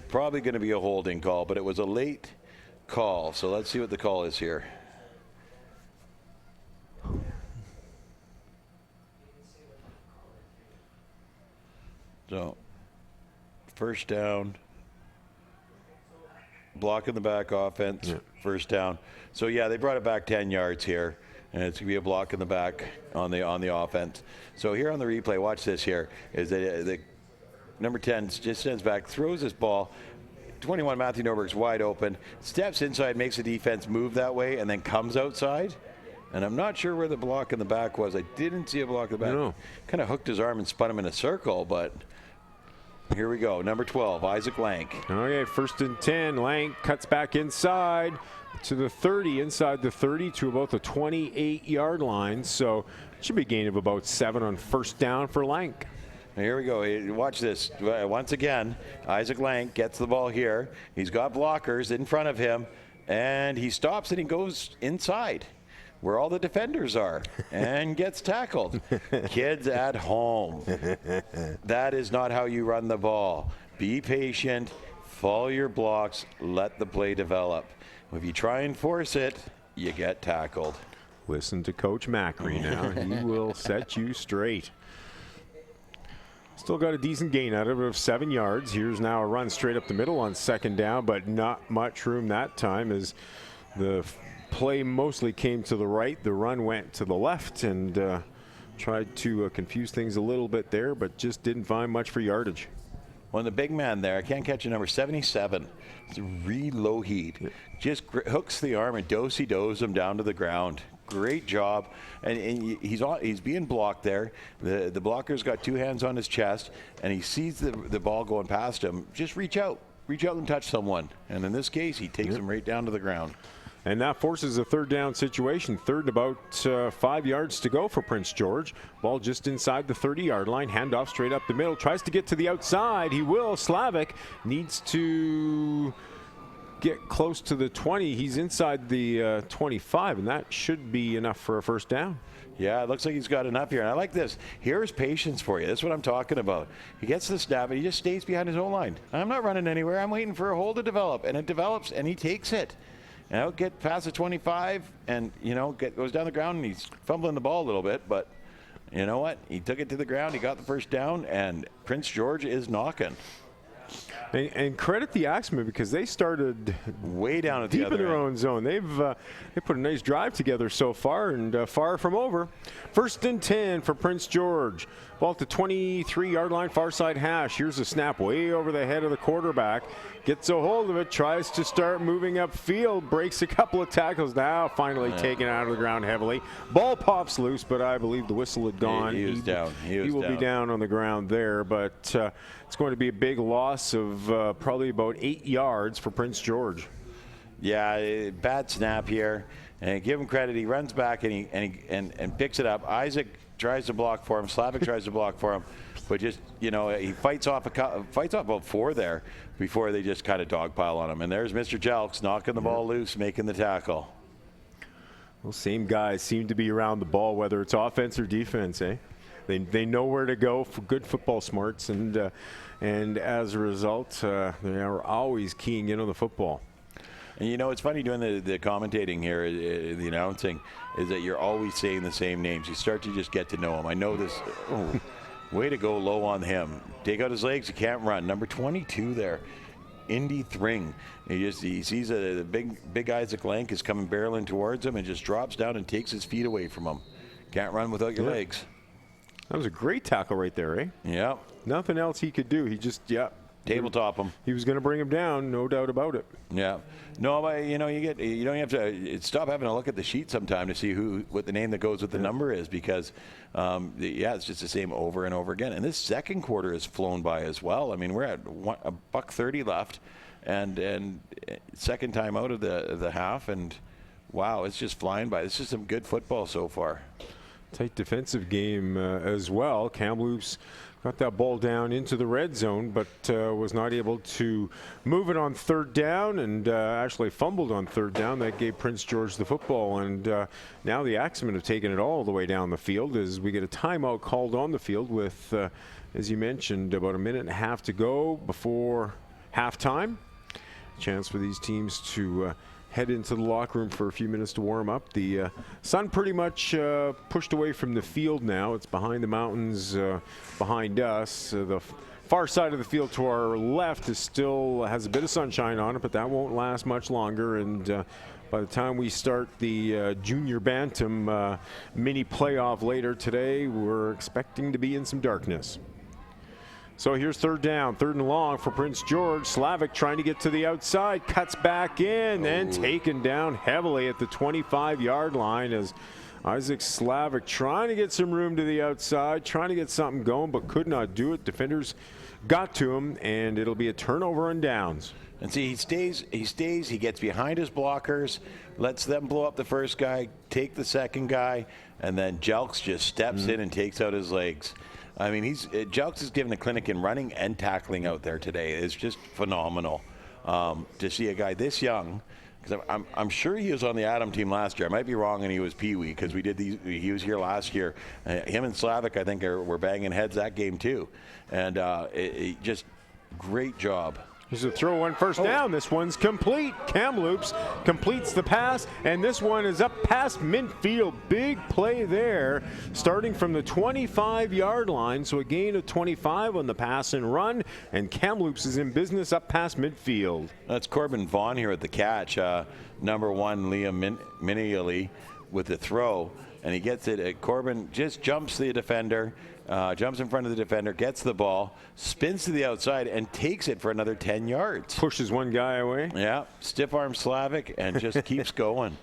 probably going to be a holding call, but it was a late call. So let's see what the call is here. So, first down, block in the back offense, first down. So yeah, they brought it back 10 yards here, and it's gonna be a block in the back on the offense. So here on the replay, watch this here, is that the number 10 just sends back, throws this ball. 21 Matthew Norberg's wide open, steps inside, makes the defense move that way, and then comes outside. And I'm not sure where the block in the back was. I didn't see a block in the back. No. Kind of hooked his arm and spun him in a circle, but here we go. Number 12, Isaac Lank. Okay, 1st and 10. Lank cuts back inside to the 30, inside the 30 to about the 28-yard line. So it should be a gain of about 7 on first down for Lank. Here we go. Watch this. Once again, Isaac Lank gets the ball here. He's got blockers in front of him, and he stops and he goes inside where all the defenders are and gets tackled. Kids at home, that is not how you run the ball. Be patient, follow your blocks, let the play develop. If you try and force it, you get tackled. Listen to Coach Macri now. He will set you straight. Still got a decent gain out of it of 7 yards. Here's now a run straight up the middle on 2nd down, but not much room that time as the play mostly came to the right. The run went to the left and tried to confuse things a little bit there, but just didn't find much for yardage. Well, the big man there, I can't catch a number 77. It's really low heat. Just hooks the arm and do-si-dos him down to the ground. Great job. And he's being blocked there. The blocker's got 2 hands on his chest, and he sees the ball going past him. Just reach out and touch someone. And in this case, he takes him right down to the ground. And that forces a 3rd down situation. 3rd and about 5 yards to go for Prince George. Ball just inside the 30-yard line. Handoff straight up the middle. Tries to get to the outside. He will. Slavic needs to get close to the 20. He's inside the 25, and that should be enough for a first down. Yeah, it looks like he's got enough here. And I like this. Here's patience for you. That's what I'm talking about. He gets the snap, and he just stays behind his own line. I'm not running anywhere. I'm waiting for a hole to develop. And it develops, and he takes it. And get past the 25 and, goes down the ground, and he's fumbling the ball a little bit. But you know what? He took it to the ground. He got the first down, and Prince George is knocking. And credit the Axemen because they started way down at the deep other in their own zone. They put a nice drive together so far and far from over. 1st and 10 for Prince George. Ball at the 23-yard line, far side hash. Here's a snap way over the head of the quarterback. Gets a hold of it, tries to start moving upfield, breaks a couple of tackles. Now finally taken out of the ground heavily. Ball pops loose, but I believe the whistle had gone. He was down. He will be down on the ground there, but it's going to be a big loss of probably about 8 yards for Prince George. Yeah, bad snap here. And give him credit. He runs back and picks it up. Isaac tries to block for him. Slavic tries to block for him. But just, he fights off about 4 there before they just kind of dogpile on him. And there's Mr. Jelks knocking the ball loose, making the tackle. Well, same guys seem to be around the ball, whether it's offense or defense, eh? They know where to go for good football smarts, and as a result, they are always keying in on the football. And it's funny doing the commentating here, the announcing, is that you're always saying the same names. You start to just get to know them. I know this. Way to go low on him. Take out his legs. He can't run. Number 22 there. Indy Thring. He sees the big Isaac Lank is coming barreling towards him and just drops down and takes his feet away from him. Can't run without your legs. That was a great tackle right there, eh? Yeah. Nothing else he could do. He just, Tabletop him. He was going to bring him down, no doubt about it. Yeah. No, but you don't have to stop having a look at the sheet sometime to see what the name that goes with the number is, because it's just the same over and over again. And this second quarter has flown by as well. I mean, we're at $1:30 left, and second time out of the half, and wow, it's just flying by. This is some good football so far. Tight defensive game as well. Kamloops got that ball down into the red zone, but was not able to move it on third down, and actually fumbled on third down. That gave Prince George the football, and now the Axemen have taken it all the way down the field as we get a timeout called on the field with, as you mentioned, about a minute and a half to go before halftime. Chance for these teams to head into the locker room for a few minutes to warm up. The sun pretty much pushed away from the field now. It's behind the mountains behind us. The far side of the field to our left still has a bit of sunshine on it, but that won't last much longer. And by the time we start the junior Bantam mini playoff later today, we're expecting to be in some darkness. So here's third down, third and long for Prince George. Slavic trying to get to the outside, cuts back in, and taken down heavily at the 25-yard line as Isaac Slavic trying to get some room to the outside, trying to get something going, but could not do it. Defenders got to him, and it'll be a turnover and downs. And see, he stays, he gets behind his blockers, lets them blow up the first guy, take the second guy, and then Jelks just steps in and takes out his legs. I mean, Jelks is giving a clinic in running and tackling out there today. It's just phenomenal to see a guy this young. Because I'm sure he was on the Adam team last year. I might be wrong, and he was Peewee because he was here last year. Him and Slavic, I think, were banging heads that game too. And just great job. Here's a throw, one first down. This one's complete. Kamloops completes the pass, and this one is up past midfield. Big play there, starting from the 25-yard line. So a gain of 25 on the pass and run, and Kamloops is in business up past midfield. That's Corbin Vaughn here at the catch. Number 1, Liam Miniali with the throw, and he gets it. Corbin just jumps the defender. Jumps in front of the defender, gets the ball, spins to the outside, and takes it for another 10 yards. Pushes one guy away. Yeah, stiff arm Slavic, and just keeps going.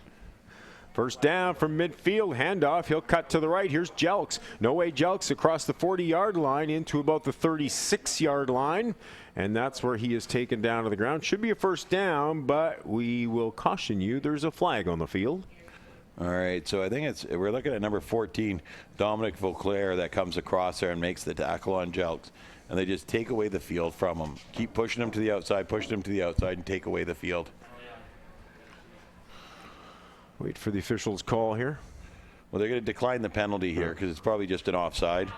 First down from midfield, handoff. He'll cut to the right. Here's Jelks. No way Jelks across the 40-yard line into about the 36-yard line. And that's where he is taken down to the ground. Should be a first down, but we will caution you, there's a flag on the field. All right, so I think we're looking at number 14, Dominic Vauclair, that comes across there and makes the tackle on Jelks. And they just take away the field from him. Keep pushing him to the outside, and take away the field. Wait for the official's call here. Well, they're going to decline the penalty here because it's probably just an offside.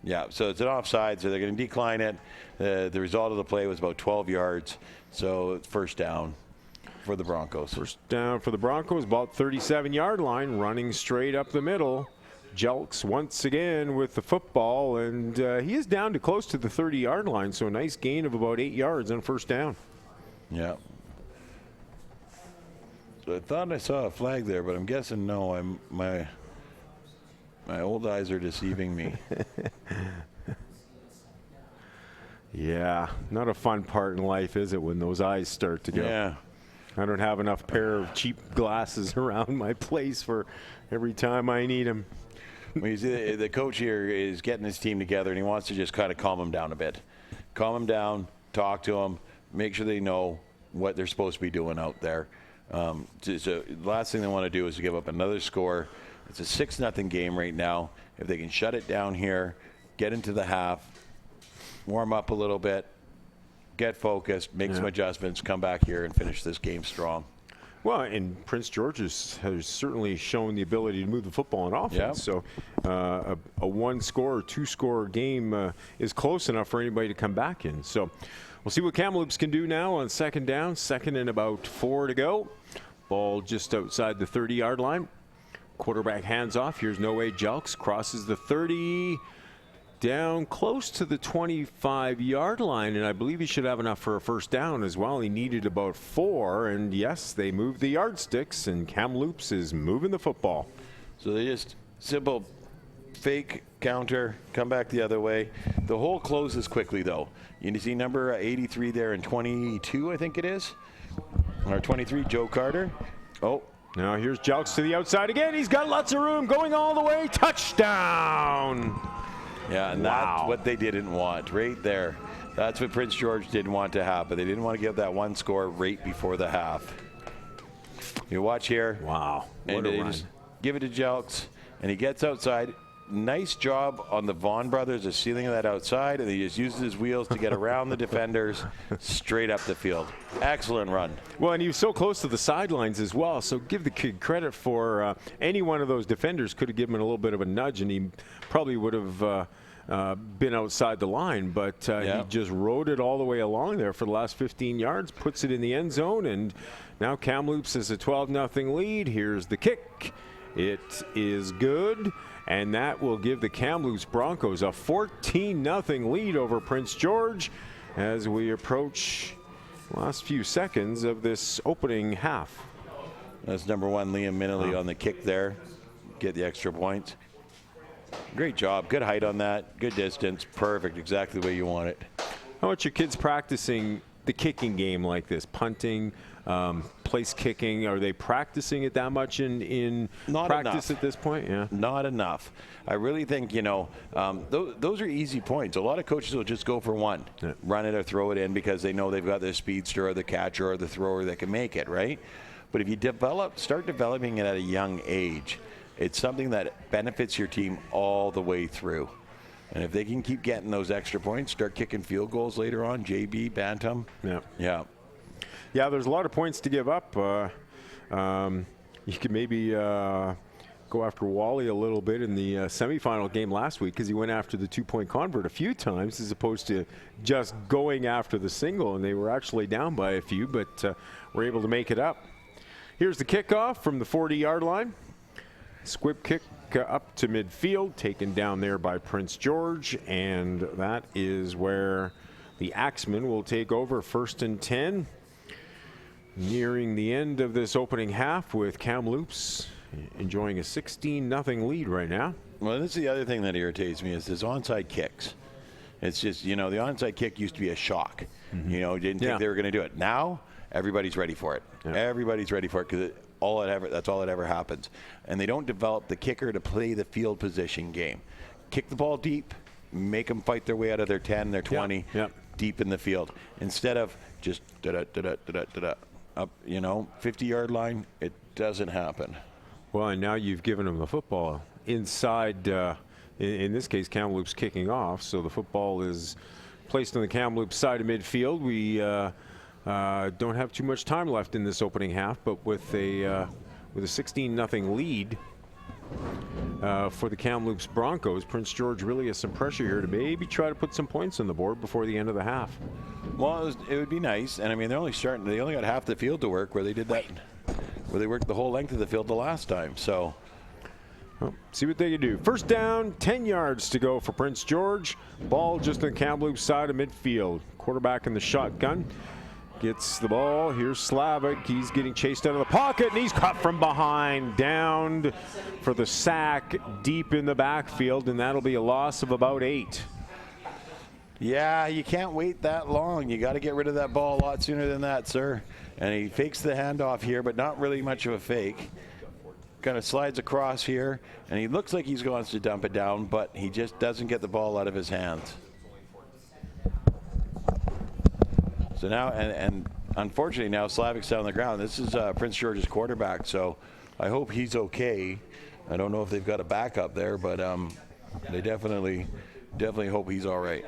Yeah, so it's an offside, so they're going to decline it. The result of the play was about 12 yards, so it's first down for the Broncos. First down for the Broncos, about 37-yard line, running straight up the middle. Jelks once again with the football, and he is down to close to the 30-yard line, so a nice gain of about 8 yards on first down. Yeah. So I thought I saw a flag there, but I'm guessing no. My old eyes are deceiving me. Yeah, not a fun part in life, is it, when those eyes start to go? Yeah. I don't have enough pair of cheap glasses around my place for every time I need them. Well, you see, the coach here is getting his team together, and he wants to just kind of calm them down a bit. Calm them down, talk to them, make sure they know what they're supposed to be doing out there. So the last thing they want to do is to give up another score. It's a 6-0 game right now. If they can shut it down here, get into the half, warm up a little bit, get focused, make some adjustments, come back here and finish this game strong. Well, and Prince George has certainly shown the ability to move the football on offense. So a one-score or two-score game is close enough for anybody to come back in. So we'll see what Kamloops can do now on second down. Second and about 4 to go. Ball just outside the 30-yard line. Quarterback hands off. Here's No Way Jelks. Crosses the 30. down close to the 25-yard line, and I believe he should have enough for a first down as well. He needed about 4, and yes, they moved the yardsticks, and Kamloops is moving the football. So they just simple fake counter, come back the other way. The hole closes quickly, though. You see number 83 there and 22, I think it is, or 23, Joe Carter. Oh. Now here's Jelks to the outside again. He's got lots of room, going all the way. Touchdown! Yeah, and that's what they didn't want right there. That's what Prince George didn't want to happen. They didn't want to give that one score right before the half. You watch here. Wow, and they just give it to Jelks, and he gets outside. Nice job on the Vaughn brothers of sealing that outside, and he just uses his wheels to get around the defenders straight up the field. Excellent run. Well, and he was so close to the sidelines as well, so give the kid credit for any one of those defenders could have given him a little bit of a nudge, and he probably would have been outside the line, but he just rode it all the way along there for the last 15 yards, puts it in the end zone, and now Kamloops has a 12-0 lead. Here's the kick. It is good. And that will give the Kamloops Broncos a 14-0 lead over Prince George as we approach the last few seconds of this opening half. That's number 1, Liam Minnelly on the kick there. Get the extra points. Great job. Good height on that. Good distance. Perfect. Exactly the way you want it. How about your kids practicing the kicking game like this? Punting, place kicking, are they practicing it that much in practice at this point? Yeah, not enough. I really think, those are easy points. A lot of coaches will just go for one, run it or throw it in because they know they've got the speedster or the catcher or the thrower that can make it, right? But if you start developing it at a young age, it's something that benefits your team all the way through. And if they can keep getting those extra points, start kicking field goals later on, JB, Bantam. Yeah, there's a lot of points to give up. You could maybe go after Wally a little bit in the semifinal game last week because he went after the 2-point convert a few times as opposed to just going after the single, and they were actually down by a few, but were able to make it up. Here's the kickoff from the 40-yard line. Squib kick up to midfield, taken down there by Prince George, and that is where the Axemen will take over 1st and 10. Nearing the end of this opening half with Kamloops enjoying a 16-0 lead right now. Well, this is the other thing that irritates me is this onside kicks. It's just, the onside kick used to be a shock. Didn't think they were going to do it. Now, everybody's ready for it. Yeah. Everybody's ready for it because that's all that ever happens. And they don't develop the kicker to play the field position game. Kick the ball deep, make them fight their way out of their 10, their 20, deep in the field. Instead of just up, 50-yard line, it doesn't happen. Well, and now you've given them the football inside, in this case, Kamloops kicking off, so the football is placed on the Kamloops side of midfield. We don't have too much time left in this opening half, but with a 16-0 lead for the Kamloops Broncos, Prince George really has some pressure here to maybe try to put some points on the board before the end of the half. Well, it would be nice, and I mean they only got half the field to work where they did that, where they worked the whole length of the field the last time. So, well, see what they can do. First down, 10 yards to go for Prince George. Ball just on the Kamloops side of midfield. Quarterback in the shotgun. Gets the ball. Here's Slavic. He's getting chased out of the pocket, and he's cut from behind. Downed for the sack deep in the backfield, and that'll be a loss of about 8. Yeah, you can't wait that long. You got to get rid of that ball a lot sooner than that, sir. And he fakes the handoff here, but not really much of a fake. Kind of slides across here, and he looks like he's going to dump it down, but he just doesn't get the ball out of his hands. So now, and unfortunately now Slavic's down on the ground. This is Prince George's quarterback, so I hope he's okay. I don't know if they've got a backup there, but they definitely hope he's all right.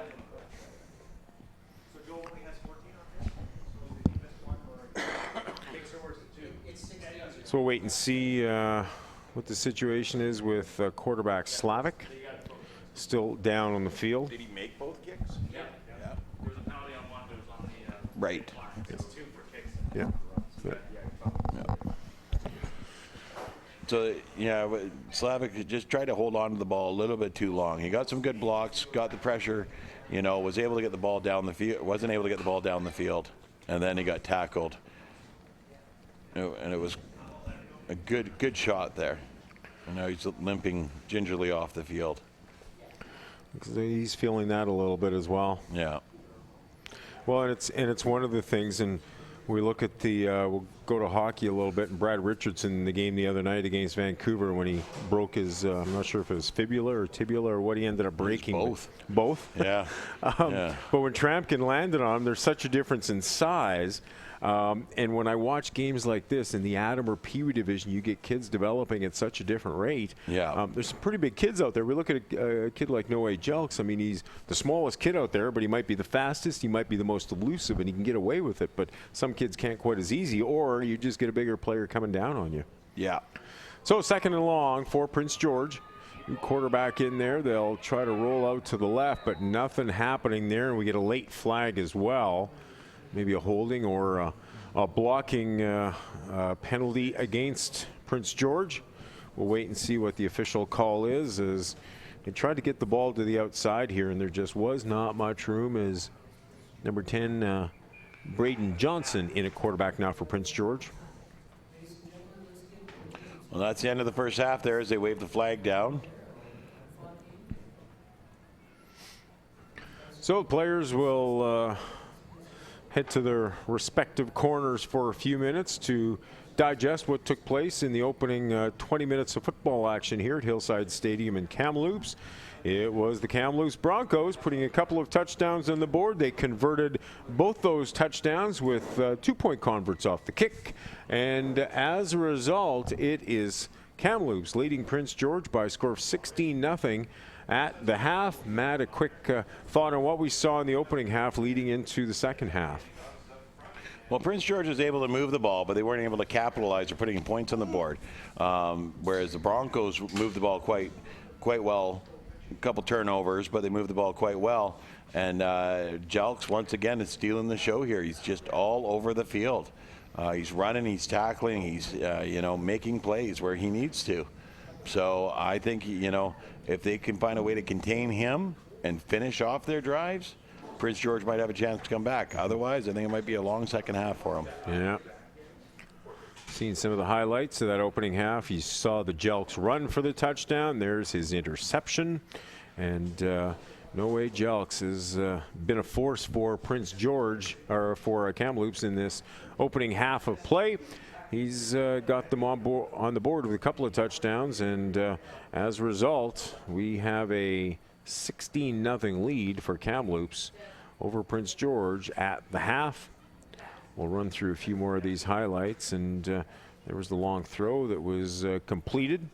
So we'll wait and see what the situation is with quarterback Slavic. Still down on the field. Did he make both kicks? Yeah. There was a penalty on one, but it was on the right. It's 2 for kicks. Yeah. So, yeah, Slavic just tried to hold on to the ball a little bit too long. He got some good blocks, got the pressure, was able to get the ball down the field, wasn't able to get the ball down the field, and then he got tackled. And it was a good shot there. And now he's limping gingerly off the field. He's feeling that a little bit as well. Yeah. Well, and it's one of the things, and we look at we'll go to hockey a little bit, and Brad Richardson, the game the other night against Vancouver when he broke his, I'm not sure if it was fibula or tibula or what he ended up breaking. Both? Yeah. Yeah. But when Trampkin landed on him, there's such a difference in size. And when I watch games like this in the Atom or Peewee division, you get kids developing at such a different rate. Yeah. There's some pretty big kids out there. We look at a kid like Noe Jelks. I mean, he's the smallest kid out there, but he might be the fastest. He might be the most elusive, and he can get away with it. But some kids can't quite as easy, or you just get a bigger player coming down on you. Yeah. So 2nd and long for Prince George. Quarterback in there. They'll try to roll out to the left, but nothing happening there, and we get a late flag as well. Maybe a holding or a blocking penalty against Prince George. We'll wait and see what the official call is, as they tried to get the ball to the outside here, and there just was not much room, as number 10, Braden Johnson, in at quarterback now for Prince George. Well, that's the end of the first half there as they wave the flag down. So players will head to their respective corners for a few minutes to digest what took place in the opening 20 minutes of football action here at Hillside Stadium in Kamloops. It was the Kamloops Broncos putting a couple of touchdowns on the board. They converted both those touchdowns with 2-point converts off the kick. And as a result, it is Kamloops leading Prince George by a score of 16-0 at the half. Matt, a quick thought on what we saw in the opening half leading into the second half. Well, Prince George was able to move the ball, but they weren't able to capitalize or putting points on the board. Whereas the Broncos moved the ball quite well. A couple turnovers, but they moved the ball quite well. And Jelks, once again, is stealing the show here. He's just all over the field. He's running, he's tackling, he's making plays where he needs to. So I think, if they can find a way to contain him and finish off their drives, Prince George might have a chance to come back. Otherwise, I think it might be a long second half for him. Yeah. Seen some of the highlights of that opening half. You saw the Jelks run for the touchdown. There's his interception. And Noe Jelks has been a force for Prince George, or for Kamloops in this opening half of play. He's got them on the board with a couple of touchdowns, and as a result, we have a 16-0 lead for Kamloops over Prince George at the half. We'll run through a few more of these highlights, and there was the long throw that was completed,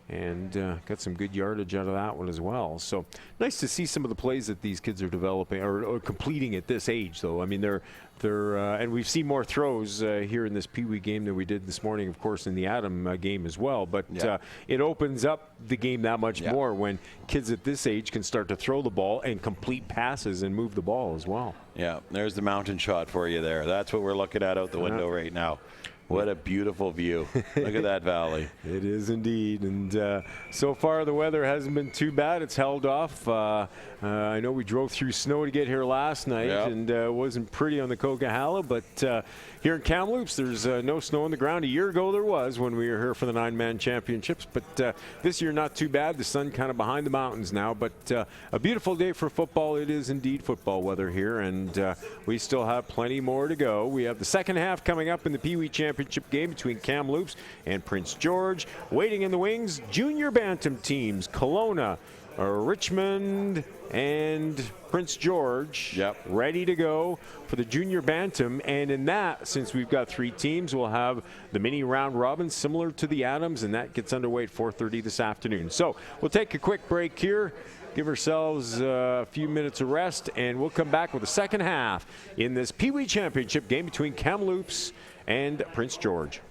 and got some good yardage out of that one as well. So nice to see some of the plays that these kids are developing or completing at this age, though. I mean, they're and we've seen more throws here in this Peewee game than we did this morning, of course, in the Atom game as well. But it opens up the game that much more when kids at this age can start to throw the ball and complete passes and move the ball as well. Yeah, there's the mountain shot for you there. That's what we're looking at out the window right now. What a beautiful view. Look at that valley. It is indeed. And so far the weather hasn't been too bad. It's held off. I know we drove through snow to get here last night, and it wasn't pretty on the Coquihalla, but here in Kamloops there's no snow on the ground. A year ago there was when we were here for the 9-man championships, but this year not too bad. The sun kind of behind the mountains now, but a beautiful day for football. It is indeed football weather here, and we still have plenty more to go. We have the second half coming up in the Peewee Championship game between Kamloops and Prince George. Waiting in the wings, junior Bantam teams, Colona, Richmond, and Prince George, ready to go for the junior Bantam. And in that, since we've got 3 teams, we'll have the mini round robin similar to the Adams, and that gets underway at 4:30 this afternoon. So we'll take a quick break here, give ourselves a few minutes of rest, and we'll come back with the second half in this Peewee Championship game between Kamloops and Prince George.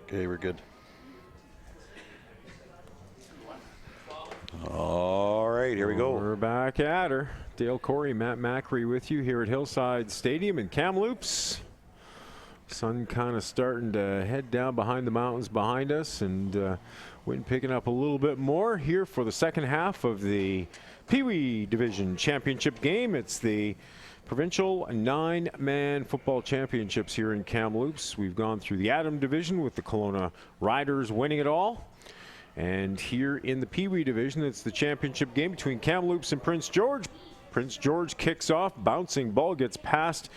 Okay, we're good. All right, here we go. We're back at her. Dale Corey, Matt Macri with you here at Hillside Stadium in Kamloops. Sun kind of starting to head down behind the mountains behind us, and wind picking up a little bit more here for the second half of the Peewee Division Championship game. It's the Provincial 9-man football championships here in Kamloops. We've gone through the Atom Division with the Colona Riders winning it all. And here in the Peewee Division, it's the championship game between Kamloops and Prince George. Prince George kicks off, bouncing ball gets past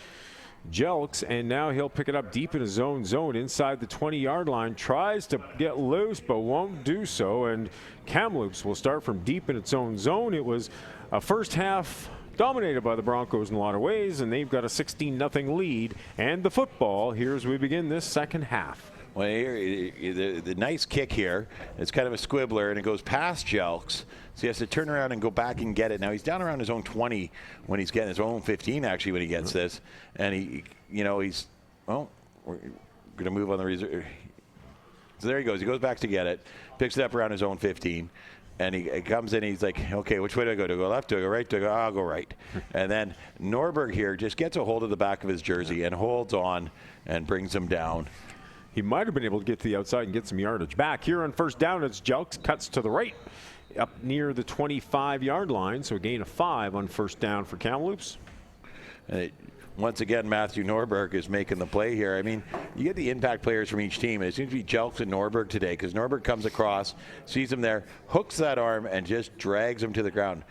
Jelks, and now he'll pick it up deep in his own zone inside the 20-yard line. Tries to get loose, but won't do so. And Kamloops will start from deep in its own zone. It was a first half dominated by the Broncos in a lot of ways, and they've got a 16-0 lead. And the football here as we begin this second half. Well, here, the nice kick here, it's kind of a squibbler, and it goes past Jelks. So he has to turn around and go back and get it. Now, he's down around his own 20 when he's getting his own 15, actually, when he gets this. And, he's, we're going to move on the reserve. So there he goes. He goes back to get it, picks it up around his own 15. And he comes in, he's like, okay, which way do I go? Do I go left? Do I go right? Do I go? I'll go right. And then Norberg here just gets a hold of the back of his jersey and holds on and brings him down. He might have been able to get to the outside and get some yardage back. Here on first down, it's Jelks, cuts to the right, up near the 25-yard line, so a gain of 5 on first down for Kamloops. Once again, Matthew Norberg is making the play here. I mean, you get the impact players from each team. It seems to be Jelks and Norberg today, because Norberg comes across, sees him there, hooks that arm, and just drags him to the ground.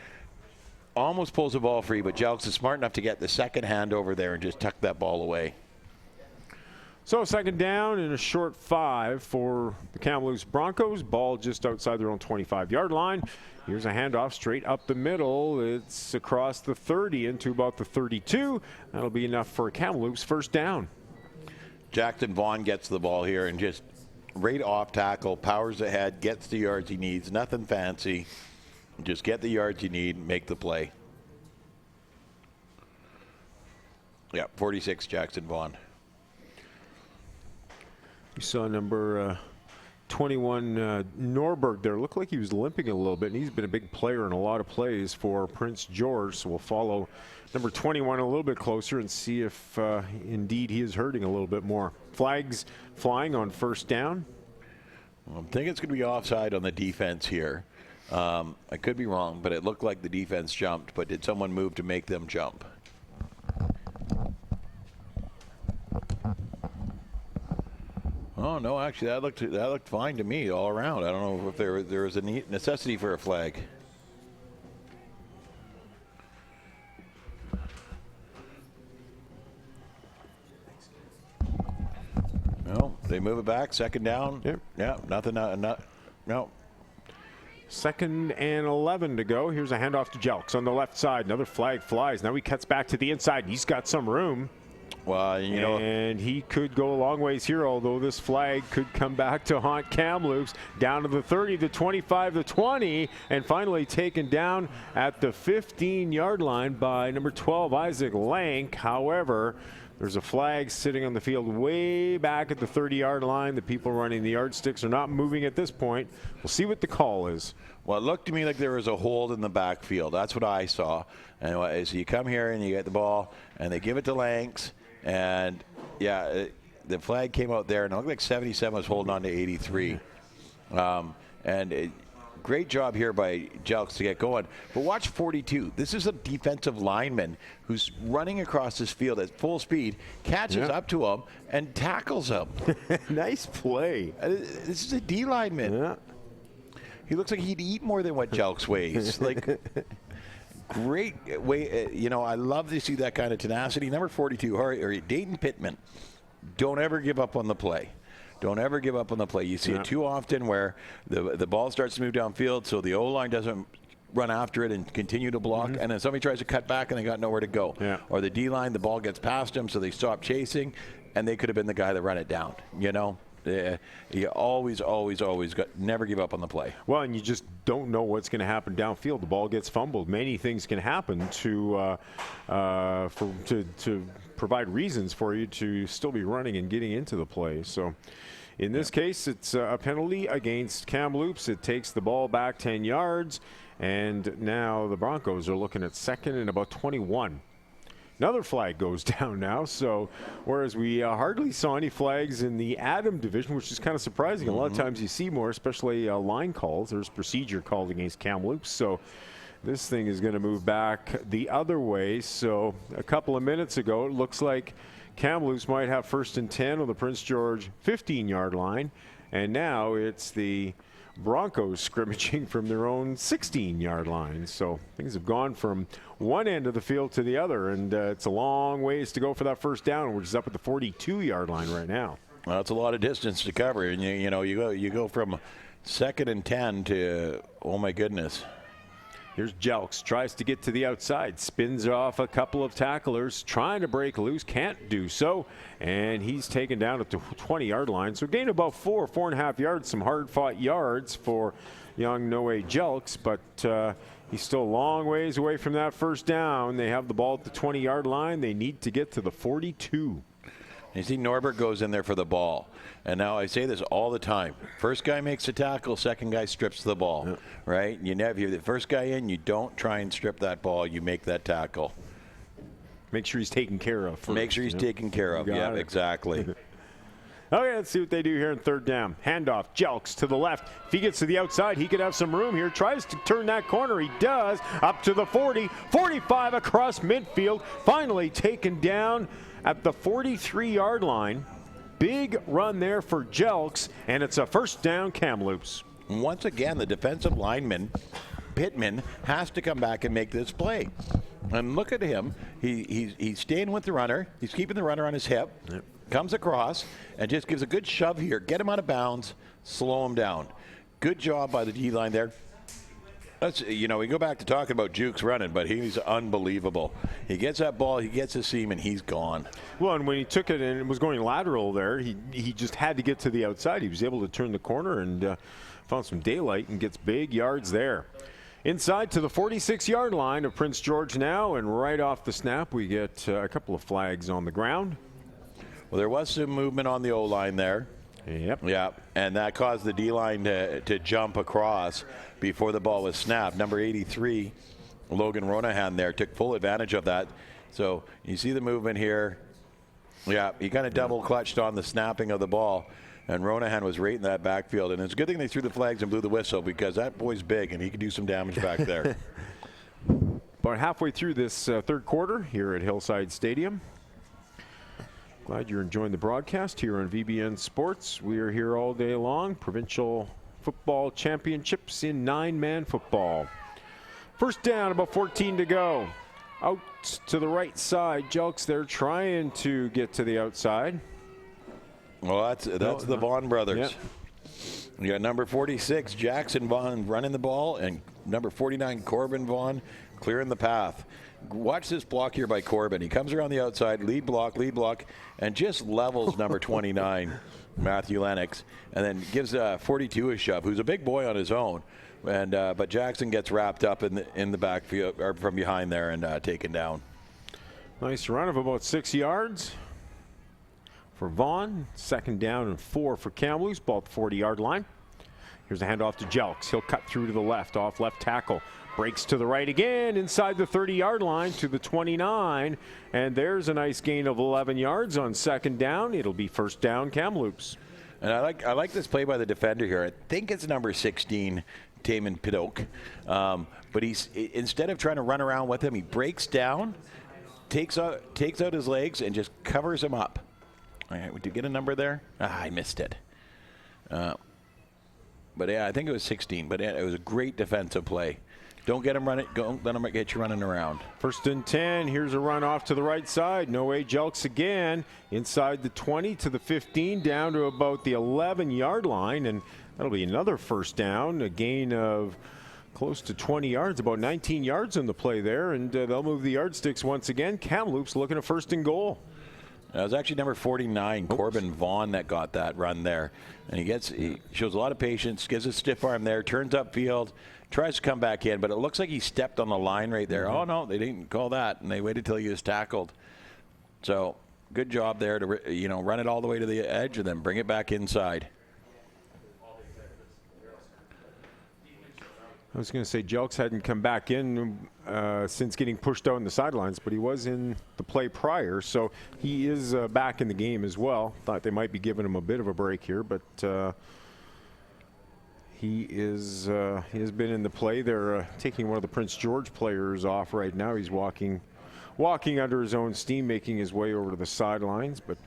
Almost pulls the ball free, but Jelks is smart enough to get the second hand over there and just tuck that ball away. So second down and a short 5 for the Kamloops Broncos. Ball just outside their own 25-yard line. Here's a handoff straight up the middle. It's across the 30 into about the 32. That'll be enough for Kamloops first down. Jackson Vaughn gets the ball here and just right off tackle, powers ahead, gets the yards he needs. Nothing fancy. Just get the yards you need, make the play. Yeah, 46, Jackson Vaughn. You saw number 21 Norberg there. Looked like he was limping a little bit, and he's been a big player in a lot of plays for Prince George. So we'll follow number 21 a little bit closer and see if indeed he is hurting a little bit more. Flags flying on first down. I think it's going to be offside on the defense here. I could be wrong, but it looked like the defense jumped. But did someone move to make them jump? Oh, no, actually, that looked fine to me all around. I don't know if there was a necessity for a flag. No, they move it back. Second down. Yep. Yeah, nothing. No. Second and 11 to go. Here's a handoff to Jelks on the left side. Another flag flies. Now he cuts back to the inside. He's got some room. Well, and he could go a long ways here, although this flag could come back to haunt Kamloops. Down to the 30, the 25, the 20, and finally taken down at the 15-yard line by number 12, Isaac Lank. However, there's a flag sitting on the field way back at the 30-yard line. The people running the yardsticks are not moving at this point. We'll see what the call is. Well, it looked to me like there was a hold in the backfield. That's what I saw. And so you come here and you get the ball, and they give it to Lanks. And, yeah, the flag came out there, and it looked like 77 was holding on to 83. Great job here by Jelks to get going. But watch 42. This is a defensive lineman who's running across this field at full speed, catches up to him, and tackles him. Nice play. This is a D lineman. Yeah. He looks like he'd eat more than what Jelks weighs. Great way. I love to see that kind of tenacity. Number 42, Dayton Pittman. Don't ever give up on the play. Don't ever give up on the play. You see it too often where the ball starts to move downfield, so the O-line doesn't run after it and continue to block, and then somebody tries to cut back and they got nowhere to go. Yeah. Or the D-line, the ball gets past them, so they stop chasing, and they could have been the guy that run it down, You always never give up on the play. Well, and you just don't know what's going to happen downfield. The ball gets fumbled. Many things can happen to provide reasons for you to still be running and getting into the play. So In this case, it's a penalty against Kamloops. It takes the ball back 10 yards, and now the Broncos are looking at second and about 21. Another flag goes down now, so whereas we hardly saw any flags in the Adam division, which is kind of surprising. A lot of times you see more, especially line calls. There's procedure called against Kamloops, so this thing is going to move back the other way. So a couple of minutes ago, it looks like Kamloops might have first and 10 on the Prince George 15-yard line, and now it's the Broncos scrimmaging from their own 16-yard line. So things have gone from one end of the field to the other, and it's a long ways to go for that first down, which is up at the 42-yard line right now. Well, that's a lot of distance to cover, and you go from 2nd and 10 to, oh my goodness. Here's Jelks, tries to get to the outside, spins off a couple of tacklers, trying to break loose, can't do so, and he's taken down at the 20-yard line. So gain about 4.5 yards, some hard-fought yards for young Noe Jelks, but he's still a long ways away from that first down. They have the ball at the 20-yard line. They need to get to the 42. You see Norbert goes in there for the ball. And now I say this all the time. First guy makes a tackle, second guy strips the ball, right? You never, you're the first guy in, you don't try and strip that ball, you make that tackle. Make sure he's taken care of first. Make sure he's taken care of, yeah, exactly. Okay, let's see what they do here in third down. Handoff, Jelks to the left. If he gets to the outside, he could have some room here. Tries to turn that corner. He does. Up to the 40, 45 across midfield. Finally taken down at the 43-yard line. Big run there for Jelks, and it's a first down Kamloops. Once again, the defensive lineman, Pittman, has to come back and make this play. And look at him. He's staying with the runner. He's keeping the runner on his hip. Yep. Comes across and just gives a good shove here. Get him out of bounds. Slow him down. Good job by the D-line there. We go back to talking about Jukes running, but he's unbelievable. He gets that ball, he gets a seam, and he's gone. Well, and when he took it and it was going lateral there, he just had to get to the outside. He was able to turn the corner and found some daylight and gets big yards there. Inside to the 46-yard line of Prince George now, and right off the snap, we get a couple of flags on the ground. Well, there was some movement on the O-line there. Yep. Yeah, and that caused the D-line to jump across before the ball was snapped. Number 83, Logan Ronahan there, took full advantage of that. So you see the movement here. Yeah, he kind of double clutched on the snapping of the ball, and Ronahan was right in that backfield. And it's a good thing they threw the flags and blew the whistle, because that boy's big and he could do some damage back there. About halfway through this third quarter here at Hillside Stadium. Glad you're enjoying the broadcast here on VBN Sports. We are here all day long. Provincial football championships in 9-man football. First down, about 14 to go. Out to the right side. Jelks there trying to get to the outside. Well, that's the Vaughn brothers. Yep. You got number 46, Jackson Vaughn, running the ball, and number 49, Corbin Vaughn, clearing the path. Watch this block here by Corbin. He comes around the outside, lead block, and just levels number 29, Matthew Lennox, and then gives 42 a shove, who's a big boy on his own. And but Jackson gets wrapped up in the backfield, or from behind there, and taken down. Nice run of about 6 yards for Vaughn. Second down and 4 for Kamloops, ball at the 40-yard line. Here's a handoff to Jelks. He'll cut through to the left, off left tackle. Breaks to the right again, inside the 30-yard line to the 29. And there's a nice gain of 11 yards on second down. It'll be first down Kamloops. And I like this play by the defender here. I think it's number 16, Taman Pidok. But he's, instead of trying to run around with him, he breaks down, takes out his legs, and just covers him up. All right, would you get a number there? I missed it. But yeah, I think it was 16. But yeah, it was a great defensive play. Don't get him running. Don't let him get you running around. First and 10. Here's a run off to the right side. Noe Jelks again. Inside the 20 to the 15, down to about the 11-yard line. And that'll be another first down. A gain of close to 20 yards, about 19 yards in the play there. And they'll move the yardsticks once again. Kamloops looking at first and goal. It was actually number 49, Corbin Vaughn, that got that run there. And he shows a lot of patience, gives a stiff arm there, turns upfield, tries to come back in, but it looks like he stepped on the line right there. Oh, no, they didn't call that, and they waited till he was tackled. So good job there to run it all the way to the edge and then bring it back inside. I was going to say Jelks hadn't come back in since getting pushed out on the sidelines, but he was in the play prior, so he is back in the game as well. Thought they might be giving him a bit of a break here, but he has been in the play. They're taking one of the Prince George players off right now. He's walking under his own steam, making his way over to the sidelines, but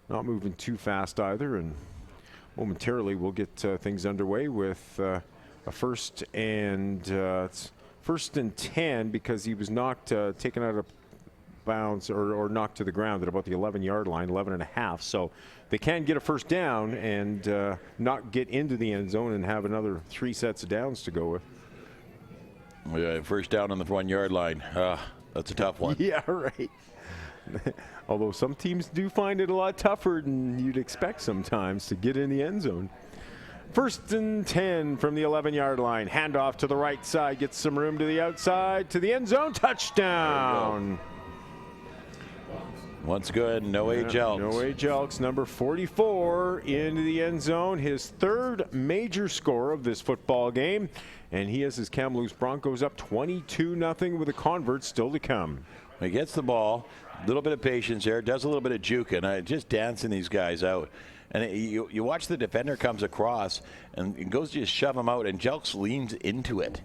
not moving too fast either. And momentarily we'll get things underway with a first and 10 because he was knocked, taken out of bounds or knocked to the ground at about the 11-yard line, 11 and a half. So they can get a first down and not get into the end zone and have another 3 sets of downs to go with. Yeah, first down on the 1-yard line. That's a tough one. Yeah, right. Although some teams do find it a lot tougher than you'd expect sometimes to get in the end zone. First and 10 from the 11-yard line. Handoff to the right side. Gets some room to the outside. To the end zone. Touchdown. Once good. Noah Jelks. Noah Jelks, number 44, into the end zone. His third major score of this football game. And he has his Kamloops Broncos up 22-0 with a convert still to come. He gets the ball. A little bit of patience there. Does a little bit of juking. Just dancing these guys out. And you watch the defender comes across and goes to just shove him out, and Jelks leans into it.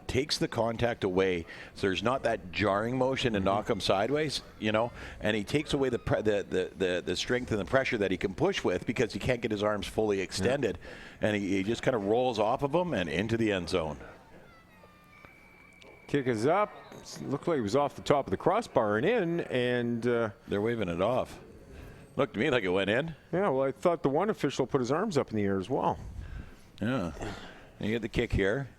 Takes the contact away, so there's not that jarring motion to knock him sideways, and he takes away the strength and the pressure that he can push with because he can't get his arms fully extended, and he just kind of rolls off of him and into the end zone. Kick is up. Looked like it was off the top of the crossbar and in, and they're waving it off. Looked to me like it went in. Yeah, well, I thought the one official put his arms up in the air as well. Yeah. You get the kick here.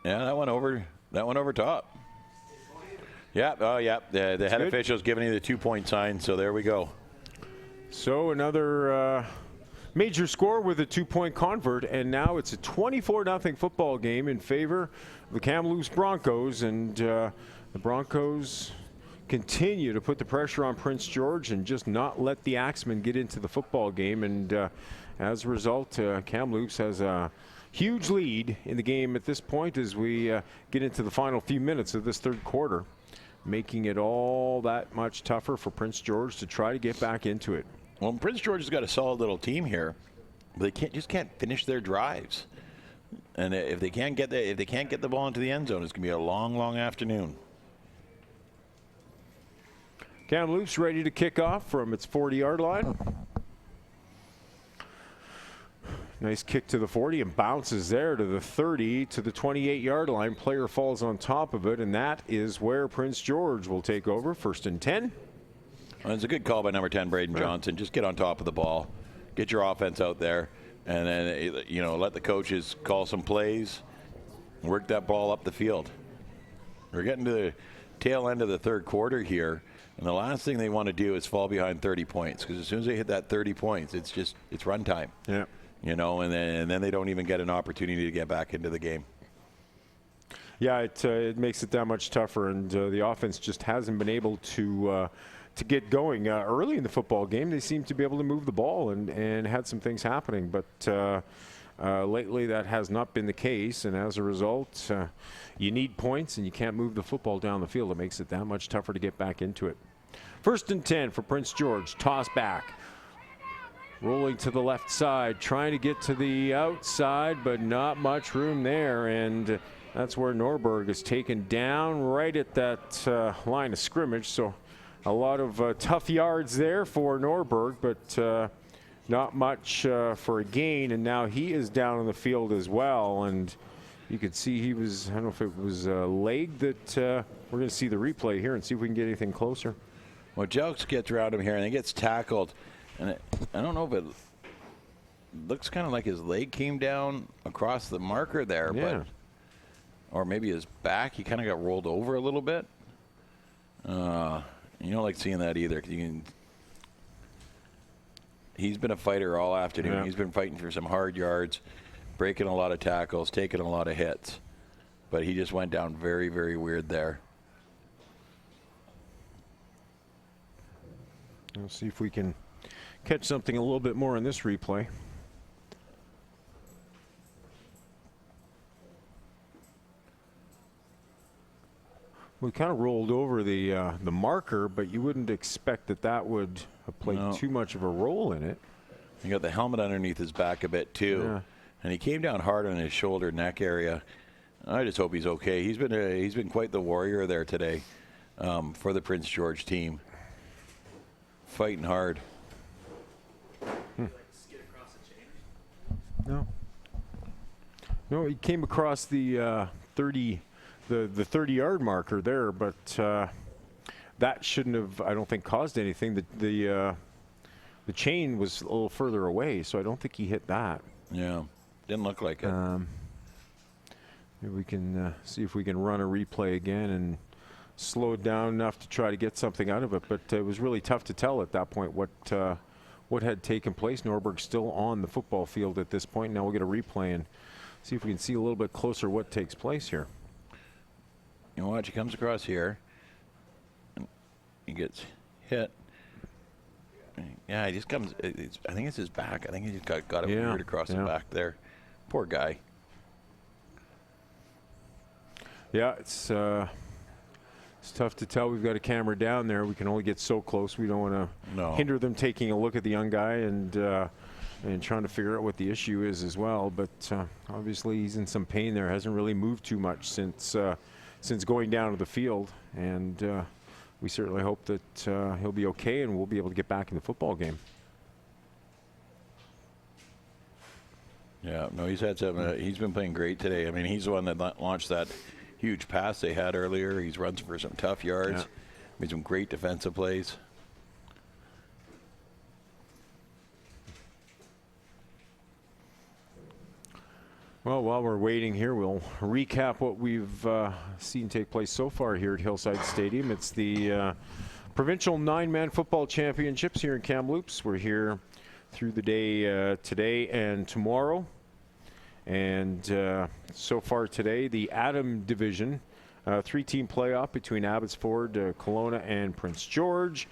Yeah, that went over top. Yeah, oh yeah. The head official's giving you the 2-point sign, so there we go. So another major score with a 2-point convert, and now it's a 24-0 football game in favor of the Kamloops Broncos, and the Broncos continue to put the pressure on Prince George and just not let the Axemen get into the football game, and as a result, Kamloops has a huge lead in the game at this point as we get into the final few minutes of this third quarter, making it all that much tougher for Prince George to try to get back into it. Well, Prince George has got a solid little team here, but they can't finish their drives. And if they can't get the ball into the end zone, it's going to be a long, long afternoon. Kamloops ready to kick off from its 40-yard line. Nice kick to the 40 and bounces there to the 30 to the 28-yard line. Player falls on top of it, and that is where Prince George will take over. First and 10. Well, it's a good call by number 10, Braden Johnson. Just get on top of the ball, get your offense out there, and then let the coaches call some plays, work that ball up the field. We're getting to the tail end of the third quarter here, and the last thing they want to do is fall behind 30 points, because as soon as they hit that 30 points, it's run time. Yeah. And then they don't even get an opportunity to get back into the game. Yeah, it makes it that much tougher, and the offense just hasn't been able to get going. Early in the football game, they seem to be able to move the ball and had some things happening, but lately that has not been the case, and as a result, you need points and you can't move the football down the field. It makes it that much tougher to get back into it. First and 10 for Prince George. Toss back. Rolling to the left side, trying to get to the outside, but not much room there, and that's where Norberg is taken down right at that line of scrimmage. So a lot of tough yards there for Norberg, but not much for a gain, and now he is down on the field as well, and you could see he was, I don't know if it was a leg that we're going to see the replay here and see if we can get anything closer. Well, Jelks gets around him here, and he gets tackled. And I don't know if it looks kind of like his leg came down across the marker there, but or maybe his back. He kind of got rolled over a little bit. You don't like seeing that either. He's been a fighter all afternoon. Yeah. He's been fighting for some hard yards, breaking a lot of tackles, taking a lot of hits. But he just went down very, very weird there. We'll see if we can catch something a little bit more in this replay. We kind of rolled over the marker, but you wouldn't expect that would have played too much of a role in it. He got the helmet underneath his back a bit too, and he came down hard on his shoulder, neck area. I just hope he's okay. He's been quite the warrior there today for the Prince George team, fighting hard. No, he came across the 30-yard marker there, but that shouldn't have, I don't think, caused anything. The chain was a little further away, so I don't think he hit that. Yeah, didn't look like it. Maybe we can see if we can run a replay again and slow it down enough to try to get something out of it. But it was really tough to tell at that point what had taken place. Norberg's still on the football field at this point. Now we'll get a replay and see if we can see a little bit closer what takes place here. You watch, he comes across here, and he gets hit. Yeah, he just comes, I think it's his back. I think he just got it weird across the back there. Poor guy. Yeah, it's tough to tell. We've got a camera down there. We can only get so close. We don't want to hinder them taking a look at the young guy and trying to figure out what the issue is as well. But obviously he's in some pain there. Hasn't really moved too much since going down to the field. And we certainly hope that he'll be okay and we'll be able to get back in the football game. Yeah, no, he's had some. He's been playing great today. I mean, he's the one that launched that huge pass they had earlier. He's runs for some tough yards. Made some great defensive plays. Well, while we're waiting here, we'll recap what we've seen take place so far here at Hillside Stadium. It's the Provincial 9-Man Football Championships here in Kamloops. We're here through the day today and tomorrow. And so far today, the Adam Division, 3-team playoff between Abbotsford, Colona, and Prince George.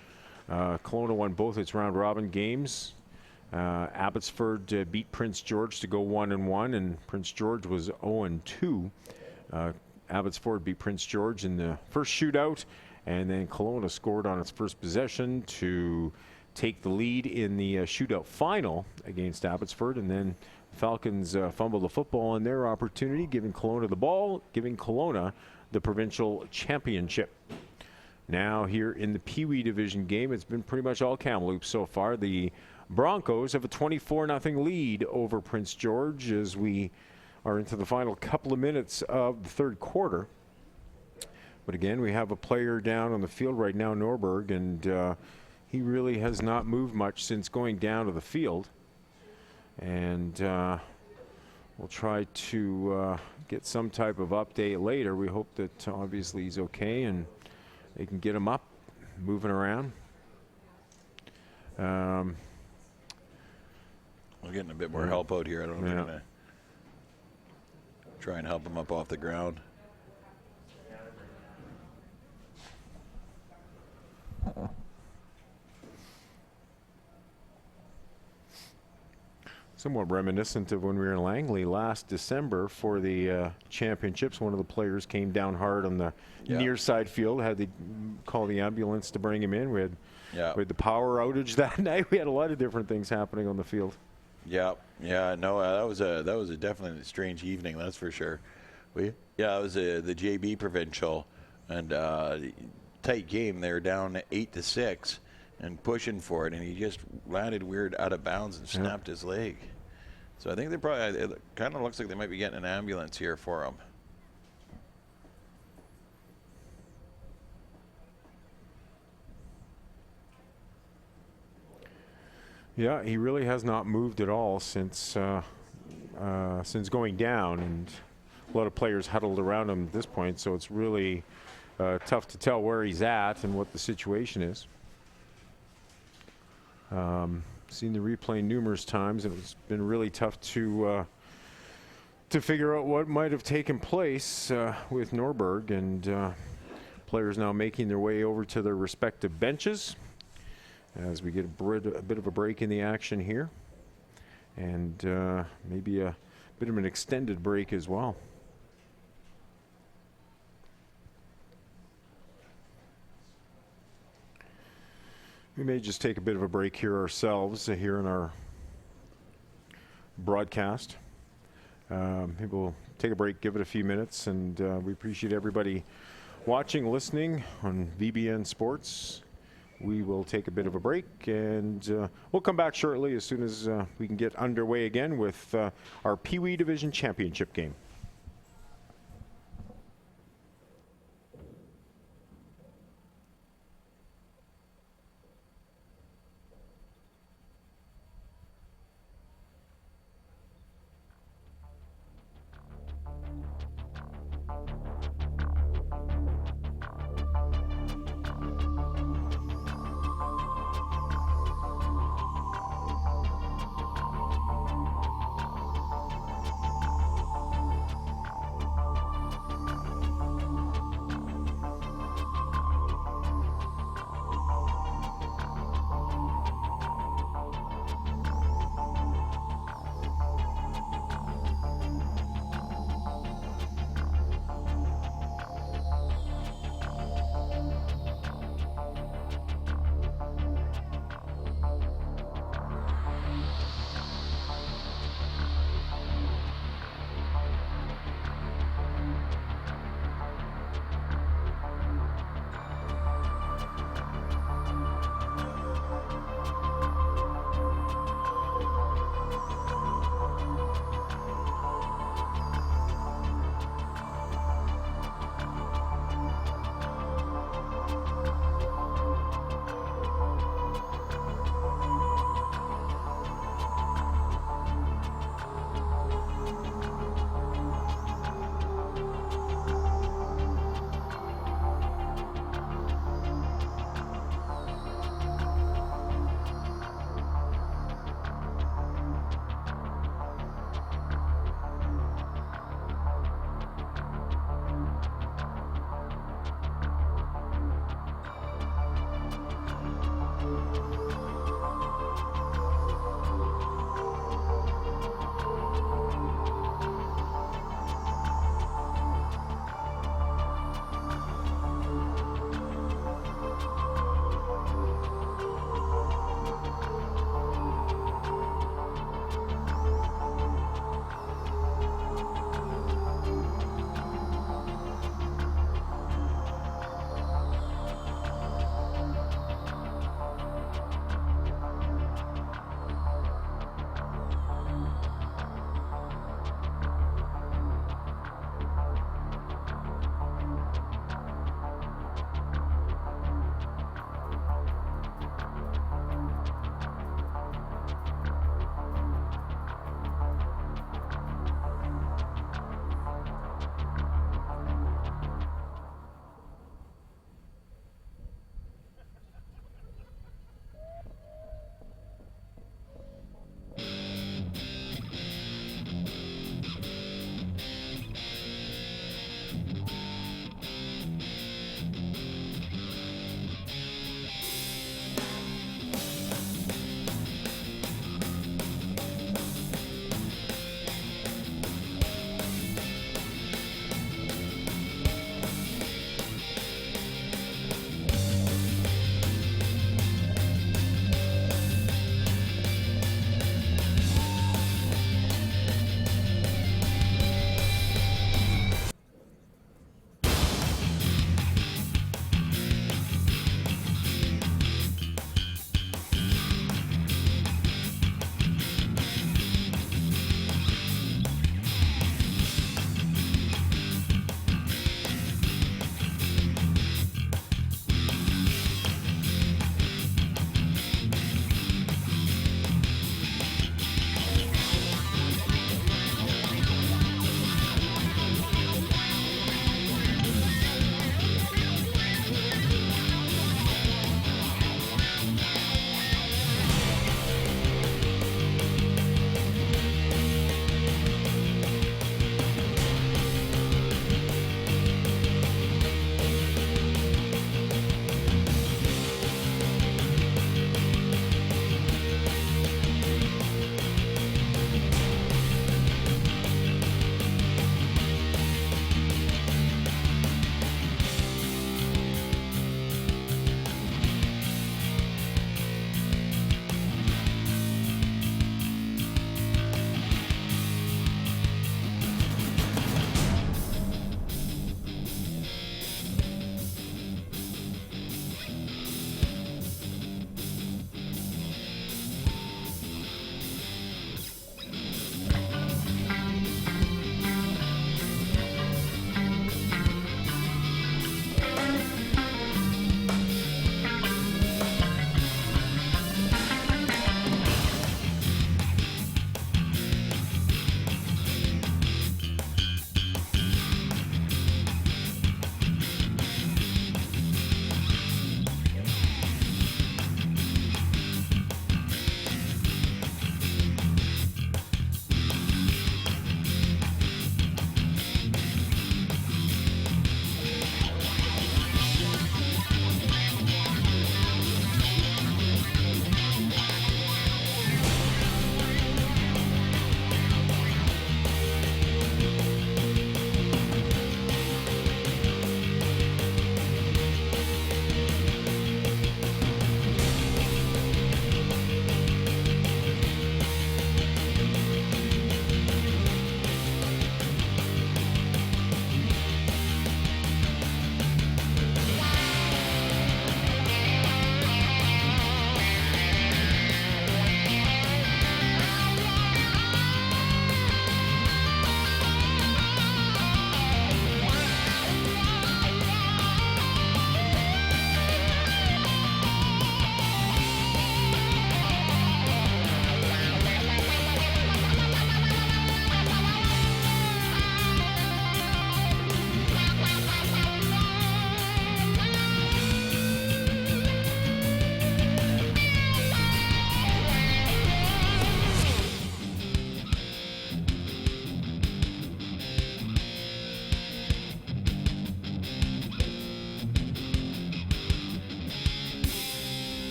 Colona won both its round-robin games. Abbotsford beat Prince George to go 1-1, and Prince George was 0-2. Abbotsford beat Prince George in the first shootout, and then Colona scored on its first possession to take the lead in the shootout final against Abbotsford, and then Falcons fumbled the football in their opportunity, giving Colona the ball, giving Colona the provincial championship. Now here in the Peewee division game, it's been pretty much all Kamloops so far. The Broncos have a 24-0 lead over Prince George as we are into the final couple of minutes of the third quarter. But again, we have a player down on the field right now, Norberg, and he really has not moved much since going down to the field. And we'll try to get some type of update later. We hope that obviously he's okay and they can get him up, moving around. We're getting a bit more help out here. I don't know if we're going to try and help him up off the ground. Somewhat reminiscent of when we were in Langley last December for the championships. One of the players came down hard on the near side field, had to call the ambulance to bring him in. We had the power outage that night. We had a lot of different things happening on the field. No, that was a definitely a strange evening, that's for sure. It was the JB Provincial, and tight game. They were down 8-6 and pushing for it, and he just landed weird out of bounds and snapped his leg. So I think it kind of looks like they might be getting an ambulance here for him. Yeah, he really has not moved at all since going down, and a lot of players huddled around him at this point, so it's really tough to tell where he's at and what the situation is. Seen the replay numerous times, and it's been really tough to figure out what might have taken place with Norberg, and players now making their way over to their respective benches. as we get a bit of a break in the action here, and maybe a bit of an extended break as well. We may just take a bit of a break here ourselves here in our broadcast. Maybe we'll take a break, give it a few minutes, and we appreciate everybody watching, listening on VBN Sports. We will take a bit of a break, and we'll come back shortly as soon as we can get underway again with our Peewee Division Championship game.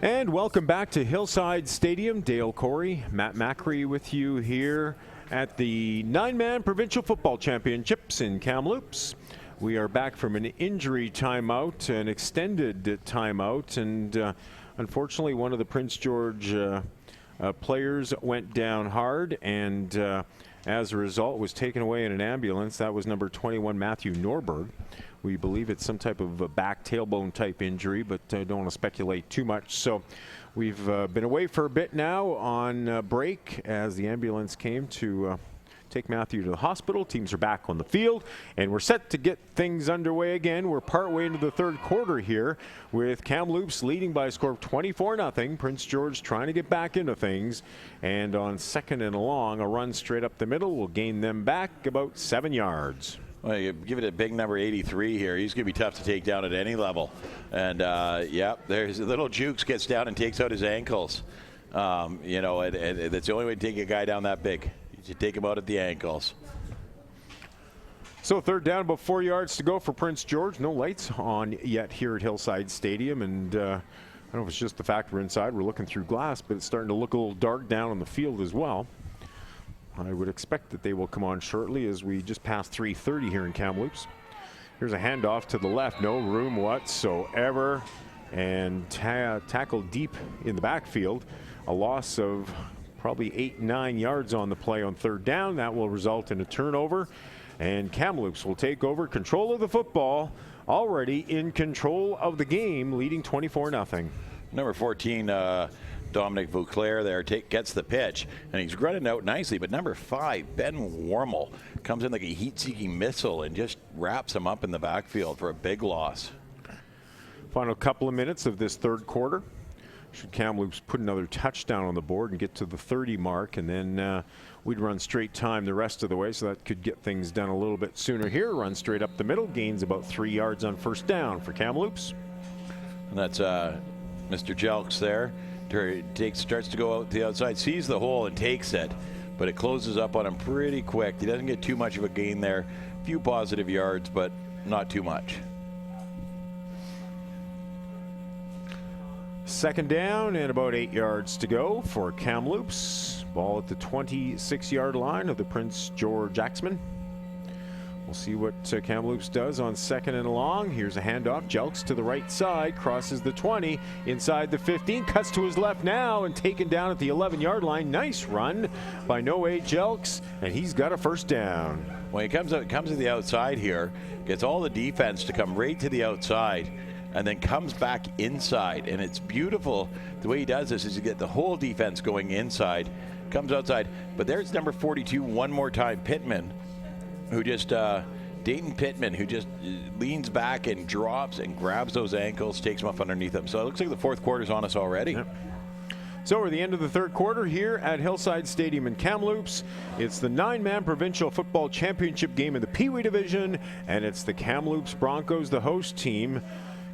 And welcome back to Hillside Stadium. Dale Corey, Matt Macri with you here at the 9-man Provincial Football Championships in Kamloops. We are back from an injury timeout, an extended timeout, and unfortunately one of the Prince George players went down hard, and as a result was taken away in an ambulance. That was number 21, Matthew Norberg. We believe it's some type of a back tailbone type injury, but don't want to speculate too much. So we've been away for a bit now on break as the ambulance came to take Matthew to the hospital. Teams are back on the field, and we're set to get things underway again. We're partway into the third quarter here with Kamloops leading by a score of 24-0. Prince George trying to get back into things, and on second and long, a run straight up the middle will gain them back about 7 yards. Well, you give it a big number 83 here. He's going to be tough to take down at any level. And, yeah, there's a little Jukes gets down and takes out his ankles. You know, and that's the only way to take a guy down that big. You take him out at the ankles. So third down, about 4 yards to go for Prince George. No lights on yet here at Hillside Stadium. And I don't know if it's just the fact we're inside. We're looking through glass, but it's starting to look a little dark down on the field as well. I would expect that they will come on shortly as we just passed 3:30 here in Kamloops. Here's a handoff to the left. No room whatsoever. And tackled deep in the backfield. A loss of probably 8-9 yards on the play on third down. That will result in a turnover. And Kamloops will take over control of the football. Already in control of the game, leading 24-0. Number 14, Dominic Vauclair there gets the pitch, and he's running out nicely. But number 5, Ben Warmel, comes in like a heat-seeking missile and just wraps him up in the backfield for a big loss. Final couple of minutes of this third quarter. Should Kamloops put another touchdown on the board and get to the 30 mark, and then we'd run straight time the rest of the way, so that could get things done a little bit sooner here. Run straight up the middle, gains about 3 yards on first down for Kamloops. And that's Mr. Jelks there. Starts to go out the outside, sees the hole and takes it, but it closes up on him pretty quick. He doesn't get too much of a gain there. A few positive yards, but not too much. Second down and about 8 yards to go for Kamloops. Ball at the 26-yard line of the Prince George Axemen. We'll see what Kamloops does on second and long. Here's a handoff. Jelks to the right side, crosses the 20, inside the 15, cuts to his left now, and taken down at the 11-yard line. Nice run by Noé Jelks, and he's got a first down. When he comes to the outside here, gets all the defense to come right to the outside, and then comes back inside. And it's beautiful. The way he does this is you get the whole defense going inside, comes outside. But there's number 42 one more time, Pittman, who just, Dayton Pittman, who just leans back and drops and grabs those ankles, takes them up underneath him. So it looks like the fourth quarter's on us already. Yep. So we're at the end of the third quarter here at Hillside Stadium in Kamloops. It's the 9-man Provincial Football Championship game in the Peewee division, and it's the Kamloops Broncos, the host team,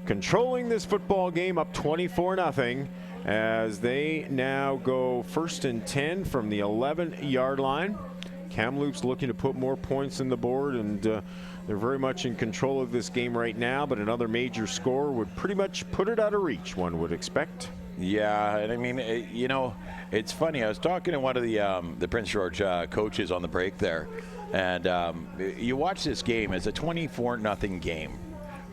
controlling this football game up 24-0 as they now go 1st and 10 from the 11-yard line. Kamloops looking to put more points on the board, and they're very much in control of this game right now, but another major score would pretty much put it out of reach, one would expect. Yeah, and I mean, you know, it's funny. I was talking to one of the Prince George coaches on the break there, and you watch this game. It's a 24-0 game.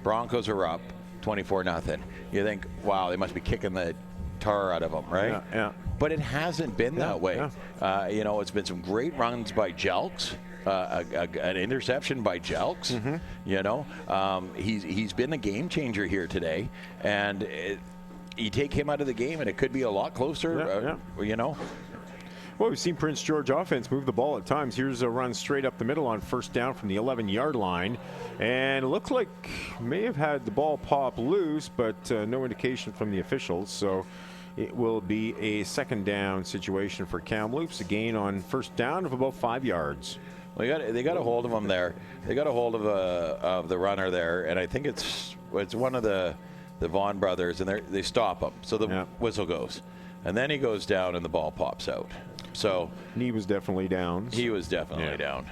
Broncos are up 24-0. You think, wow, they must be kicking the tar out of them, right? Yeah. But it hasn't been that way. Yeah. You know, it's been some great runs by Jelks, an interception by Jelks. Mm-hmm. You know, he's been a game changer here today, and you take him out of the game, and it could be a lot closer. You know. Well, we've seen Prince George offense move the ball at times. Here's a run straight up the middle on first down from the 11-yard line. And it looks like may have had the ball pop loose, but no indication from the officials. So it will be a second down situation for Kamloops. A gain on first down of about 5 yards. Well, they got a hold of him there. They got a hold of the runner there, and I think it's one of the Vaughn brothers, and they stop him. So the whistle goes. And then he goes down and the ball pops out. So he was definitely down. He was definitely down.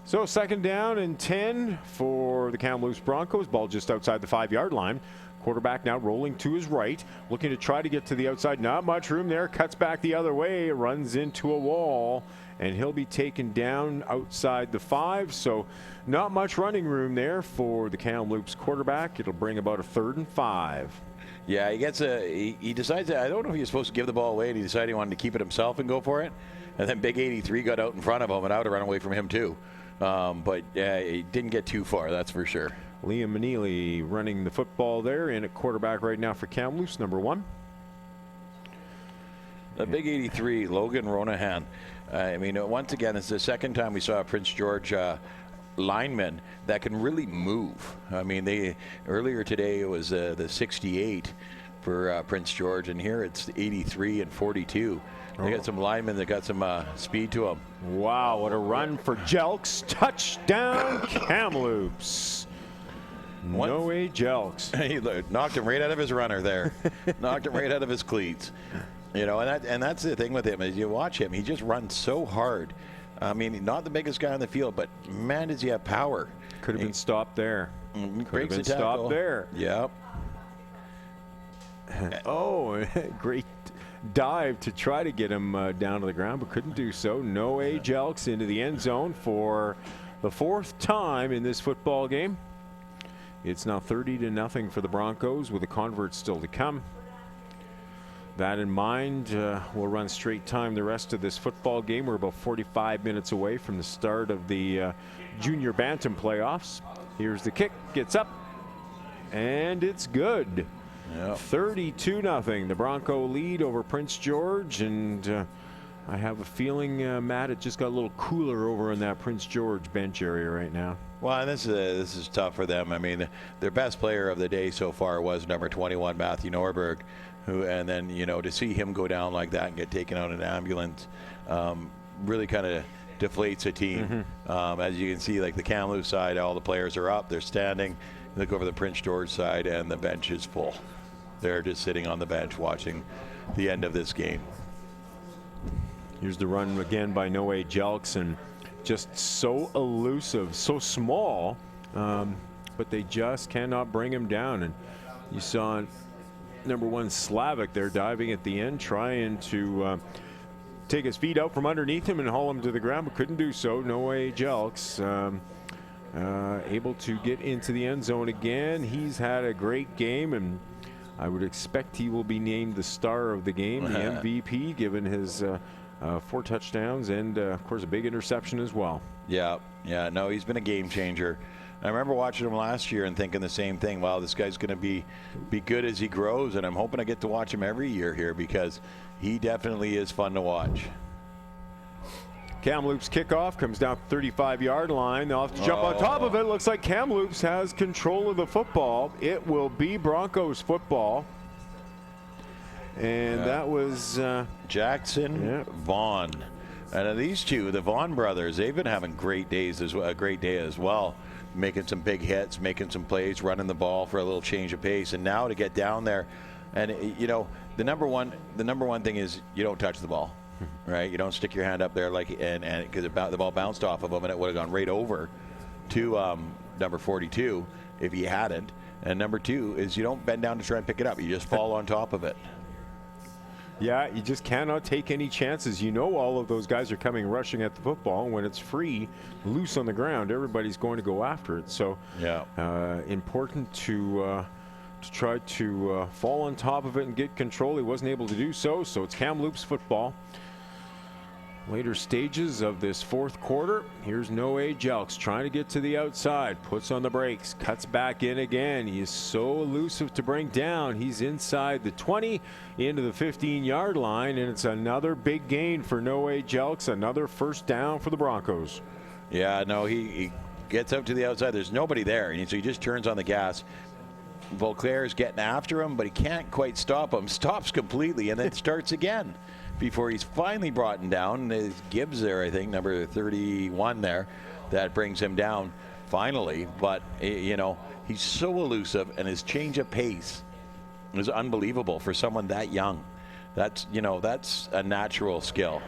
So second down and 10 for the Kamloops Broncos. Ball just outside the 5-yard line. Quarterback now rolling to his right, looking to try to get to the outside. Not much room there. Cuts back the other way, runs into a wall, and he'll be taken down outside the 5. So not much running room there for the Kamloops quarterback. It'll bring about a 3rd and 5. Yeah, he decides that, I don't know if he was supposed to give the ball away, and he decided he wanted to keep it himself and go for it. And then Big 83 got out in front of him, and I would have run away from him too. But he didn't get too far, that's for sure. Liam Manili running the football there, in at quarterback right now for Kamloops, number 1. The Big 83, Logan Ronahan. I mean, once again, it's the second time we saw a Prince George lineman that can really move. I mean, earlier today it was the 68 for Prince George, and here it's 83 and 42. They got some linemen that got some speed to them. Wow, what a run for Jelks. Touchdown, Kamloops. Noe Jelks. He knocked him right out of his runner there. Knocked him right out of his cleats. You know, and that's the thing with him, is you watch him, he just runs so hard. I mean, not the biggest guy on the field, but man, does he have power. Could have been stopped there. Could have been stopped there. Yep. Oh, great dive to try to get him down to the ground, but couldn't do so. Noe Jelks into the end zone for the 4th time in this football game. It's now 30-0 for the Broncos, with a convert still to come. That in mind, we'll run straight time the rest of this football game. We're about 45 minutes away from the start of the junior Bantam playoffs. Here's the kick, gets up, and it's good. Yep. 32-0. The Bronco lead over Prince George, and I have a feeling, Matt, it just got a little cooler over in that Prince George bench area right now. Well, and this is tough for them. I mean, their best player of the day so far was number 21, Matthew Norberg, and then, you know, to see him go down like that and get taken out in an ambulance really kind of deflates a team. As you can see, like the Kamloops side, all the players are up, they're standing. Look over the Prince George side, and the bench is full. They're just sitting on the bench watching the end of this game. Here's the run again by Noe Jelks, and just so elusive, so small, but they just cannot bring him down. And you saw number 1 Slavic there diving at the end, trying to take his feet out from underneath him and haul him to the ground, but couldn't do so. Noe Jelks able to get into the end zone again. He's had a great game, and I would expect he will be named the star of the game, the MVP, given his 4 touchdowns and, of course, a big interception as well. Yeah, no, he's been a game changer. I remember watching him last year and thinking the same thing. Wow, this guy's going to be good as he grows, and I'm hoping I get to watch him every year here, because he definitely is fun to watch. Kamloops kickoff comes down 35-yard line. They'll have to jump on top of it. Looks like Kamloops has control of the football. It will be Broncos football. And that was Jackson Vaughn. And these two, the Vaughn brothers, they've been having great days a great day as well. Making some big hits, making some plays, running the ball for a little change of pace. And now to get down there, and you know, the number one thing is you don't touch the ball. Right, you don't stick your hand up there and because the ball bounced off of him and it would have gone right over to number 42 if he hadn't. And number 2 is you don't bend down to try and pick it up; you just fall on top of it. Yeah, you just cannot take any chances. You know, all of those guys are coming rushing at the football, and when it's free, loose on the ground, everybody's going to go after it. So, important to try to fall on top of it and get control. He wasn't able to do so. So it's Kamloops football. Later stages of this 4th quarter. Here's Noe Jelks trying to get to the outside, puts on the brakes, cuts back in again. He is so elusive to bring down. He's inside the 20 into the 15-yard line, and it's another big gain for Noe Jelks, another first down for the Broncos. Yeah, no, he gets out to the outside. There's nobody there, and so he just turns on the gas. Vauclair's getting after him, but he can't quite stop him. Stops completely and then starts again before he's finally brought down. There's Gibbs there, I think, number 31 there, that brings him down finally. But, you know, he's so elusive, and his change of pace is unbelievable for someone that young. That's, you know, that's a natural skill.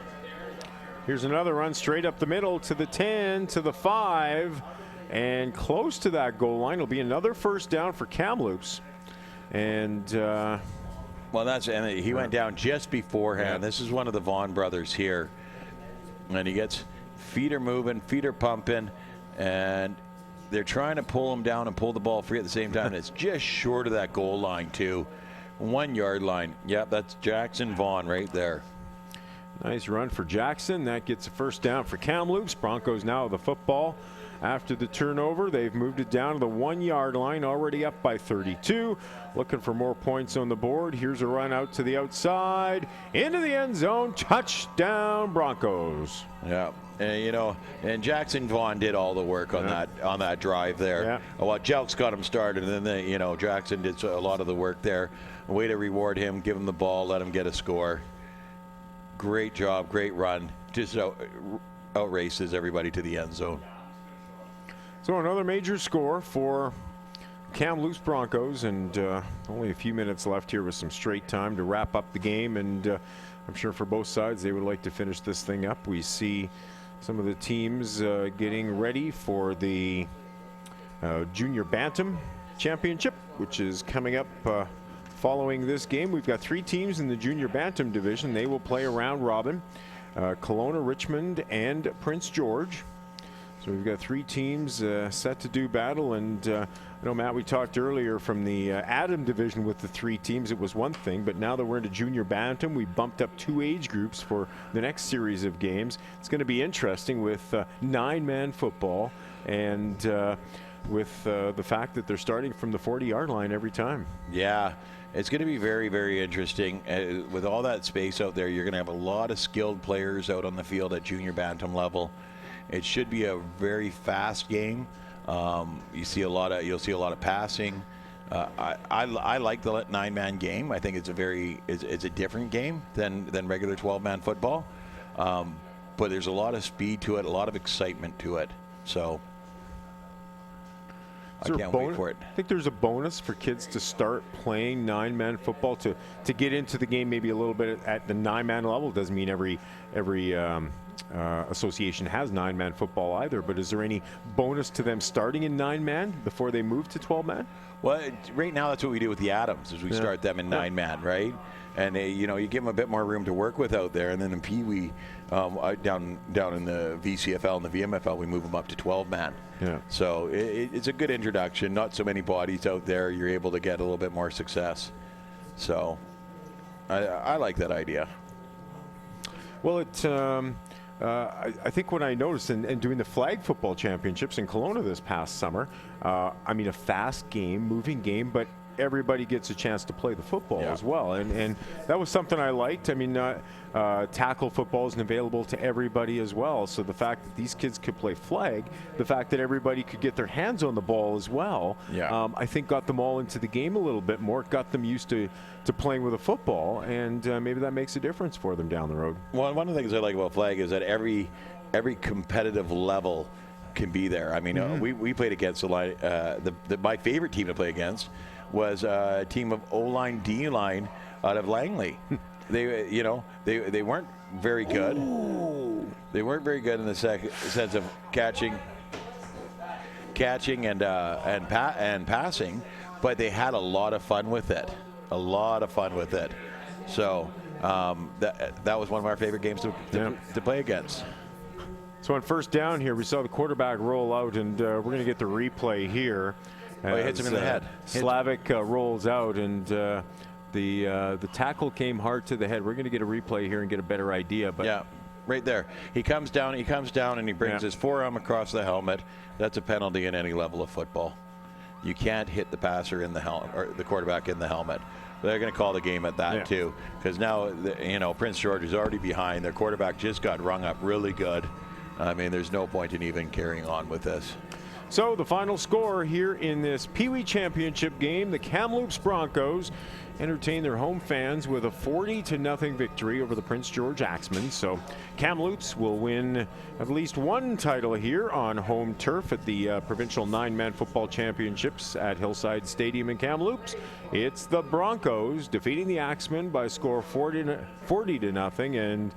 Here's another run straight up the middle to the 10, to the 5. And close to that goal line will be another first down for Kamloops. And well, and he went down just beforehand. Yeah. This is one of the Vaughn brothers here. And he gets feet are moving, feet are pumping, and they're trying to pull him down and pull the ball free at the same time. It's just short of that goal line, too. 1 yard line. Yep, that's Jackson Vaughn right there. nice run for Jackson. That gets a first down for Kamloops. Broncos now with the football. After the turnover, they've moved it down to the 1 yard line, already up by 32. Looking for more points on the board. Here's a run out to the outside, into the end zone. Touchdown, Broncos. Yeah, and Jackson Vaughn did all the work on that drive there. Yeah. Well, Jelks got him started, and then Jackson did a lot of the work there. A way to reward him, give him the ball, let him get a score. Great job, great run. Just outraces everybody to the end zone. So another major score for Kamloops Broncos, and only a few minutes left here with some straight time to wrap up the game. And I'm sure for both sides they would like to finish this thing up. We see some of the teams getting ready for the Junior Bantam Championship, which is coming up following this game. We've got 3 teams in the Junior Bantam division. They will play a round robin. Colona, Richmond, and Prince George. So we've got 3 teams set to do battle. And I know, Matt, we talked earlier from the Adam division with the 3 teams. It was one thing, but now that we're into Junior Bantam, we bumped up 2 age groups for the next series of games. It's going to be interesting with 9-man football and with the fact that they're starting from the 40-yard line every time. Yeah, it's going to be very, very interesting. With all that space out there, you're going to have a lot of skilled players out on the field at Junior Bantam level. It should be a very fast game. You'll see a lot of passing. I like the 9-man game. I think it's a different game than regular 12-man football. But there's a lot of speed to it, a lot of excitement to it. So I can't wait for it. I think there's a bonus for kids to start playing 9-man football to get into the game maybe a little bit at the 9-man level. It doesn't mean every association has 9-man football either, but is there any bonus to them starting in 9-man before they move to 12-man? Well, right now that's what we do with the Adams, is we start them in 9-man, right? And you give them a bit more room to work with out there, and then in Peewee, down in the VCFL and the VMFL, we move them up to 12-man. Yeah. So it's a good introduction. Not so many bodies out there. You're able to get a little bit more success. So I like that idea. Well, I think what I noticed in doing the flag football championships in Kelowna this past summer, a fast game, moving game, but everybody gets a chance to play the football as well. And that was something I liked. Tackle football isn't available to everybody as well. So the fact that these kids could play flag, the fact that everybody could get their hands on the ball as well, I think got them all into the game a little bit more, got them used to playing with a football, and maybe that makes a difference for them down the road. Well, one of the things I like about flag is that every competitive level can be there. We played against my favorite team to play against was a team of O-line, D-line out of Langley. They weren't very good. Ooh. They weren't very good in the sense of catching and passing, but they had a lot of fun with it. So that was one of our favorite games to play against. So on first down here, we saw the quarterback roll out, and we're going to get the replay here. He hits him in the head. Slavic rolls out, and the tackle came hard to the head. We're going to get a replay here and get a better idea. But yeah, right there. He comes down, and he brings his forearm across the helmet. That's a penalty in any level of football. You can't hit the passer in the helmet or the quarterback in the helmet. They're going to call the game at that too, because now Prince George is already behind. Their quarterback just got rung up really good. There's no point in even carrying on with this. So the final score here in this Peewee Championship game, the Kamloops Broncos entertain their home fans with a 40-0 victory over the Prince George Axemen. So Kamloops will win at least one title here on home turf at the Provincial 9-Man Football Championships at Hillside Stadium in Kamloops. It's the Broncos defeating the Axemen by a score of 40-0. And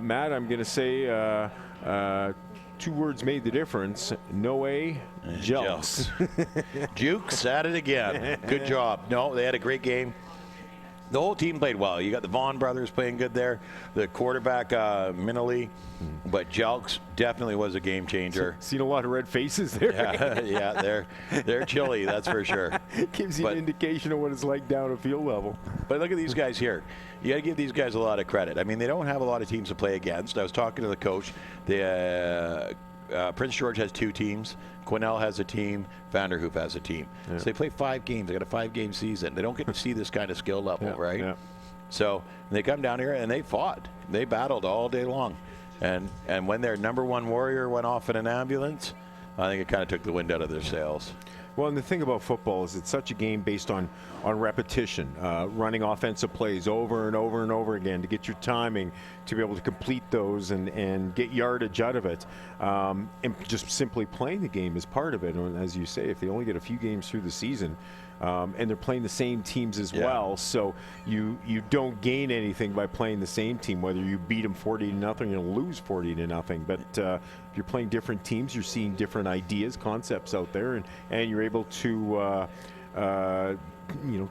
Matt, I'm going to say two words made the difference. Noe Jelks. Jukes at it again. Good job. No, they had a great game. The whole team played well. You got the Vaughn brothers playing good there. The quarterback, Minley. But Jelks definitely was a game changer. Seen a lot of red faces there. Yeah, they're chilly, that's for sure. Gives you an indication of what it's like down at field level. But look at these guys here. You got to give these guys a lot of credit. I mean, they don't have a lot of teams to play against. I was talking to the coach. Prince George has 2 teams. Quesnel has a team. Vanderhoof has a team. Yeah. So they play 5 games. They got a 5-game season. They don't get to see this kind of skill level, right? Yeah. So they come down here and they fought. They battled all day long. And when their number 1 warrior went off in an ambulance, I think it kind of took the wind out of their sails. Well, and the thing about football is it's such a game based on repetition, running offensive plays over and over and over again to get your timing, to be able to complete those and get yardage out of it. And just simply playing the game is part of it. And as you say, if they only get a few games through the season, and they're playing the same teams as well, so you don't gain anything by playing the same team. Whether you beat them 40-0, you'll lose 40-0. But if you're playing different teams, you're seeing different ideas, concepts out there, and you're able to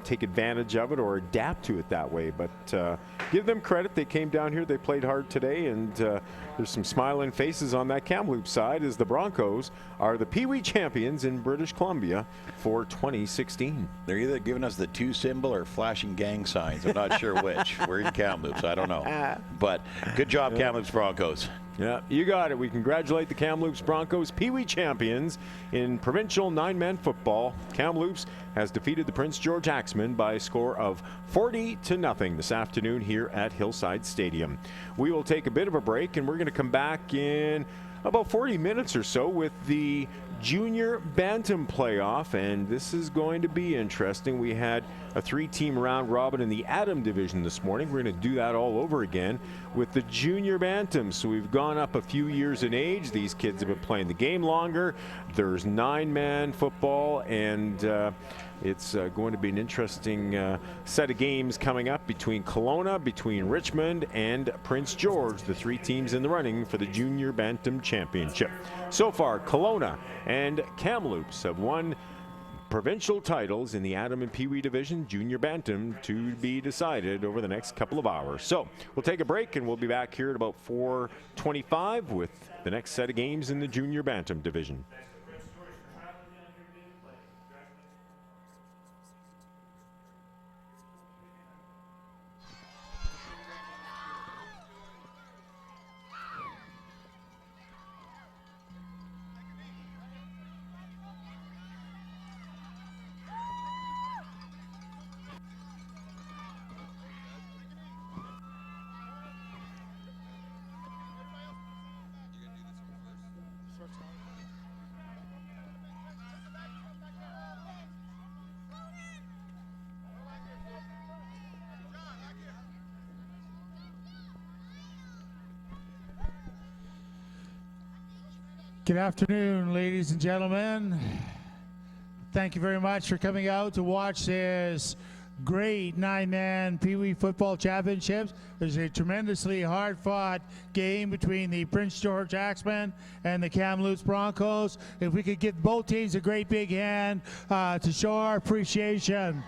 take advantage of it or adapt to it that way. But give them credit. They came down here. They played hard today, and there's some smiling faces on that Kamloops side as the Broncos are the Peewee champions in British Columbia for 2016. They're either giving us the 2 symbol or flashing gang signs. I'm not sure which. We're in Kamloops. I don't know. But good job, Kamloops Broncos. Yeah, you got it. We congratulate the Kamloops Broncos, Peewee champions in provincial 9-man football. Kamloops has defeated the Prince George Axemen by a score of 40-0 this afternoon here at Hillside Stadium. We will take a bit of a break, and we're going to come back in about 40 minutes or so with the Junior Bantam playoff, and this is going to be interesting. We had a 3-team round robin in the Atom division this morning. We're going to do that all over again with the Junior Bantams. So we've gone up a few years in age. These kids have been playing the game longer. There's 9-man football, and it's going to be an interesting set of games coming up between Colona, between Richmond, and Prince George, the 3 teams in the running for the Junior Bantam Championship. So far, Colona and Kamloops have won provincial titles in the Atom and Peewee division. Junior Bantam to be decided over the next couple of hours. So we'll take a break, and we'll be back here at about 4:25 with the next set of games in the Junior Bantam division. Good afternoon, ladies and gentlemen. Thank you very much for coming out to watch this great 9-man Peewee football championships. There's a tremendously hard-fought game between the Prince George Axemen and the Kamloops Broncos. If we could give both teams a great big hand to show our appreciation.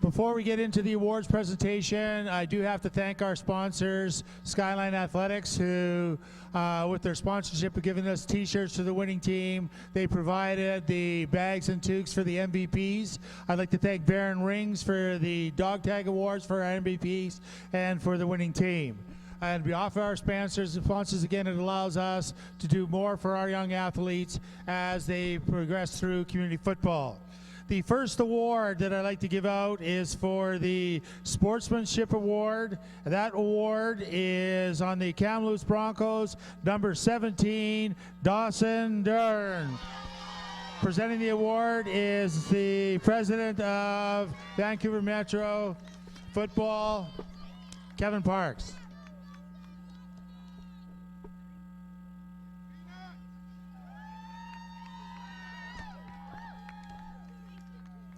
Before we get into the awards presentation, I do have to thank our sponsors, Skyline Athletics, who, with their sponsorship, have given us t-shirts to the winning team. They provided the bags and toques for the MVPs. I'd like to thank Baron Rings for the dog tag awards for our MVPs and for the winning team. And we offer our sponsors again, it allows us to do more for our young athletes as they progress through community football. The first award that I'd like to give out is for the Sportsmanship Award. That award is on the Kamloops Broncos, number 17, Dawson Dern. Presenting the award is the president of Vancouver Metro Football, Kevin Parks.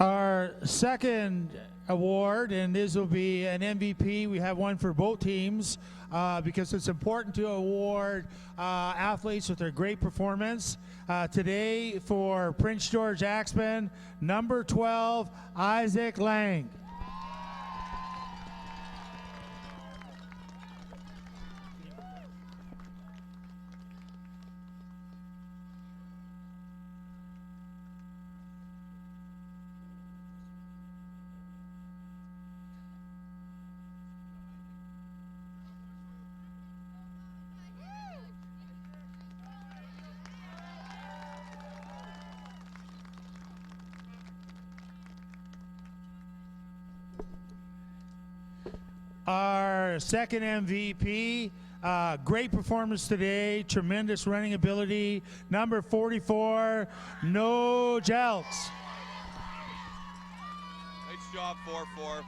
Our second award, and this will be an MVP. We have one for both teams because it's important to award athletes with their great performance. Today for Prince George Axman, number 12, Isaac Lang. Our second MVP, great performance today, tremendous running ability, number 44, No Jelks. Nice job, 4-4.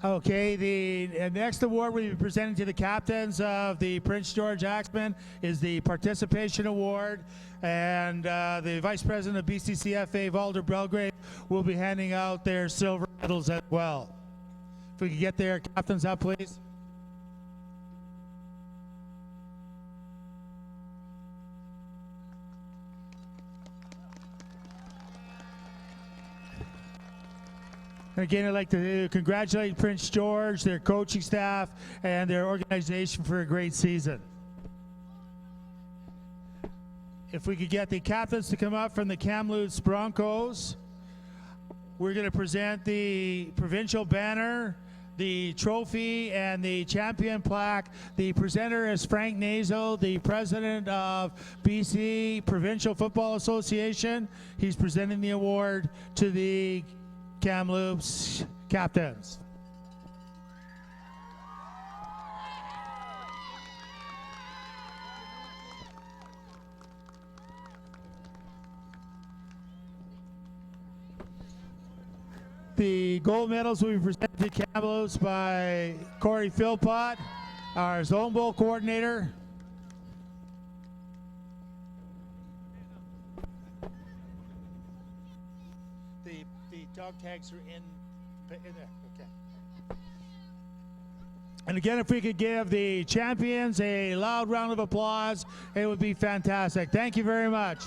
Okay, the next award we'll be presenting to the captains of the Prince George Axman is the Participation Award, and the Vice President of BCCFA, Valder Belgrave, will be handing out their silver medals as well. If we could get their captains up, please. And again, I'd like to congratulate Prince George, their coaching staff, and their organization for a great season. If we could get the captains to come up from the Kamloops Broncos, we're going to present the provincial banner, the trophy, and the champion plaque. The presenter is Frank Nazo, the president of BC Provincial Football Association. He's presenting the award to the Kamloops captains. The gold medals will be presented to Kamloops by Corey Philpott, our Zone Bowl coordinator. The dog tags are in there. Okay. And again, if we could give the champions a loud round of applause, it would be fantastic. Thank you very much.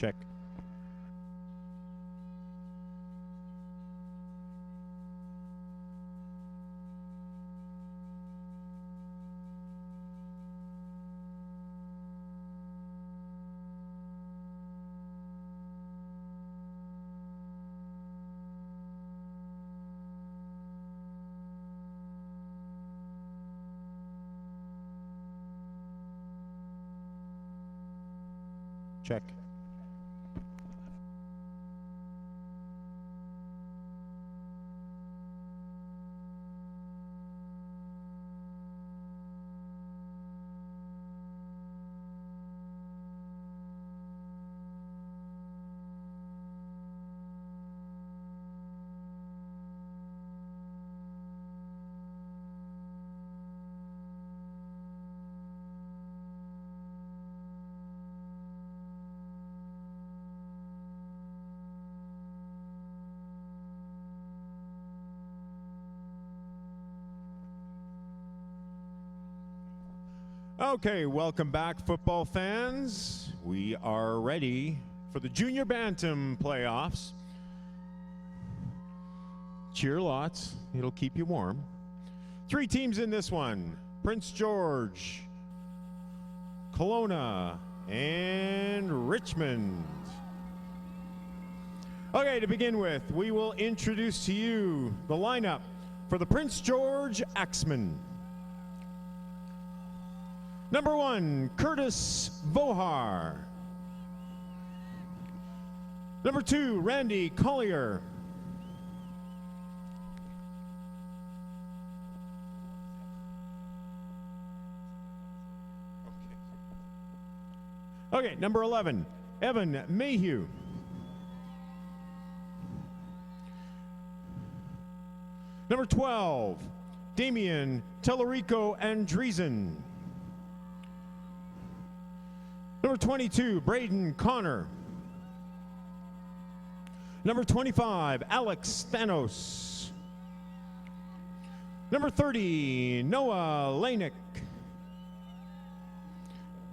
Check. Check. Okay, welcome back, football fans. We are ready for the Junior Bantam playoffs. Cheer lots. It'll keep you warm. 3 teams in this one: Prince George, Colona, and Richmond. Okay, to begin with, we will introduce to you the lineup for the Prince George Axemen. Number 1, Curtis Vohar. Number 2, Randy Collier. Okay, number 11, Evan Mayhew. Number 12, Damian Tellerico Andreessen. Number 22, Braden Connor. Number 25, Alex Thanos. Number 30, Noah Lanick.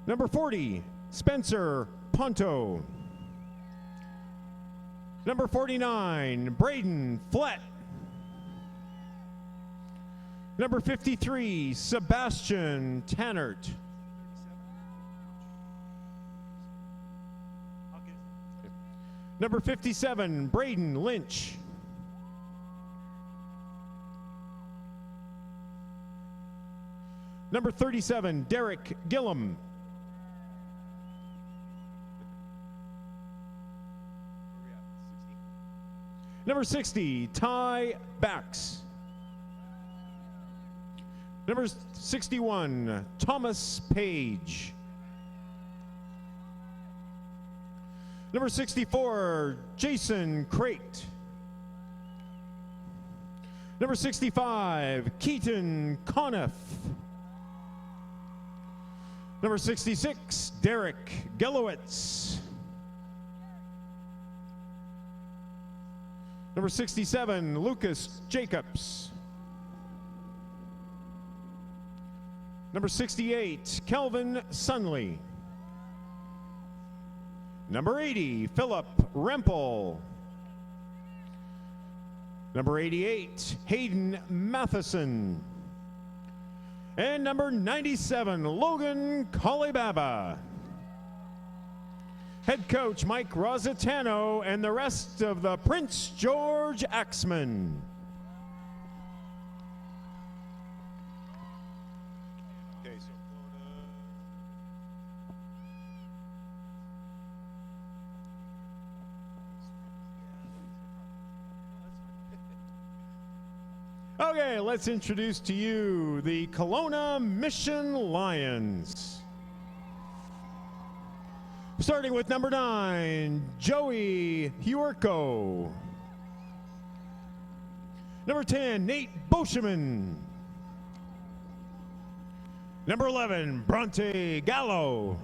Number 40, Spencer Ponto. Number 49, Braden Flett. Number 53, Sebastian Tannert. Number 57, Braden Lynch. Number 37, Derek Gillum. Number 60, Ty Bax. Number 61, Thomas Page. Number 64, Jason Crate. Number 65, Keaton Conniff. Number 66, Derek Gelowitz. Number 67, Lucas Jacobs. Number 68, Kelvin Sunley. Number 80, Philip Rempel. Number 88, Hayden Matheson. And number 97, Logan Kalibaba. Head coach Mike Rositano and the rest of the Prince George Axemen. Okay, let's introduce to you the Kelowna Mission Lions. Starting with number 9, Joey Huerco. Number 10, Nate Boscheman. Number 11, Bronte Gallo.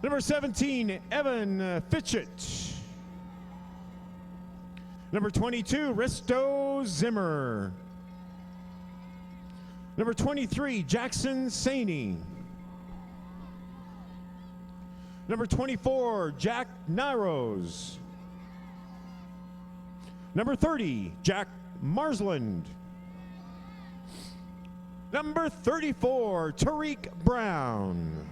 Number 17, Evan Fitchett. Number 22, Risto Zimmer. Number 23, Jackson Saney. Number 24, Jack Nyros. Number 30, Jack Marsland. Number 34, Tariq Brown.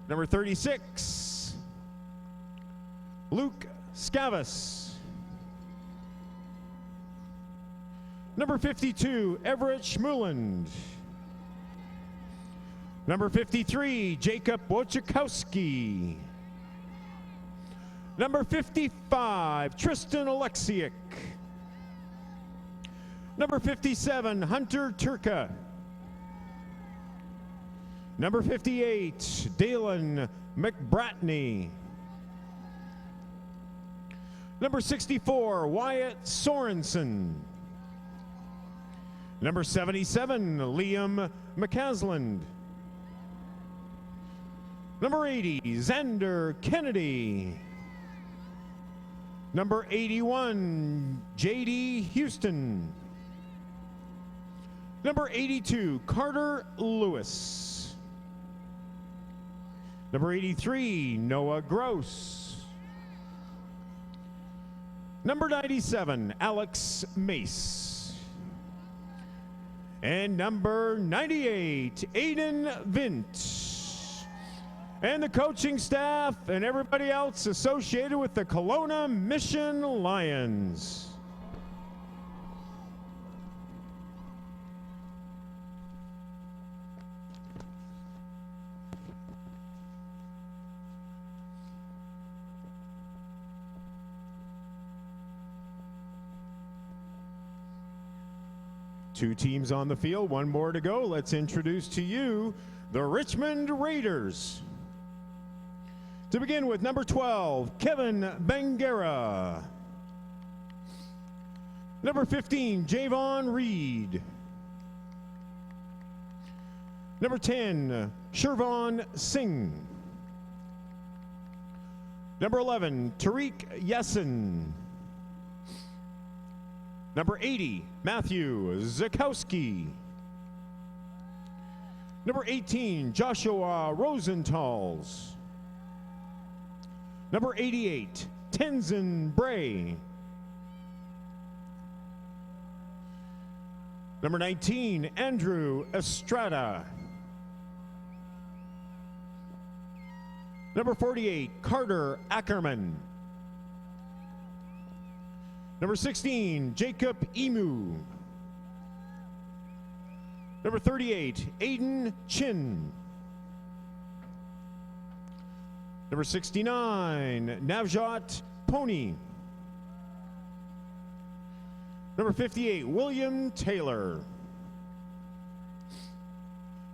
Number 36, Luke Scavis. Number 52, Everett Schmuland. Number 53, Jacob Wojciechowski. Number 55, Tristan Alexiak. Number 57, Hunter Turka. Number 58, Dalen McBratney. Number 64, Wyatt Sorensen. Number 77, Liam McCasland. Number 80, Xander Kennedy. Number 81, J.D. Houston. Number 82, Carter Lewis. Number 83, Noah Gross. Number 97, Alex Mace. And number 98, Aiden Vint. And the coaching staff and everybody else associated with the Kelowna Mission Lions. Two teams on the field, one more to go. Let's introduce to you the Richmond Raiders. To begin with, number 12, Kevin Bangera. Number 15, Javon Reed. Number 10, Shervon Singh. Number 11, Tariq Yessen. Number 80, Matthew Zakowski. Number 18, Joshua Rosenthal's. Number 88, Tenzin Bray. Number 19, Andrew Estrada. Number 48, Carter Ackerman. Number 16, Jacob Emu. Number 38, Aiden Chin. Number 69, Navjot Pony. Number 58, William Taylor.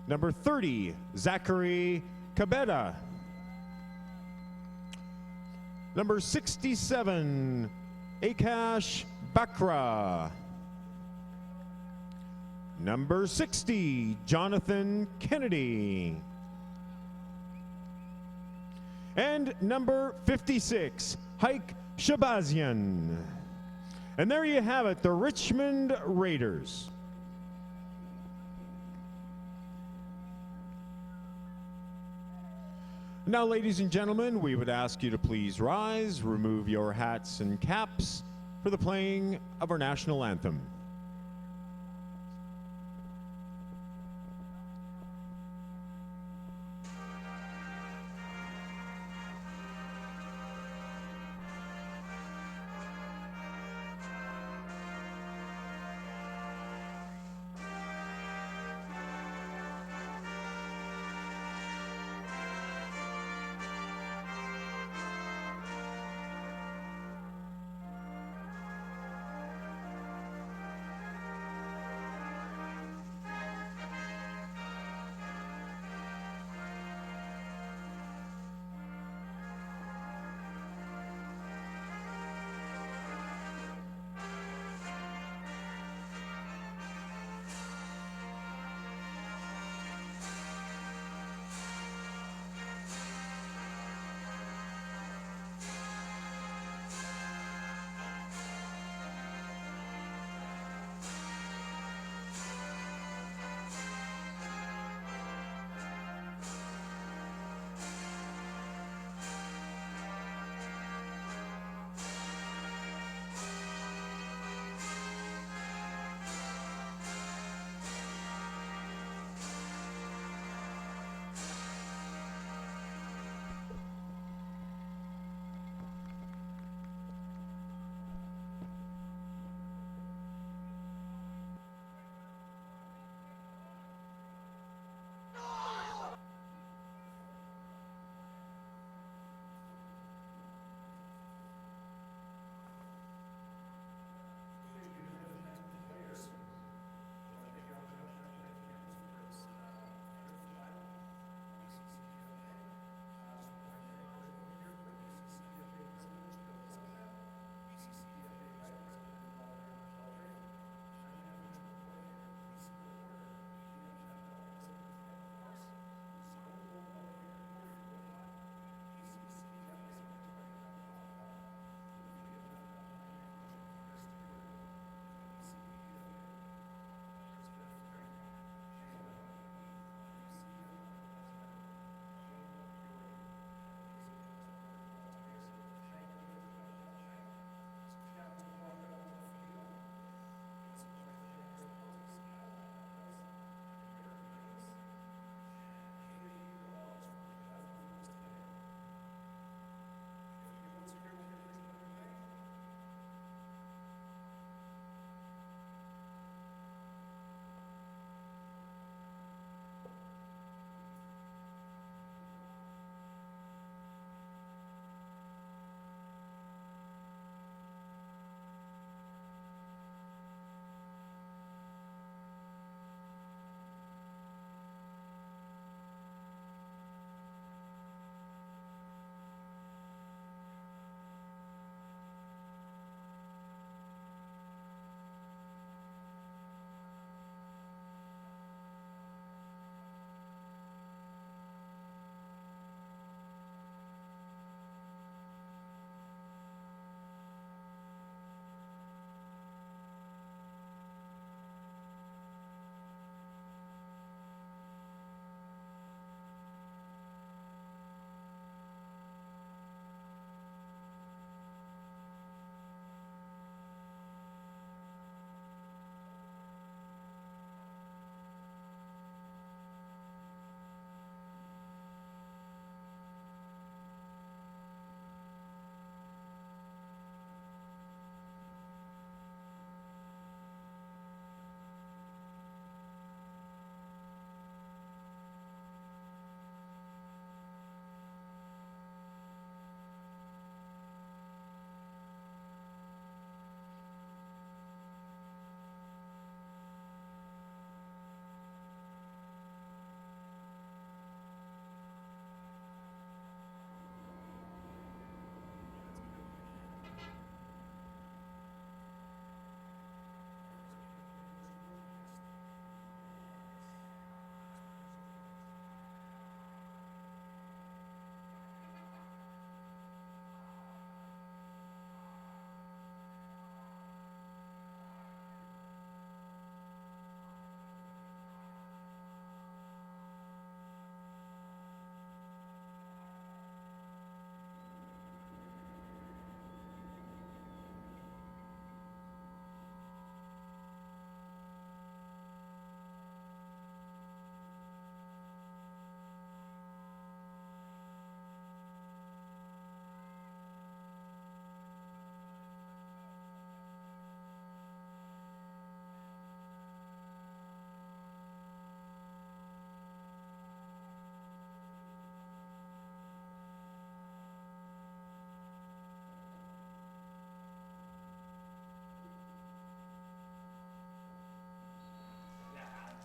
Number 30, Zachary Cabeda. Number 67, Akash Bakra. Number 60, Jonathan Kennedy. And number 56, Haik Shabazian. And there you have it, the Richmond Raiders. Now, ladies and gentlemen, we would ask you to please rise, remove your hats and caps for the playing of our national anthem.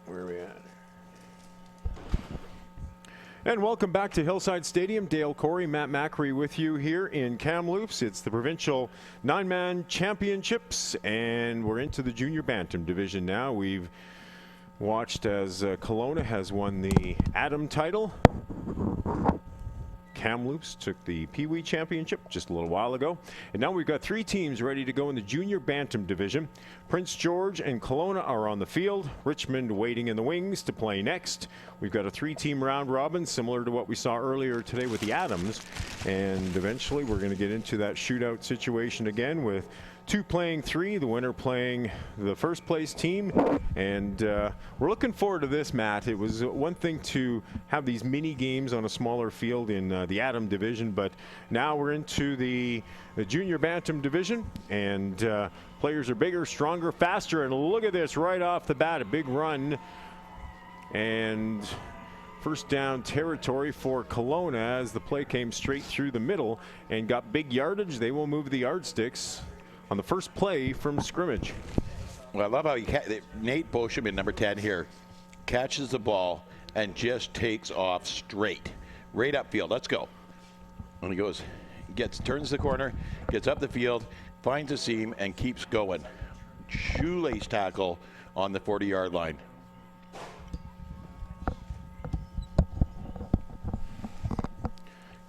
Where are we at? And welcome back to Hillside Stadium. Dale Corey, Matt Macri with you here in Kamloops. It's the Provincial 9-man Championships, and we're into the Junior Bantam division now. We've watched as Colona has won the Atom title. Kamloops took the Peewee Championship just a little while ago. And now we've got 3 teams ready to go in the Junior Bantam division. Prince George and Colona are on the field. Richmond waiting in the wings to play next. We've got a 3-team round robin, similar to what we saw earlier today with the Atoms. And eventually we're going to get into that shootout situation again with 2 playing 3, the winner playing the first place team. And we're looking forward to this, Matt. It was one thing to have these mini games on a smaller field in the Atom division, but now we're into the Junior Bantam division, and players are bigger, stronger, faster. And look at this right off the bat, a big run. And first down territory for Colona as the play came straight through the middle and got big yardage. They will move the yardsticks on the first play from scrimmage. Well, I love how Nate Bosham in number 10 here catches the ball and just takes off straight, right upfield. Let's go. And he goes, turns the corner, gets up the field, finds a seam, and keeps going. Shoelace tackle on the 40-yard line.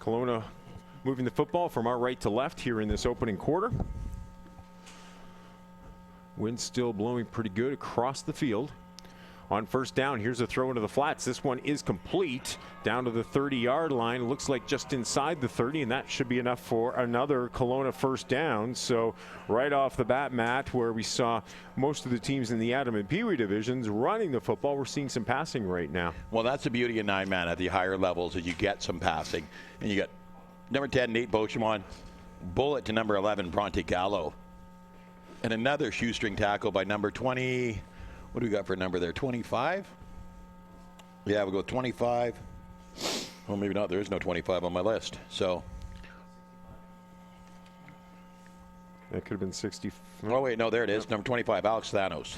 Colona moving the football from our right to left here in this opening quarter. Wind still blowing pretty good across the field. On first down, here's a throw into the flats. This one is complete down to the 30-yard line. Looks like just inside the 30, and that should be enough for another Colona first down. So right off the bat, Matt, where we saw most of the teams in the Atom and Peewee divisions running the football, we're seeing some passing right now. Well, that's the beauty of 9-man at the higher levels, is you get some passing. And you got number 10, Nate Beauchamon, bullet to number 11, Bronte Gallo. And another shoestring tackle by number 20. What do we got for a number there? 25? Yeah, we'll go 25. Well, maybe not. There is no 25 on my list. So. That could have been 60. Oh, wait. No, there it is. Number 25, Alex Thanos.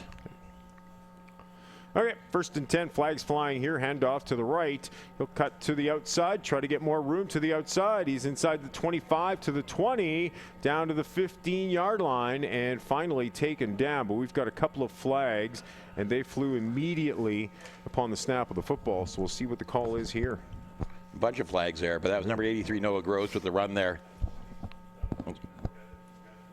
Okay, 1st and 10, flags flying here, handoff to the right. He'll cut to the outside, try to get more room to the outside. He's inside the 25 to the 20, down to the 15-yard line, and finally taken down. But we've got a couple of flags, and they flew immediately upon the snap of the football, so we'll see what the call is here. A bunch of flags there, but that was number 83, Noah Gross, with the run there.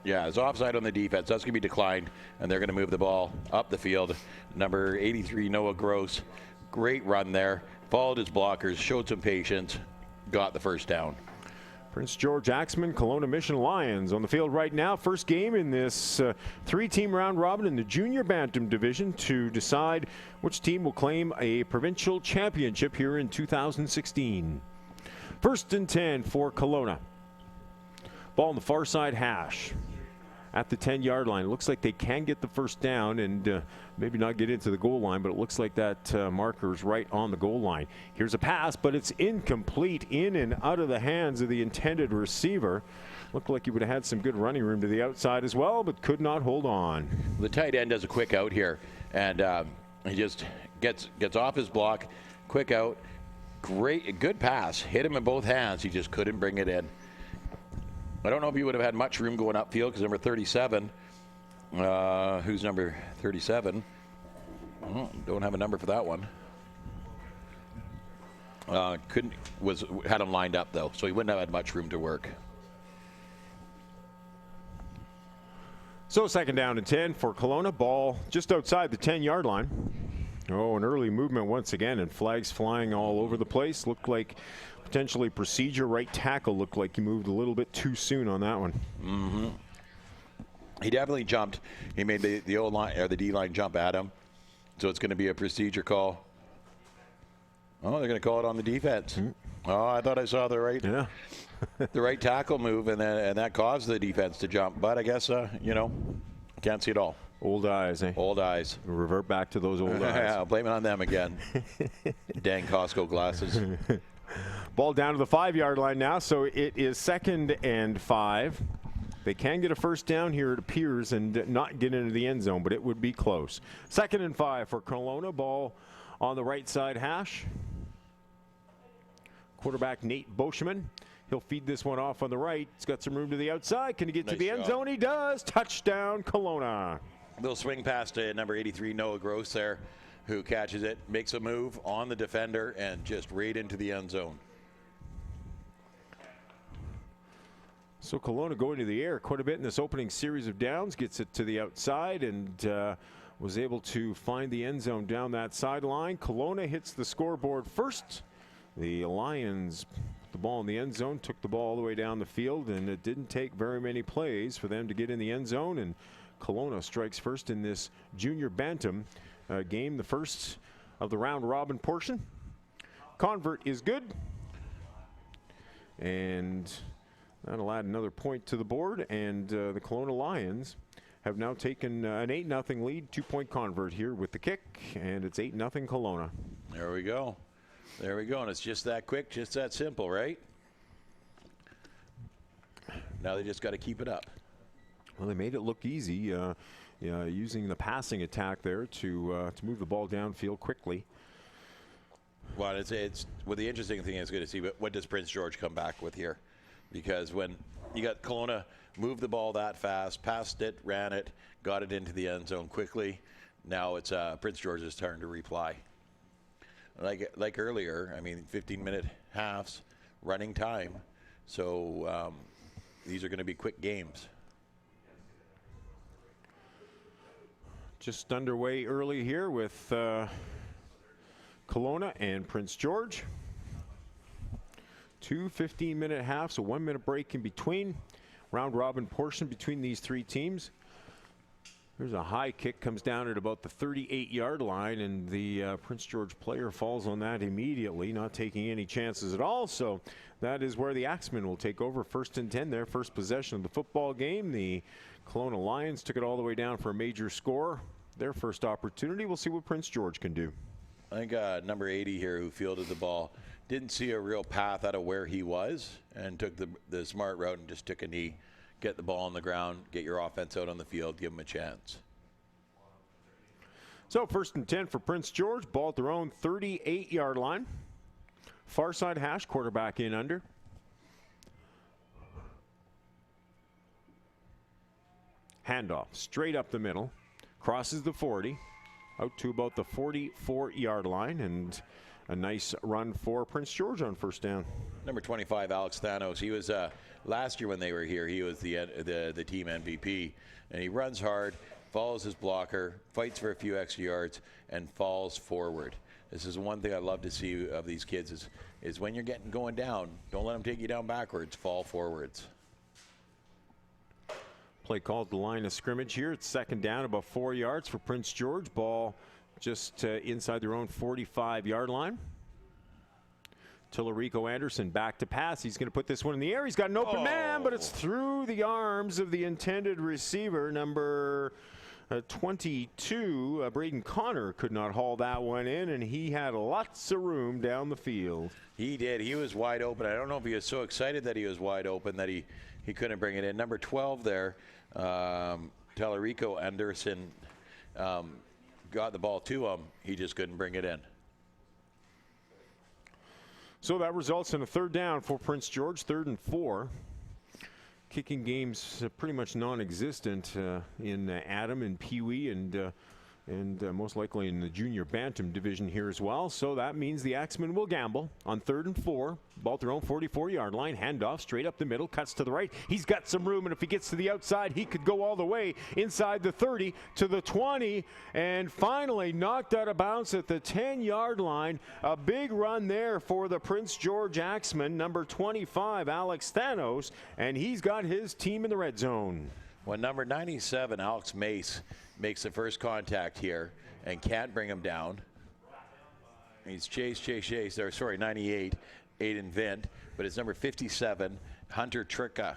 Yeah, it's offside on the defense. That's going to be declined, and they're going to move the ball up the field. Number 83, Noah Gross, great run there. Followed his blockers, showed some patience, got the first down. Prince George Axeman, Kelowna Mission Lions on the field right now. First game in this 3-team round robin in the Junior Bantam division to decide which team will claim a provincial championship here in 2016. 1st and 10 for Colona. Ball on the far side hash at the 10-yard line. Looks like they can get the first down and maybe not get into the goal line, but it looks like that marker is right on the goal line. Here's a pass, but it's incomplete, in and out of the hands of the intended receiver. Looked like he would have had some good running room to the outside as well, but could not hold on. The tight end does a quick out here, and he just gets off his block, quick out, good pass, hit him in both hands. He just couldn't bring it in. I don't know if he would have had much room going upfield because number 37, who's number 37? Oh, don't have a number for that one. Had him lined up though, so he wouldn't have had much room to work. So 2nd down and 10 for Colona. Ball just outside the 10-yard line. Oh, an early movement once again, and flags flying all over the place. Looked like potentially procedure. Right tackle looked like he moved a little bit too soon on that one. Mm-hmm. He definitely jumped. He made the O-line or the D-line jump at him. So it's going to be a procedure call. Oh, they're going to call it on the defense. Mm-hmm. Oh, I thought I saw the right, the right tackle move, and that caused the defense to jump. But I guess can't see it all. Old eyes, eh? Old eyes. We'll revert back to those old eyes. Yeah, blame it on them again. Dang Costco glasses. Ball down to the 5-yard line now, so it is 2nd and 5. They can get a first down here, it appears, and not get into the end zone, but it would be close. 2nd and 5 for Colona. Ball on the right side hash. Quarterback Nate Boschman. He'll feed this one off on the right. He's got some room to the outside. Can he get to the end zone? He does. Touchdown, Colona. Little swing pass to number 83, Noah Gross there, who catches it, makes a move on the defender, and just right into the end zone. So Colona going to the air quite a bit in this opening series of downs, gets it to the outside and was able to find the end zone down that sideline. Colona hits the scoreboard first. The Lions, the ball in the end zone, took the ball all the way down the field, and it didn't take very many plays for them to get in the end zone, and Colona strikes first in this junior Bantam game, the first of the round robin portion. Convert is good, and that'll add another point to the board, and the Colona Lions have now taken an 8-0 lead, 2-point convert here with the kick, and it's 8-0 Colona. There we go. There we go, and it's just that quick, just that simple, right? Now they just got to keep it up. Well, they made it look easy, using the passing attack there to move the ball downfield quickly. Well, it's well, the interesting thing is going to see what does Prince George come back with here, because when you got Colona move the ball that fast, passed it, ran it, got it into the end zone quickly. Now it's Prince George's turn to reply. Like earlier, I mean, 15-minute halves, running time. So these are going to be quick games. Just underway early here with Colona and Prince George. 2 15-minute halves, a 1-minute break in between. Round robin portion between these three teams. There's a high kick, comes down at about the 38-yard line, and the Prince George player falls on that immediately, not taking any chances at all. So that is where the Axemen will take over. 1st and 10, their first possession of the football game. The Colona Lions took it all the way down for a major score. Their first opportunity. We'll see what Prince George can do. I think number 80 here, who fielded the ball, didn't see a real path out of where he was and took the smart route and just took a knee. Get the ball on the ground, get your offense out on the field, give them a chance. So 1st and 10 for Prince George. Ball at their own 38-yard line. Far side hash, quarterback in under. Handoff straight up the middle. Crosses the 40. Out to about the 44-yard line, and a nice run for Prince George on 1st down. Number 25, Alex Thanos. He was last year when they were here. He was the team MVP, and he runs hard, follows his blocker, fights for a few extra yards, and falls forward. This is one thing I love to see of these kids is when you're going down, don't let them take you down backwards. Fall forwards. Play called the line of scrimmage here. It's 2nd down, about 4 yards for Prince George. Ball just inside their own 45-yard line. Tillerico Anderson back to pass. He's going to put this one in the air. He's got an open man, but it's through the arms of the intended receiver, number 22. Braden Connor could not haul that one in, and he had lots of room down the field. He did. He was wide open. I don't know if he was so excited that he was wide open that he couldn't bring it in. Number 12 there, Tellerico Anderson got the ball to him. He just couldn't bring it in. So that results in a 3rd down for Prince George, 3rd and 4. Kicking games pretty much non-existent in Adam and Peewee and most likely in the junior Bantam division here as well. So that means the Axemen will gamble on 3rd and 4. Ball at their own 44-yard line. Handoff straight up the middle. Cuts to the right. He's got some room, and if he gets to the outside, he could go all the way inside the 30 to the 20, and finally knocked out of bounds at the 10-yard line. A big run there for the Prince George Axemen, number 25, Alex Thanos, and he's got his team in the red zone. When number 97, Alex Mace, makes the first contact here and can't bring him down. He's chased, 98, Aiden Vint, but it's number 57, Hunter Tricka,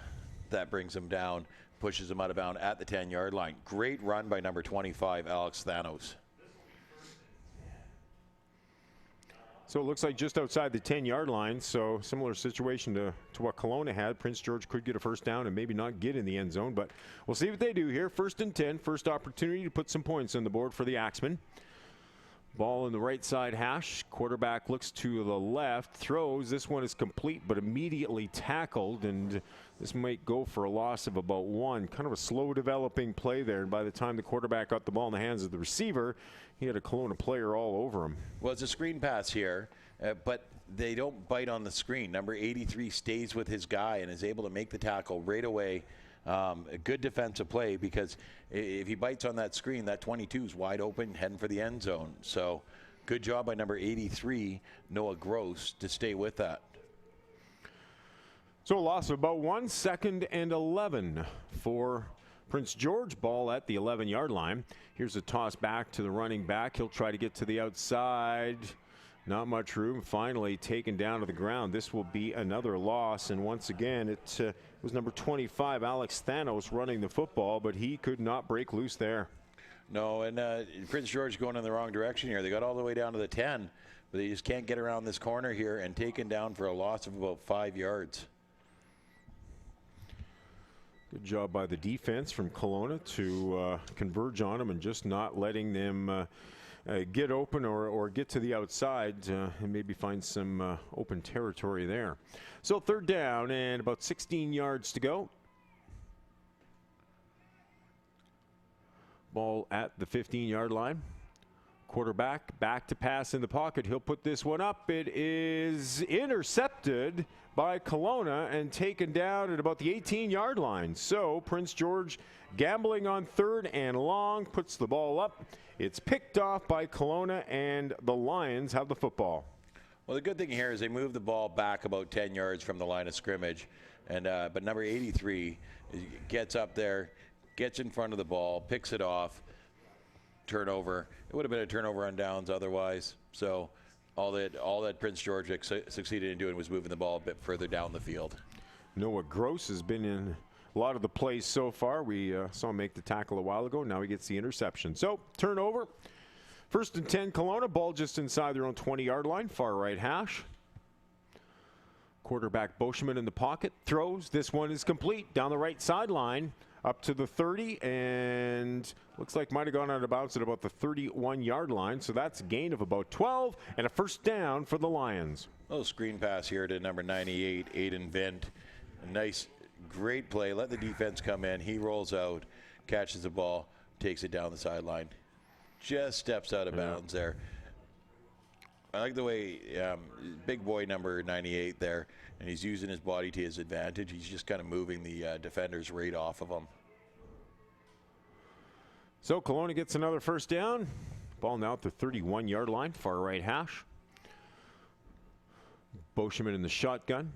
that brings him down, pushes him out of bounds at the 10-yard line. Great run by number 25, Alex Thanos. So it looks like just outside the 10-yard line, so similar situation to what Colona had. Prince George could get a first down and maybe not get in the end zone, but we'll see what they do here. 1st and 10, first opportunity to put some points on the board for the Axemen. Ball in the right side hash. Quarterback looks to the left, throws. This one is complete, but immediately tackled, and this might go for a loss of about 1. Kind of a slow developing play there, and by the time the quarterback got the ball in the hands of the receiver, he had a Kelowna player all over him. Well, it's a screen pass here, but they don't bite on the screen. Number 83 stays with his guy and is able to make the tackle right away. A good defensive play, because if he bites on that screen, that 22 is wide open, heading for the end zone. So good job by number 83, Noah Gross, to stay with that. So a loss of about 1, 2nd and 11 for Prince George. Ball at the 11-yard line. Here's a toss back to the running back. He'll try to get to the outside. Not much room. Finally taken down to the ground. This will be another loss, and once again it was number 25, Alex Thanos, running the football, but he could not break loose there. No, and Prince George going in the wrong direction here. They got all the way down to the 10, but they just can't get around this corner here, and taken down for a loss of about 5 yards. Good job by the defense from Colona to converge on them and just not letting them get open or get to the outside and maybe find some open territory there. So 3rd down and about 16 yards to go. Ball at the 15-yard line. Quarterback back to pass in the pocket. He'll put this one up. It is intercepted by Colona and taken down at about the 18-yard line. So Prince George gambling on 3rd and long, puts the ball up. It's picked off by Colona, and the Lions have the football. Well, the good thing here is they move the ball back about 10 yards from the line of scrimmage, and but number 83 gets up there, gets in front of the ball, picks it off. Turnover. It would have been a turnover on downs otherwise. So all that Prince George succeeded in doing was moving the ball a bit further down the field. Noah Gross has been in a lot of the plays so far. We saw him make the tackle a while ago. Now he gets the interception. So turnover. 1st and 10 Kelowna. Ball just inside their own 20-yard line. Far right hash. Quarterback Boschman in the pocket. Throws. This one is complete. Down the right sideline. Up to the 30, and looks like might have gone out of bounds at about the 31-yard line. So that's a gain of about 12 and a first down for the Lions. Little screen pass here to number 98, Aiden Vint. A nice, great play. Let the defense come in. He rolls out, catches the ball, takes it down the sideline. Just steps out of bounds there. I like the way big boy number 98 there, and he's using his body to his advantage. He's just kind of moving the defenders right off of him. So Kelowna gets another first down. Ball now at the 31-yard line, far right hash. Boschman in the shotgun.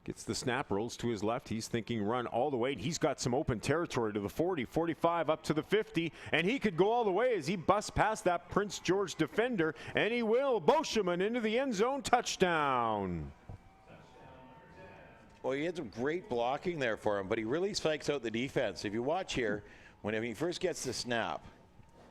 Gets the snap, rolls to his left. He's thinking run all the way. He's got some open territory to the 40, 45, up to the 50, and he could go all the way as he busts past that Prince George defender, and he will. Boschman into the end zone, touchdown. Well, he had some great blocking there for him, but he really spikes out the defense. If you watch here, when he first gets the snap,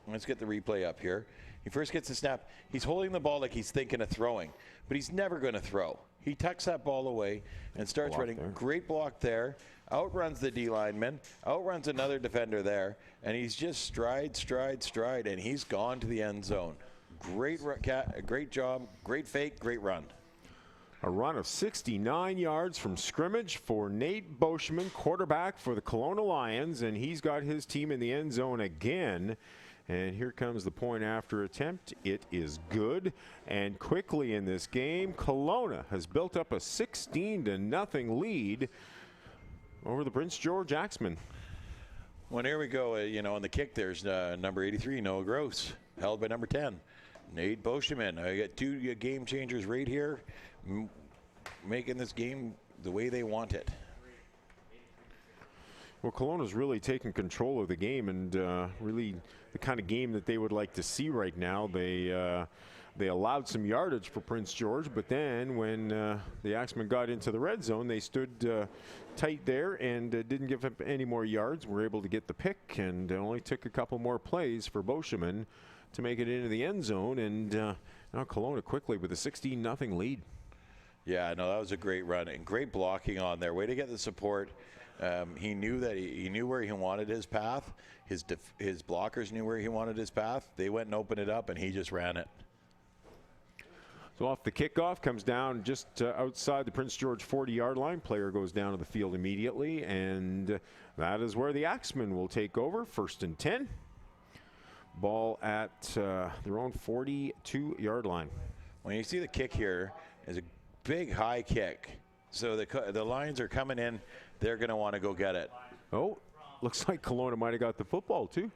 let's get the replay up here. He first gets the snap. He's holding the ball like he's thinking of throwing, but he's never going to throw. He tucks that ball away and starts running. There. Great block there. Outruns the D lineman. Outruns another defender there. And he's just stride, and he's gone to the end zone. Great job. Great fake. Great run. A run of 69 yards from scrimmage for Nate Boschman, quarterback for the Kelowna Lions, and he's got his team in the end zone again. And here comes the point after attempt. It is good. And quickly in this game, Kelowna has built up a 16-0 lead over the Prince George Axemen. Well, here we go. On the kick, there's number 83, Noah Gross, held by number 10, Nate Boschman. I got 2 game changers right here, making this game the way they want it. Well, Kelowna's really taken control of the game, and really the kind of game that they would like to see right now. They allowed some yardage for Prince George, but then when the Axemen got into the red zone, they stood tight there and didn't give up any more yards. Were able to get the pick, and only took a couple more plays for Boschman to make it into the end zone. And Now Kelowna quickly with a 16-0 lead. Yeah, no, that was a great run and great blocking on there. Way to get the support. He knew that he knew where he wanted his path. His blockers knew where he wanted his path. They went and opened it up, and he just ran it. So off the kickoff, comes down just outside the Prince George 40-yard line. Player goes down to the field immediately, and that is where the Axemen will take over. 1st and 10. Ball at their own 42-yard line. When you see the kick here, is a big high kick. So the Lions are coming in. They're going to want to go get it. Oh, looks like Kelowna might have got the football too.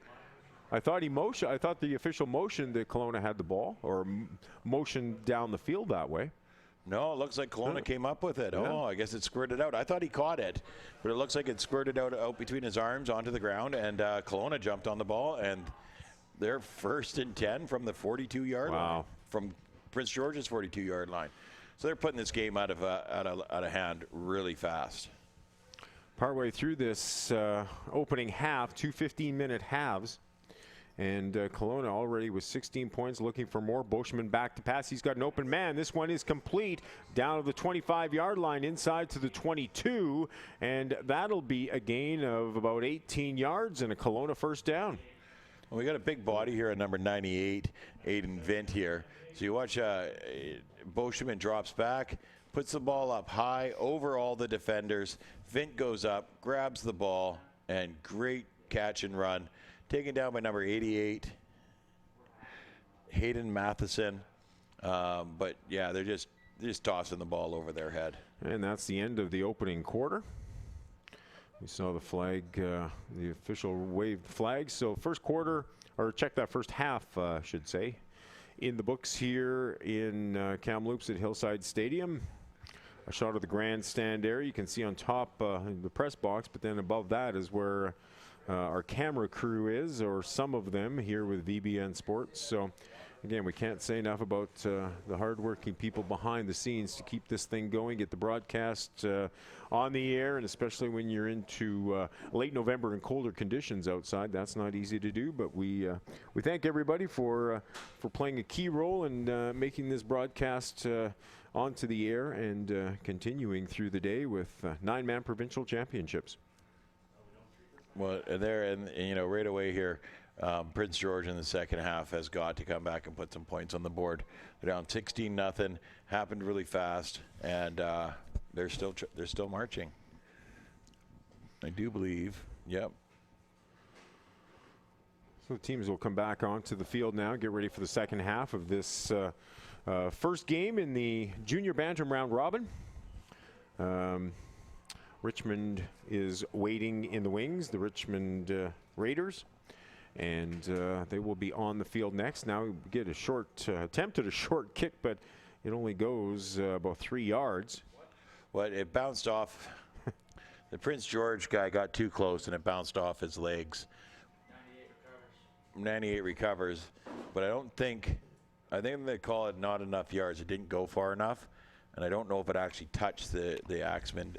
I thought the official motioned that Kelowna had the ball, or motioned down the field that way. No, it looks like Colona came up with it. Yeah. Oh, I guess it squirted out. I thought he caught it, but it looks like it squirted out between his arms onto the ground, and Colona jumped on the ball, and they're 1st and 10 from the 42-yard line, from Prince George's 42-yard line. So they're putting this game out of hand really fast. Partway through this opening half, 2 15-minute halves. And Colona already with 16 points, looking for more. Boschman back to pass. He's got an open man. This one is complete down to the 25-yard line, inside to the 22. And that'll be a gain of about 18 yards and a Colona 1st down. Well, we got a big body here at number 98, Aiden Vint here. So you watch Boschman drops back, puts the ball up high over all the defenders. Vint goes up, grabs the ball, and great catch and run. Taken down by number 88, Hayden Matheson. But yeah, they're just tossing the ball over their head. And that's the end of the opening quarter. We saw the flag, the official waved flag. So first quarter, or check that first half, I should say, in the books here in Kamloops at Hillside Stadium. A shot of the grandstand area. You can see on top the press box, but then above that is where our camera crew is, or some of them here with VBN Sports. So again, we can't say enough about the hardworking people behind the scenes to keep this thing going, get the broadcast on the air, and especially when you're into late November and colder conditions outside. That's not easy to do, but we thank everybody for playing a key role in making this broadcast onto the air and continuing through the day with 9-man provincial championships. Well, and you know, right away here, Prince George in the second half has got to come back and put some points on the board. They're down 16-0. Happened really fast, and they're still marching. I do believe. Yep. So the teams will come back onto the field now. Get ready for the second half of this first game in the junior Bantam round robin. Richmond is waiting in the wings, the Richmond Raiders, and they will be on the field next. Now we get a short, attempted a short kick, but it only goes about 3 yards. Well, it bounced off. The Prince George guy got too close, and it bounced off his legs. 98 recovers, but I think they call it not enough yards. It didn't go far enough, and I don't know if it actually touched the Axemen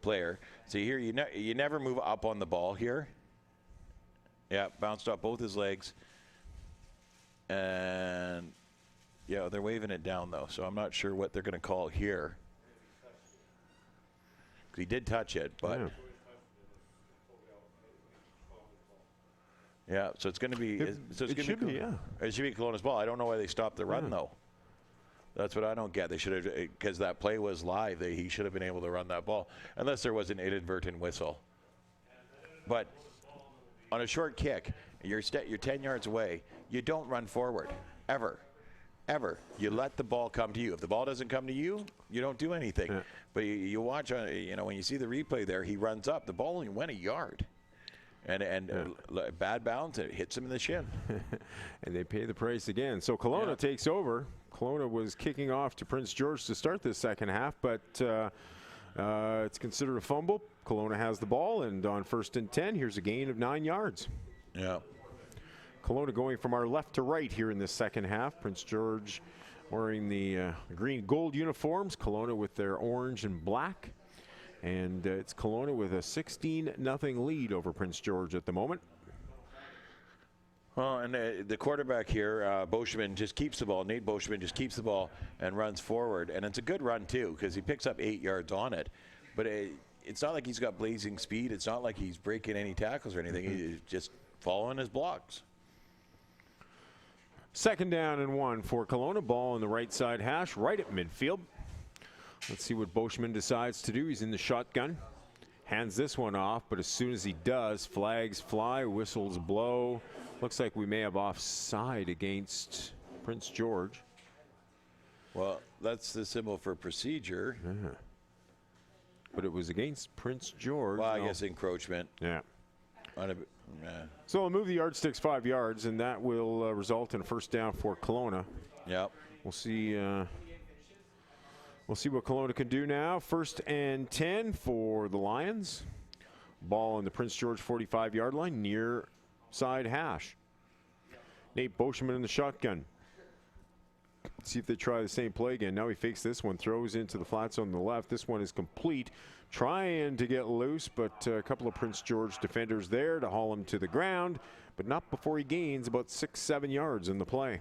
player. So here you never move up on the ball here. Yeah, bounced off both his legs, and yeah, they're waving it down though, so I'm not sure what they're going to call here. He did touch it, but yeah, so it's going to be. It should be, yeah. It should be Kelowna's ball. I don't know why they stopped the run though. That's what I don't get. They should have, because that play was live. He should have been able to run that ball, unless there was an inadvertent whistle. But on a short kick, you're 10 yards away. You don't run forward, ever. You let the ball come to you. If the ball doesn't come to you, you don't do anything. Yeah. But you watch, when you see the replay there, he runs up. The ball only went a yard. And bad bounce, it hits him in the shin. And they pay the price again. So Colona takes over. Colona was kicking off to Prince George to start this second half, but it's considered a fumble. Colona has the ball, and on 1st and 10, here's a gain of 9 yards. Yeah. Colona going from our left to right here in this second half. Prince George wearing the green gold uniforms. Colona with their orange and black. And it's Colona with a 16-0 lead over Prince George at the moment. Well, and the quarterback here, Boschman, just keeps the ball. Nate Boschman just keeps the ball and runs forward. And it's a good run, too, because he picks up 8 yards on it. But it's not like he's got blazing speed. It's not like he's breaking any tackles or anything. He's just following his blocks. 2nd down and 1 for Kelowna. Ball on the right side hash, right at midfield. Let's see what Boschman decides to do. He's in the shotgun. Hands this one off, but as soon as he does, flags fly, whistles blow. Looks like we may have offside against Prince George. Well, that's the symbol for procedure. Yeah. But it was against Prince George. Well, I guess encroachment. Yeah. Yeah. So I'll move the yardsticks 5 yards, and that will result in a 1st down for Kelowna. Yep. We'll see. We'll see what Colona can do now. 1st and 10 for the Lions. Ball on the Prince George 45-yard line, near side hash. Nate Boschman in the shotgun. See if they try the same play again. Now he fakes this one, throws into the flats on the left. This one is complete. Trying to get loose, but a couple of Prince George defenders there to haul him to the ground, but not before he gains about 6-7 yards in the play.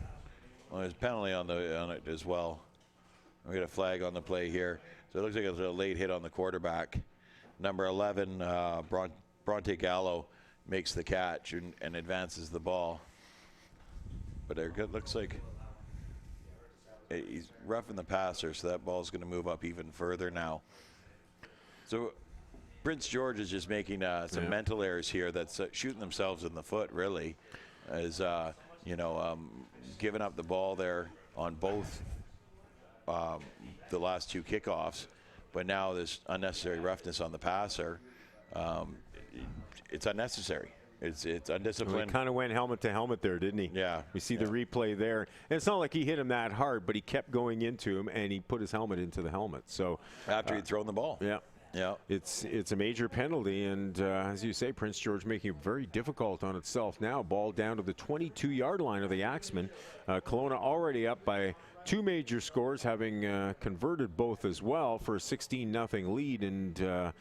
Well, there's a penalty on it as well. We got a flag on the play here. So it looks like it was a late hit on the quarterback. Number 11, Bronte Gallo, makes the catch and advances the ball. But it looks like he's roughing the passer, so that ball's going to move up even further now. So Prince George is just making some mental errors here that's shooting themselves in the foot, really, as, giving up the ball there on both the last 2 kickoffs. But now this unnecessary roughness on the passer, it's unnecessary. It's undisciplined. Well, he kind of went helmet to helmet there, didn't he? Yeah. We see the replay there. And it's not like he hit him that hard, but he kept going into him, and he put his helmet into the helmet. So after he'd thrown the ball. Yeah. Yeah. It's a major penalty, and as you say, Prince George making it very difficult on itself now. Ball down to the 22-yard line of the Axemen. Kelowna already up by 2 major scores, having converted both as well for a 16-0 lead, and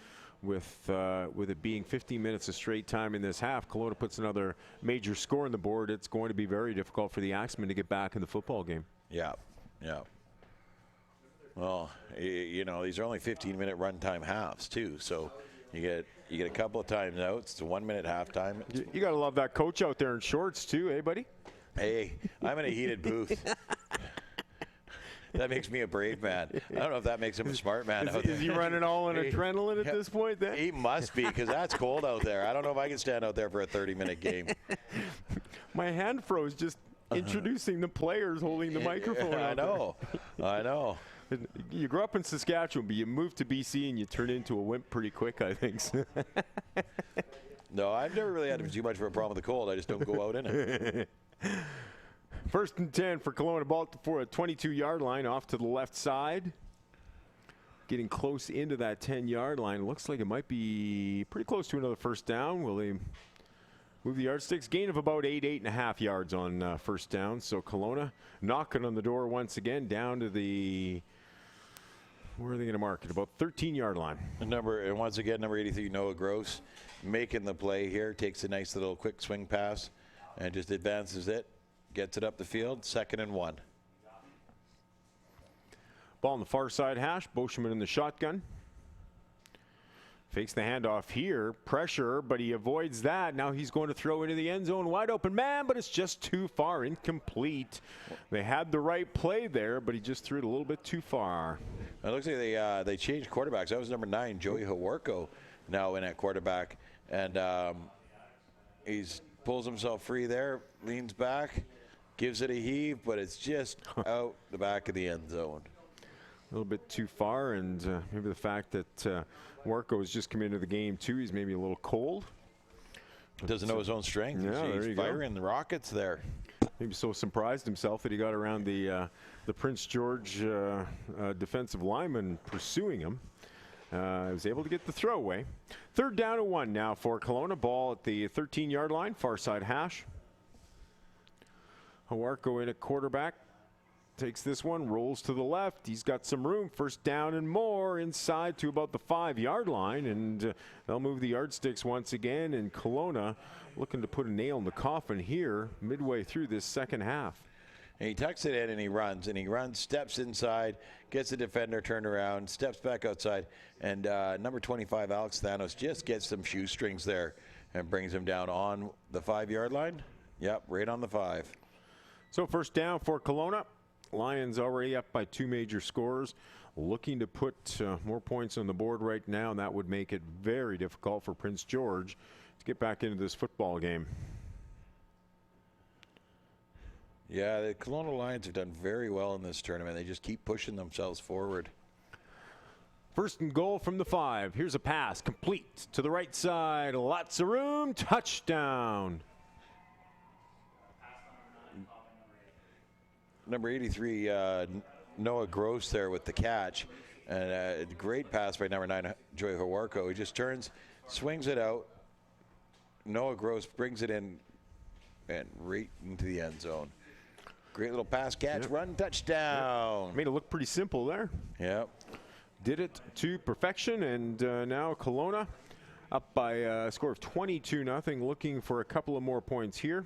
with it being 15 minutes of straight time in this half, Kelowna puts another major score on the board. It's going to be very difficult for the Axemen to get back in the football game. Yeah, yeah. Well, these are only 15-minute runtime halves too, so you get a couple of timeouts. It's a 1-minute halftime. You got to love that coach out there in shorts too, eh, buddy? Hey, I'm in a heated booth. That makes me a brave man. I don't know if that makes him a smart man. Is he running all on adrenaline at this point then? He must be, because that's cold out there. I don't know if I can stand out there for a 30-minute game. My hand froze just introducing the players holding the microphone. I know. You grew up in Saskatchewan, but you moved to BC and you turned into a wimp pretty quick, I think. No, I've never really had too much of a problem with the cold. I just don't go out in it. 1st and 10 for Kelowna. Ball for a 22-yard line off to the left side. Getting close into that 10-yard line. Looks like it might be pretty close to another 1st down. Will they move the yardsticks? Gain of about 8.5 yards on 1st down. So Kelowna knocking on the door once again, down to the, where are they going to mark it? About 13-yard line. And once again, number 83, Noah Gross, making the play here. Takes a nice little quick swing pass and just advances it. Gets it up the field. 2nd and 1. Ball on the far side hash. Boschman in the shotgun. Fakes the handoff here. Pressure, but he avoids that. Now he's going to throw into the end zone. Wide open man, but it's just too far. Incomplete. They had the right play there, but he just threw it a little bit too far. It looks like they changed quarterbacks. That was number 9, Joey Hawarko, now in at quarterback. And he's pulls himself free there, leans back, gives it a heave, but it's just out the back of the end zone. A little bit too far, and maybe the fact that Warco has just come into the game too, he's maybe a little cold. Doesn't know his own strength. Yeah, he's firing the rockets there. Maybe so surprised himself that he got around the Prince George defensive lineman pursuing him. Was able to get the throwaway. 3rd down and 1 now for Kelowna. Ball at the 13-yard line, far side hash. Hawarko in at quarterback. takes this one, rolls to the left. He's got some room. First down and more inside to about the 5-yard line. And they'll move the yardsticks once again. And Colona looking to put a nail in the coffin here midway through this second half. And he tucks it in and he runs, steps inside, gets the defender turned around, steps back outside. And number 25, Alex Thanos, just gets some shoestrings there and brings him down on the 5-yard line. Yep, right on the 5. So first down for Kelowna. Lions already up by 2 major scores, looking to put more points on the board right now, and that would make it very difficult for Prince George to get back into this football game. Yeah, the Kelowna Lions have done very well in this tournament. They just keep pushing themselves forward. First and goal from the 5. Here's a pass, complete to the right side. Lots of room, touchdown. Number 83, Noah Gross there with the catch. And a great pass by number 9, Joy Hawarko. He just turns, swings it out. Noah Gross brings it in and right into the end zone. Great little pass, catch, run, touchdown. Yep. Made it look pretty simple there. Yep. Did it to perfection, and now Kelowna up by a score of 22-0, looking for a couple of more points here.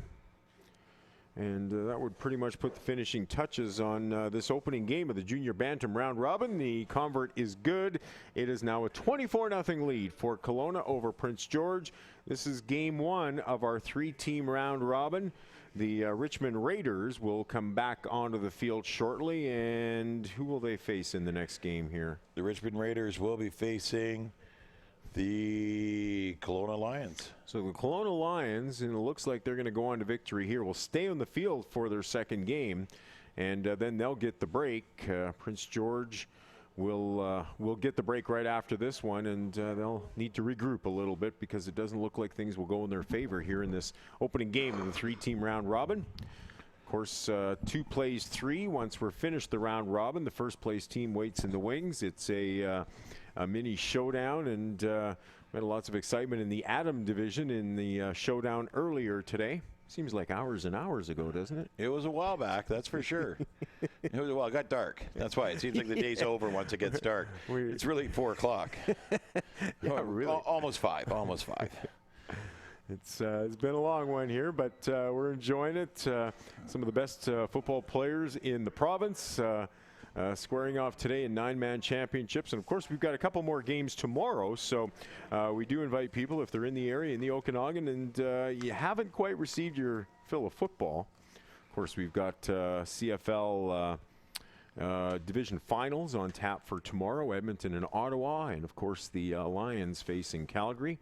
And that would pretty much put the finishing touches on this opening game of the Junior Bantam Round Robin. The convert is good. It is now a 24-0 lead for Colona over Prince George. This is game 1 of our 3-team Round Robin. The Richmond Raiders will come back onto the field shortly. And who will they face in the next game here? The Richmond Raiders will be facing the Kelowna Lions. So the Kelowna Lions, and it looks like they're going to go on to victory here, will stay on the field for their second game, and then they'll get the break. Prince George will get the break right after this one, and they'll need to regroup a little bit because it doesn't look like things will go in their favor here in this opening game of the 3-team Round Robin. Of course, 2 plays 3 once we're finished the Round Robin. The first place team waits in the wings. It's a mini showdown, and we had lots of excitement in the Adam division in the showdown earlier today. Seems like hours and hours ago, doesn't it? It was a while back, that's for sure. It got dark. That's why it seems like the day's over once it gets dark. It's really 4 o'clock. Yeah, really. Almost 5. Almost 5. It's been a long one here, but we're enjoying it. Some of the best football players in the province squaring off today in 9-man championships. And, of course, we've got a couple more games tomorrow. So we do invite people, if they're in the area, in the Okanagan, and you haven't quite received your fill of football. Of course, we've got CFL division finals on tap for tomorrow, Edmonton and Ottawa. And, of course, the Lions facing Calgary.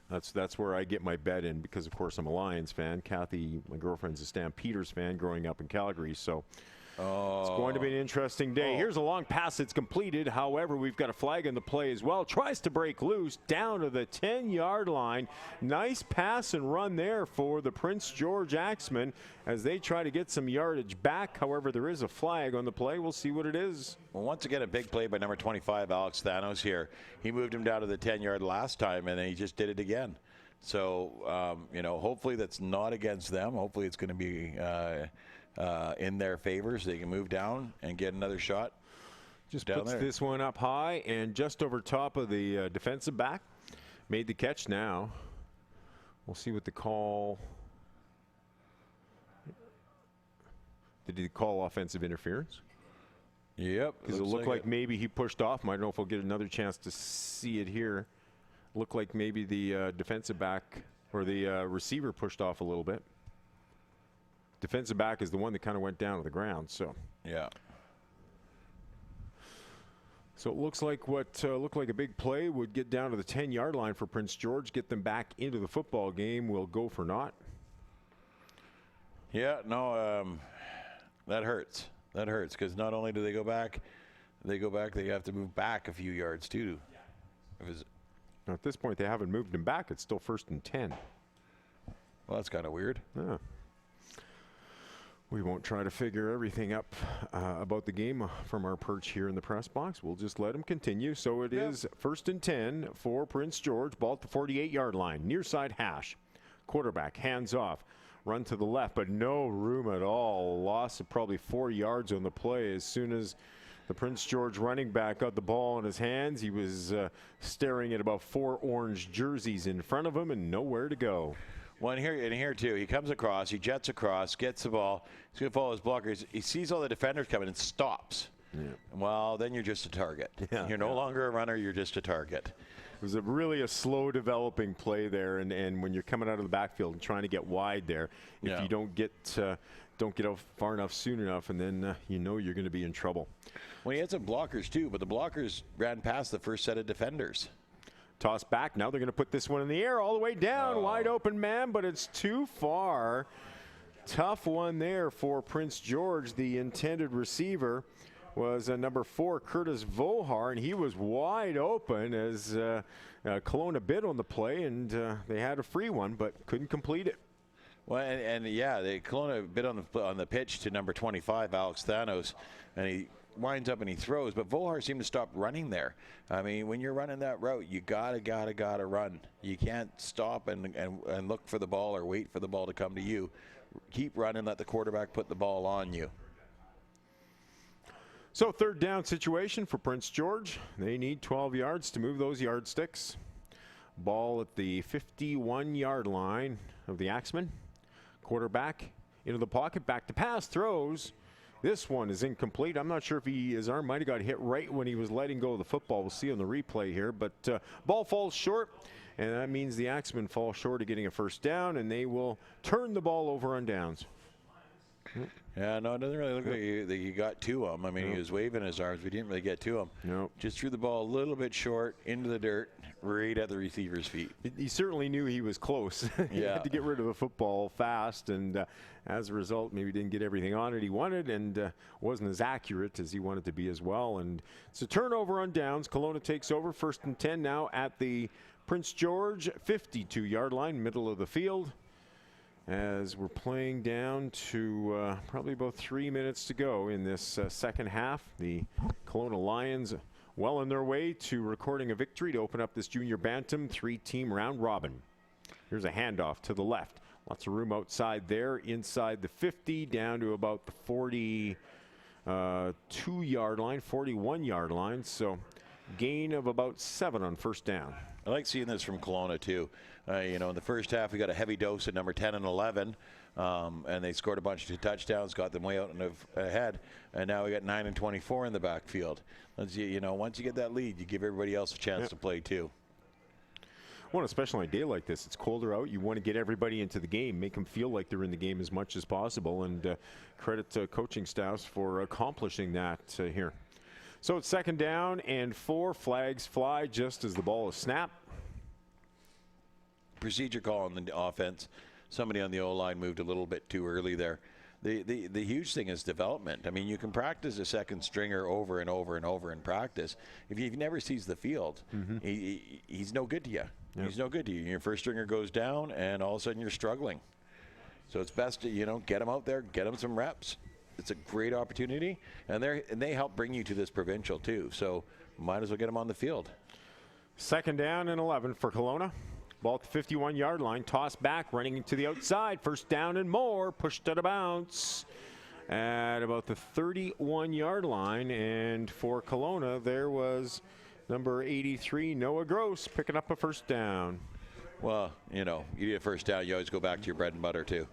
That's where I get my bet in because, of course, I'm a Lions fan. Kathy, my girlfriend's a Stampeders fan growing up in Calgary. So it's going to be an interesting day. Here's a long pass that's completed. However, we've got a flag in the play as well. Tries to break loose down to the 10-yard line. Nice pass and run there for the Prince George Axemen as they try to get some yardage back. However, there is a flag on the play. We'll see what it is. Well, once again, a big play by number 25, Alex Thanos here. He moved him down to the 10-yard last time, and then he just did it again. So, hopefully that's not against them. Hopefully it's going to be in their favor so they can move down and get another shot. Just puts this one up high and just over top of the defensive back. Made the catch now. We'll see what the call. Did he call offensive interference? Yep. Because it looked like maybe he pushed off. I don't know if we'll get another chance to see it here. Looked like maybe the defensive back or the receiver pushed off a little bit. Defensive back is the one that kind of went down to the ground. So yeah. So it looks like what looked like a big play would get down to the 10-yard line for Prince George, get them back into the football game. Will go for naught. Yeah, no, that hurts. That hurts because not only do they go back, they have to move back a few yards too. Now at this point, they haven't moved him back. It's still 1st and 10. Well, that's kind of weird. Yeah. We won't try to figure everything up about the game from our perch here in the press box. We'll just let them continue. So it is 1st and 10 for Prince George. Ball at the 48-yard line. Near side hash. Quarterback hands off. run to the left, but no room at all. Loss of probably 4 yards on the play. As soon as the Prince George running back got the ball in his hands, he was staring at about 4 orange jerseys in front of him and nowhere to go. Well, and here too, he comes across, he jets across, gets the ball, he's going to follow his blockers. He sees all the defenders coming and stops. Yeah. Well, then you're just a target. Yeah. You're no longer a runner, you're just a target. It was really a slow developing play there, and when you're coming out of the backfield and trying to get wide there, if you don't get out far enough soon enough, and then you know you're going to be in trouble. Well, he had some blockers too, but the blockers ran past the first set of defenders. Toss back. Now they're going to put this one in the air all the way down. Wide open man, but it's too far. Tough one there for Prince George. The intended receiver was number 4, Curtis Vohar, and he was wide open as Kelowna bid on the play, and they had a free one, but couldn't complete it. Well, the Kelowna bid on the pitch to number 25, Alex Thanos, and he winds up and he throws, but Vohar seemed to stop running there. I mean, when you're running that route, you gotta run. You can't stop and look for the ball or wait for the ball to come to you. Keep running, let the quarterback put the ball on you. So 3rd down situation for Prince George. They need 12 yards to move those yardsticks. Ball at the 51-yard line of the Axemen. Quarterback into the pocket, back to pass, throws. This one is incomplete. I'm not sure if his arm might have got hit right when he was letting go of the football. We'll see on the replay here. But ball falls short, and that means the Axemen fall short of getting a first down, and they will turn the ball over on downs. Yeah, no, it doesn't really look like he got to him. I mean, he was waving his arms, but he didn't really get to him. No. Just threw the ball a little bit short into the dirt, right at the receiver's feet. He certainly knew he was close. He had to get rid of the football fast, and as a result, maybe didn't get everything on it he wanted, and wasn't as accurate as he wanted to be as well. And it's a turnover on downs. Kelowna takes over, 1st and 10 now at the Prince George 52-yard line, middle of the field. As we're playing down to probably about 3 minutes to go in this second half. The Kelowna Lions well on their way to recording a victory to open up this junior Bantam 3-team round robin. Here's a handoff to the left. Lots of room outside there, inside the 50, down to about the 42-yard line, 41-yard line. So gain of about 7 on 1st down. I like seeing this from Colona too. In the first half, we got a heavy dose at number 10 and 11, and they scored a bunch of touchdowns, got them way out ahead, and now we got 9 and 24 in the backfield. Once you get that lead, you give everybody else a chance to play too. Well, especially on a day like this, it's colder out. You want to get everybody into the game, make them feel like they're in the game as much as possible, and credit to coaching staffs for accomplishing that here. So it's 2nd down and 4. Flags fly just as the ball is snapped. Procedure call on the offense. Somebody on the O-line moved a little bit too early there. The huge thing is development. I mean, you can practice a second stringer over and over and over in practice. If he never sees the field, he's no good to you. Yep. He's no good to you. Your first stringer goes down, and all of a sudden you're struggling. So it's best to get him out there, get him some reps. It's a great opportunity, and they help bring you to this provincial too. So might as well get him on the field. 2nd down and 11 for Kelowna. Ball at the 51-yard line, toss back, running to the outside, 1st down and more, pushed out of bounds at about the 31-yard line. And for Kelowna, there was number 83, Noah Gross, picking up a 1st down. Well, you get a 1st down, you always go back to your bread and butter too.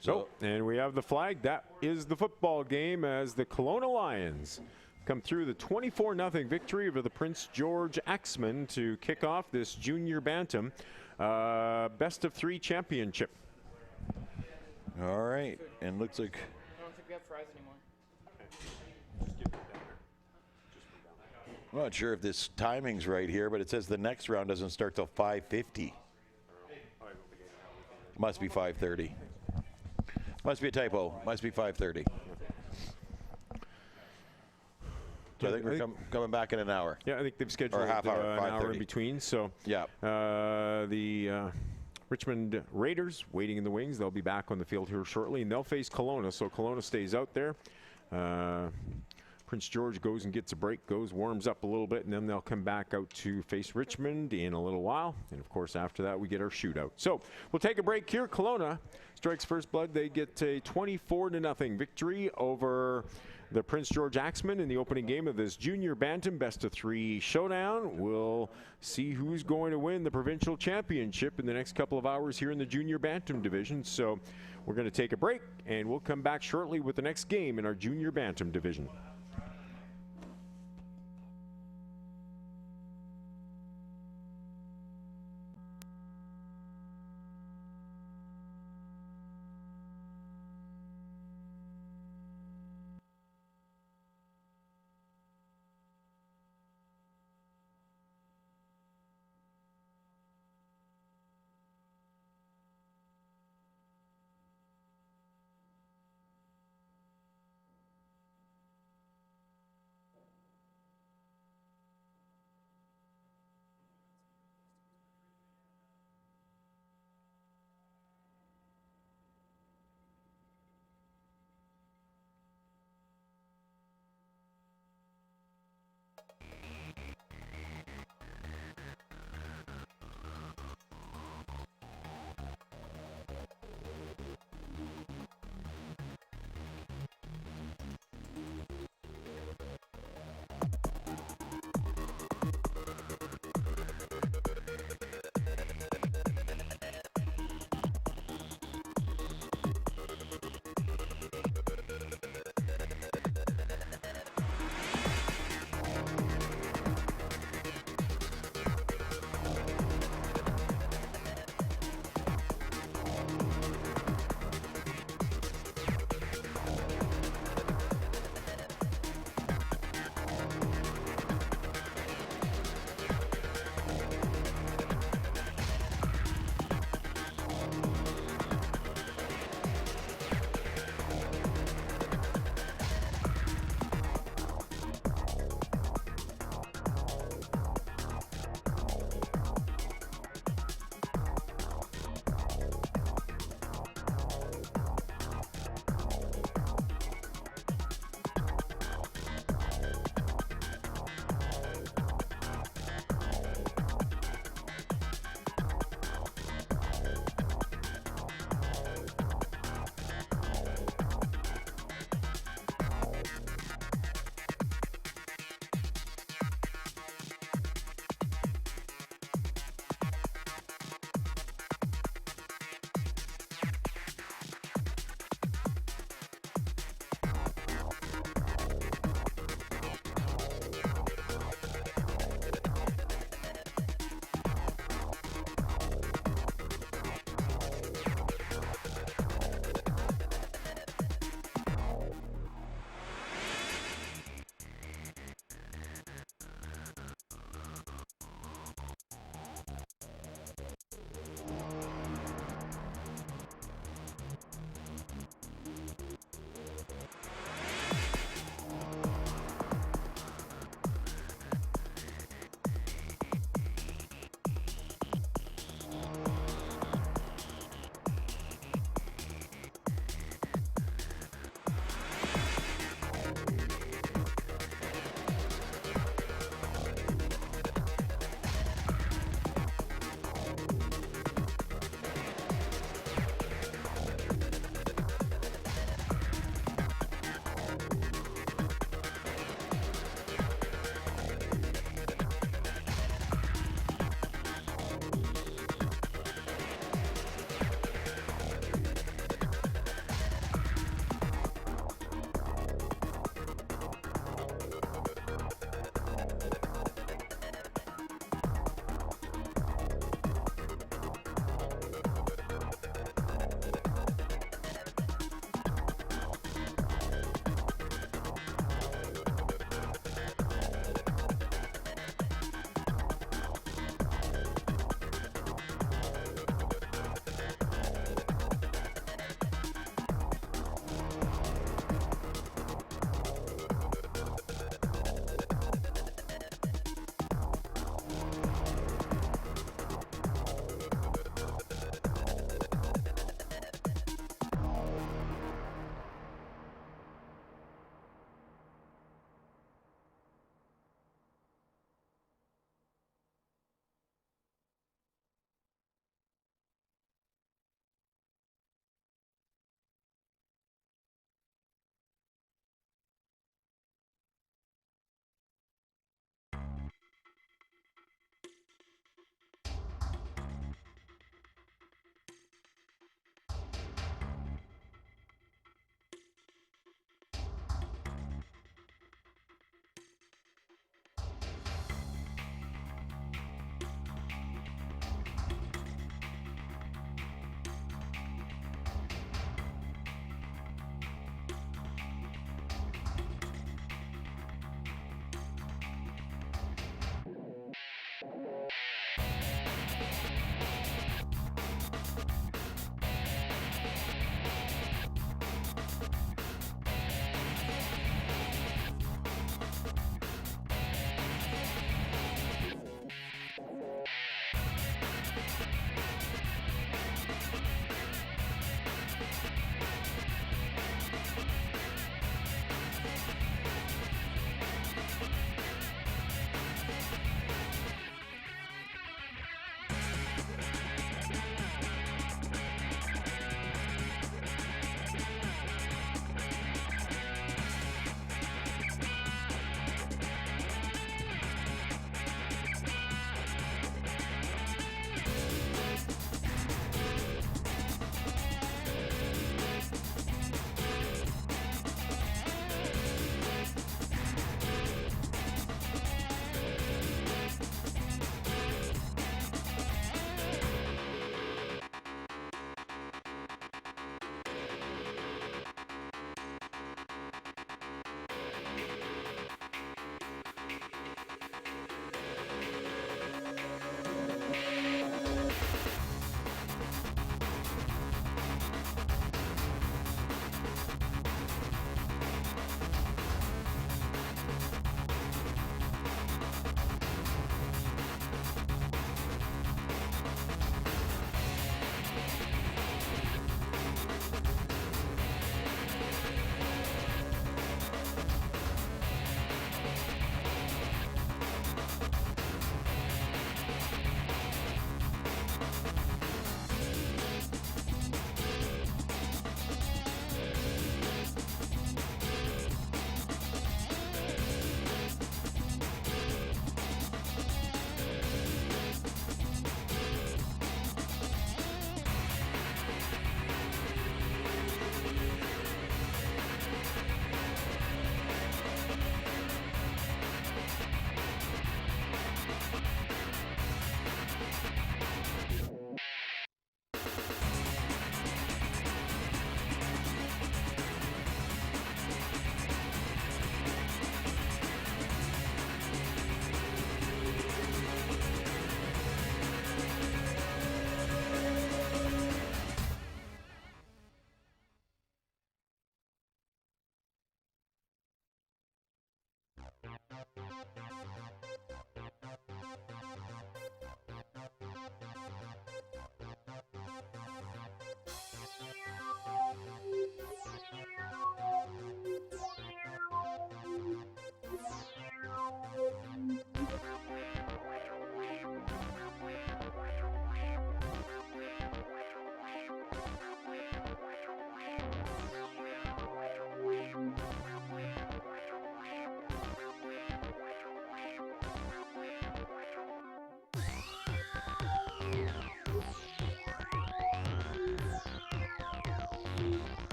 So, and we have the flag. That is the football game as the Kelowna Lions come through the 24-0 victory over the Prince George Axemen to kick off this junior Bantam best of 3 championship. All right, and looks like I don't think we have fries anymore. I'm not sure if this timing's right here, but it says the next round doesn't start till 5:50. Must be 5:30. Must be a typo. Must be 5:30. So I think we're coming back in an hour. Yeah, I think they've scheduled or a half hour, an hour in between. So yeah, the Richmond Raiders waiting in the wings. They'll be back on the field here shortly, and they'll face Colona. So Colona stays out there. Prince George goes and gets a break, warms up a little bit, and then they'll come back out to face Richmond in a little while. And of course, after that, we get our shootout. So we'll take a break here. Kelowna strikes first blood. They get a 24-0 victory over the Prince George Axemen in the opening game of this junior Bantam best-of-3 showdown. We'll see who's going to win the provincial championship in the next couple of hours here in the junior Bantam division. So we're going to take a break, and we'll come back shortly with the next game in our junior Bantam division.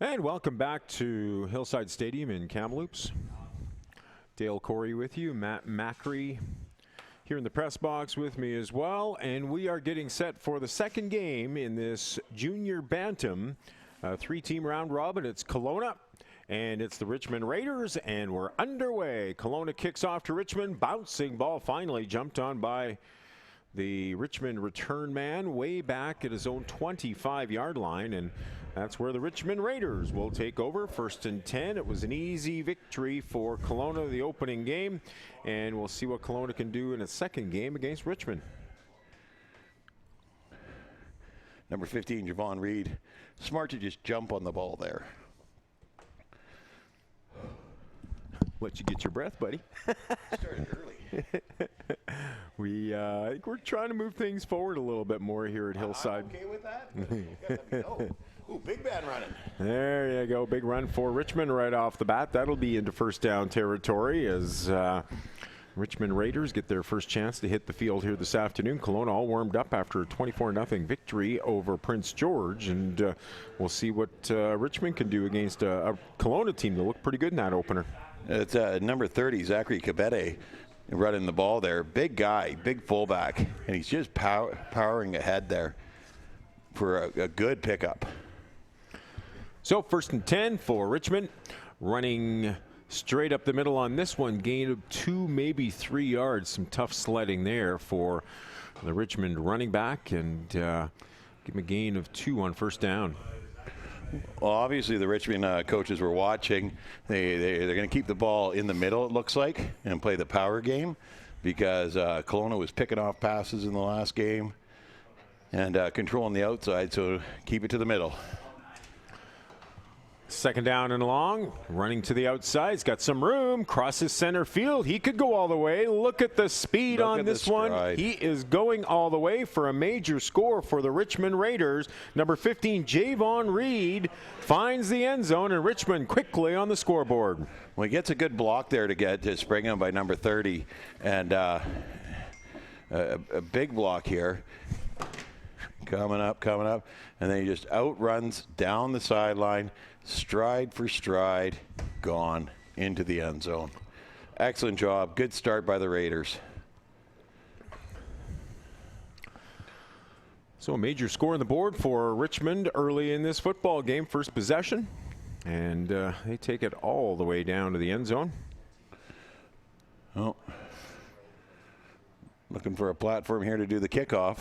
And welcome back to Hillside Stadium in Kamloops. Dale Corey with you, Matt Macri here in the press box with me as well, and we are getting set for the second game in this junior Bantam 3-team round robin. It's Colona and it's the Richmond Raiders, and we're underway. Colona kicks off to Richmond. Bouncing ball finally jumped on by the Richmond return man way back at his own 25-yard line, and that's where the Richmond Raiders will take over. 1st and 10. It was an easy victory for Colona the opening game, and we'll see what Colona can do in its second game against Richmond. Number 15, Javon Reed. Smart to just jump on the ball there. Let you get your breath, buddy. Started early. I think we're trying to move things forward a little bit more here at Hillside. I'm okay with that. You gotta let me know. Ooh, big man running. There you go. Big run for Richmond right off the bat. That'll be into first down territory as Richmond Raiders get their first chance to hit the field here this afternoon. Colona all warmed up after a 24-0 victory over Prince George, and we'll see what Richmond can do against a Colona team that looked pretty good in that opener. It's number 30, Zachary Cabete, running the ball there. Big guy, big fullback, and he's just powering ahead there for a good pickup. So 1st and 10 for Richmond, running straight up the middle on this one. Gain of 2, maybe 3 yards. Some tough sledding there for the Richmond running back, and give him a gain of 2 on first down. Well, obviously the Richmond coaches were watching. They're going to keep the ball in the middle, it looks like, and play the power game, because Colona was picking off passes in the last game and controlling the outside, so keep it to the middle. 2nd down and long, running to the outside. He's got some room, crosses center field. He could go all the way. Look at the speed on this one. He is going all the way for a major score for the Richmond Raiders. Number 15, Javon Reed, finds the end zone, and Richmond quickly on the scoreboard. Well, he gets a good block there to get to spring him by number 30, and a big block here. Coming up, and then he just outruns down the sideline, stride for stride, gone into the end zone. Excellent job. Good start by the Raiders. So a major score on the board for Richmond early in this football game. First possession, and they take it all the way down to the end zone. Oh, looking for a platform here to do the kickoff.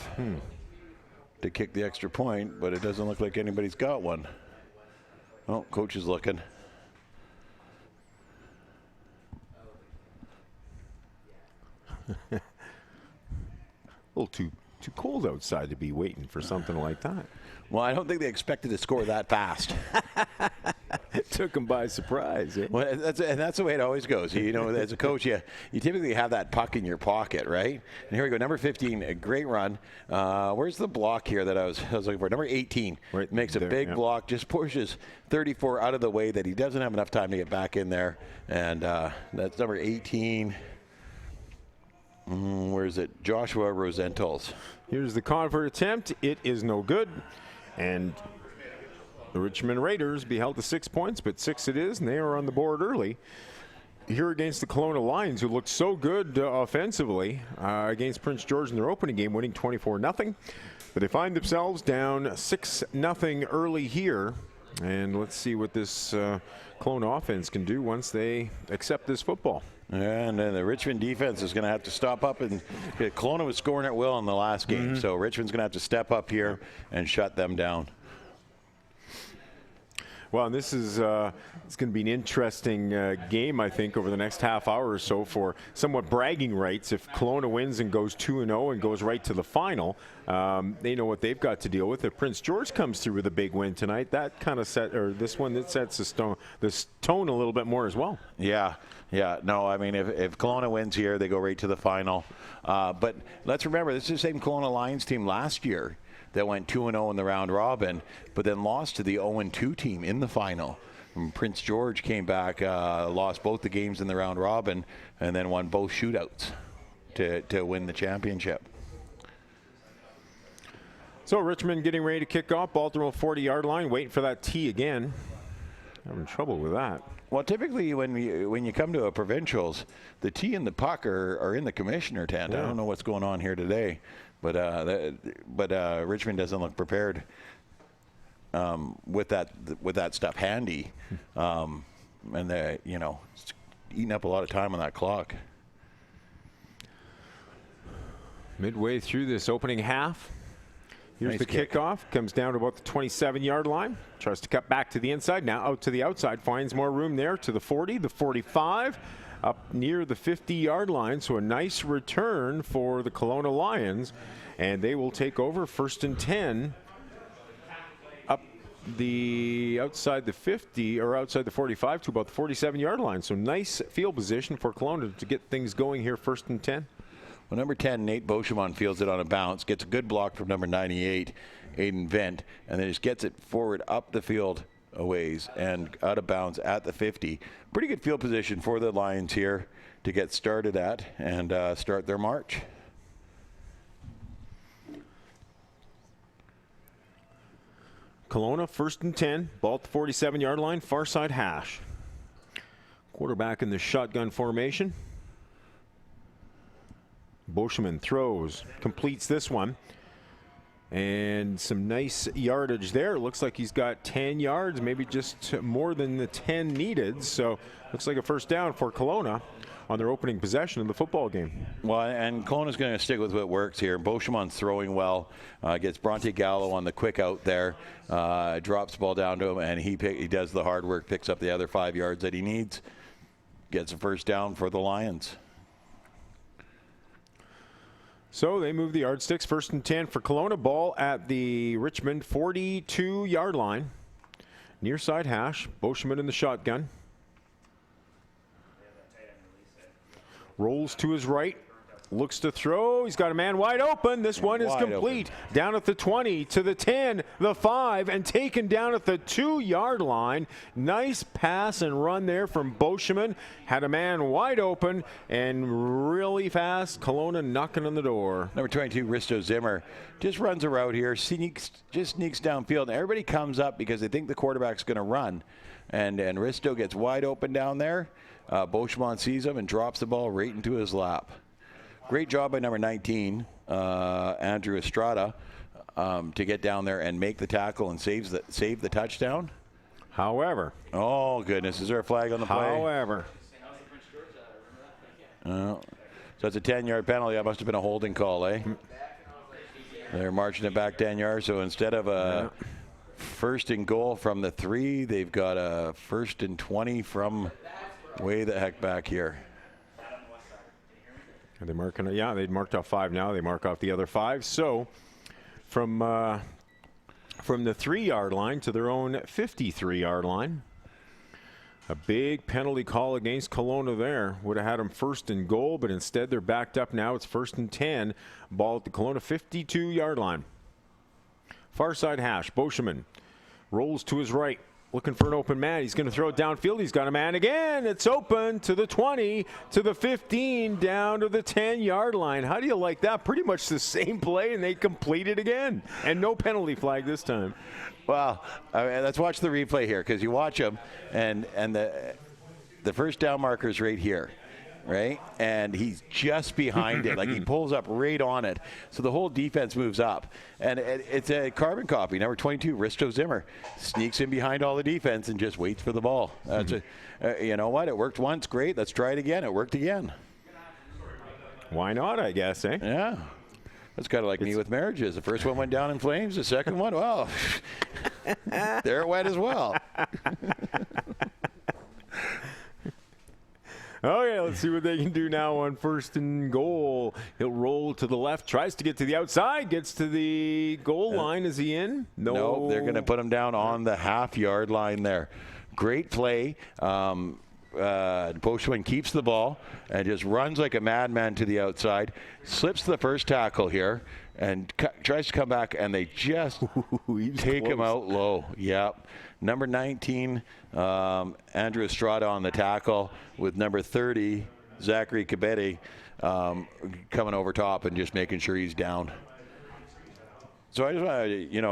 To kick the extra point, but it doesn't look like anybody's got one. Oh, coach is looking. A little too cold outside to be waiting for something like that. Well, I don't think they expected to score that fast. It took them by surprise. Eh? Well, that's the way it always goes. You know, as a coach, you typically have that puck in your pocket, right? And here we go, number 15, a great run. Where's the block here that I was looking for? Number 18 right makes a big block, just pushes 34 out of the way that he doesn't have enough time to get back in there. And that's number 18. Where is it? Joshua Rosentals. Here's the convert attempt. It is no good. And the Richmond Raiders be held to 6 points, but 6 it is, and they are on the board early here against the Kelowna Lions, who looked so good offensively against Prince George in their opening game, winning 24-0. But they find themselves down 6-0 early here. And let's see what this Kelowna offense can do once they accept this football. And then the Richmond defense is going to have to stop up, and Kelowna was scoring at will in the last game, so Richmond's going to have to step up here and shut them down. Well, and this is it's going to be an interesting game, I think, over the next half hour or so for somewhat bragging rights. If Kelowna wins and goes 2-0 and goes right to the final, they know what they've got to deal with. If Prince George comes through with a big win tonight, that kind of this one that sets the tone a little bit more as well. Yeah. No, I mean, if Kelowna wins here, they go right to the final. But let's remember, this is the same Kelowna Lions team last year that went 2-0 in the round robin, but then lost to the 0-2 team in the final. And Prince George came back, lost both the games in the round robin, and then won both shootouts to win the championship. So Richmond getting ready to kick off. Baltimore 40-yard line, waiting for that tee again. Having trouble with that. Well, typically when you come to a provincials, the tee and the puck are in the commissioner tent. Yeah. I don't know what's going on here today, but Richmond doesn't look prepared with that stuff handy, and it's eating up a lot of time on that clock. Midway through this opening half. Here's Nice the kick. kickoff. Comes down to about the 27-yard line. Tries to cut back to the inside. Now out to the outside. Finds more room there to the 40, the 45, up near the 50-yard line. So a nice return for the Kelowna Lions. And they will take over 1st and 10 up the outside the 50 or outside the 45 to about the 47-yard line. So nice field position for Kelowna to get things going here 1st and 10. Well, number 10, Nate Beauchemin fields it on a bounce, gets a good block from number 98, Aiden Vent, and then just gets it forward up the field a ways and out of bounds at the 50. Pretty good field position for the Lions here to get started at and start their march. Kelowna 1st and 10, ball at the 47-yard line, far side hash. Quarterback in the shotgun formation. Beauchemin throws, completes this one. And some nice yardage there. Looks like he's got 10 yards, maybe just more than the 10 needed. So looks like a first down for Kelowna on their opening possession of the football game. Well, and Kelowna's going to stick with what works here. Beauchemin's throwing well, gets Bronte Gallo on the quick out there, drops the ball down to him, and he does the hard work, picks up the other 5 yards that he needs, gets a first down for the Lions. So they move the yardsticks. 1st and 10 for Kelowna. Ball at the Richmond 42-yard line. Near side hash. Beauchemin in the shotgun. Rolls to his right. Looks to throw. He's got a man wide open. This one is Wide complete. open. Down at the 20, to the 10, the 5, and taken down at the 2-yard line. Nice pass and run there from Beauchemin. Had a man wide open and really fast. Kelowna knocking on the door. Number 22, Risto Zimmer, just runs a route here, sneaks downfield, and everybody comes up because they think the quarterback's going to run. And Risto gets wide open down there. Beauchemin sees him and drops the ball right into his lap. Great job by number 19, Andrew Estrada, to get down there and make the tackle and save the touchdown. However. Oh, goodness. Is there a flag on the play? However. So it's a 10-yard penalty. That must have been a holding call, eh? They're marching it back 10 yards. So instead of a 1st and goal from the 3, they've got a 1st and 20 from way the heck back here. Are they marking it? Yeah, they'd marked off 5 now. They mark off the other 5. So from the 3-yard line to their own 53-yard line. A big penalty call against Kelowna there. Would have had them 1st and goal, but instead they're backed up now. It's 1st and 10. Ball at the Kelowna 52-yard line. Far side hash. Beauchemin rolls to his right. Looking for an open man. He's going to throw it downfield. He's got a man again. It's open to the 20, to the 15, down to the 10-yard line. How do you like that? Pretty much the same play, and they complete it again. And no penalty flag this time. Well, let's watch the replay here, because you watch them, and the first down marker's right here, right? And he's just behind it. Like, he pulls up right on it. So the whole defense moves up. And it's a carbon copy. Number 22, Risto Zimmer, sneaks in behind all the defense and just waits for the ball. That's you know what? It worked once. Great. Let's try it again. It worked again. Why not, I guess, eh? Yeah. That's kind of like me with marriages. The first one went down in flames. The second one, well, there it went as well. Okay, let's see what they can do now on 1st and goal. He'll roll to the left, tries to get to the outside, gets to the goal line. Is he in? No, they're going to put him down on the half-yard line there. Great play. Beauchemin keeps the ball and just runs like a madman to the outside, slips the first tackle here, and tries to come back, and they just take him out low. Yep. Number 19, Andrew Estrada on the tackle with number 30, Zachary Kabete, coming over top and just making sure he's down. So I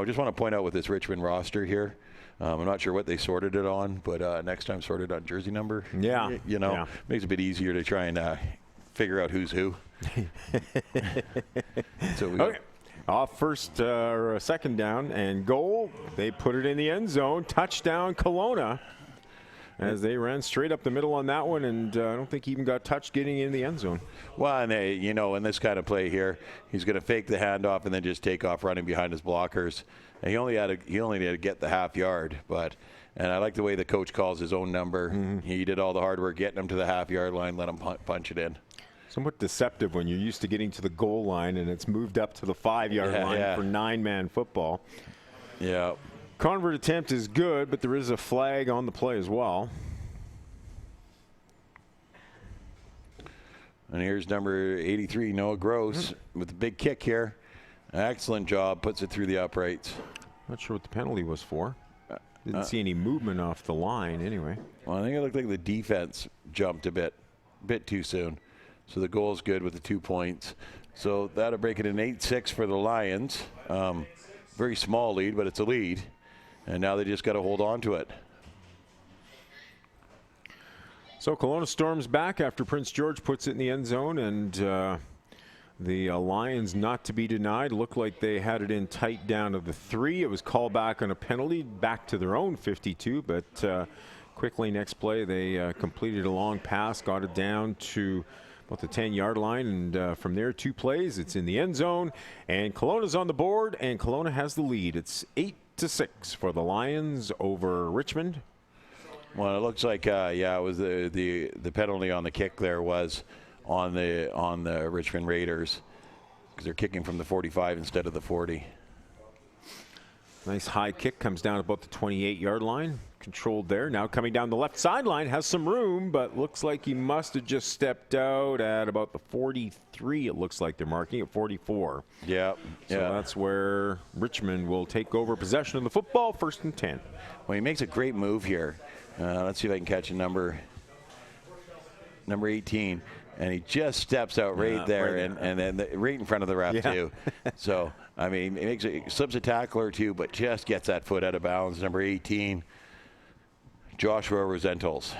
just want to, point out with this Richmond roster here, I'm not sure what they sorted it on, but next time sort it on jersey number. Yeah. You know, makes it a bit easier to try and figure out who's who. So we Okay. Off first or second down and goal. They put it in the end zone. Touchdown, Colona. As they ran straight up the middle on that one, and I don't think he even got touched getting in the end zone. Well, and you know, in this kind of play here, he's going to fake the handoff and then just take off running behind his blockers. And he only had to get the half yard, and I like the way the coach calls his own number. He did all the hard work getting him to the half yard line, let him punch it in. Somewhat deceptive when you're used to getting to the goal line and it's moved up to the 5-yard line for 9-man football. Yeah. Convert attempt is good, but there is a flag on the play as well. And here's number 83, Noah Gross, with a big kick here. Excellent job, puts it through the uprights. Not sure what the penalty was for. Didn't see any movement off the line anyway. Well, I think it looked like the defense jumped a bit too soon. So the goal is good with the 2 points. So that'll break it in 8-6 for the Lions. Very small lead, but it's a lead. And now they just got to hold on to it. So Kelowna storms back after Prince George puts it in the end zone, and the Lions, not to be denied, looked like they had it in tight down to the 3. It was called back on a penalty, back to their own 52, but quickly next play they completed a long pass, got it down to about the 10-yard line, and from there 2 plays, it's in the end zone, and Kelowna's on the board, and Kelowna has the lead. It's 8-6 for the Lions over Richmond. Well, it looks like it was the penalty on the kick there was on the Richmond Raiders, because they're kicking from the 45 instead of the 40. Nice high kick, comes down about the 28-yard line. Controlled there. Now coming down the left sideline, has some room, but looks like he must have just stepped out at about the 43. It looks like they're marking at 44. Yeah. So that's where Richmond will take over possession of the football, 1st and 10. Well, he makes a great move here. Let's see if I can catch a number 18. And he just steps out right there, and then right in front of the ref, too. So, I mean, he slips a tackle or two, but just gets that foot out of bounds. Number 18, Joshua Rosentals,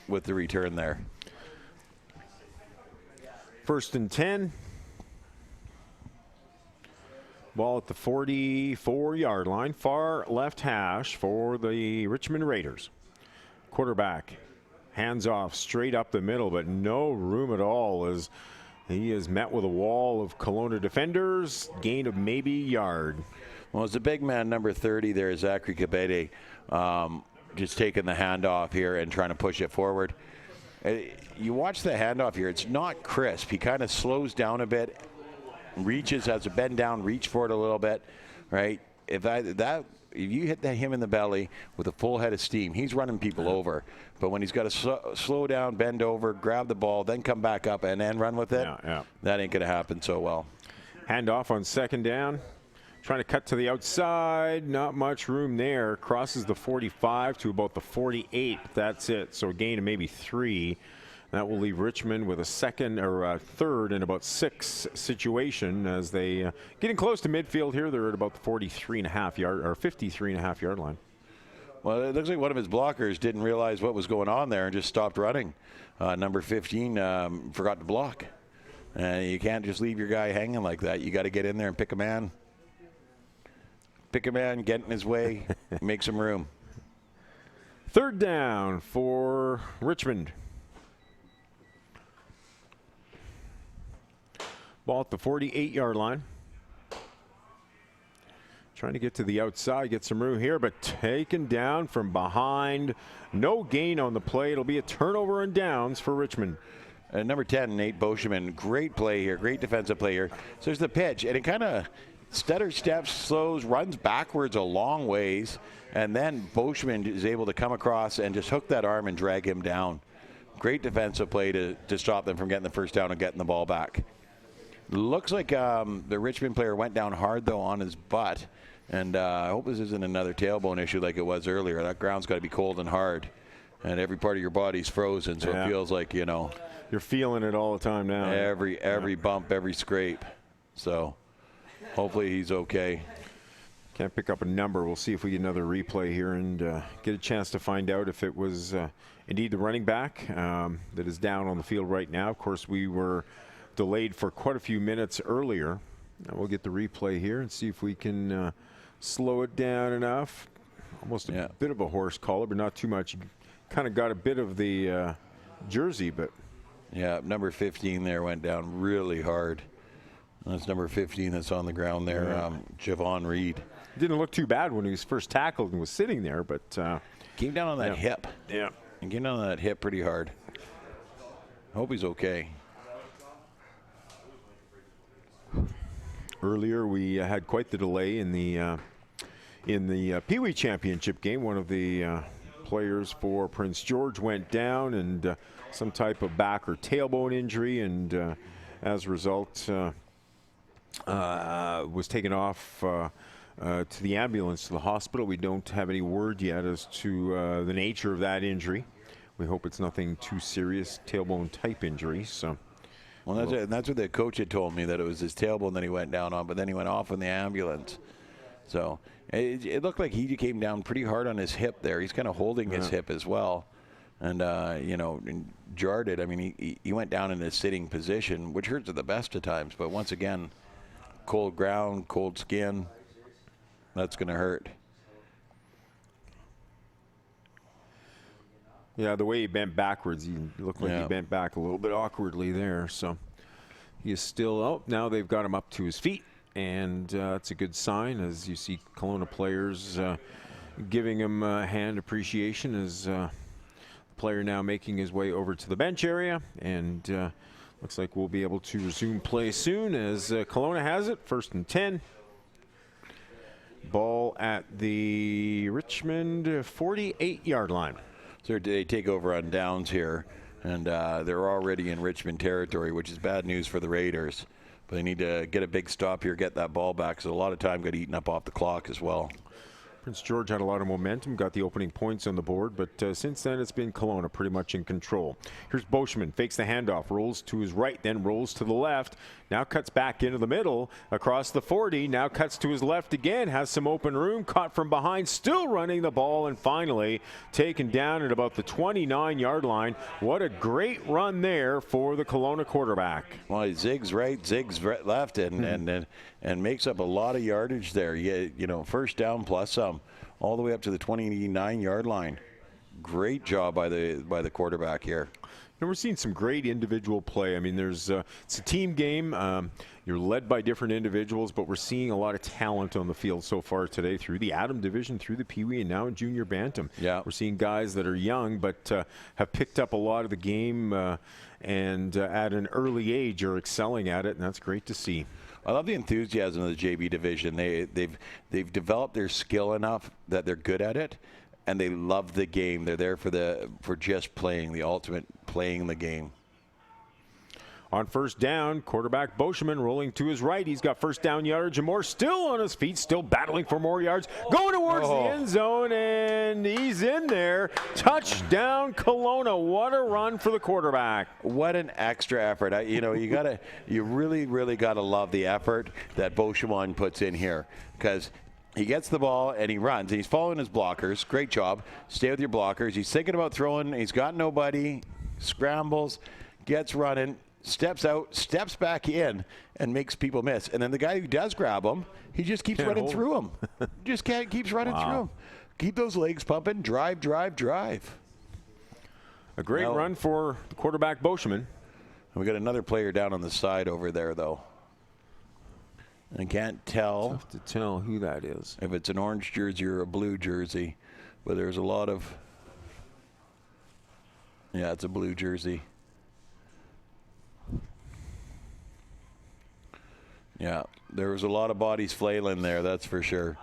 with the return there. 1st and 10. Ball at the 44-yard line, far left hash for the Richmond Raiders. Quarterback. Hands off straight up the middle, but no room at all as he is met with a wall of Kelowna defenders. Gain of maybe a yard. Well, it's a big man, number 30 there, Zachary Kabede, just taking the handoff here and trying to push it forward. You watch the handoff here, it's not crisp. He kind of slows down a bit, reaches, has a bend down, reach for it a little bit, right? If you hit him in the belly with a full head of steam, he's running people over. But when he's got to slow down, bend over, grab the ball, then come back up and then run with it, that ain't going to happen so well. Handoff on 2nd down. Trying to cut to the outside. Not much room there. Crosses the 45 to about the 48. That's it. So a gain of maybe 3. That will leave Richmond with a 2nd or a 3rd and about 6 situation as they getting close to midfield here. They're at about the 43.5 yard or 53.5 yard line. Well, it looks like one of his blockers didn't realize what was going on there and just stopped running. Number 15 forgot to block. And you can't just leave your guy hanging like that. You got to get in there and pick a man. Pick a man, get in his way, make some room. 3rd down for Richmond. Ball at the 48-yard line. Trying to get to the outside, get some room here, but taken down from behind. No gain on the play. It'll be a turnover and downs for Richmond. Number 10, Nate Boschman, great play here, great defensive play here. So there's the pitch, and it kind of stutter steps, slows, runs backwards a long ways, and then Boschman is able to come across and just hook that arm and drag him down. Great defensive play to stop them from getting the 1st down and getting the ball back. Looks like the Richmond player went down hard, though, on his butt. And I hope this isn't another tailbone issue like it was earlier. That ground's got to be cold and hard. And every part of your body's frozen, so it feels like, you're feeling it all the time now. Every bump, every scrape. So hopefully he's okay. Can't pick up a number. We'll see if we get another replay here and get a chance to find out if it was indeed the running back that is down on the field right now. Of course, we were delayed for quite a few minutes earlier. Now we'll get the replay here and see if we can slow it down enough. Almost a bit of a horse collar, but not too much. Kind of got a bit of the jersey, but... Yeah, number 15 there went down really hard. That's number 15 that's on the ground there, Javon Reed. Didn't look too bad when he was first tackled and was sitting there, but... came down on that hip. Yeah. And came down on that hip pretty hard. Hope he's okay. Earlier, we had quite the delay in the Peewee Championship game. One of the players for Prince George went down and some type of back or tailbone injury, and as a result, was taken off to the ambulance to the hospital. We don't have any word yet as to the nature of that injury. We hope it's nothing too serious, tailbone type injury. So. Well, that's what the coach had told me, that it was his tailbone that he went down on, but then he went off in the ambulance. So it looked like he came down pretty hard on his hip there. He's kind of holding his hip as well. And, and jarred it. I mean, he went down in a sitting position, which hurts at the best of times. But once again, cold ground, cold skin, that's going to hurt. Yeah, the way he bent backwards, he looked like he bent back a little bit awkwardly there. So he is still out. Now they've got him up to his feet, and that's a good sign as you see Kelowna players giving him hand appreciation as the player now making his way over to the bench area. And looks like we'll be able to resume play soon as Colona has it, 1st and 10. Ball at the Richmond 48-yard line. So they take over on downs here, and they're already in Richmond territory, which is bad news for the Raiders. But they need to get a big stop here, get that ball back, so a lot of time got eaten up off the clock as well. Prince George had a lot of momentum, got the opening points on the board, but since then it's been Colona pretty much in control. Here's Boschman, fakes the handoff, rolls to his right, then rolls to the left, now cuts back into the middle, across the 40, now cuts to his left again, has some open room, caught from behind, still running the ball, and finally taken down at about the 29-yard line. What a great run there for the Colona quarterback. Well, he zigs right, zigs left, and makes up a lot of yardage there. First down plus some, all the way up to the 29-yard line. Great job by the quarterback here. And we're seeing some great individual play. I mean, it's a team game. You're led by different individuals, but we're seeing a lot of talent on the field so far today through the Atom division, through the Peewee, and now in junior Bantam. Yeah. We're seeing guys that are young, but have picked up a lot of the game and at an early age are excelling at it, and that's great to see. I love the enthusiasm of the JV division. They've developed their skill enough that they're good at it, and they love the game. They're there for just playing, the ultimate playing the game. On first down, quarterback Boschman rolling to his right. He's got first down yardage and more. Still on his feet, still battling for more yards. Going towards the end zone, and he's in there. Touchdown, Colona. What a run for the quarterback. What an extra effort. You really got to love the effort that Boschman puts in here, because he gets the ball and he runs. He's following his blockers. Great job. Stay with your blockers. He's thinking about throwing. He's got nobody. Scrambles, gets running, steps out, steps back in, and makes people miss. And then the guy who does grab him, he just keeps running through him. Keeps running through him. Keep those legs pumping. Drive. A great run for the quarterback Boschman. We got another player down on the side over there, though. I can't tell. Tough to tell who that is. If it's an orange jersey or a blue jersey, but there's a lot of... Yeah, it's a blue jersey. Yeah, there was a lot of bodies flailing there, that's for sure.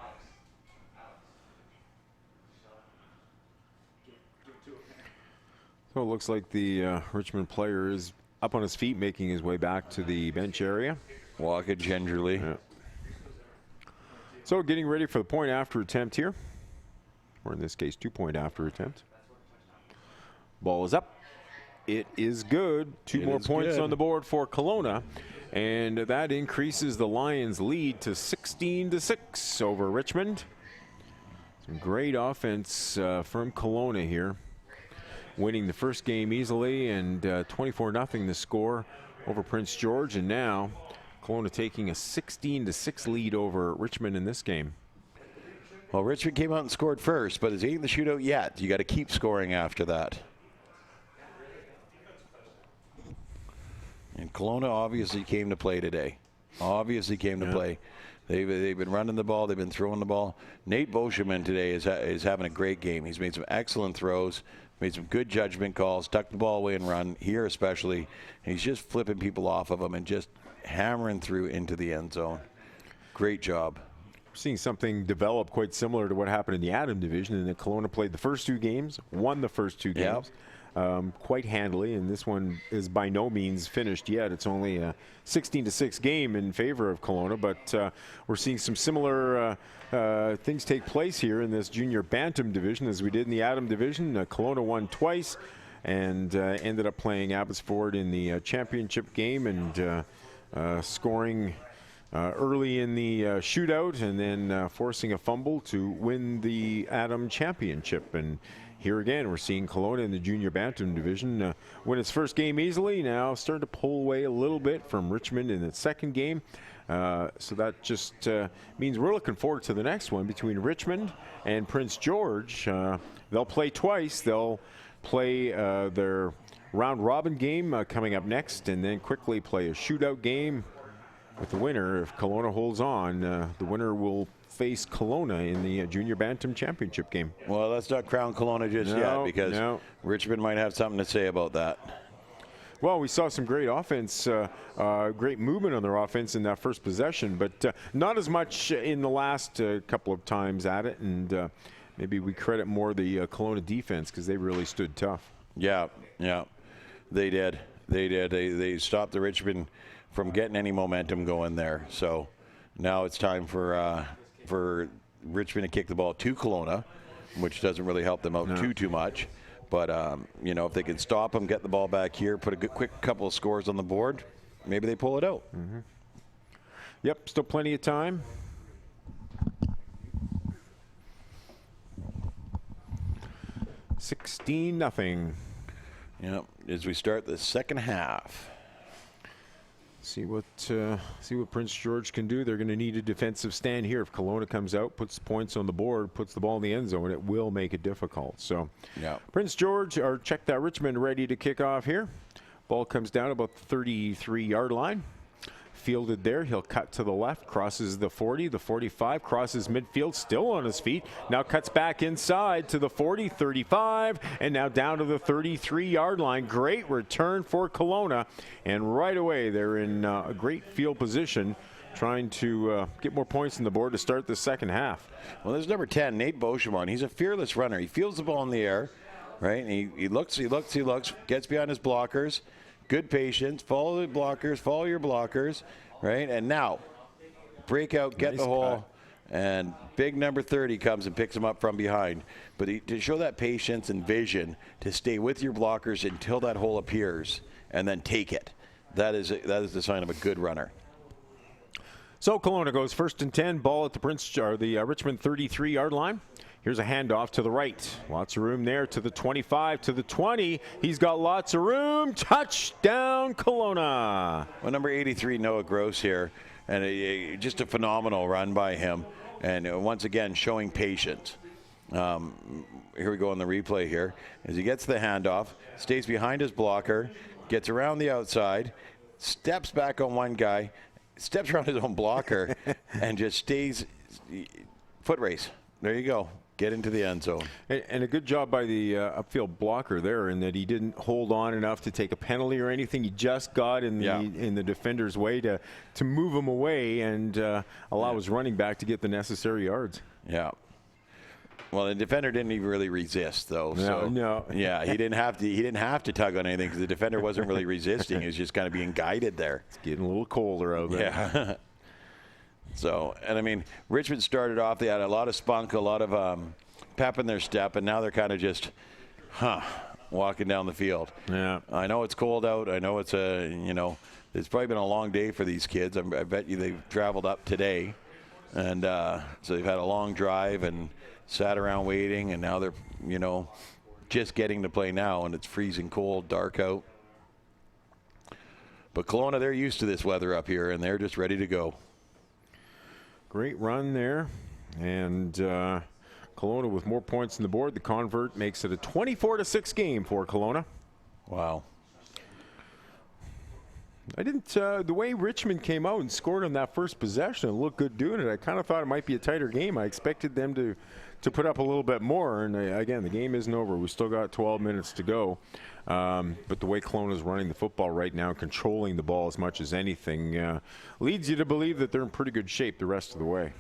So it looks like the Richmond player is up on his feet, making his way back to the bench area. Walking gingerly. Yeah. So getting ready for the point after attempt here, or in this case, 2-point after attempt. Ball is up. It is good. Two more points on the board for Colona. And that increases the Lions' lead to 16-6 over Richmond. Some great offense from Colona here, winning the first game easily, and 24-0 the score over Prince George. And now Colona taking a 16-6 lead over Richmond in this game. Well, Richmond came out and scored first, but is ain't the shootout yet. You got to keep scoring after that. And Colona obviously came to play today. Obviously came to play. They've been running the ball. They've been throwing the ball. Nate Beauchemin today is having a great game. He's made some excellent throws, made some good judgment calls, tucked the ball away and run, here especially. And he's just flipping people off of him and just hammering through into the end zone. Great job. We're seeing something develop quite similar to what happened in the Adam division, and that Colona played the first 2 games, won the first 2 games. Quite handily, and this one is by no means finished yet. It's only a 16-6 game in favor of Colona, but we're seeing some similar things take place here in this junior Bantam division as we did in the Adam division. Colona won twice and ended up playing Abbotsford in the championship game and scoring early in the shootout and then forcing a fumble to win the Adam championship. And here again, we're seeing Colona in the junior Bantam division win its first game easily. Now starting to pull away a little bit from Richmond in its second game. So that just means we're looking forward to the next one between Richmond and Prince George. They'll play twice. They'll play their round robin game coming up next, and then quickly play a shootout game with the winner. If Colona holds on, the winner will face Colona in the junior Bantam championship game. Well, let's not crown Colona just yet, because Richmond might have something to say about that. Well, we saw some great offense, great movement on their offense in that first possession, but not as much in the last couple of times at it, and maybe we credit more the Colona defense because they really stood tough. Yeah, they did. They stopped the Richmond from getting any momentum going there. So now it's time for Richmond to kick the ball to Colona, which doesn't really help them out too much. But, you know, if they can stop them, get the ball back here, put a quick couple of scores on the board, maybe they pull it out. Mm-hmm. Yep, still plenty of time. $16-0. Yep, as we start the second half. See what Prince George can do. They're going to need a defensive stand here. If Colona comes out, puts points on the board, puts the ball in the end zone, it will make it difficult. So, Prince George, or check that Richmond ready to kick off here. Ball comes down about the 33-yard line. Fielded there, he'll cut to the left, crosses the 40, the 45, crosses midfield, still on his feet. Now cuts back inside to the 40, 35, and now down to the 33-yard line. Great return for Colona, and right away they're in a great field position, trying to get more points on the board to start the second half. Well, there's number 10, Nate Beauchemin. He's a fearless runner. He fields the ball in the air, right? And he looks, gets behind his blockers. Good patience, follow the blockers, follow your blockers, right? And now, break out, get the hole, and big number 30 comes and picks him up from behind. But to show that patience and vision, to stay with your blockers until that hole appears, and then take it. That is the sign of a good runner. So Colona goes 1st and 10, ball at the Richmond 33-yard line. Here's a handoff to the right. Lots of room there to the 25, to the 20. He's got lots of room. Touchdown, Colona. Well, number 83, Noah Gross here. And just a phenomenal run by him. And once again, showing patience. Here we go on the replay here. As he gets the handoff, stays behind his blocker, gets around the outside, steps back on one guy, steps around his own blocker, and just stays foot race. There you go. Get into the end zone. And a good job by the upfield blocker there, in that he didn't hold on enough to take a penalty or anything. He just got in the defender's way to move him away and allow his running back to get the necessary yards. Yeah. Well, the defender didn't even really resist, though. No. Yeah, he didn't have to tug on anything because the defender wasn't really resisting. He was just kind of being guided there. It's getting a little colder out there. Yeah. So, and I mean, Richmond started off, they had a lot of spunk, a lot of pep in their step, and now they're kind of just, walking down the field. Yeah. I know it's cold out. I know it's it's probably been a long day for these kids. I bet you they've traveled up today. And so they've had a long drive and sat around waiting, and now they're, just getting to play now, and it's freezing cold, dark out. But Kelowna, they're used to this weather up here, and they're just ready to go. Great run there. And Kelowna with more points on the board. The convert makes it a 24-6 game for Kelowna. Wow. I didn't, the way Richmond came out and scored on that first possession and looked good doing it, I kind of thought it might be a tighter game. I expected them to put up a little bit more. And again, the game isn't over. We still got 12 minutes to go. But the way Kelowna is running the football right now, controlling the ball as much as anything, leads you to believe that they're in pretty good shape the rest of the way.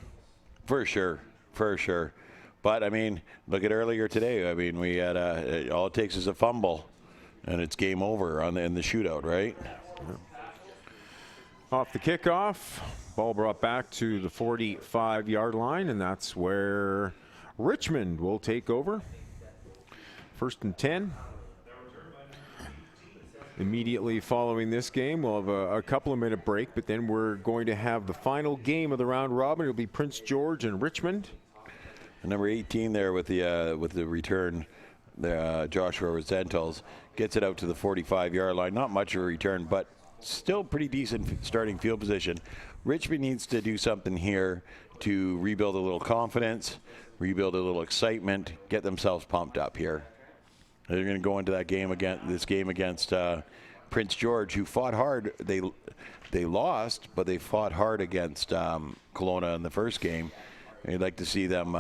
For sure. But, look at earlier today. We had all it takes is a fumble, and it's game over in the shootout, right? Yeah. Off the kickoff, ball brought back to the 45-yard line, and that's where Richmond will take over. 1st and 10. Immediately following this game, we'll have a couple of minute break, but then we're going to have the final game of the round robin. It'll be Prince George and Richmond. And number 18 there with the return, Joshua Rosentals gets it out to the 45-yard line. Not much of a return, but still pretty decent starting field position. Richmond needs to do something here to rebuild a little confidence, rebuild a little excitement, get themselves pumped up here. They're going to go into that game against Prince George, who fought hard. They lost, but they fought hard against Colona in the first game. And you'd like to see them,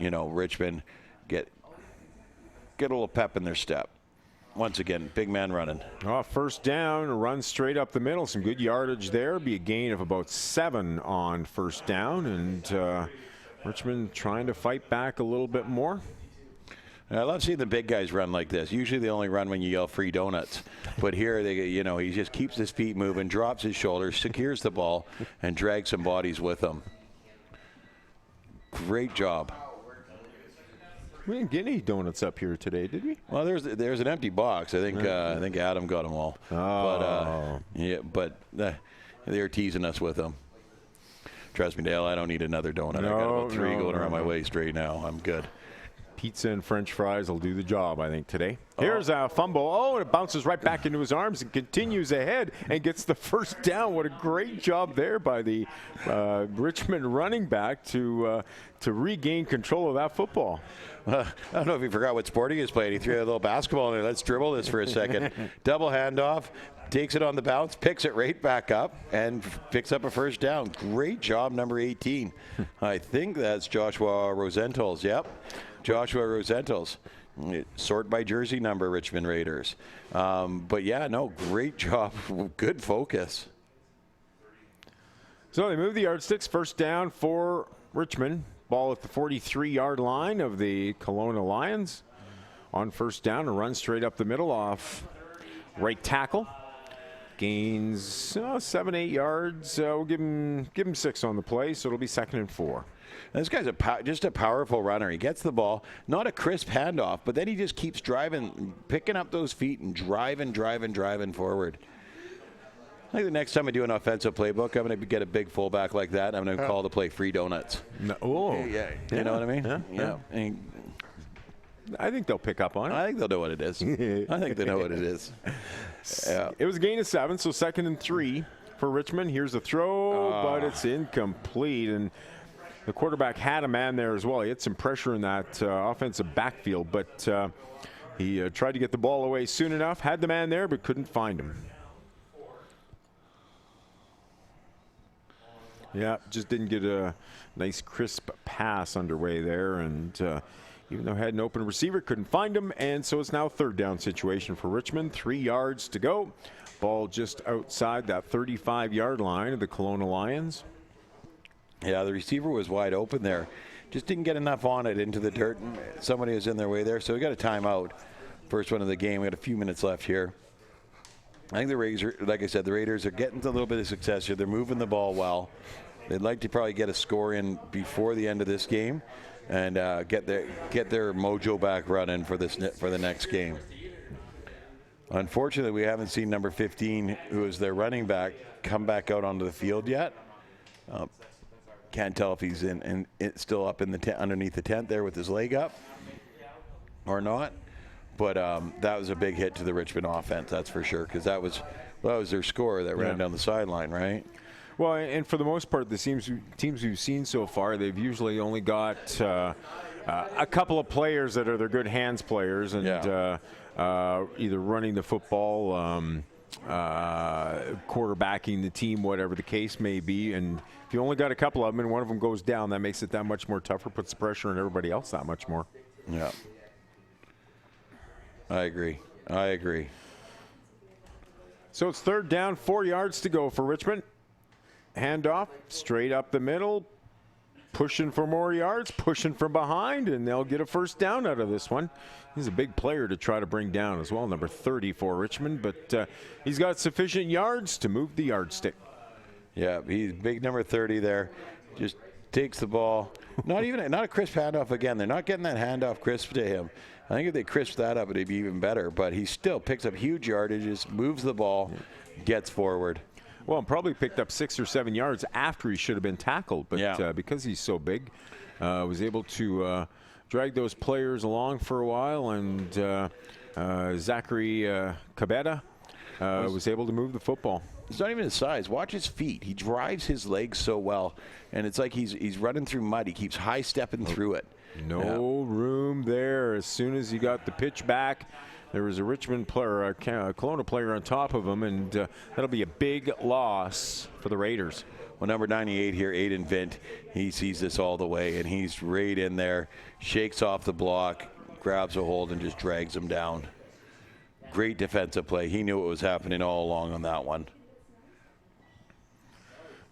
Richmond get a little pep in their step. Once again, big man running. First down, run straight up the middle. Some good yardage there. Be a gain of about 7 on first down. And Richmond trying to fight back a little bit more. I love seeing the big guys run like this. Usually they only run when you yell free donuts. But here, he just keeps his feet moving, drops his shoulders, secures the ball, and drags some bodies with him. Great job. We didn't get any donuts up here today, did we? Well, there's an empty box. I think Adam got them all. Oh. But they're teasing us with them. Trust me, Dale, I don't need another donut. I got about 3 going around my waist right now. I'm good. Pizza and French fries will do the job, I think, today. Here's a fumble. And it bounces right back into his arms and continues ahead and gets the first down. What a great job there by the Richmond running back to regain control of that football. I don't know if he forgot what sport he was playing. He threw a little basketball in there. Let's dribble this for a second. Double handoff. Takes it on the bounce, picks it right back up, and picks up a first down. Great job, number 18. I think that's Joshua Rosentals. Yep, Joshua Rosentals. Sort by jersey number, Richmond Raiders. But yeah, no, great job. Good focus. So they move the yardsticks. First down for Richmond. Ball at the 43-yard line of the Colona Lions. On first down, a run straight up the middle off right tackle. Gains 7-8 yards. We'll give him 6 on the play, so it'll be 2nd and 4. This guy's just a powerful runner. He gets the ball, not a crisp handoff, but then he just keeps driving, picking up those feet and driving forward. I think the next time I do an offensive playbook, I'm going to get a big fullback like that. I'm going to call the play free donuts. No, oh. Yeah. You know what I mean? Yeah. I think they'll pick up on it. I think they'll know what it is. I think they know what it is. Yeah. It was a gain of 7, so 2nd and 3 for Richmond. Here's a throw, but it's incomplete. And the quarterback had a man there as well. He had some pressure in that offensive backfield, but he tried to get the ball away soon enough. Had the man there, but couldn't find him. Yeah, just didn't get a nice crisp pass underway there, and even though he had an open receiver, couldn't find him, and so it's now a 3rd down situation for Richmond. 3 yards to go. Ball just outside that 35-yard line of the Colona Lions. Yeah, the receiver was wide open there. Just didn't get enough on it into the dirt. Somebody was in their way there, so we got a timeout. First one of the game. We got a few minutes left here. I think the Raiders, like I said, the Raiders are getting a little bit of success here. They're moving the ball well. They'd like to probably get a score in before the end of this game and get their mojo back running for the next game. Unfortunately, we haven't seen number 15, who is their running back, come back out onto the field yet. Can't tell if he's still up in the tent, underneath the tent there with his leg up or not. But that was a big hit to the Richmond offense, that's for sure, because that was their scorer that ran down the sideline, right? Well, and for the most part, the teams we've seen so far, they've usually only got a couple of players that are their good hands players, and either running the football, quarterbacking the team, whatever the case may be. And if you only got a couple of them and one of them goes down, that makes it that much more tougher, puts the pressure on everybody else that much more. Yeah. I agree. So it's 3rd down, 4 yards to go for Richmond. Handoff, straight up the middle, pushing for more yards, pushing from behind, and they'll get a 1st down out of this one. He's a big player to try to bring down as well, number 30 for Richmond, but he's got sufficient yards to move the yardstick. Yeah, he's big, number 30 there. Just takes the ball. Not a crisp handoff again. They're not getting that handoff crisp to him. I think if they crisp that up, it'd be even better. But he still picks up huge yardages, moves the ball, gets forward. Well, probably picked up 6 or 7 yards after he should have been tackled. But because he's so big, was able to drag those players along for a while. And Zachary Cabeda was able to move the football. It's not even his size. Watch his feet. He drives his legs so well. And it's like he's running through mud. He keeps high-stepping through it. No room there. As soon as he got the pitch back, there was a Richmond player, a Kelowna player on top of him, and that'll be a big loss for the Raiders. Well, number 98 here, Aiden Vint, he sees this all the way, and he's right in there, shakes off the block, grabs a hold, and just drags him down. Great defensive play. He knew what was happening all along on that one.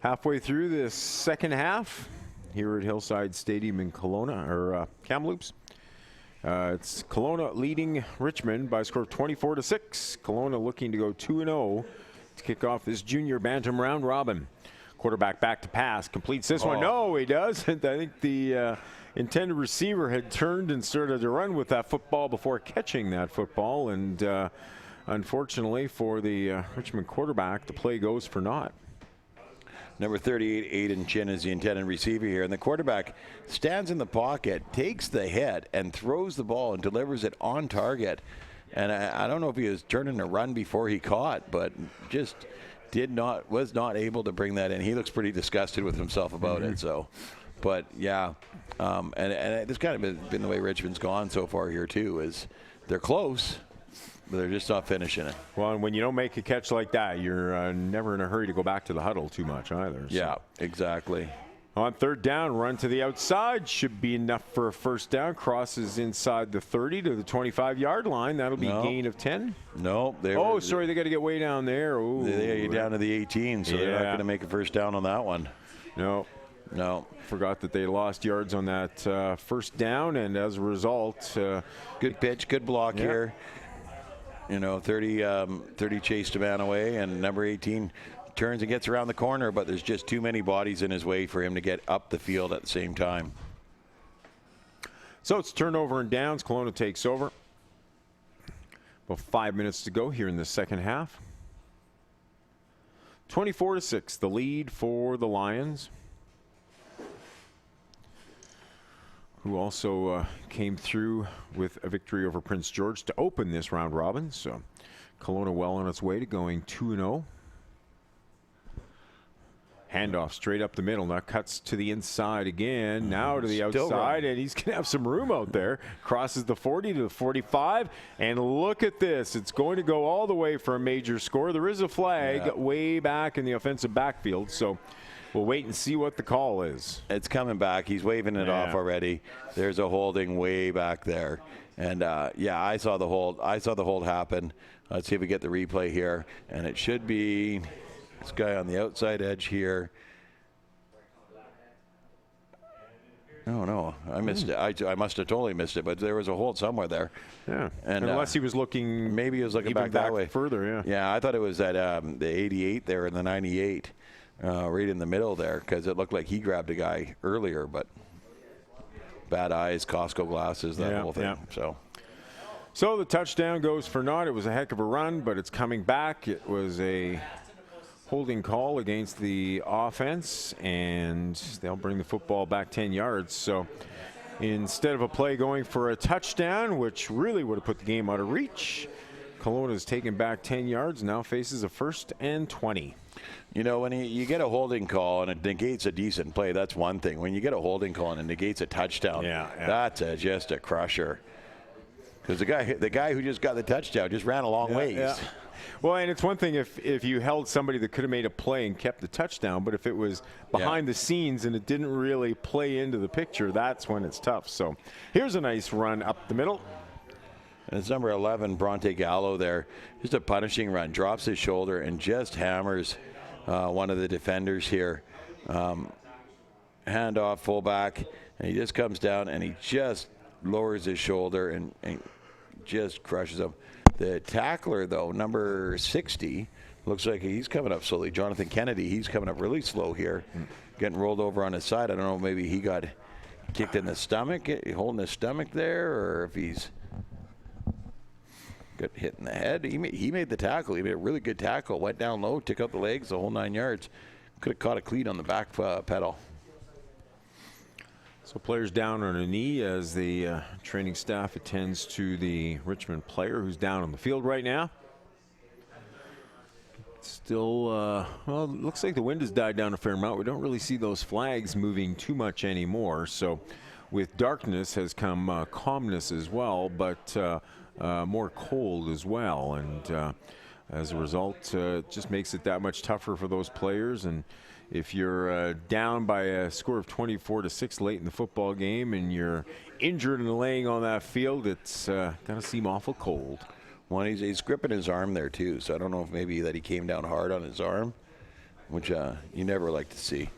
Halfway through the second half here at Hillside Stadium in Kelowna, or Kamloops. It's Colona leading Richmond by a score of 24-6. Colona looking to go 2-0 to kick off this junior Bantam round robin. Quarterback back to pass, completes this one. No, he doesn't. I think the intended receiver had turned and started to run with that football before catching that football. And unfortunately for the Richmond quarterback, the play goes for naught. Number 38, Aiden Chin, is the intended receiver here. And the quarterback stands in the pocket, takes the hit, and throws the ball and delivers it on target. And I don't know if he was turning to run before he caught, but just was not able to bring that in. He looks pretty disgusted with himself about it. So, but yeah, and it's kind of been the way Richmond's gone so far here too. Is they're close, but they're just not finishing it. Well, and when you don't make a catch like that, you're never in a hurry to go back to the huddle too much either. So. Yeah, exactly. On 3rd down, run to the outside. Should be enough for a 1st down. Crosses inside the 30 to the 25-yard line. That'll be a gain of 10. No. Sorry, they got to get way down there. Ooh, they get down to the 18, so they're not going to make a 1st down on that one. No. Forgot that they lost yards on that 1st down, and as a result. Good pitch, good block here. 30 chased a man away, and number 18 turns and gets around the corner, but there's just too many bodies in his way for him to get up the field at the same time. So it's turnover and downs. Kelowna takes over. About 5 minutes to go here in the second half. 24-6, the lead for the Lions, who also came through with a victory over Prince George to open this round robin. So Kelowna well on its way to going 2-0. Handoff straight up the middle. Now cuts to the inside again. Now to the outside, and he's going to have some room out there. Crosses the 40 to the 45. And look at this. It's going to go all the way for a major score. There is a flag way back in the offensive backfield. So we'll wait and see what the call is. It's coming back. He's waving it off already. There's a holding way back there. And, I saw the hold. I saw the hold happen. Let's see if we get the replay here. And it should be this guy on the outside edge here. No, I missed it. I must have totally missed it, but there was a hold somewhere there. Yeah, and unless he was looking, maybe he was looking back that way further. Yeah, I thought it was at the 88 there and the 98, right in the middle there, because it looked like he grabbed a guy earlier, but bad eyes, Costco glasses, that whole thing. Yeah. So So the touchdown goes for naught. It was a heck of a run, but it's coming back. It was a holding call against the offense, and they'll bring the football back 10 yards. So instead of a play going for a touchdown, which really would have put the game out of reach, Kelowna is taken back 10 yards, now faces a 1st and 20. You know, when you get a holding call and it negates a decent play, that's one thing. When you get a holding call and it negates a touchdown, that's just a crusher. Because the guy who just got the touchdown just ran a long ways. Yeah. Well, and it's one thing if you held somebody that could have made a play and kept the touchdown, but if it was behind the scenes and it didn't really play into the picture, that's when it's tough. So here's a nice run up the middle. And it's number 11, Bronte Gallo there. Just a punishing run. Drops his shoulder and just hammers one of the defenders here. Handoff, fullback, and he just comes down and he just lowers his shoulder and just crushes him. The tackler, though, number 60, looks like he's coming up slowly. Jonathan Kennedy, he's coming up really slow here. Getting rolled over on his side. I don't know, maybe he got kicked in the stomach, holding his stomach there, or if he's got hit in the head. He made the tackle. He made a really good tackle. Went down low, took out the legs, the whole 9 yards. Could have caught a cleat on the back pedal. So players down on a knee as the training staff attends to the Richmond player who's down on the field right now. Still, well, it looks like the wind has died down a fair amount. We don't really see those flags moving too much anymore. So with darkness has come calmness as well, but more cold as well. And as a result, it just makes it that much tougher for those players. And if you're down by a score of 24-6 late in the football game and you're injured and laying on that field, it's going to seem awful cold. Well, he's gripping his arm there, too. So I don't know if maybe that he came down hard on his arm, which you never like to see. You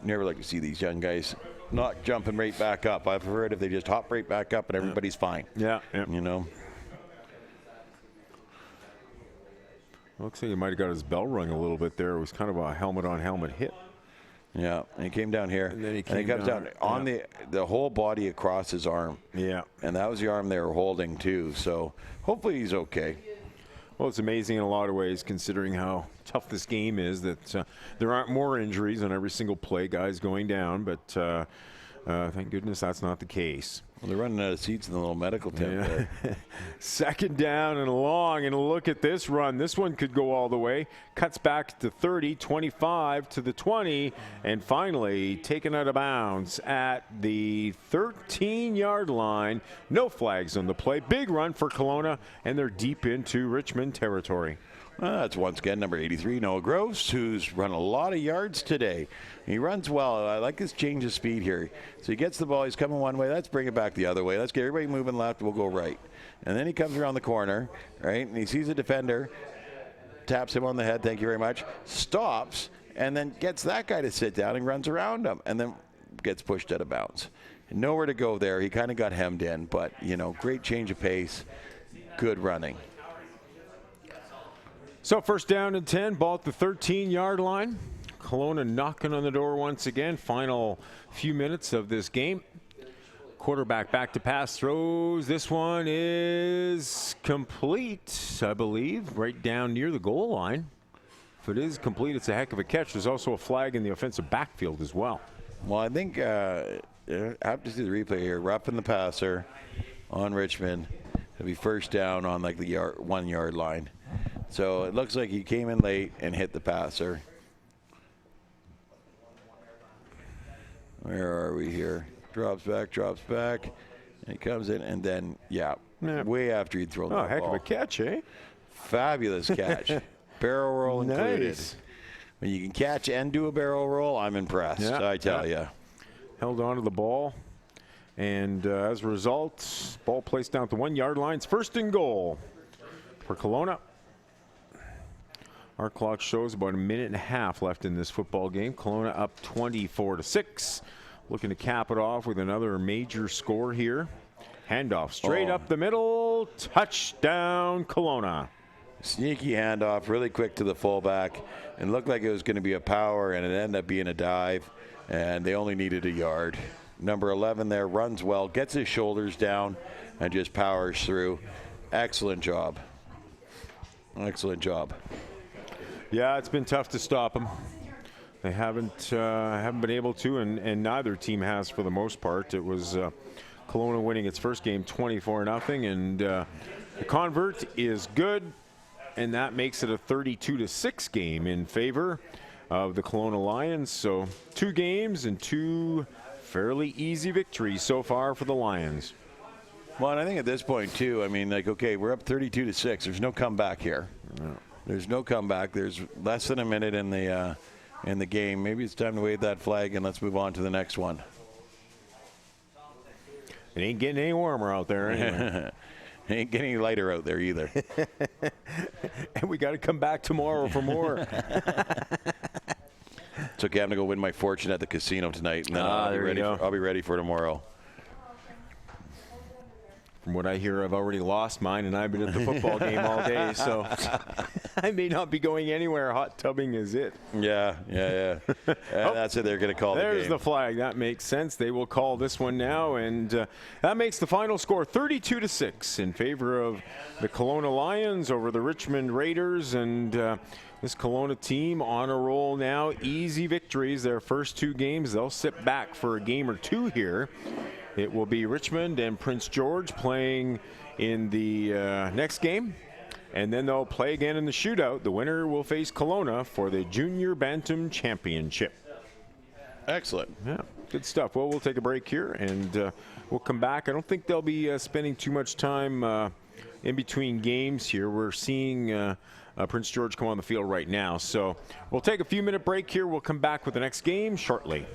never like to see these young guys not jumping right back up. I've heard if they just hop right back up and everybody's fine. Yeah. You know. Looks like he might have got his bell rung a little bit there. It was kind of a helmet-on-helmet hit. Yeah, and he came down here. And then he comes down on the whole body across his arm. Yeah. And that was the arm they were holding, too. So hopefully he's okay. Well, it's amazing in a lot of ways, considering how tough this game is, that there aren't more injuries on every single play, guys going down. But thank goodness that's not the case. Well, they're running out of seats in the little medical tent there. Second down and long, and look at this run. This one could go all the way. Cuts back to 30, 25 to the 20, and finally taken out of bounds at the 13-yard line. No flags on the play. Big run for Colona, and they're deep into Richmond territory. That's once again number 83, Noah Gross, who's run a lot of yards today. He runs well. I like his change of speed here. So he gets the ball. He's coming one way. Let's bring it back the other way. Let's get everybody moving left. We'll go right. And then he comes around the corner, right, and he sees a defender, taps him on the head, thank you very much, stops, and then gets that guy to sit down and runs around him, and then gets pushed out of bounds. Nowhere to go there. He kind of got hemmed in, but, you know, great change of pace, good running. So first down and 10, ball at the 13-yard line. Colona knocking on the door once again. Final few minutes of this game. Quarterback back to pass throws. This one is complete, I believe, right down near the goal line. If it is complete, it's a heck of a catch. There's also a flag in the offensive backfield as well. Well, I think I have to see the replay here. Roughing the passer on Richmond. It'll be first down on like the 1 yard line. So it looks like he came in late and hit the passer. Where are we here? Drops back. And he comes in, and then, way after he'd thrown the ball. Heck of a catch, eh? Fabulous catch. Barrel roll included. When you can catch and do a barrel roll, I'm impressed, I tell you. Held on to the ball. And as a result, ball placed down at the 1 yard line. It's first and goal for Colona. Our clock shows about a minute and a half left in this football game. Colona up 24-6. Looking to cap it off with another major score here. Handoff straight up the middle. Touchdown, Colona. Sneaky handoff, really quick to the fullback. And looked like it was going to be a power, and it ended up being a dive. And they only needed a yard. Number 11 there runs well, gets his shoulders down, and just powers through. Excellent job. Excellent job. Yeah, it's been tough to stop them. They haven't been able to, and neither team has for the most part. It was Colona winning its first game 24-0, and the convert is good, and that makes it a 32-6 game in favor of the Kelowna Lions. So 2 games and 2 fairly easy victories so far for the Lions. Well, and I think at this point too, I mean, like, okay, we're up 32-6. There's no comeback here. No. There's no comeback. There's less than a minute in the game. Maybe it's time to wave that flag and let's move on to the next one. It ain't getting any warmer out there anyway. Ain't getting any lighter out there either. And we got to come back tomorrow for more. It's okay. I'm gonna go win my fortune at the casino tonight, and then I'll be ready for tomorrow. From what I hear, I've already lost mine, and I've been at the football game all day, so I may not be going anywhere. Hot tubbing is it. Yeah. That's it. They're going to call the game. There's the flag. That makes sense. They will call this one now, and that makes the final score 32-6 in favor of the Kelowna Lions over the Richmond Raiders, and this Kelowna team on a roll now. Easy victories. Their first 2 games. They'll sit back for a game or 2 here. It will be Richmond and Prince George playing in the next game, and then they'll play again in the shootout. The winner will face Colona for the Junior Bantam Championship. Excellent. Yeah, good stuff. Well, we'll take a break here, and we'll come back. I don't think they'll be spending too much time in between games here. We're seeing Prince George come on the field right now. So we'll take a few-minute break here. We'll come back with the next game shortly.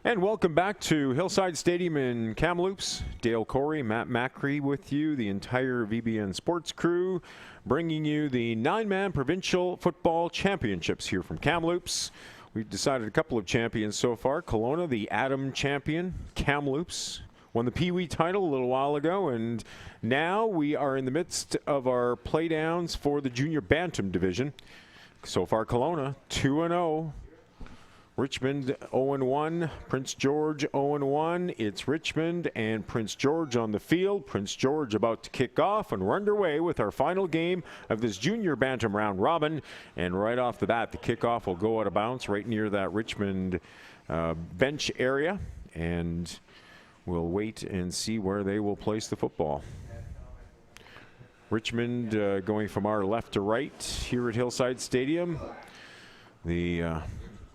And welcome back to Hillside Stadium in Kamloops. Dale Corey, Matt Macri with you, the entire VBN Sports crew, bringing you the 9-man Provincial Football Championships here from Kamloops. We've decided a couple of champions so far. Colona, the Atom champion. Kamloops won the Peewee title a little while ago, and now we are in the midst of our playdowns for the Junior Bantam division. So far, Colona 2-0. Richmond 0-1, Prince George 0-1. It's Richmond and Prince George on the field. Prince George about to kick off, and we're underway with our final game of this Junior Bantam round robin. And right off the bat, the kickoff will go out of bounds right near that Richmond bench area, and we'll wait and see where they will place the football. Richmond going from our left to right here at Hillside Stadium. The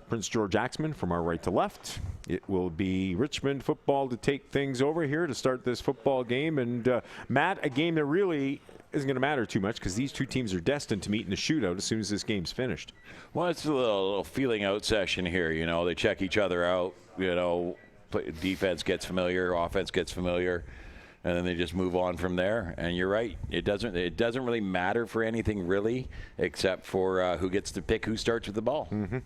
Prince George Axemen from our right to left. It will be Richmond football to take things over here to start this football game. And Matt, a game that really isn't going to matter too much because these two teams are destined to meet in the shootout as soon as this game's finished. Well, it's a little feeling out session here. You know, they check each other out. You know, defense gets familiar, offense gets familiar, and then they just move on from there. And you're right, it doesn't really matter for anything really, except for who gets to pick who starts with the ball. Mm-hmm.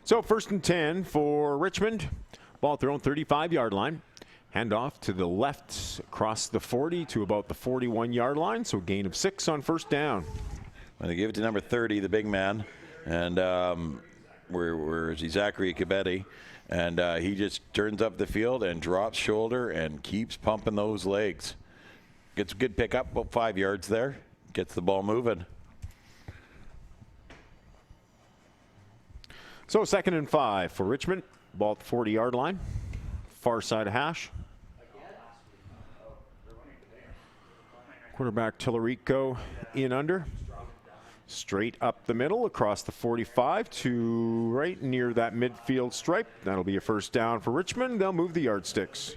So 1st and 10 for Richmond. Ball at their own 35-yard line. Handoff to the left across the 40 to about the 41-yard line. So a gain of 6 on 1st down. And they give it to number 30, the big man. And where is he? Zachary Kabedi. And he just turns up the field and drops shoulder and keeps pumping those legs. Gets a good pickup, about 5 yards there. Gets the ball moving. So 2nd and 5 for Richmond. Ball at the 40-yard line. Far side of hash. Quarterback Tillerico in under. Straight up the middle across the 45 to right near that midfield stripe. That'll be a 1st down for Richmond. They'll move the yardsticks.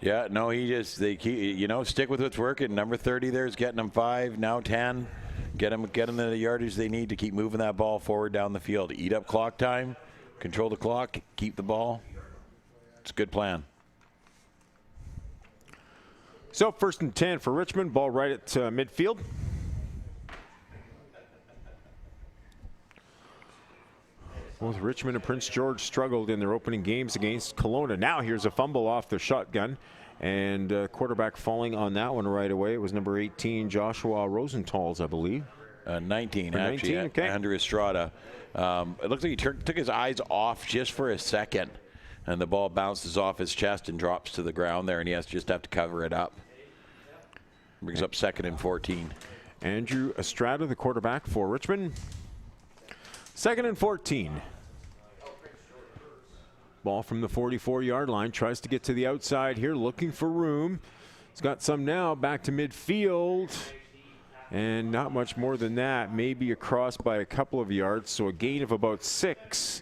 Yeah, no, they keep, you know, stick with what's working. Number 30 there is getting them 5, now 10. Get them the yardage they need to keep moving that ball forward down the field. Eat up clock time, control the clock, keep the ball. It's a good plan. So 1st and 10 for Richmond. Ball right at midfield. Both Richmond and Prince George struggled in their opening games against Colona. Now here's a fumble off the shotgun. And quarterback falling on that one right away. It was number 18, Joshua Rosenthal's, I believe. 19, or actually. 19, okay. Andrew Estrada. It looks like he took his eyes off just for a second. And the ball bounces off his chest and drops to the ground there. And he has to cover it up. Brings up 2nd and 14. Andrew Estrada, the quarterback for Richmond. 2nd and 14. Ball from the 44-yard line. Tries to get to the outside here, looking for room. He's got some now. Back to midfield. And not much more than that. Maybe across by a couple of yards. So a gain of about 6.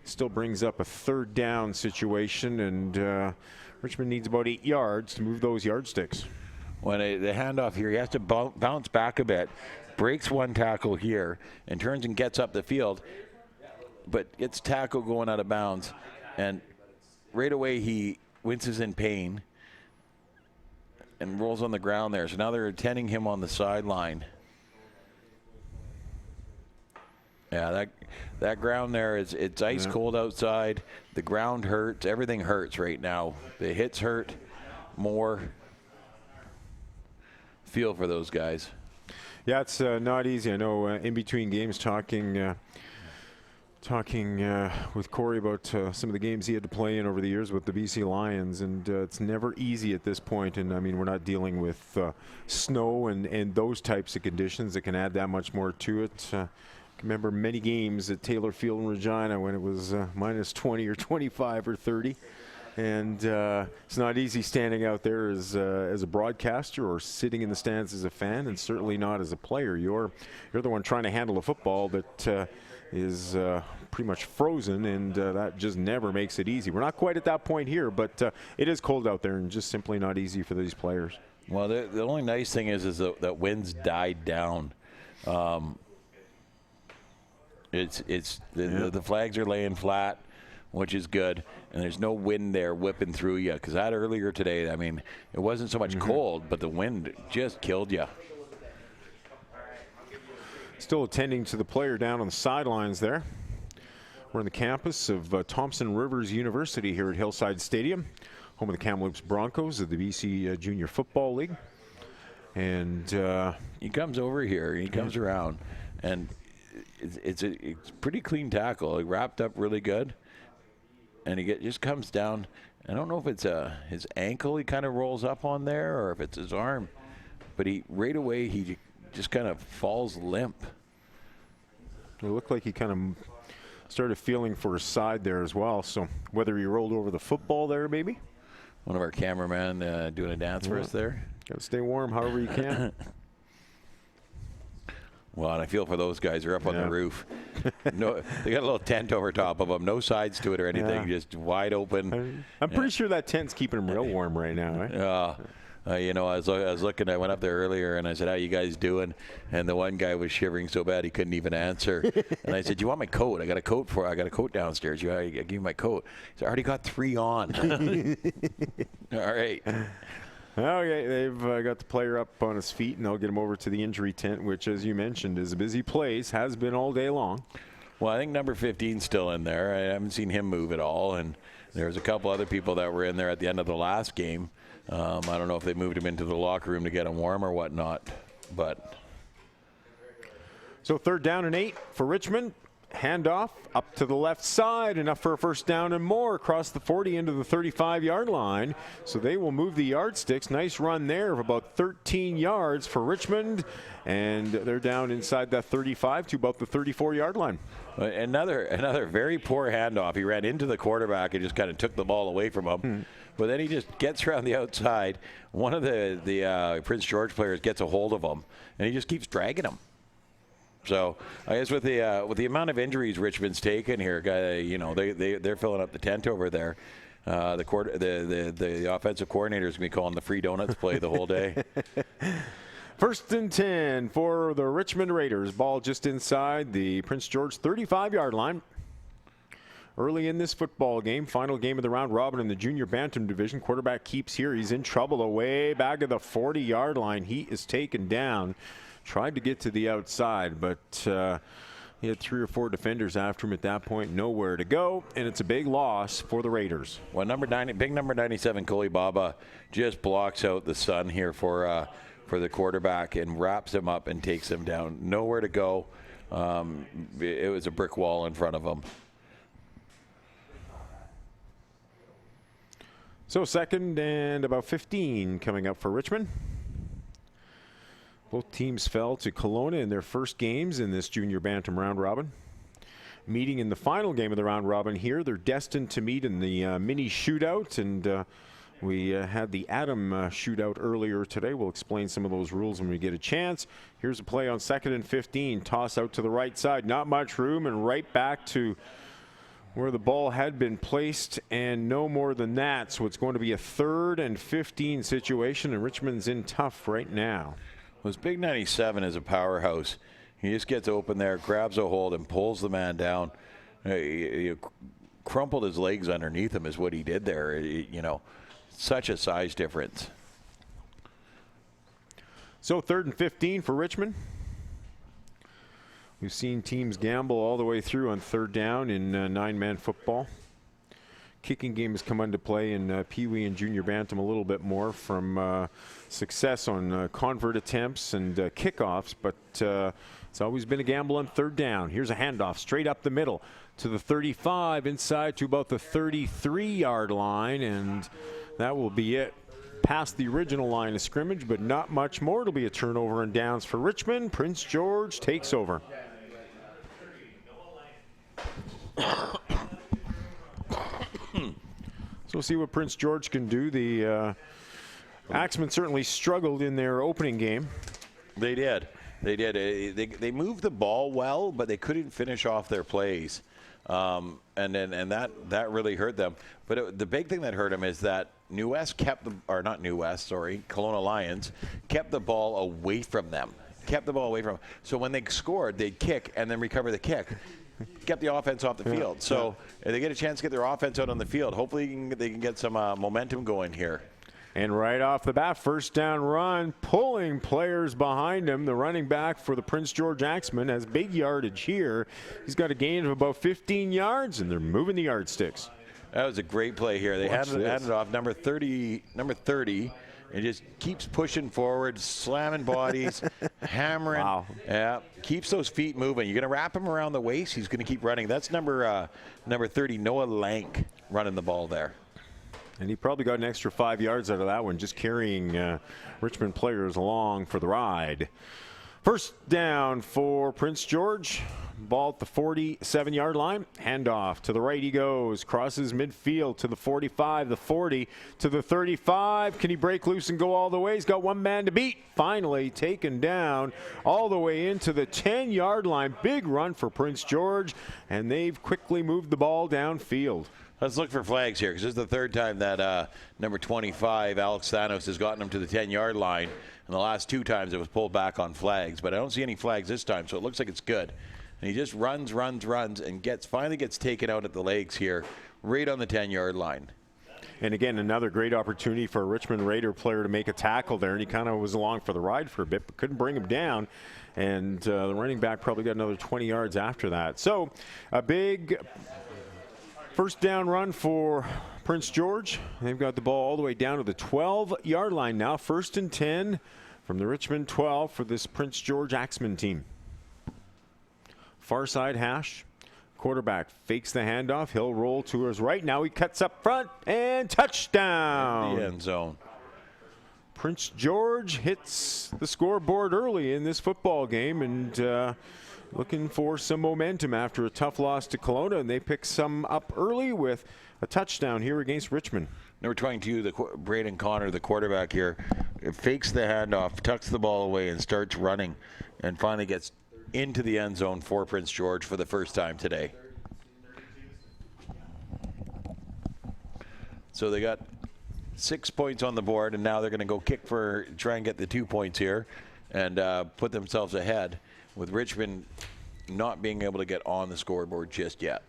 Still brings up a 3rd down situation. And Richmond needs about 8 yards to move those yardsticks. When the handoff here, he has to bounce back a bit. Breaks one tackle here and turns and gets up the field. But gets tackle going out of bounds. And right away he winces in pain and rolls on the ground there. So now they're attending him on the sideline. Yeah, that ground there it's ice cold outside. The ground hurts. Everything hurts right now. The hits hurt more. Feel for those guys. Yeah, it's not easy. I know in between games talking with Corey about some of the games he had to play in over the years with the BC Lions, and it's never easy at this point. And I mean, we're not dealing with snow and those types of conditions that can add that much more to it. I remember many games at Taylor Field in Regina when it was minus 20 or 25 or 30. And it's not easy standing out there as a broadcaster or sitting in the stands as a fan, and certainly not as a player. You're the one trying to handle a football that is pretty much frozen, and that just never makes it easy. We're not quite at that point here, but it is cold out there and just simply not easy for these players. Well, the only nice thing is that winds died down. The flags are laying flat. which is good. And there's no wind there whipping through you. Because that earlier today, I mean, it wasn't so much cold, but the wind just killed you. Still attending to the player down on the sidelines there. We're on the campus of Thompson Rivers University here at Hillside Stadium, home of the Kamloops Broncos of the BC Junior Football League. And he comes over here, he comes around, and it's a pretty clean tackle. He wrapped up really good, and he just comes down. I don't know if it's his ankle he kind of rolls up on there or if it's his arm, but right away he just kind of falls limp. It looked like he kind of started feeling for his side there as well. So whether he rolled over the football there, maybe. One of our cameramen doing a dance for us there. Got to stay warm however you can. Well, and I feel for those guys who are up on the roof. No, they got a little tent over top of them, no sides to it or anything, just wide open. I'm pretty sure that tent's keeping them real warm right now, right? You know, I was looking. I went up there earlier and I said, "How you guys doing?" And the one guy was shivering so bad he couldn't even answer. And I said, "Do you want my coat? I got a coat downstairs. I give you my coat." He said, "I already got 3 on." All right. Okay, they've got the player up on his feet, and they'll get him over to the injury tent, which, as you mentioned, is a busy place. Has been all day long. Well, I think number 15's still in there. I haven't seen him move at all. And there's a couple other people that were in there at the end of the last game. I don't know if they moved him into the locker room to get him warm or whatnot. But so 3rd down and 8 for Richmond. Handoff up to the left side, enough for a first down and more across the 40 into the 35-yard line. So they will move the yardsticks. Nice run there of about 13 yards for Richmond, and they're down inside that 35 to about the 34-yard line. Another very poor handoff. He ran into the quarterback and just kind of took the ball away from him. But then he just gets around the outside. One of the Prince George players gets a hold of him, and he just keeps dragging him. So I guess with the amount of injuries Richmond's taken here, you know, they're filling up the tent over there. The offensive coordinator is going to be calling the free donuts play the whole day. 1st and 10 for the Richmond Raiders. Ball just inside the Prince George 35-yard line. Early in this football game, final game of the round robin in the junior Bantam division. Quarterback keeps here. He's in trouble away back at the 40-yard line. He is taken down. Tried to get to the outside, but he had 3 or 4 defenders after him at that point. Nowhere to go, and it's a big loss for the Raiders. Well, big number 97, Koli Baba, just blocks out the sun here for the quarterback and wraps him up and takes him down. Nowhere to go. It was a brick wall in front of him. So 2nd and about 15 coming up for Richmond. Both teams fell to Colona in their first games in this junior Bantam round robin. Meeting in the final game of the round robin here. They're destined to meet in the mini shootout, and we had the Adam shootout earlier today. We'll explain some of those rules when we get a chance. Here's a play on 2nd and 15. Toss out to the right side. Not much room, and right back to where the ball had been placed, and no more than that. So it's going to be a 3rd and 15 situation, and Richmond's in tough right now. This big 97 is a powerhouse. He just gets open there, grabs a hold, and pulls the man down. He crumpled his legs underneath him is what he did there. You know, such a size difference. So 3rd and 15 for Richmond. We've seen teams gamble all the way through on 3rd down in 9-man football. Kicking game has come into play in Peewee and junior Bantam a little bit more from success on convert attempts and kickoffs, but it's always been a gamble on 3rd down. Here's a handoff straight up the middle to the 35, inside to about the 33-yard line, and that will be it. Past the original line of scrimmage, but not much more. It'll be a turnover and downs for Richmond. Prince George takes over. So we'll see what Prince George can do. The Axemen certainly struggled in their opening game. They did. They moved the ball well, but they couldn't finish off their plays, and that really hurt them. But the big thing that hurt them is that Kelowna Lions kept the ball away from them. So when they scored, they'd kick and then recover the kick. kept the offense off the field. So if they get a chance to get their offense out on the field, hopefully they can get some momentum going here. And right off the bat, first down run, pulling players behind him. The running back for the Prince George Axemen has big yardage here. He's got a gain of about 15 yards, and they're moving the yardsticks. That was a great play here. They handed it off number 30, and just keeps pushing forward, slamming bodies, hammering. Wow. Yeah, keeps those feet moving. You're going to wrap him around the waist. He's going to keep running. That's number 30, Noah Lank, running the ball there. And he probably got an extra 5 yards out of that one, just carrying Richmond players along for the ride. First down for Prince George. Ball at the 47-yard line. Handoff to the right he goes. Crosses midfield to the 45, the 40, to the 35. Can he break loose and go all the way? He's got one man to beat. Finally taken down all the way into the 10-yard line. Big run for Prince George, and they've quickly moved the ball downfield. Let's look for flags here, because this is the third time that number 25, Alex Thanos, has gotten him to the 10-yard line. And the last 2 times it was pulled back on flags. But I don't see any flags this time, so it looks like it's good. And he just runs, and finally gets taken out at the legs here, right on the 10-yard line. And again, another great opportunity for a Richmond Raider player to make a tackle there. And he kind of was along for the ride for a bit, but couldn't bring him down. And the running back probably got another 20 yards after that. So a big first down run for Prince George. They've got the ball all the way down to the 12-yard line now. 1st and 10 from the Richmond 12 for this Prince George Axemen team. Far side hash. Quarterback fakes the handoff. He'll roll to his right. Now he cuts up front and touchdown. The end zone. Prince George hits the scoreboard early in this football game, and looking for some momentum after a tough loss to Colona, and they pick some up early with a touchdown here against Richmond. Number 22, Braden Connor, the quarterback here, fakes the handoff, tucks the ball away, and starts running, and finally gets into the end zone for Prince George for the first time today. So they got 6 points on the board, and now they're going to go try and get the 2 points here and put themselves ahead, with Richmond not being able to get on the scoreboard just yet.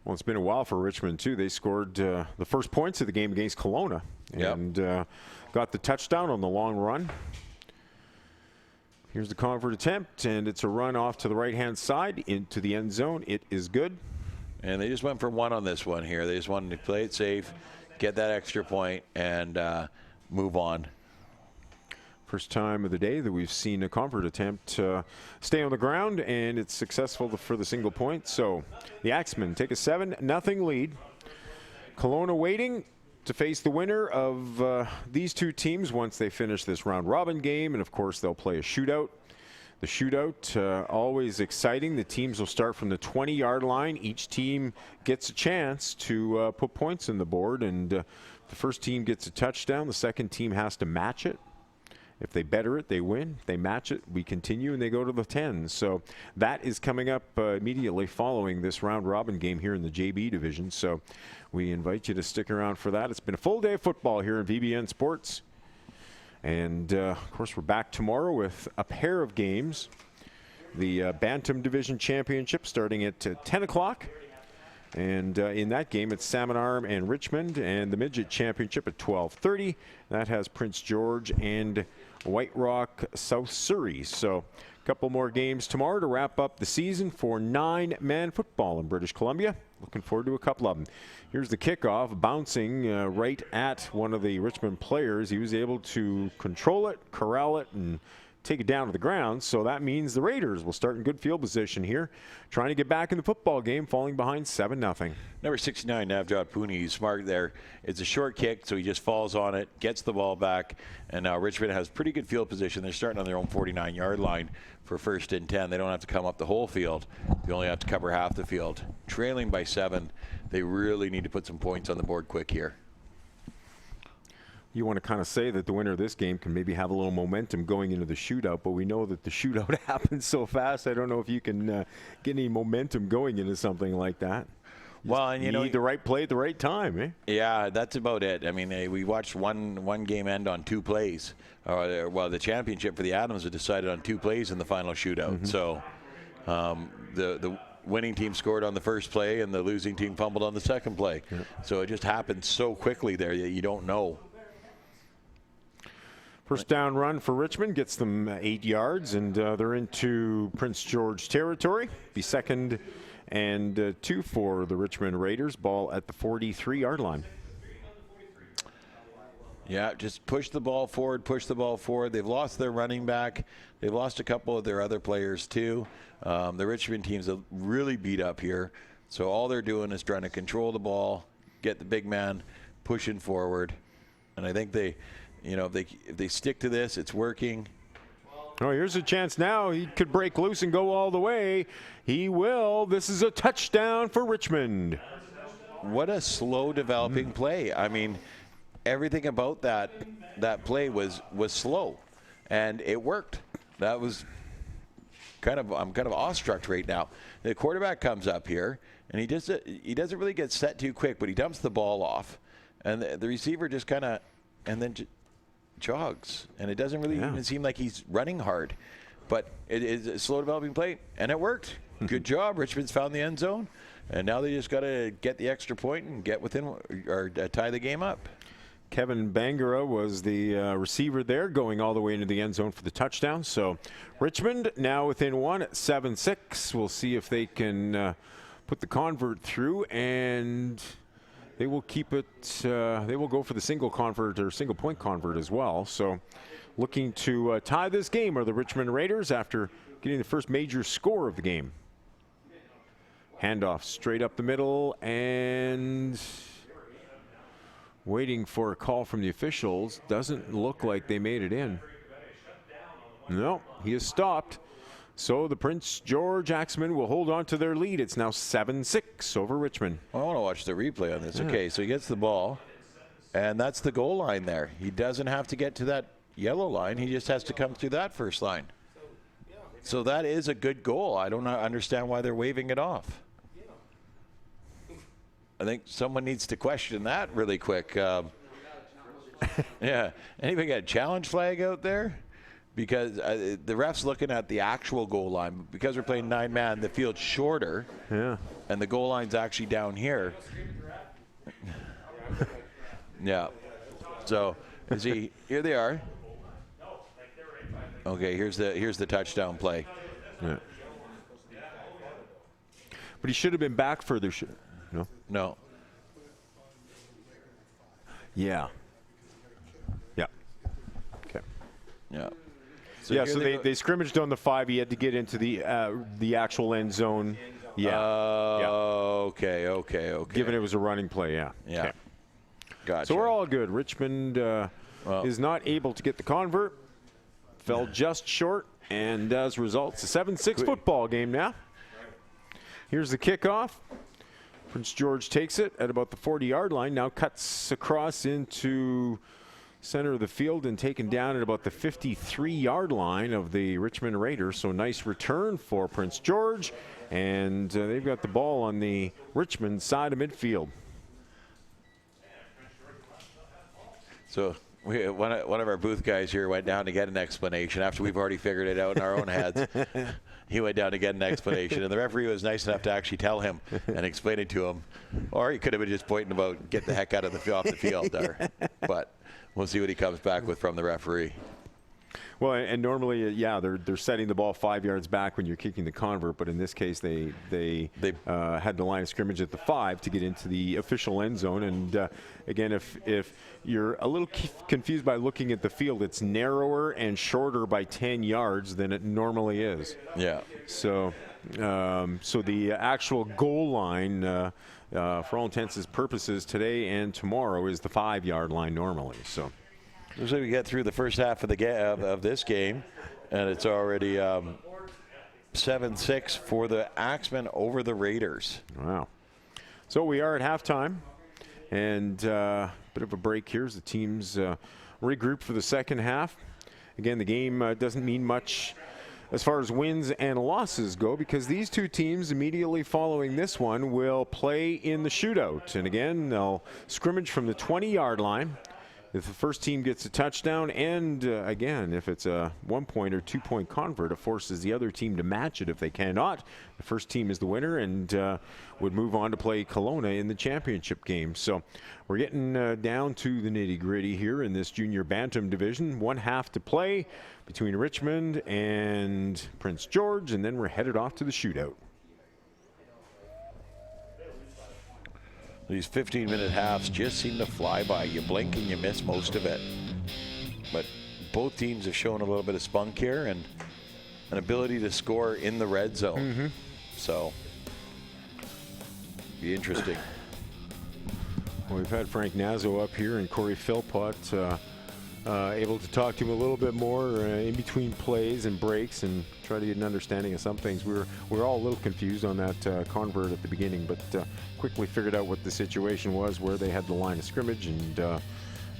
Well, it's been a while for Richmond, too. They scored the first points of the game against Colona and got the touchdown on the long run. Here's the convert attempt, and it's a run off to the right-hand side into the end zone. It is good. And they just went for 1 on this one here. They just wanted to play it safe, get that extra point, and move on. First time of the day that we've seen a convert attempt stay on the ground, and it's successful for the single point. So the Axemen take a 7-0 lead. Kelowna waiting to face the winner of these 2 teams once they finish this round-robin game, and of course they'll play a shootout. The shootout, always exciting. The teams will start from the 20-yard line. Each team gets a chance to put points on the board, and the first team gets a touchdown. The second team has to match it. If they better it, they win. If they match it, we continue, and they go to the 10. So that is coming up immediately following this round-robin game here in the JB division. So we invite you to stick around for that. It's been a full day of football here in VBN Sports. And, of course, we're back tomorrow with a pair of games. The Bantam Division Championship starting at 10 o'clock. And in that game, it's Salmon Arm and Richmond, and the Midget Championship at 12:30. That has Prince George and White Rock South Surrey. So a couple more games tomorrow to wrap up the season for 9-man football in British Columbia. Looking forward to a couple of them. Here's the kickoff, bouncing right at one of the Richmond players. He was able to control it, corral it, and take it down to the ground. So that means the Raiders will start in good field position here, trying to get back in the football game, falling behind 7-0. Number 69, Navjot Pooney, he's smart there. It's a short kick, so he just falls on it, gets the ball back, and now Richmond has pretty good field position. They're starting on their own 49-yard line for 1st and 10. They don't have to come up the whole field. They only have to cover half the field. Trailing by 7, they really need to put some points on the board quick here. You want to kind of say that the winner of this game can maybe have a little momentum going into the shootout, but we know that the shootout happens so fast. I don't know if you can get any momentum going into something like that. Well, and you need the right play at the right time, eh? Yeah, that's about it. I mean, we watched one game end on 2 plays. Well, the championship for the Adams was decided on 2 plays in the final shootout. Mm-hmm. So winning team scored on the first play and the losing team fumbled on the second play. Yeah. So it just happened so quickly there that you don't know. First down run for Richmond gets them 8 yards, and they're into Prince George territory. Be 2nd and 2 for the Richmond Raiders. Ball at the 43-yard line. Yeah, just push the ball forward, push the ball forward. They've lost their running back. They've lost a couple of their other players too. The Richmond team's really beat up here. So all they're doing is trying to control the ball, get the big man pushing forward. And I think they, if they stick to this, it's working. Oh, here's a chance now. He could break loose and go all the way. He will. This is a touchdown for Richmond. What a slow developing play. I mean, everything about that play was slow, and it worked. That was I'm kind of awestruck right now. The quarterback comes up here, and he doesn't really get set too quick, but he dumps the ball off, and the receiver just kind of jogs, and it doesn't really even seem like he's running hard, but it is a slow developing play, and it worked. Good job. Richmond's found the end zone, and now they just got to get the extra point and get within or tie the game up. Kevin Bangura was the receiver there, going all the way into the end zone for the touchdown. So Richmond now within 1 at 7-6. We'll see if they can put the convert through, and they will keep it. They will go for the single convert or single point convert as well. So looking to tie this game are the Richmond Raiders after getting the first major score of the game. Handoff straight up the middle, and waiting for a call from the officials. Doesn't look like they made it in. No, he is stopped. So the Prince George Axemen will hold on to their lead. It's now 7-6 over Richmond. I want to watch the replay on this. Okay, so he gets the ball, and that's the goal line there. He doesn't have to get to that yellow line. He just has to come through that first line. So that is a good goal. I don't understand why they're waving it off. I think someone needs to question that really quick. Yeah. Anybody got a challenge flag out there? Because the ref's looking at the actual goal line. Because we're playing 9-man, the field's shorter. Yeah. And the goal line's actually down here. Yeah. So, here they are. Okay, here's the touchdown play. Yeah. But he should have been back further. No. Yeah. Yeah. Okay. Yeah. So they scrimmaged on the 5. He had to get into the actual end zone. Yeah. Okay. Given it was a running play, yeah. Yeah. Okay. Gotcha. So we're all good. Richmond is not able to get the convert. Fell just short, and as a result, it's a 7-6 football game now. Here's the kickoff. Prince George takes it at about the 40-yard line, now cuts across into center of the field and taken down at about the 53-yard line of the Richmond Raiders. So nice return for Prince George, and they've got the ball on the Richmond side of midfield. So one of our booth guys here went down to get an explanation after we've already figured it out in our own heads. He went down to get an explanation, and the referee was nice enough to actually tell him and explain it to him. Or he could have been just pointing about get the heck out of off the field there. But we'll see what he comes back with from the referee. Well, and normally, they're setting the ball 5 yards back when you're kicking the convert, but in this case, they had the line of scrimmage at the 5 to get into the official end zone. And again, if you're a little confused by looking at the field, it's narrower and shorter by 10 yards than it normally is. Yeah. So the actual goal line, for all intents and purposes, today and tomorrow is the 5-yard line normally. So. Looks like we get through the first half of of this game, and it's already 7-6 for the Axemen over the Raiders. Wow. So we are at halftime, and bit of a break here as the teams regroup for the second half. Again, the game doesn't mean much as far as wins and losses go, because these two teams immediately following this one will play in the shootout. And again, they'll scrimmage from the 20-yard line. If the first team gets a touchdown, and again, if it's a 1-point or 2-point convert, it forces the other team to match it. If they cannot, the first team is the winner and would move on to play Colona in the championship game. So we're getting down to the nitty-gritty here in this junior Bantam division. 1 half to play between Richmond and Prince George, and then we're headed off to the shootout. These 15-minute halves just seem to fly by. You blink and you miss most of it. But both teams have shown a little bit of spunk here and an ability to score in the red zone. So, be interesting. Well, we've had Frank Nazzo up here and Corey Philpott able to talk to him a little bit more in between plays and breaks and try to get an understanding of some things. We were all a little confused on that convert at the beginning, but quickly figured out what the situation was, where they had the line of scrimmage, and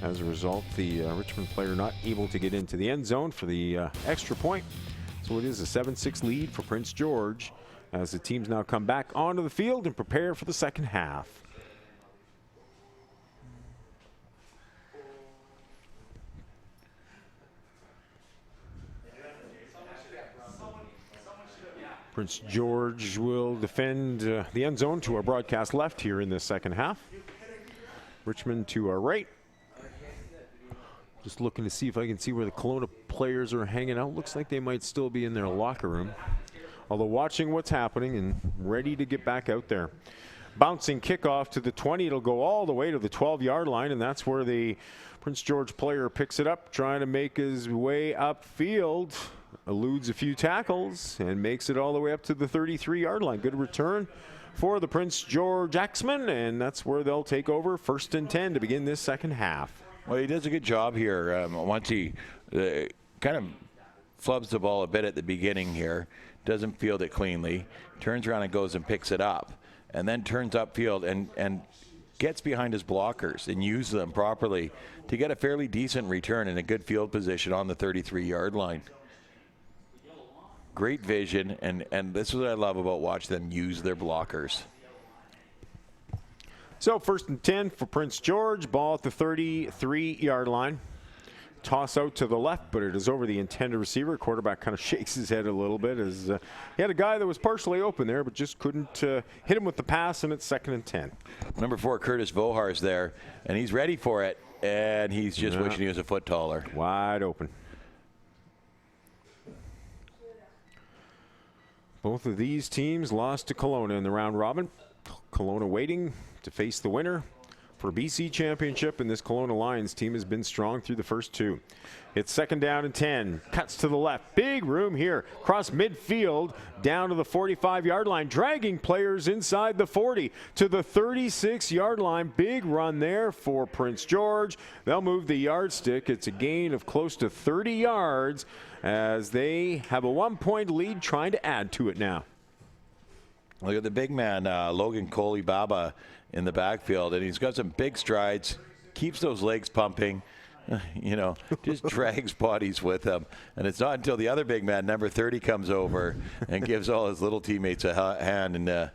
as a result, the Richmond player not able to get into the end zone for the extra point. So it is a 7-6 lead for Prince George as the teams now come back onto the field and prepare for the second half. Prince George will defend the end zone to our broadcast left here in the second half. Richmond to our right. Just looking to see if I can see where the Kelowna players are hanging out. Looks like they might still be in their locker room. Although watching what's happening and ready to get back out there. Bouncing kickoff to the 20. It'll go all the way to the 12-yard line, and that's where the Prince George player picks it up, trying to make his way upfield. Eludes a few tackles and makes it all the way up to the 33-yard line. Good return for the Prince George Axemen, and that's where they'll take over 1st and 10 to begin this second half. Well, he does a good job here. Once he kind of flubs the ball a bit at the beginning here, doesn't field it cleanly, turns around and goes and picks it up, and then turns upfield and gets behind his blockers and uses them properly to get a fairly decent return in a good field position on the 33-yard line. Great vision, and this is what I love about watching them use their blockers. So 1st and 10 for Prince George. Ball at the 33-yard line. Toss out to the left, but it is over the intended receiver. Quarterback kind of shakes his head a little bit as he had a guy that was partially open there, but just couldn't hit him with the pass, and it's 2nd and 10. Number 4, Curtis Vohar's there, and he's ready for it, and he's just wishing he was a foot taller. Wide open. Both of these teams lost to Colona in the round robin. Colona waiting to face the winner for BC Championship, and this Colona Lions team has been strong through the first 2. It's 2nd down and 10. Cuts to the left. Big room here. Cross midfield down to the 45-yard line. Dragging players inside the 40 to the 36-yard line. Big run there for Prince George. They'll move the yardstick. It's a gain of close to 30 yards as they have a 1-point lead, trying to add to it now. Look at the big man, Logan Coley Baba, in the backfield, and he's got some big strides, keeps those legs pumping, just drags bodies with him. And it's not until the other big man, number 30, comes over and gives all his little teammates a hand in the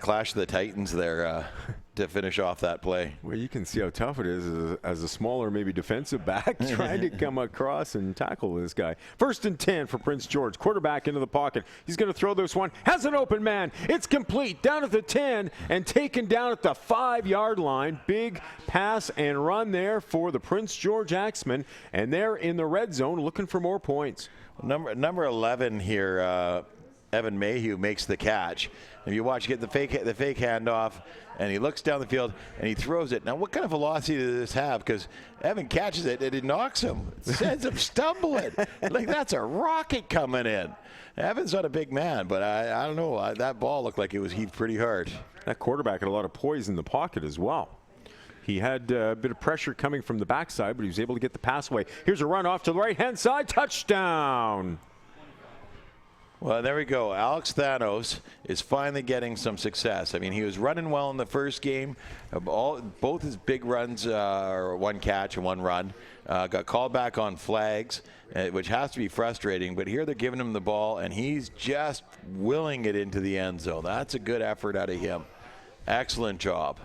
Clash of the Titans there to finish off that play. Well, you can see how tough it is as a smaller, maybe defensive back trying to come across and tackle this guy. 1st and 10 for Prince George. Quarterback into the pocket. He's going to throw this one. Has an open man. It's complete. Down at the 10 and taken down at the 5-yard line. Big pass and run there for the Prince George Axemen. And they're in the red zone looking for more points. Number 11 here, Evan Mayhew, makes the catch. If you watch, get the fake handoff, and he looks down the field and he throws it. Now, what kind of velocity does this have? Because Evan catches it and it knocks him, sends him stumbling. Like that's a rocket coming in. Evan's not a big man, but I don't know. That ball looked like it was heaved pretty hard. That quarterback had a lot of poise in the pocket as well. He had a bit of pressure coming from the backside, but he was able to get the pass away. Here's a run off to the right-hand side. Touchdown. Well, there we go. Alex Thanos is finally getting some success. I mean, he was running well in the first game. Both his big runs are 1 catch and 1 run. Got called back on flags, which has to be frustrating. But here they're giving him the ball, and he's just willing it into the end zone. That's a good effort out of him. Excellent job.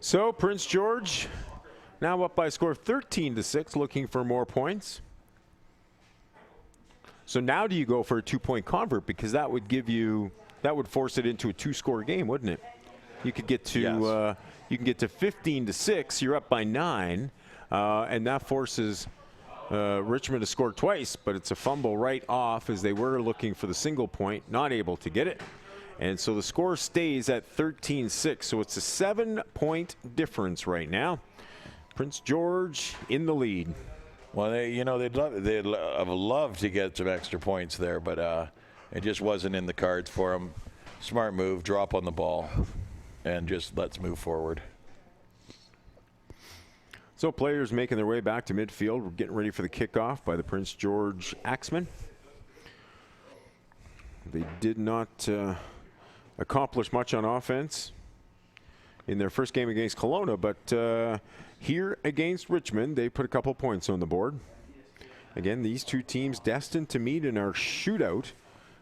So Prince George now up by a score of 13-6, looking for more points. So now do you go for a 2-point convert, because that would force it into a 2-score game, wouldn't it? You could get to Yes. you can get to 15-6. You're up by 9, and that forces Richmond to score twice. But it's a fumble right off as they were looking for the single point, not able to get it. And so the score stays at 13-6. So it's a 7-point difference right now. Prince George in the lead. Well, they'd have loved to get some extra points there, but it just wasn't in the cards for them. Smart move, drop on the ball, and just let's move forward. So players making their way back to midfield. We're getting ready for the kickoff by the Prince George Axemen. They did not accomplish much on offense in their first game against Colona, but here against Richmond, they put a couple points on the board. Again, these two teams destined to meet in our shootout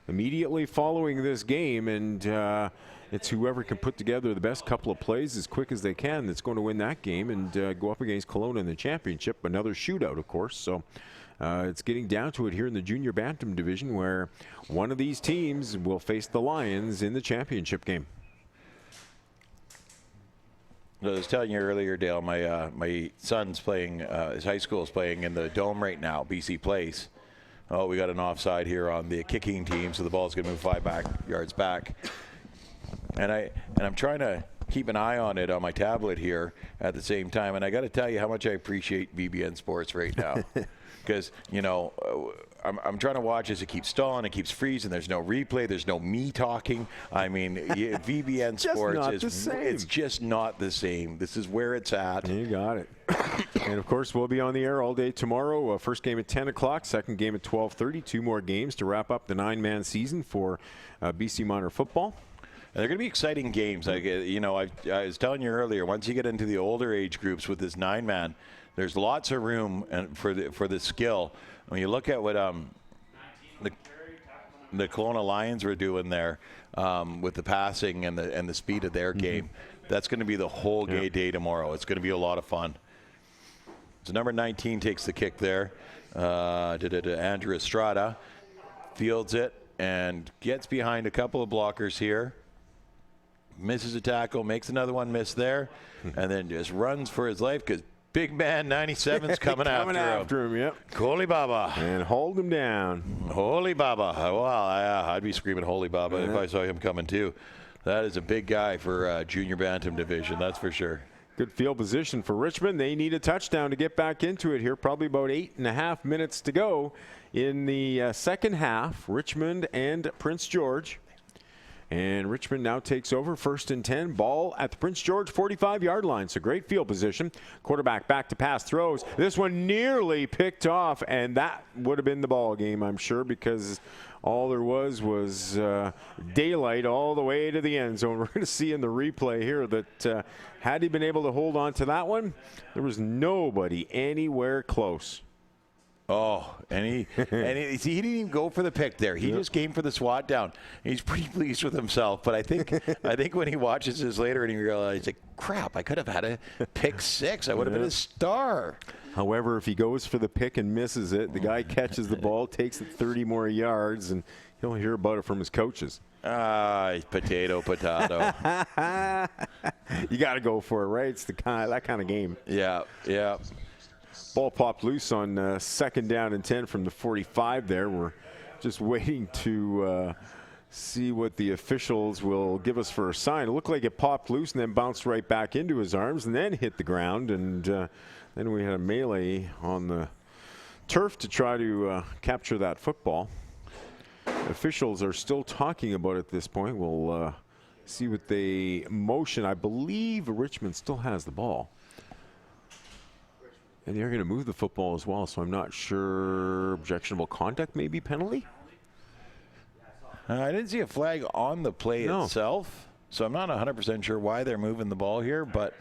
immediately following this game, and it's whoever can put together the best couple of plays as quick as they can that's going to win that game and go up against Colona in the championship. Another shootout, of course. So it's getting down to it here in the junior Bantam division, where one of these teams will face the Lions in the championship game. I was telling you earlier, Dale, my son's playing, his high school is playing in the Dome right now, BC Place. Oh, we got an offside here on the kicking team, so the ball's going to move 5 yards back. And I'm trying to keep an eye on it on my tablet here at the same time. And I got to tell you how much I appreciate BBN Sports right now. Because, I'm trying to watch as it keeps stalling, it keeps freezing. There's no replay. There's no me talking. I mean, VBN Sports it's just not the same. This is where it's at. You got it. And of course, we'll be on the air all day tomorrow. First game at 10 o'clock, second game at 12:30. 2 more games to wrap up the 9-man season for BC minor football. And they're going to be exciting games. I was telling you earlier, once you get into the older age groups with this 9-man, there's lots of room for the skill. When you look at what the Colona Lions were doing there with the passing and the speed of their game, that's going to be the whole day tomorrow. It's going to be a lot of fun. So number 19 takes the kick there. Andrew Estrada fields it and gets behind a couple of blockers here. Misses a tackle, makes another one miss there, and then just runs for his life because big man 97's coming after him. Yep. Holy Baba. And hold him down. Holy Baba. Well, I'd be screaming Holy Baba if I saw him coming too. That is a big guy for junior Bantam division, that's for sure. Good field position for Richmond. They need a touchdown to get back into it here. Probably about 8.5 minutes to go in the second half. Richmond and Prince George. And Richmond now takes over, 1st and 10. Ball at the Prince George 45-yard line. So great field position. Quarterback back to pass, throws. This one nearly picked off, and that would have been the ball game, I'm sure, because all there was daylight all the way to the end zone. We're going to see in the replay here that had he been able to hold on to that one, there was nobody anywhere close. Oh, and he didn't even go for the pick there. He just came for the swat down. He's pretty pleased with himself. But I think when he watches this later and he realizes, like, crap, I could have had a pick 6. I would have been a star. However, if he goes for the pick and misses it, the guy catches the ball, takes it 30 more yards, and he'll hear about it from his coaches. Potato. You got to go for it, right? It's that kind of game. Yeah. Ball popped loose on 2nd down and 10 from the 45 there. We're just waiting to see what the officials will give us for a sign. It looked like it popped loose and then bounced right back into his arms and then hit the ground. And then we had a melee on the turf to try to capture that football. Officials are still talking about it at this point. We'll see what they motion. I believe Richmond still has the ball. And they're going to move the football as well, so I'm not sure. Objectionable conduct, maybe penalty? I didn't see a flag on the play itself, so I'm not 100% sure why they're moving the ball here, but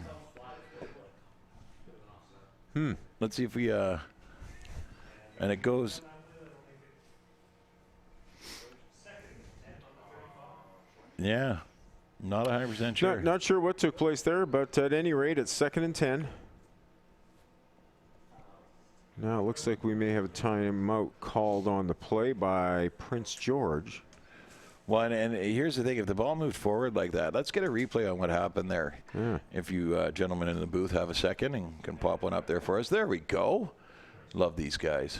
let's see if we and it goes. Yeah. Not 100% sure. Not sure what took place there, but at any rate, it's 2nd and 10. Now it looks like we may have a timeout called on the play by Prince George. Well, and here's the thing. If the ball moved forward like that, let's get a replay on what happened there. Yeah. If you gentlemen in the booth have a second and can pop one up there for us. There we go. Love these guys.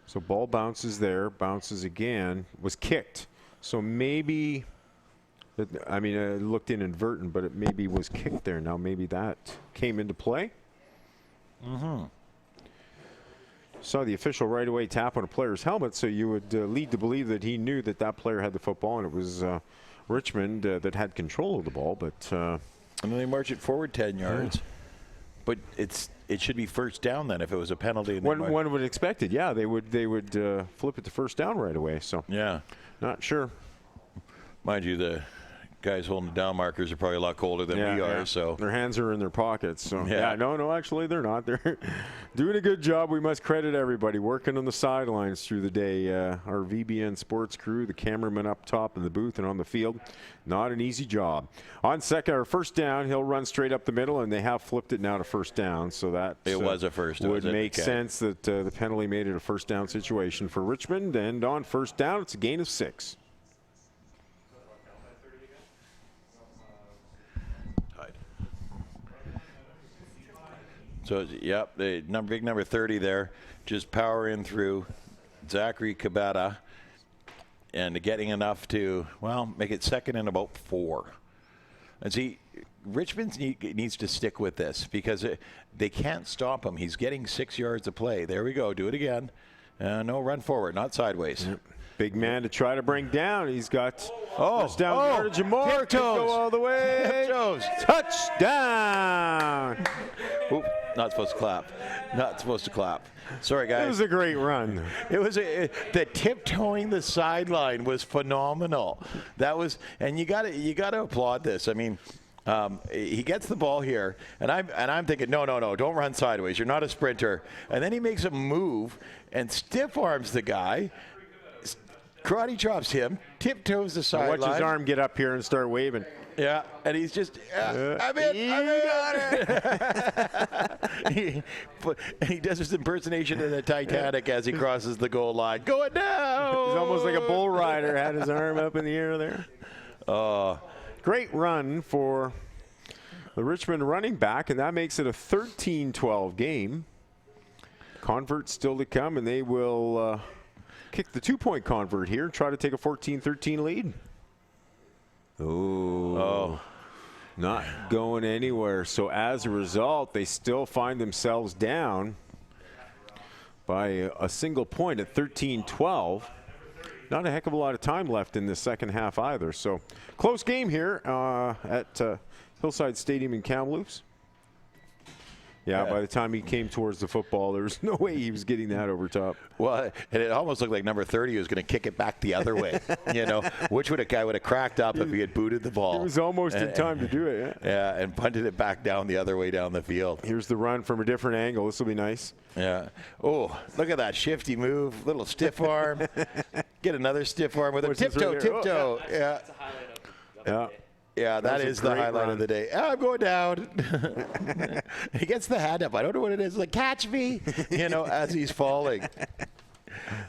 So ball bounces there, bounces again, was kicked. So maybe, I mean, it looked inadvertent, but it maybe was kicked there. Now maybe that came into play. Mm-hmm. Saw the official right away tap on a player's helmet, so you would lead to believe that he knew that that player had the football, and it was Richmond that had control of the ball. But and then they march it forward 10 yards. Yeah. But it should be first down then if it was a penalty. One would expect it. Yeah, they would flip it to first down right away. So yeah, not sure. Mind you, the guys holding the down markers are probably a lot colder than we are. So their hands are in their pockets. So no, actually they're not. They're doing a good job. We must credit everybody working on the sidelines through the day. Our VBN sports crew, the cameraman up top in the booth and on the field. Not an easy job. On second or first down, he'll run straight up the middle, and they have flipped it now to first down. So that it was a first. Would make sense that the penalty made it a first down situation for Richmond. And on first down, it's a gain of 6. So, yep, the big number 30 there, just powering through Zachary Kabata and getting enough to, well, make it second and about 4. And see, Richmond needs to stick with this because they can't stop him. He's getting 6 yards of play. There we go. Do it again. No, run forward, not sideways. Yep. Big man to try to bring down. He's got first down yardage and more. Tiptoes. Go all the way. Tiptoes. Touchdown. Oop, not supposed to clap. Not supposed to clap. Sorry, guys. It was a great run. It was the tiptoeing the sideline was phenomenal. That was, and you got to applaud this. I mean, he gets the ball here, and I'm thinking, no, don't run sideways. You're not a sprinter. And then he makes a move and stiff arms the guy. Karate chops him, tiptoes the sideline. Watch his arm get up here and start waving. Yeah, and he's just, I'm in. Got it. he does his impersonation of the Titanic as he crosses the goal line. Going down. He's almost like a bull rider, had his arm up in the air there. Great run for the Richmond running back, and that makes it a 13-12 game. Converts still to come, and they will kick the 2-point convert here and try to take a 14-13 lead. Oh, not going anywhere. So as a result, they still find themselves down by a single point at 13-12. Not a heck of a lot of time left in the second half either. So close game here at Hillside Stadium in Kamloops. Yeah, by the time he came towards the football, there was no way he was getting that over top. Well, and it almost looked like number 30 was going to kick it back the other way. Which guy would have cracked up if he had booted the ball. It was almost in time to do it. Yeah, and punted it back down the other way down the field. Here's the run from a different angle. This will be nice. Yeah. Oh, look at that shifty move. Little stiff arm. Get another stiff arm with a tiptoe. Oh, yeah. Yeah. Yeah, that is the highlight of the day. I'm going down. He gets the hand up. I don't know what it is. Like, catch me, as he's falling.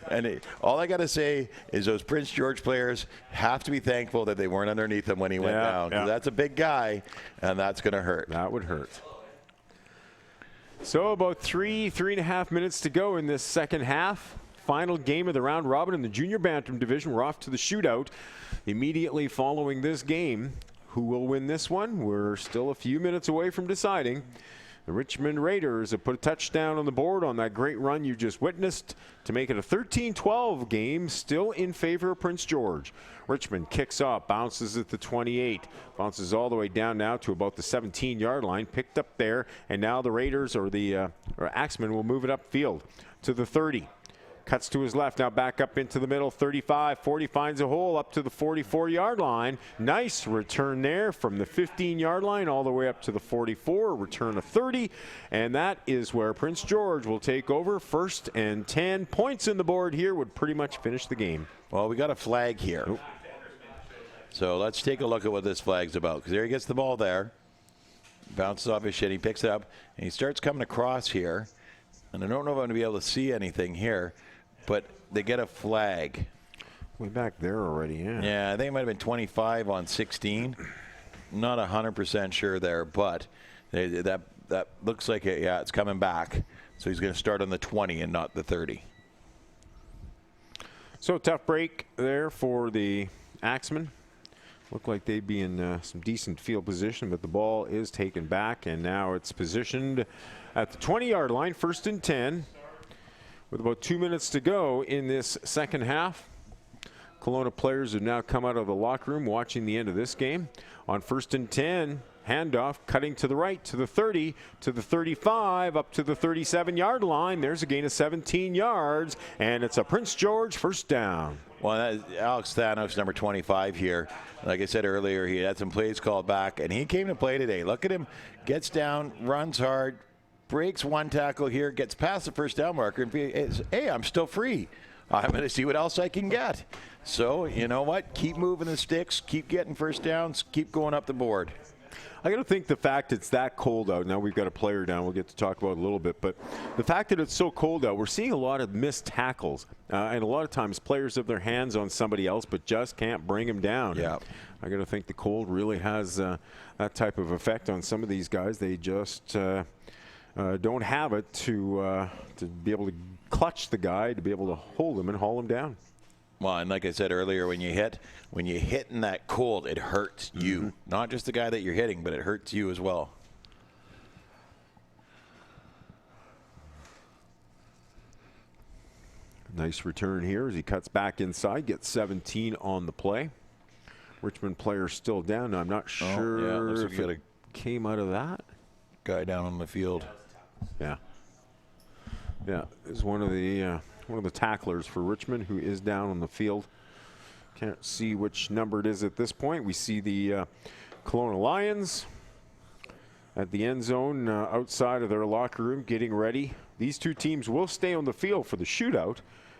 And all I got to say is those Prince George players have to be thankful that they weren't underneath him when he went down. Because that's a big guy, and that's going to hurt. That would hurt. So about 3.5 minutes to go in this second half. Final game of the round robin in the junior Bantam division. We're off to the shootout immediately following this game. Who will win this one? We're still a few minutes away from deciding. The Richmond Raiders have put a touchdown on the board on that great run you just witnessed to make it a 13-12 game, still in favor of Prince George. Richmond kicks off, bounces at the 28, bounces all the way down now to about the 17-yard line, picked up there, and now the Raiders or Axemen will move it upfield to the 30. Cuts to his left, now back up into the middle, 35, 40, finds a hole up to the 44-yard line. Nice return there from the 15-yard line all the way up to the 44, return of 30. And that is where Prince George will take over. 1st and 10 points in the board here would pretty much finish the game. Well, we got a flag here. So let's take a look at what this flag's about. Because there he gets the ball there. Bounces off his shin. He picks it up. And he starts coming across here. And I don't know if I'm going to be able to see anything here. But they get a flag. Way back there already, yeah. Yeah, I think it might have been 25 on 16. Not 100% sure there. But that looks like it. Yeah, it's coming back. So he's going to start on the 20 and not the 30. So tough break there for the Axemen. Looked like they'd be in some decent field position, but the ball is taken back, and now it's positioned at the 20-yard line, 1st and 10, with about 2 minutes to go in this second half. Kelowna players have now come out of the locker room watching the end of this game. On 1st and 10, handoff, cutting to the right, to the 30, to the 35, up to the 37-yard line. There's a gain of 17 yards, and it's a Prince George first down. Well, Alex Thanos, number 25 here. Like I said earlier, he had some plays called back, and he came to play today. Look at him. Gets down, runs hard, breaks one tackle here, gets past the first down marker, and says, hey, I'm still free. I'm going to see what else I can get. So, you know what? Keep moving the sticks, keep getting first downs, keep going up the board. I got to think the fact it's that cold out. Now we've got a player down. We'll get to talk about it a little bit. But the fact that it's so cold out, we're seeing a lot of missed tackles. And a lot of times players have their hands on somebody else but just can't bring them down. Yeah. I got to think the cold really has that type of effect on some of these guys. They just don't have it to be able to clutch the guy, to be able to hold him and haul him down. Well, and like I said earlier, when you hit in that cold, it hurts you. Not just the guy that you're hitting, but it hurts you as well. Nice return here as he cuts back inside, gets 17 on the play. Richmond player still down. Now, I'm not sure if it came out of that. Guy down on the field. Yeah. Yeah, is one of the tacklers for Richmond who is down on the field. Can't see which number it is at this point. We see the Colona Lions at the end zone outside of their locker room getting ready. These two teams will stay on the field for the shootout.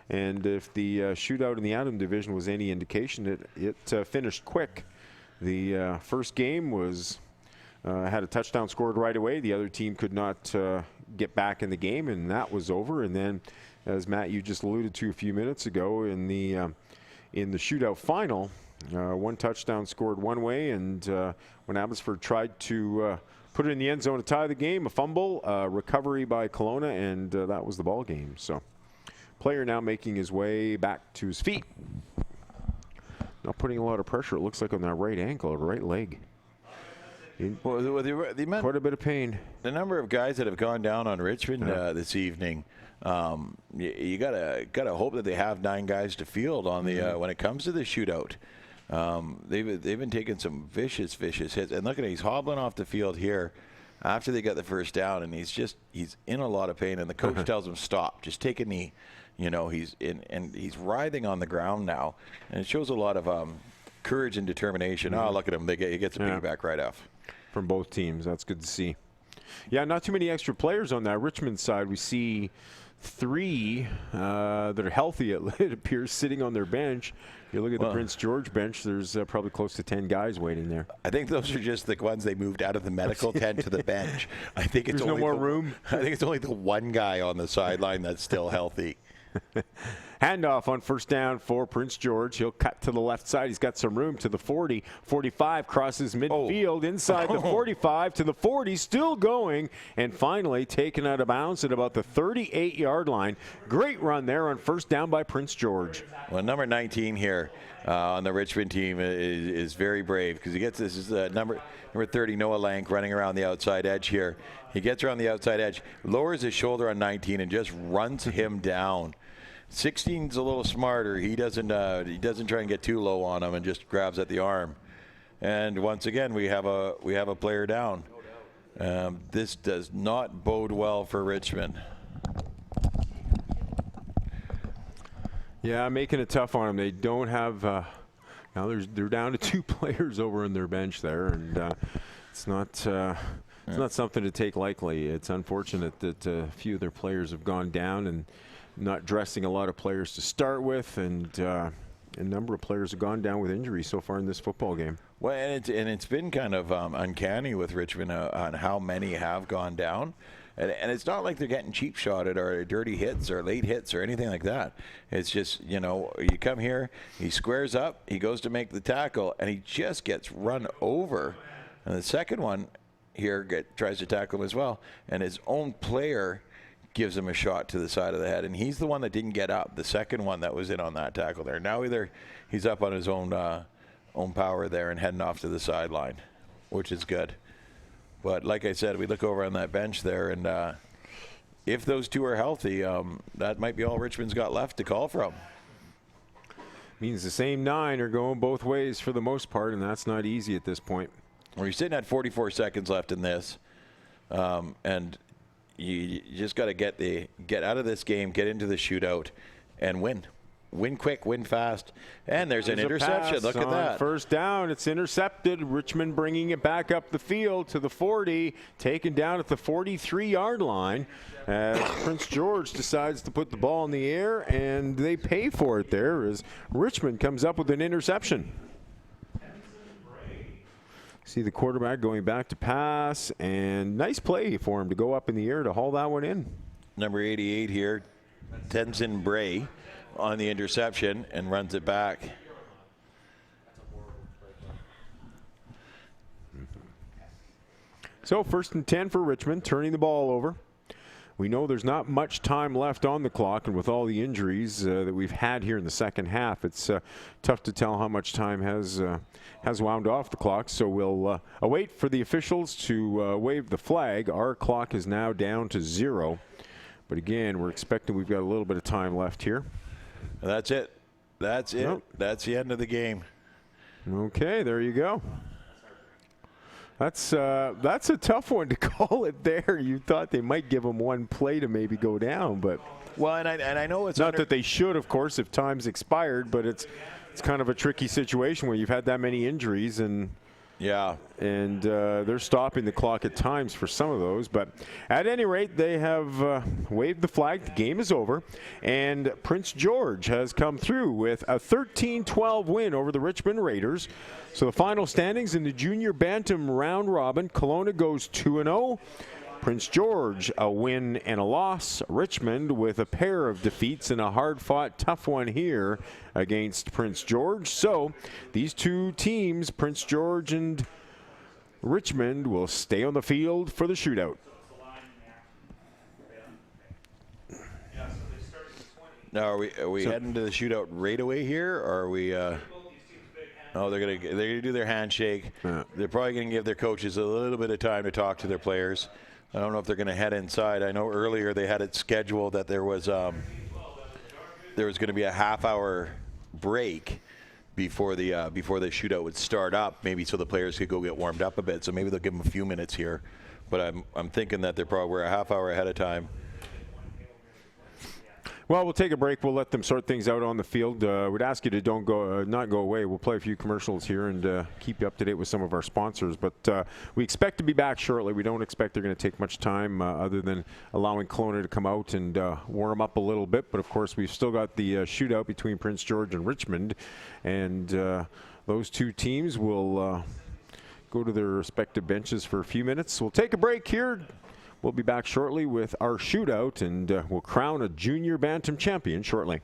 And if the shootout in the Adam division was any indication, it finished quick. The first game was had a touchdown scored right away. The other team could not get back in the game, and that was over. And then, as Matt, you just alluded to a few minutes ago, in the shootout final, one touchdown scored one way, and when Abbotsford tried to put it in the end zone to tie the game, a fumble, recovery by Colona, and that was the ball game. So, player now making his way back to his feet. Not putting a lot of pressure, it looks like, on that right ankle or right leg. Well, Quite a bit of pain. The number of guys that have gone down on Richmond this evening, you gotta hope that they have 9 guys to field on the when it comes to the shootout. They've been taking some vicious hits, and look at him, he's hobbling off the field here after they got the first down, and he's in a lot of pain, and the coach tells him stop, just take a knee. You know, he's writhing on the ground now, and it shows a lot of courage and determination. Oh, look at him, he gets a piggyback right off. From both teams. That's good to see. Yeah, not too many extra players on that Richmond side. We see 3 that are healthy, it appears, sitting on their bench. You look at the Prince George bench, there's probably close to 10 guys waiting there. I think those are just the ones they moved out of the medical tent to the bench. I think it's there's only no more room. I think it's only the one guy on the sideline that's still healthy. Handoff on first down for Prince George. He'll cut to the left side. He's got some room to the 40. 45 crosses midfield inside the 45 to the 40. Still going. And finally taken out of bounds at about the 38-yard line. Great run there on first down by Prince George. Well, number 19 here on the Richmond team is very brave because he gets this is number 30, Noah Lank, running around the outside edge here. He gets around the outside edge, lowers his shoulder on 19 and just runs him down. 16's a little smarter. He doesn't try and get too low on him and just grabs at the arm. And once again, we have a player down. This does not bode well for Richmond. Yeah, making it tough on them. They don't have. Now they're down to 2 players over on their bench there, and it's not something to take lightly. It's unfortunate that a few of their players have gone down and not dressing a lot of players to start with, and a number of players have gone down with injury so far in this football game. Well, and it's been kind of uncanny with Richmond on how many have gone down. And it's not like they're getting cheap shotted or dirty hits or late hits or anything like that. It's just, you come here, he squares up, he goes to make the tackle, and he just gets run over. And the second one here tries to tackle him as well. And his own player gives him a shot to the side of the head. And he's the one that didn't get up, the second one that was in on that tackle there. Now he's up on his own power there and heading off to the sideline, which is good. But like I said, we look over on that bench there, and if those two are healthy, that might be all Richmond's got left to call from. Means the same 9 are going both ways for the most part, and that's not easy at this point. Well, you're sitting at 44 seconds left in this, and you just got to get out of this game, get into the shootout, and win. Win quick, win fast. And there's an interception. Look at that. First down. It's intercepted. Richmond bringing it back up the field to the 40. Taken down at the 43-yard line as Prince George decides to put the ball in the air, and they pay for it there as Richmond comes up with an interception. See the quarterback going back to pass, and nice play for him to go up in the air to haul that one in. Number 88 here, Tenzin Bray, on the interception and runs it back. So 1st and 10 for Richmond, turning the ball over. We know there's not much time left on the clock, and with all the injuries that we've had here in the second half, it's tough to tell how much time has wound off the clock. So we'll await for the officials to wave the flag. Our clock is now down to 0. But again, we're expecting we've got a little bit of time left here. That's it. That's it. Nope. That's the end of the game. Okay, there you go. That's a tough one to call it there. You thought they might give them one play to maybe go down, but well, and I know it's not that they should, of course, if time's expired, but it's kind of a tricky situation where you've had that many injuries and. Yeah. And they're stopping the clock at times for some of those. But at any rate, they have waved the flag. The game is over. And Prince George has come through with a 13-12 win over the Richmond Raiders. So the final standings in the junior Bantam round robin, Colona goes 2-0. Prince George, a win and a loss. Richmond with a pair of defeats and a hard-fought, tough one here against Prince George. So these two teams, Prince George and Richmond, will stay on the field for the shootout. Now, are we heading to the shootout right away here, or are we? Oh, they're gonna do their handshake. Yeah. They're probably gonna give their coaches a little bit of time to talk to their players. I don't know if they're going to head inside. I know earlier they had it scheduled that there was going to be a half-hour break before the shootout would start up, maybe so the players could go get warmed up a bit. So maybe they'll give them a few minutes here. But I'm thinking that we're a half hour ahead of time. Well, we'll take a break. We'll let them sort things out on the field. We'd ask you to not go away. We'll play a few commercials here and keep you up to date with some of our sponsors. But we expect to be back shortly. We don't expect they're going to take much time other than allowing Kelowna to come out and warm up a little bit. But, of course, we've still got the shootout between Prince George and Richmond. And those two teams will go to their respective benches for a few minutes. We'll take a break here. We'll be back shortly with our shootout, and we'll crown a junior Bantam champion shortly.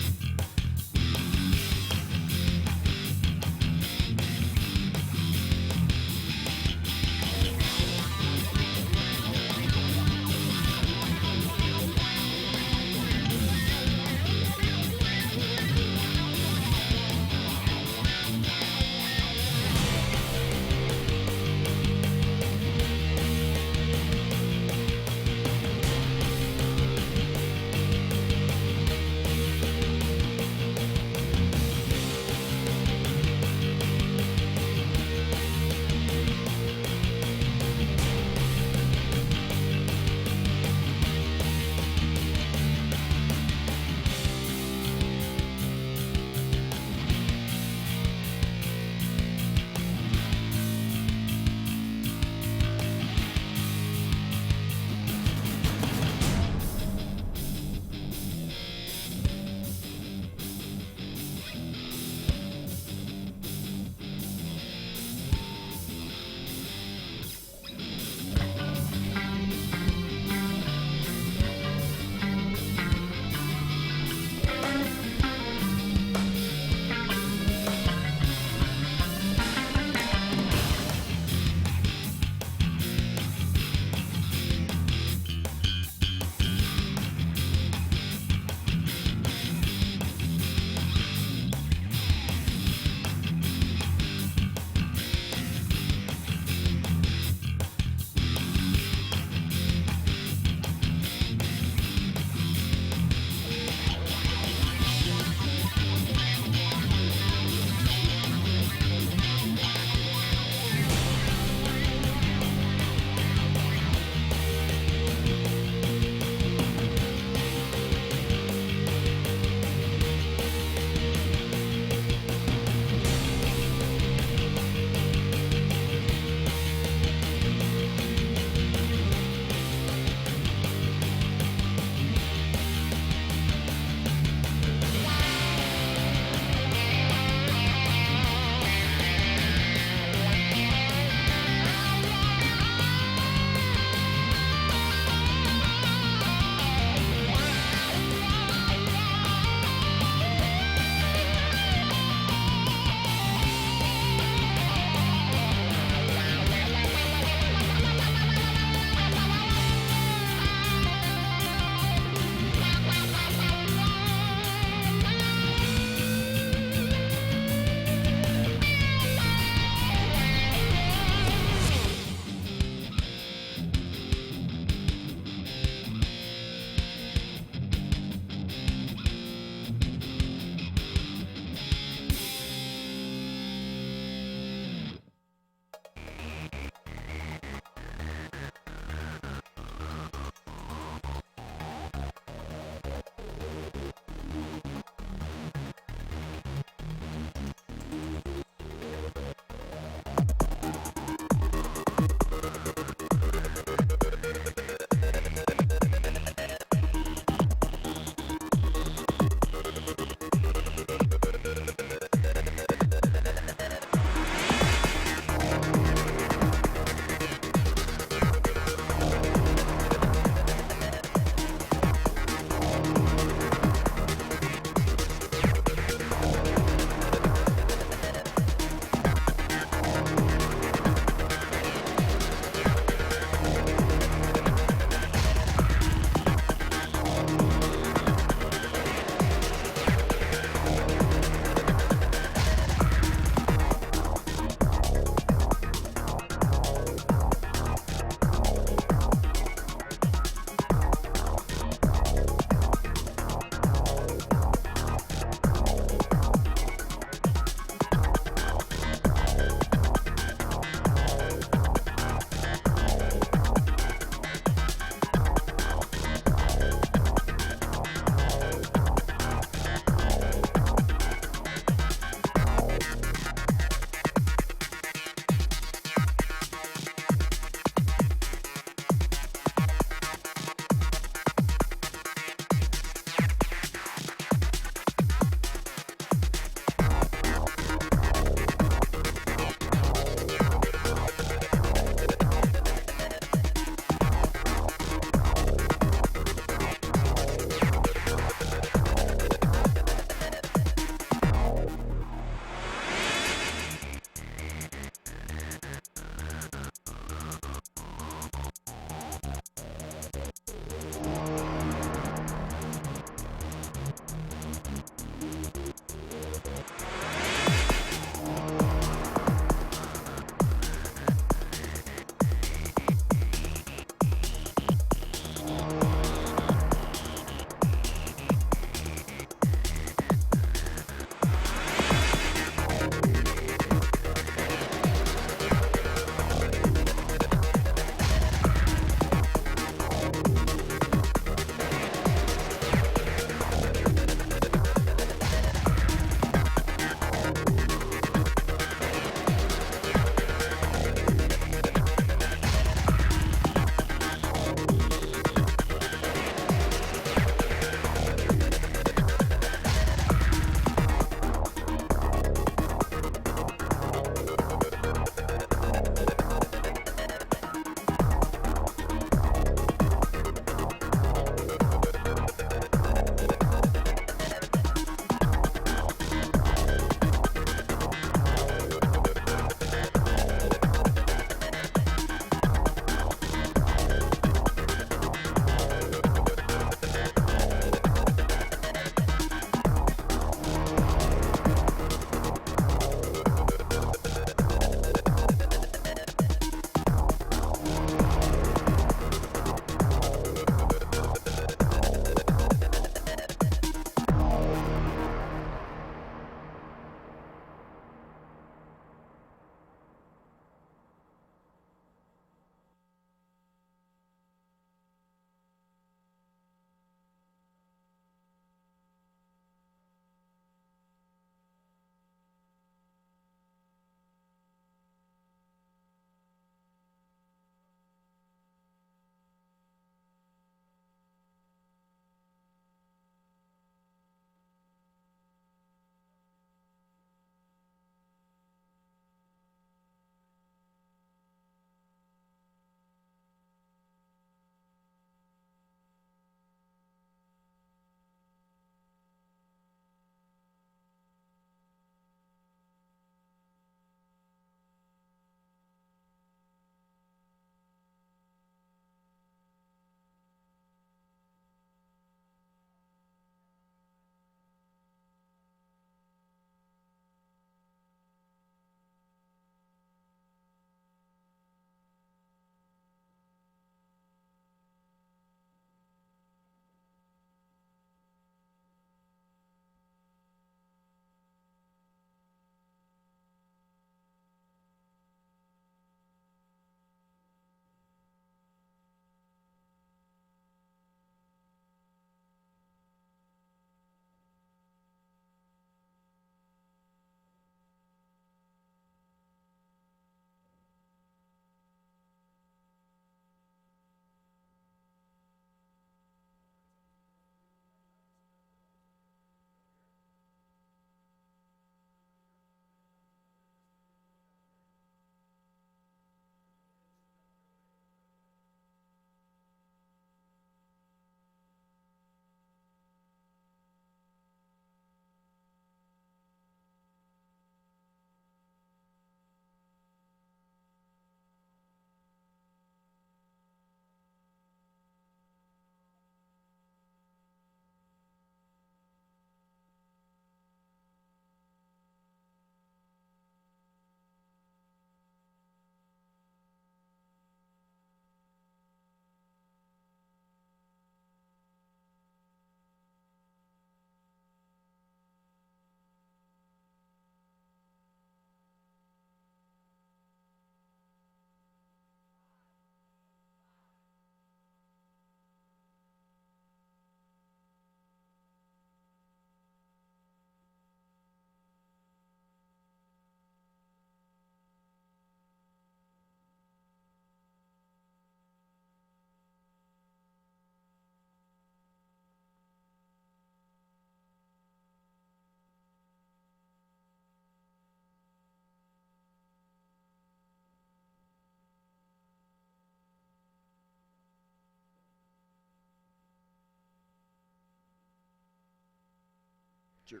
Sure.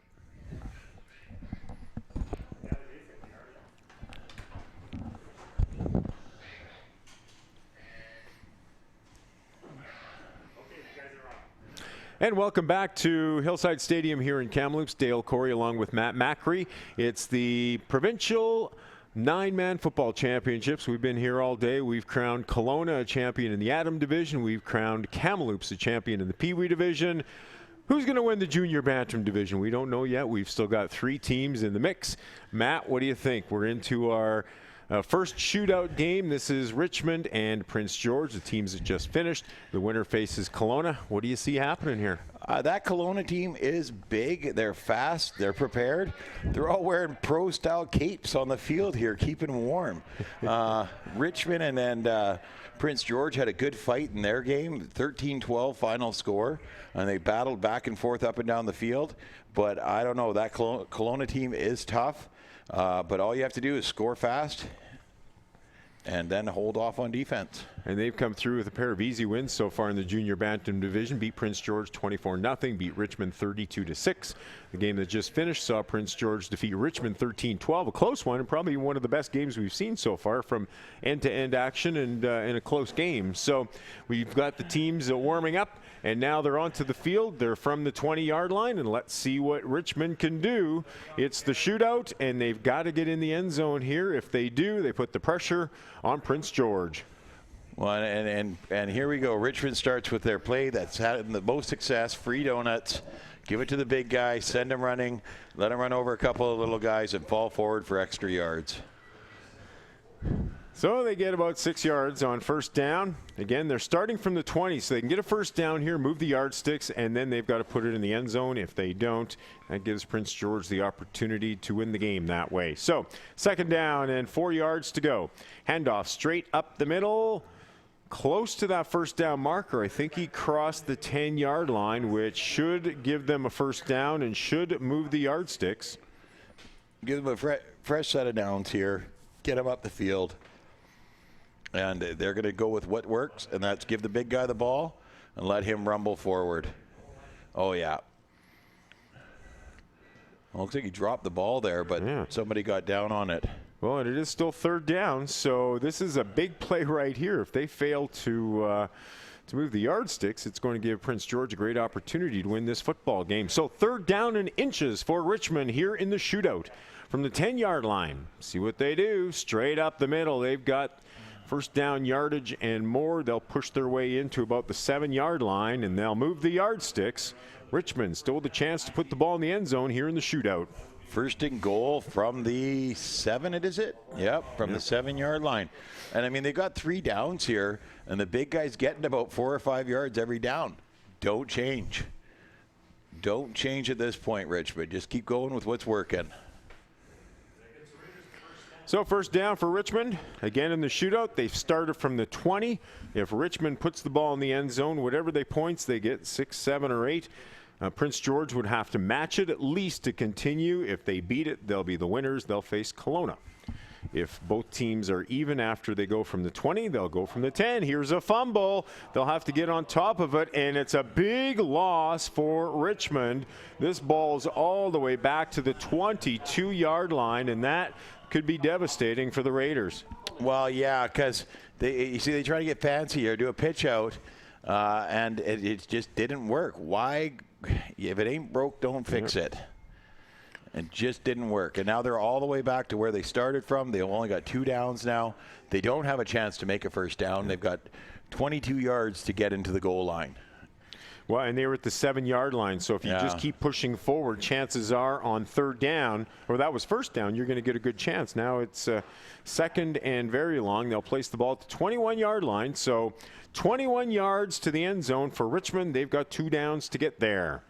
And welcome back to Hillside Stadium here in Kamloops. Dale Corey along with Matt Macri. It's the provincial 9-man football championships. We've been here all day. We've crowned Colona a champion in the Atom division. We've crowned Kamloops a champion in the Peewee division. Who's going to win the junior Bantam division? We don't know yet. We've still got 3 teams in the mix. Matt, what do you think? We're into our first shootout game. This is Richmond and Prince George, the teams that just finished. The winner faces Colona. What do you see happening here? That Colona team is big. They're fast. They're prepared. They're all wearing pro-style capes on the field here, keeping warm. Richmond and Prince George had a good fight in their game, 13-12 final score, and they battled back and forth up and down the field. But I don't know. That Colona team is tough, but all you have to do is score fast and then hold off on defense. And they've come through with a pair of easy wins so far in the junior Bantam division. Beat Prince George 24-0, beat Richmond 32-6. The game that just finished saw Prince George defeat Richmond 13-12, a close one, and probably one of the best games we've seen so far from end-to-end action and in a close game. So we've got the teams warming up, and now they're onto the field. They're from the 20-yard line, and let's see what Richmond can do. It's the shootout, and they've got to get in the end zone here. If they do, they put the pressure on Prince George. Well, and here we go. Richmond starts with their play that's had the most success, free donuts. Give it to the big guy, send him running, let him run over a couple of little guys and fall forward for extra yards. So they get about 6 yards on first down. Again, they're starting from the 20, so they can get a first down here, move the yardsticks, and then they've got to put it in the end zone. If they don't, that gives Prince George the opportunity to win the game that way. So second down and 4 yards to go. Handoff straight up the middle. Close to that first down marker. I think he crossed the 10-yard line, which should give them a first down and should move the yardsticks. Give them a fresh set of downs here. Get them up the field. And they're going to go with what works, and that's give the big guy the ball and let him rumble forward. Oh, yeah. Well, looks like he dropped the ball there, but somebody got down on it. Well, and it is still third down, so this is a big play right here. If they fail to move the yardsticks, it's going to give Prince George a great opportunity to win this football game. So third down and inches for Richmond here in the shootout from the 10-yard line. See what they do. Straight up the middle. They've got first down yardage and more. They'll push their way into about the 7-yard line, and they'll move the yardsticks. Richmond still with a chance to put the ball in the end zone here in the shootout. First and goal from the 7, is it? Yep, from the 7-yard line. And, I mean, they've got 3 downs here, and the big guy's getting about 4 or 5 yards every down. Don't change. Don't change at this point, Richmond. Just keep going with what's working. So first down for Richmond. Again in the shootout, they've started from the 20. If Richmond puts the ball in the end zone, whatever they points, they get 6, 7, or 8. Prince George would have to match it at least to continue. If they beat it, they'll be the winners. They'll face Colona. If both teams are even after they go from the 20, they'll go from the 10. Here's a fumble. They'll have to get on top of it, and it's a big loss for Richmond. This ball's all the way back to the 22-yard line, and that could be devastating for the Raiders. Well, yeah, because they try to get fancy here, do a pitch out, and it just didn't work. Why? If it ain't broke, don't fix it. It just didn't work. And now they're all the way back to where they started from. They've only got 2 downs now. They don't have a chance to make a first down. They've got 22 yards to get into the goal line. Well, and they were at the 7-yard line, so if you just keep pushing forward, chances are on third down, or that was first down, you're going to get a good chance. Now it's second and very long. They'll place the ball at the 21-yard line, so 21 yards to the end zone for Richmond. They've got 2 downs to get there.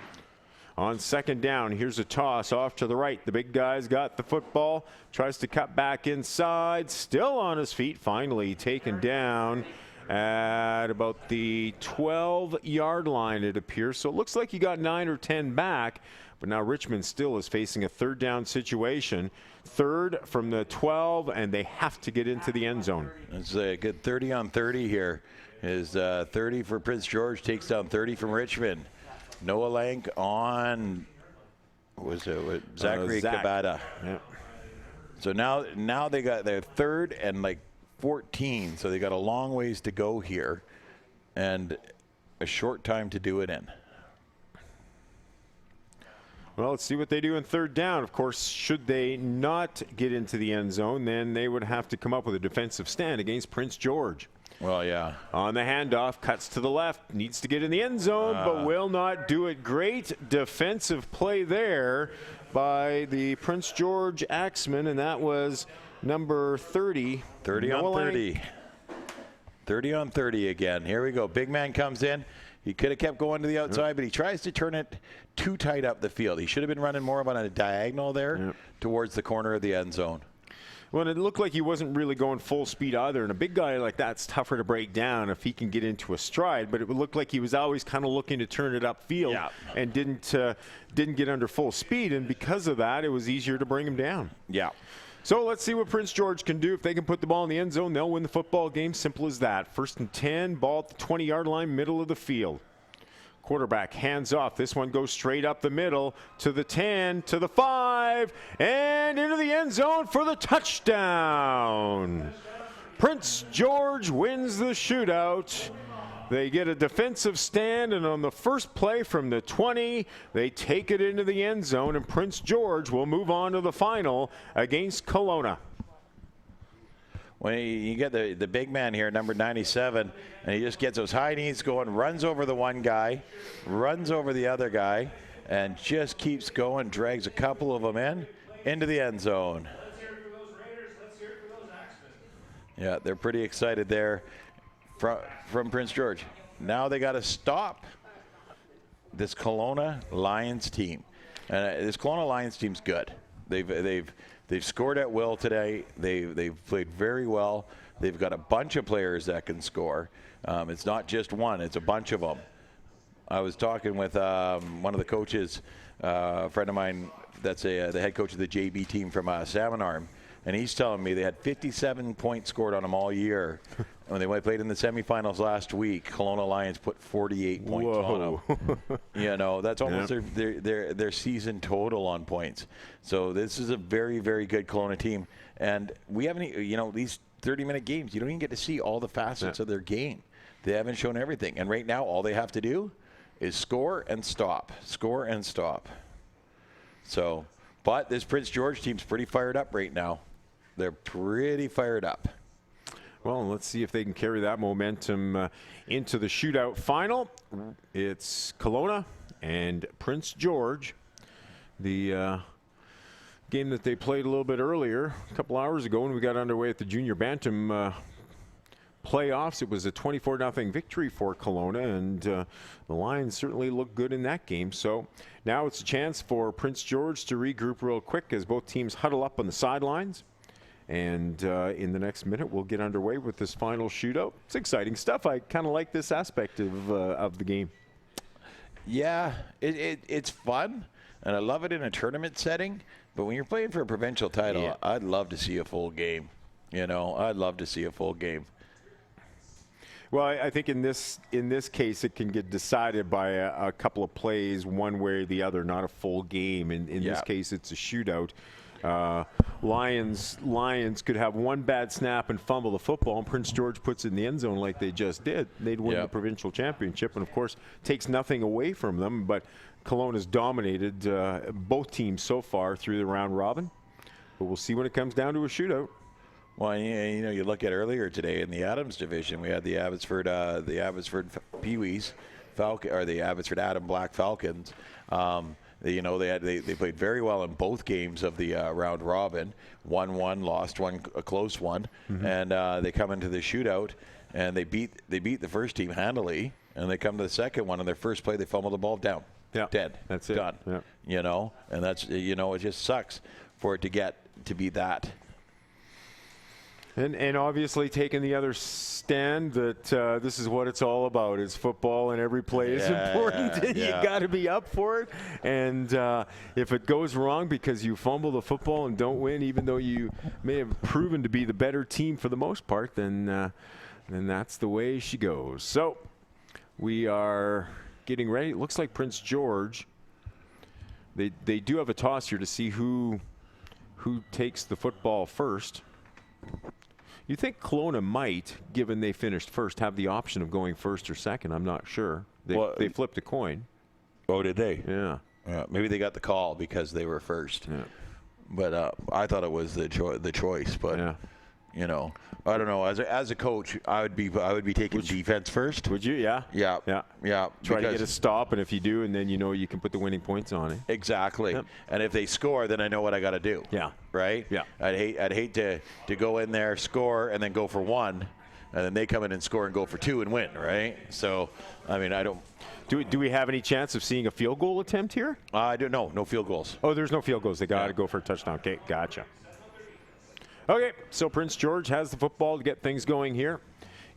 On second down, here's a toss off to the right. The big guy's got the football, tries to cut back inside, still on his feet, finally taken down at about the 12-yard line, it appears. So it looks like he got 9 or 10 back, but now Richmond still is facing a third down situation. Third from the 12, and they have to get into the end zone. It's a good 30 on 30 here. Is 30 for Prince George, takes down 30 from Richmond. Noah Lank on was Zachary Zach. Kabata. Yeah. So now they got their third and like 14, so they got a long ways to go here, and a short time to do it in. Well, let's see what they do in third down. Of course, should they not get into the end zone, then they would have to come up with a defensive stand against Prince George. Well, yeah. On the handoff, cuts to the left, needs to get in the end zone, but will not do it. Great defensive play there by the Prince George Axeman, and that was number 30. 30 on 30. 30 on 30 again. Here we go. Big man comes in. He could have kept going to the outside, but he tries to turn it too tight up the field. He should have been running more on a diagonal there towards the corner of the end zone. Well, it looked like he wasn't really going full speed either, and a big guy like that's tougher to break down if he can get into a stride, but it looked like he was always kind of looking to turn it upfield and didn't get under full speed, and because of that, it was easier to bring him down. Yeah. So let's see what Prince George can do. If they can put the ball in the end zone, they'll win the football game. Simple as that. 1st and 10, ball at the 20-yard line, middle of the field. Quarterback hands off. This one goes straight up the middle to the 10, to the 5, and into the end zone for the touchdown. Prince George wins the shootout. They get a defensive stand, and on the first play from the 20, they take it into the end zone, and Prince George will move on to the final against Colona. When you get the big man here, number 97, and he just gets those high knees going, runs over the one guy, runs over the other guy, and just keeps going, drags a couple of them into the end zone. Let's hear it for those Raiders. Let's hear it for those Axemen. Yeah, they're pretty excited there from Prince George. Now they got to stop this Colona Lions team. And this Colona Lions team's good. They've scored at will today. They've played very well. They've got a bunch of players that can score. It's not just one; it's a bunch of them. I was talking with one of the coaches, a friend of mine that's the head coach of the JB team from Salmon Arm, and he's telling me they had 57 points scored on them all year. When they played in the semifinals last week, Colona Lions put 48 points on them. You know, that's almost their season total on points. So this is a very, very good Colona team. And we haven't, these 30-minute games, you don't even get to see all the facets of their game. They haven't shown everything. And right now, all they have to do is score and stop. Score and stop. So, but this Prince George team's pretty fired up right now. They're pretty fired up. Well, let's see if they can carry that momentum into the shootout final. It's Colona and Prince George. The game that they played a little bit earlier, a couple hours ago when we got underway at the Junior Bantam playoffs. It was a 24-0 victory for Colona, and the Lions certainly looked good in that game. So now it's a chance for Prince George to regroup real quick as both teams huddle up on the sidelines. And in the next minute, we'll get underway with this final shootout. It's exciting stuff. I kind of like this aspect of the game. Yeah, it's fun, and I love it in a tournament setting. But when you're playing for a provincial title, I'd love to see a full game. I'd love to see a full game. Well, I think in this case, it can get decided by a couple of plays, one way or the other, not a full game. In this case, it's a shootout. Lions could have one bad snap and fumble the football, and Prince George puts it in the end zone like they just did. They'd win the provincial championship, and of course takes nothing away from them. But Kelowna's dominated both teams so far through the round robin. But we'll see when it comes down to a shootout. Well, you look at earlier today in the Adams division, we had the Abbotsford Peewees, or the Abbotsford Adam Black Falcons. They played very well in both games of the round robin. Won one, lost one, a close one, and they come into the shootout and they beat the first team handily. And they come to the second one, and their first play they fumble the ball down, dead, that's it, done. And that's it just sucks for it to be that. And obviously taking the other stand that this is what it's all about. It's football, and every play is important. And you got to be up for it. And if it goes wrong because you fumble the football and don't win, even though you may have proven to be the better team for the most part, then that's the way she goes. So we are getting ready. It looks like Prince George. They do have a toss here to see who takes the football first. You think Colona might, given they finished first, have the option of going first or second? I'm not sure. They flipped a coin. Oh, did they? Yeah. Maybe they got the call because they were first. Yeah. But I thought it was the choice. But you know, I don't know. As a coach, I would be taking defense first. Would you? Yeah. Yeah. Try to get a stop, and if you do, and then you can put the winning points on it. Exactly. Yep. And if they score, then I know what I got to do. Yeah. Right. Yeah. I'd hate to go in there, score, and then go for one, and then they come in and score and go for two and win. Right. So, I mean, I don't. Do we have any chance of seeing a field goal attempt here? I don't know. No field goals. Oh, there's no field goals. They got to go for a touchdown. Okay, gotcha. Okay, so Prince George has the football to get things going here.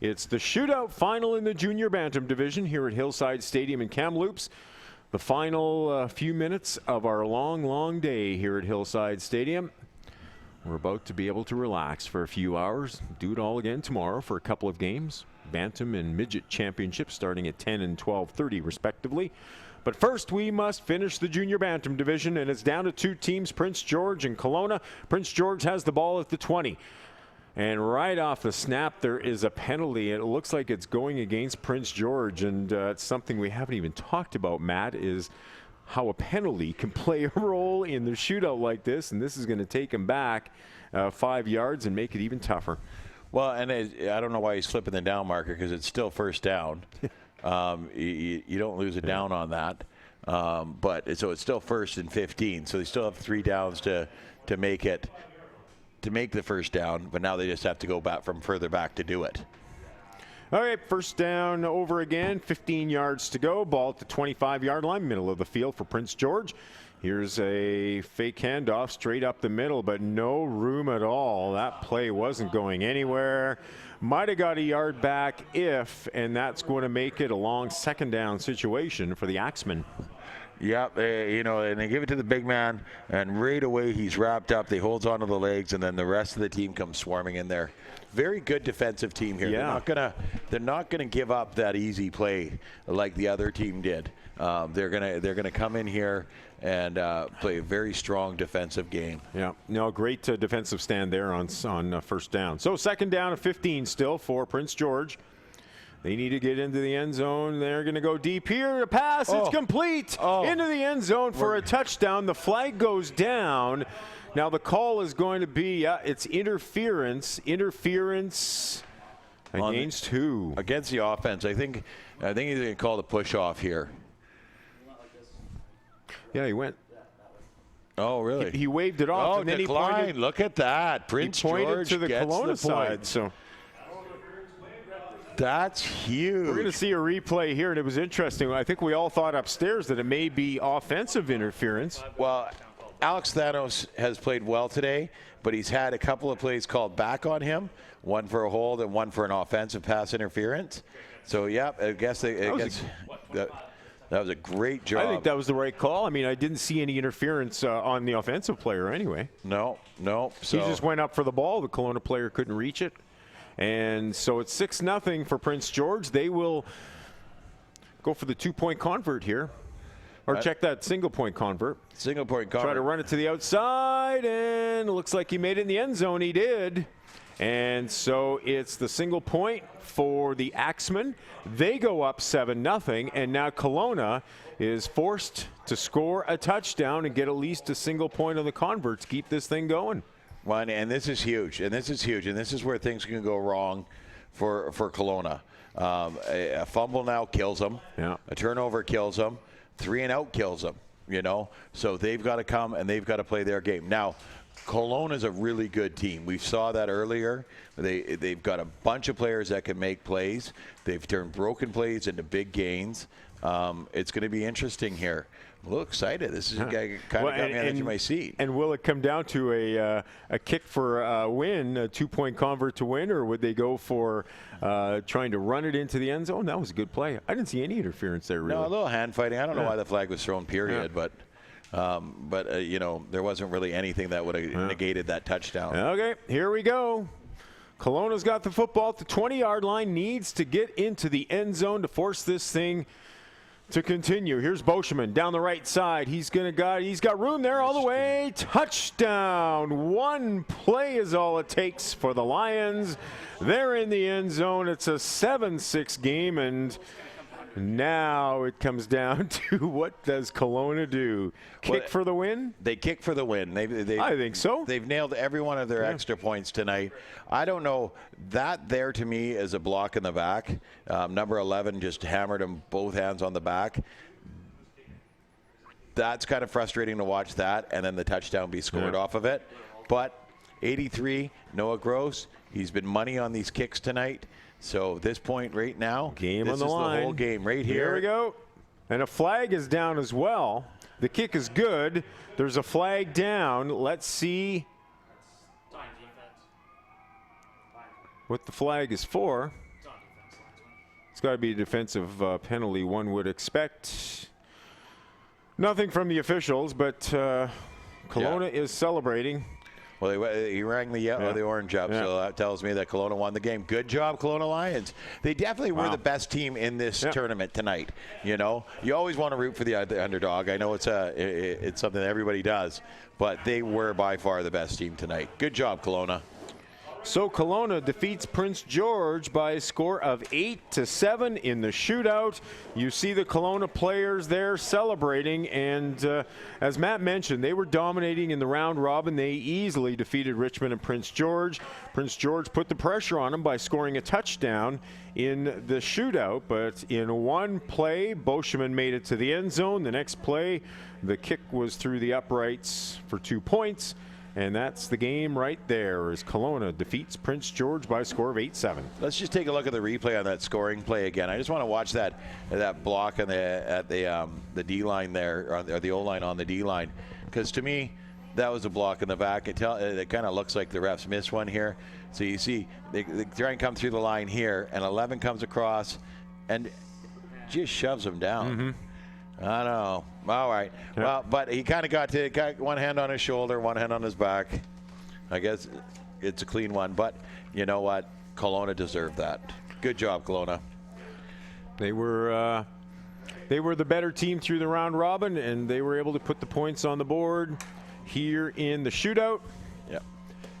It's the shootout final in the junior Bantam division here at Hillside Stadium in Kamloops. The final few minutes of our long day here at Hillside Stadium. We're about to be able to relax for a few hours. Do it all again tomorrow for a couple of games. Bantam and Midget Championships starting at 10 and 12:30 respectively. But first we must finish the junior Bantam division, and it's down to two teams, Prince George and Colona. Prince George has the ball at the 20. And right off the snap, there is a penalty. It looks like it's going against Prince George, and it's something we haven't even talked about, Matt, is how a penalty can play a role in the shootout like this, and this is going to take him back 5 yards and make it even tougher. Well, and I don't know why he's flipping the down marker, because it's still first down. You don't lose a down on that. But so it's still 1st and 15. So they still have 3 downs to make the first down. But now they just have to go back from further back to do it. All right, first down over again. 15 yards to go. Ball at the 25-yard line, middle of the field for Prince George. Here's a fake handoff straight up the middle, but no room at all. That play wasn't going anywhere. Might have got a yard back and that's going to make it a long second down situation for the Axemen. Yep, and they give it to the big man, and right away he's wrapped up. They holds onto the legs, and then the rest of the team comes swarming in there. Very good defensive team here. Yeah. They're not gonna give up that easy play like the other team did. They're gonna come in here and play a very strong defensive game. Yeah, no, great defensive stand there on first down. So second down and 15 still for Prince George. They need to get into the end zone. They're going to go deep here. A pass, it's complete into the end zone for a touchdown. The flag goes down. Now the call is going to be, it's interference. Interference against who? Against the offense. I think he's going to call the push off here. Yeah, he went. Oh, really? He waved it off, and then decline. he pointed. Look at that. Prince pointed George to the gets Kelowna the side. point. So that's huge. we're going to see a replay here, and it was interesting. I think we all thought upstairs that it may be offensive interference. Well, Alex Thanos has played well today, but he's had a couple of plays called back on him, one for a hold and one for an offensive pass interference. So, yeah, I guess that was a great job. I think that was the right call. I mean, I didn't see any interference on the offensive player anyway. No. He just went up for the ball. The Kelowna player couldn't reach it. And so it's 6-0 for Prince George. They will go for the 2-point convert here. Or check that single-point convert. Single-point convert. Try to run it to the outside, and it looks like he made it in the end zone. He did. And so it's the single point for the Axemen. They go up 7-0, and now Colona is forced to score a touchdown and get at least a single point on the convert to keep this thing going. Well, and this is huge, and this is where things can go wrong for Colona. A fumble now kills them. Yeah. A turnover kills them. 3 and out kills them. So they've got to come and they've got to play their game. Now, Colona is a really good team. We saw that earlier. They've got a bunch of players that can make plays. They've turned broken plays into big gains. It's going to be interesting here. I'm a little excited. This is kind of got me on the edge of my seat. And will it come down to a kick for a win, a 2-point convert to win, or would they go for trying to run it into the end zone? That was a good play. I didn't see any interference there, really. No, a little hand fighting. I don't know why the flag was thrown, period, but there wasn't really anything that would have negated that touchdown. Okay, here we go. Kelowna's got the football at the 20-yard line, needs to get into the end zone to force this thing to continue. Here's Boschman down the right side. He's got room there all the way. Touchdown. One play is all it takes for the Lions. They're in the end zone. It's a 7-6 game, and now it comes down to what does Kelowna do? Kick for the win? They kick for the win. I think so. They've nailed every one of their extra points tonight. I don't know. That there to me is a block in the back. Number 11 just hammered him both hands on the back. That's kind of frustrating to watch that, and then the touchdown be scored off of it. But 83, Noah Gross, he's been money on these kicks tonight. So this point right now, game this on the is line. The whole game right here. Here we go. And a flag is down as well. The kick is good. There's a flag down. Let's see what the flag is for. It's got to be a defensive penalty, one would expect. Nothing from the officials, but Kelowna is celebrating. Well, he rang the orange up, so that tells me that Kelowna won the game. Good job, Kelowna Lions. They definitely were the best team in this tournament tonight. You know, you always want to root for the underdog. I know it's something that everybody does, but they were by far the best team tonight. Good job, Kelowna. So Kelowna defeats Prince George by a score of 8-7 in the shootout. You see the Kelowna players there celebrating, and as Matt mentioned, they were dominating in the round robin. They easily defeated Richmond and Prince George. Prince George put the pressure on them by scoring a touchdown in the shootout, but in one play, Boschman made it to the end zone. The next play, the kick was through the uprights for 2 points. And that's the game right there, as Kelowna defeats Prince George by a score of 8-7. Let's just take a look at the replay on that scoring play again. I just want to watch that block on the D line there, or the O line on the D line, because to me that was a block in the back. It kind of looks like the refs missed one here. So you see they try and come through the line here, and 11 comes across and just shoves him down. Mm-hmm. I know. All right. Yep. Well, but he kind of got one hand on his shoulder, one hand on his back. I guess it's a clean one. But you know what? Kelowna deserved that. Good job, Kelowna. They were the better team through the round robin, and they were able to put the points on the board here in the shootout. Yeah.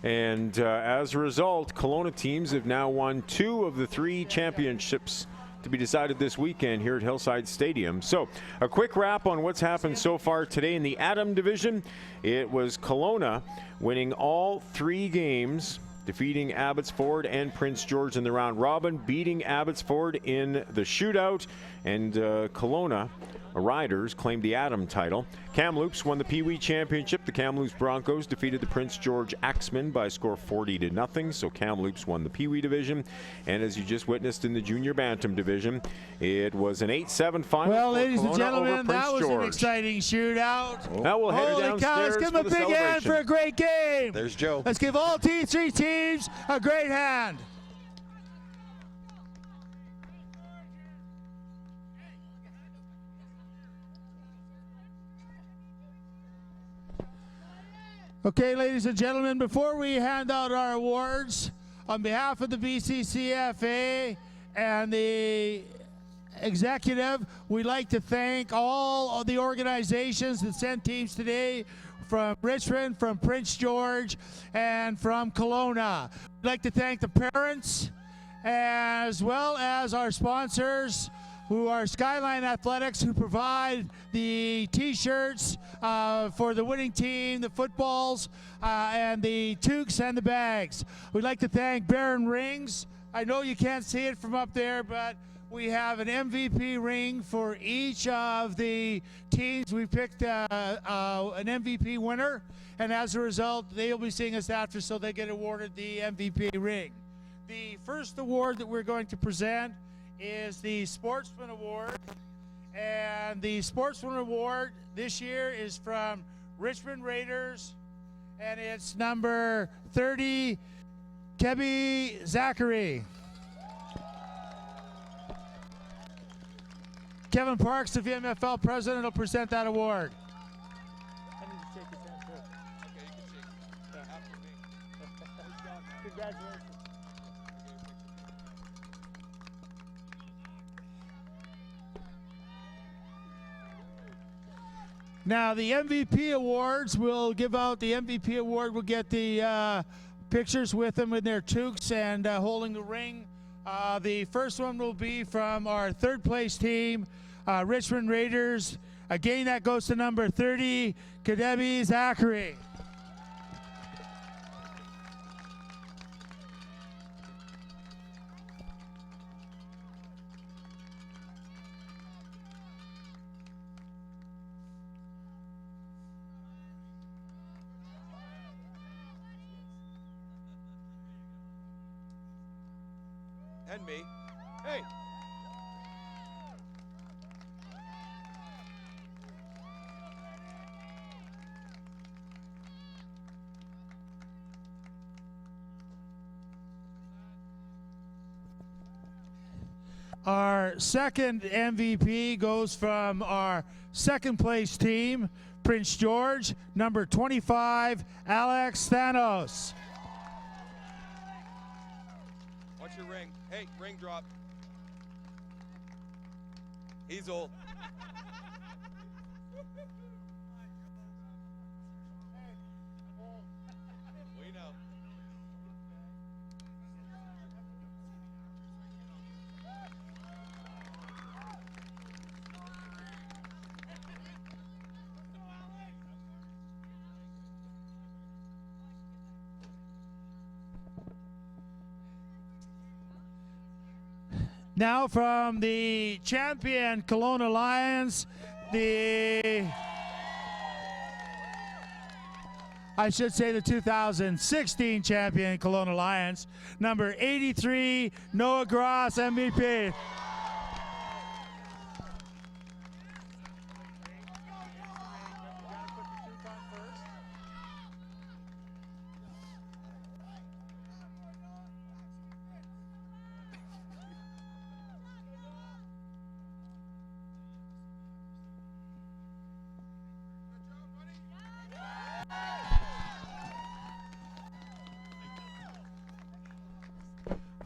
And as a result, Kelowna teams have now won 2 of the 3 championships to be decided this weekend here at Hillside Stadium. So a quick wrap on what's happened so far today in the Atom division. It was Kelowna winning all 3 games, defeating Abbotsford and Prince George in the round robin, beating Abbotsford in the shootout, and Kelowna Riders claimed the Atom title. Kamloops won the Peewee Championship. The Kamloops Broncos defeated the Prince George Axemen by a score 40-0. So Kamloops won the Peewee division. And as you just witnessed in the Junior Bantam division, it was an 8-7 final. Well, ladies Kelowna and gentlemen, that was George. an exciting shootout. Now we'll head Holy downstairs cow, let's give them a for the big hand celebration. for a great game. There's Joe. Let's give all 3 teams a great hand. Okay, ladies and gentlemen, before we hand out our awards, on behalf of the BCCFA and the executive, we'd like to thank all of the organizations that sent teams today from Richmond, from Prince George, and from Colona. We'd like to thank the parents as well as our sponsors, who are Skyline Athletics, who provide the T-shirts for the winning team, the footballs, and the toques and the bags. We'd like to thank Baron Rings. I know you can't see it from up there, but we have an MVP ring for each of the teams. We picked an MVP winner, and as a result, they'll be seeing us after, so they get awarded the MVP ring. The first award that we're going to present is the Sportsman Award, and the Sportsman Award this year is from Richmond Raiders, and it's number 30, Kebi Zachary. Kevin Parks, the VMFL president, will present that award. I need to shake his hand first. Okay, you can shake. After me. Congratulations. Now the MVP awards, we'll give out the MVP award. We'll get the pictures with them in their toques and holding the ring. The first one will be from our third place team, Richmond Raiders. Again, that goes to number 30, Kadebi Zachary. And me. Hey. Our second MVP goes from our second place team, Prince George, number 25, Alex Thanos. Watch your ring. Hey, ring drop. He's old. We know. Now from the champion Colona Lions, the 2016 champion Colona Lions, number 83, Noah Gross, MVP.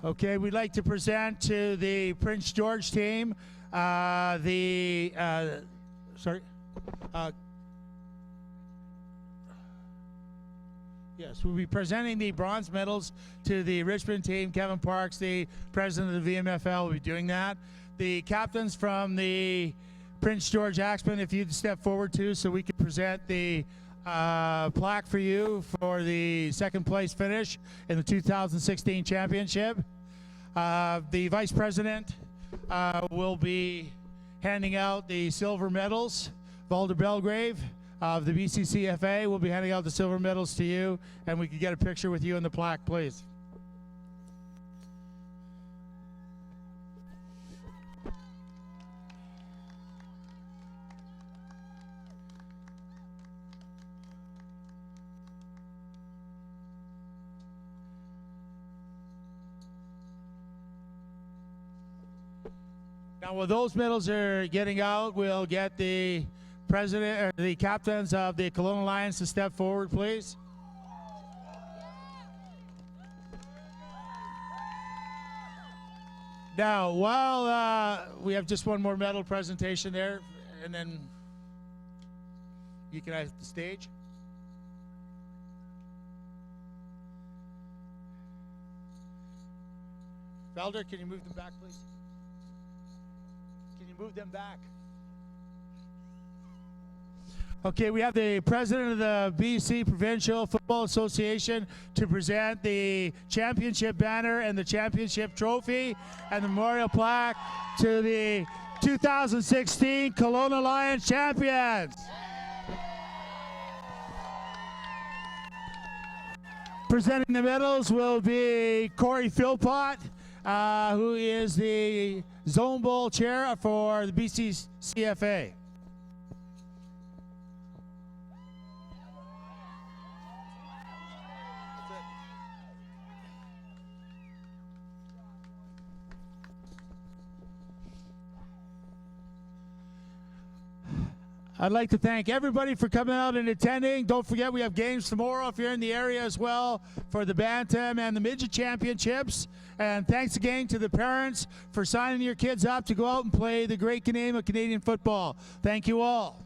Okay, we'd like to present to the Prince George team yes, we'll be presenting the bronze medals to the Richmond team. Kevin Parks, the president of the VMFL, will be doing that. The captains from the Prince George Axemen, if you'd step forward too, so we can present the plaque for you for the second place finish in the 2016 championship. The vice president will be handing out the silver medals. Valder Belgrave of the BCCFA will be handing out the silver medals to you, and we can get a picture with you in the plaque, please. Now, while those medals are getting out, we'll get the president or the captains of the Colona Lions to step forward, please. Now, while we have just one more medal presentation there, and then you can exit the stage. Felder, can you move them back, please? Move them back. Okay, we have the president of the BC Provincial Football Association to present the championship banner and the championship trophy and the memorial plaque to the 2016 Colona Lions champions. Presenting the medals will be Corey Philpott, who is the Zone Bowl chair for the BCCFA. I'd like to thank everybody for coming out and attending. Don't forget we have games tomorrow if you're in the area as well for the Bantam and the Midget Championships. And thanks again to the parents for signing your kids up to go out and play the great game of Canadian football. Thank you all.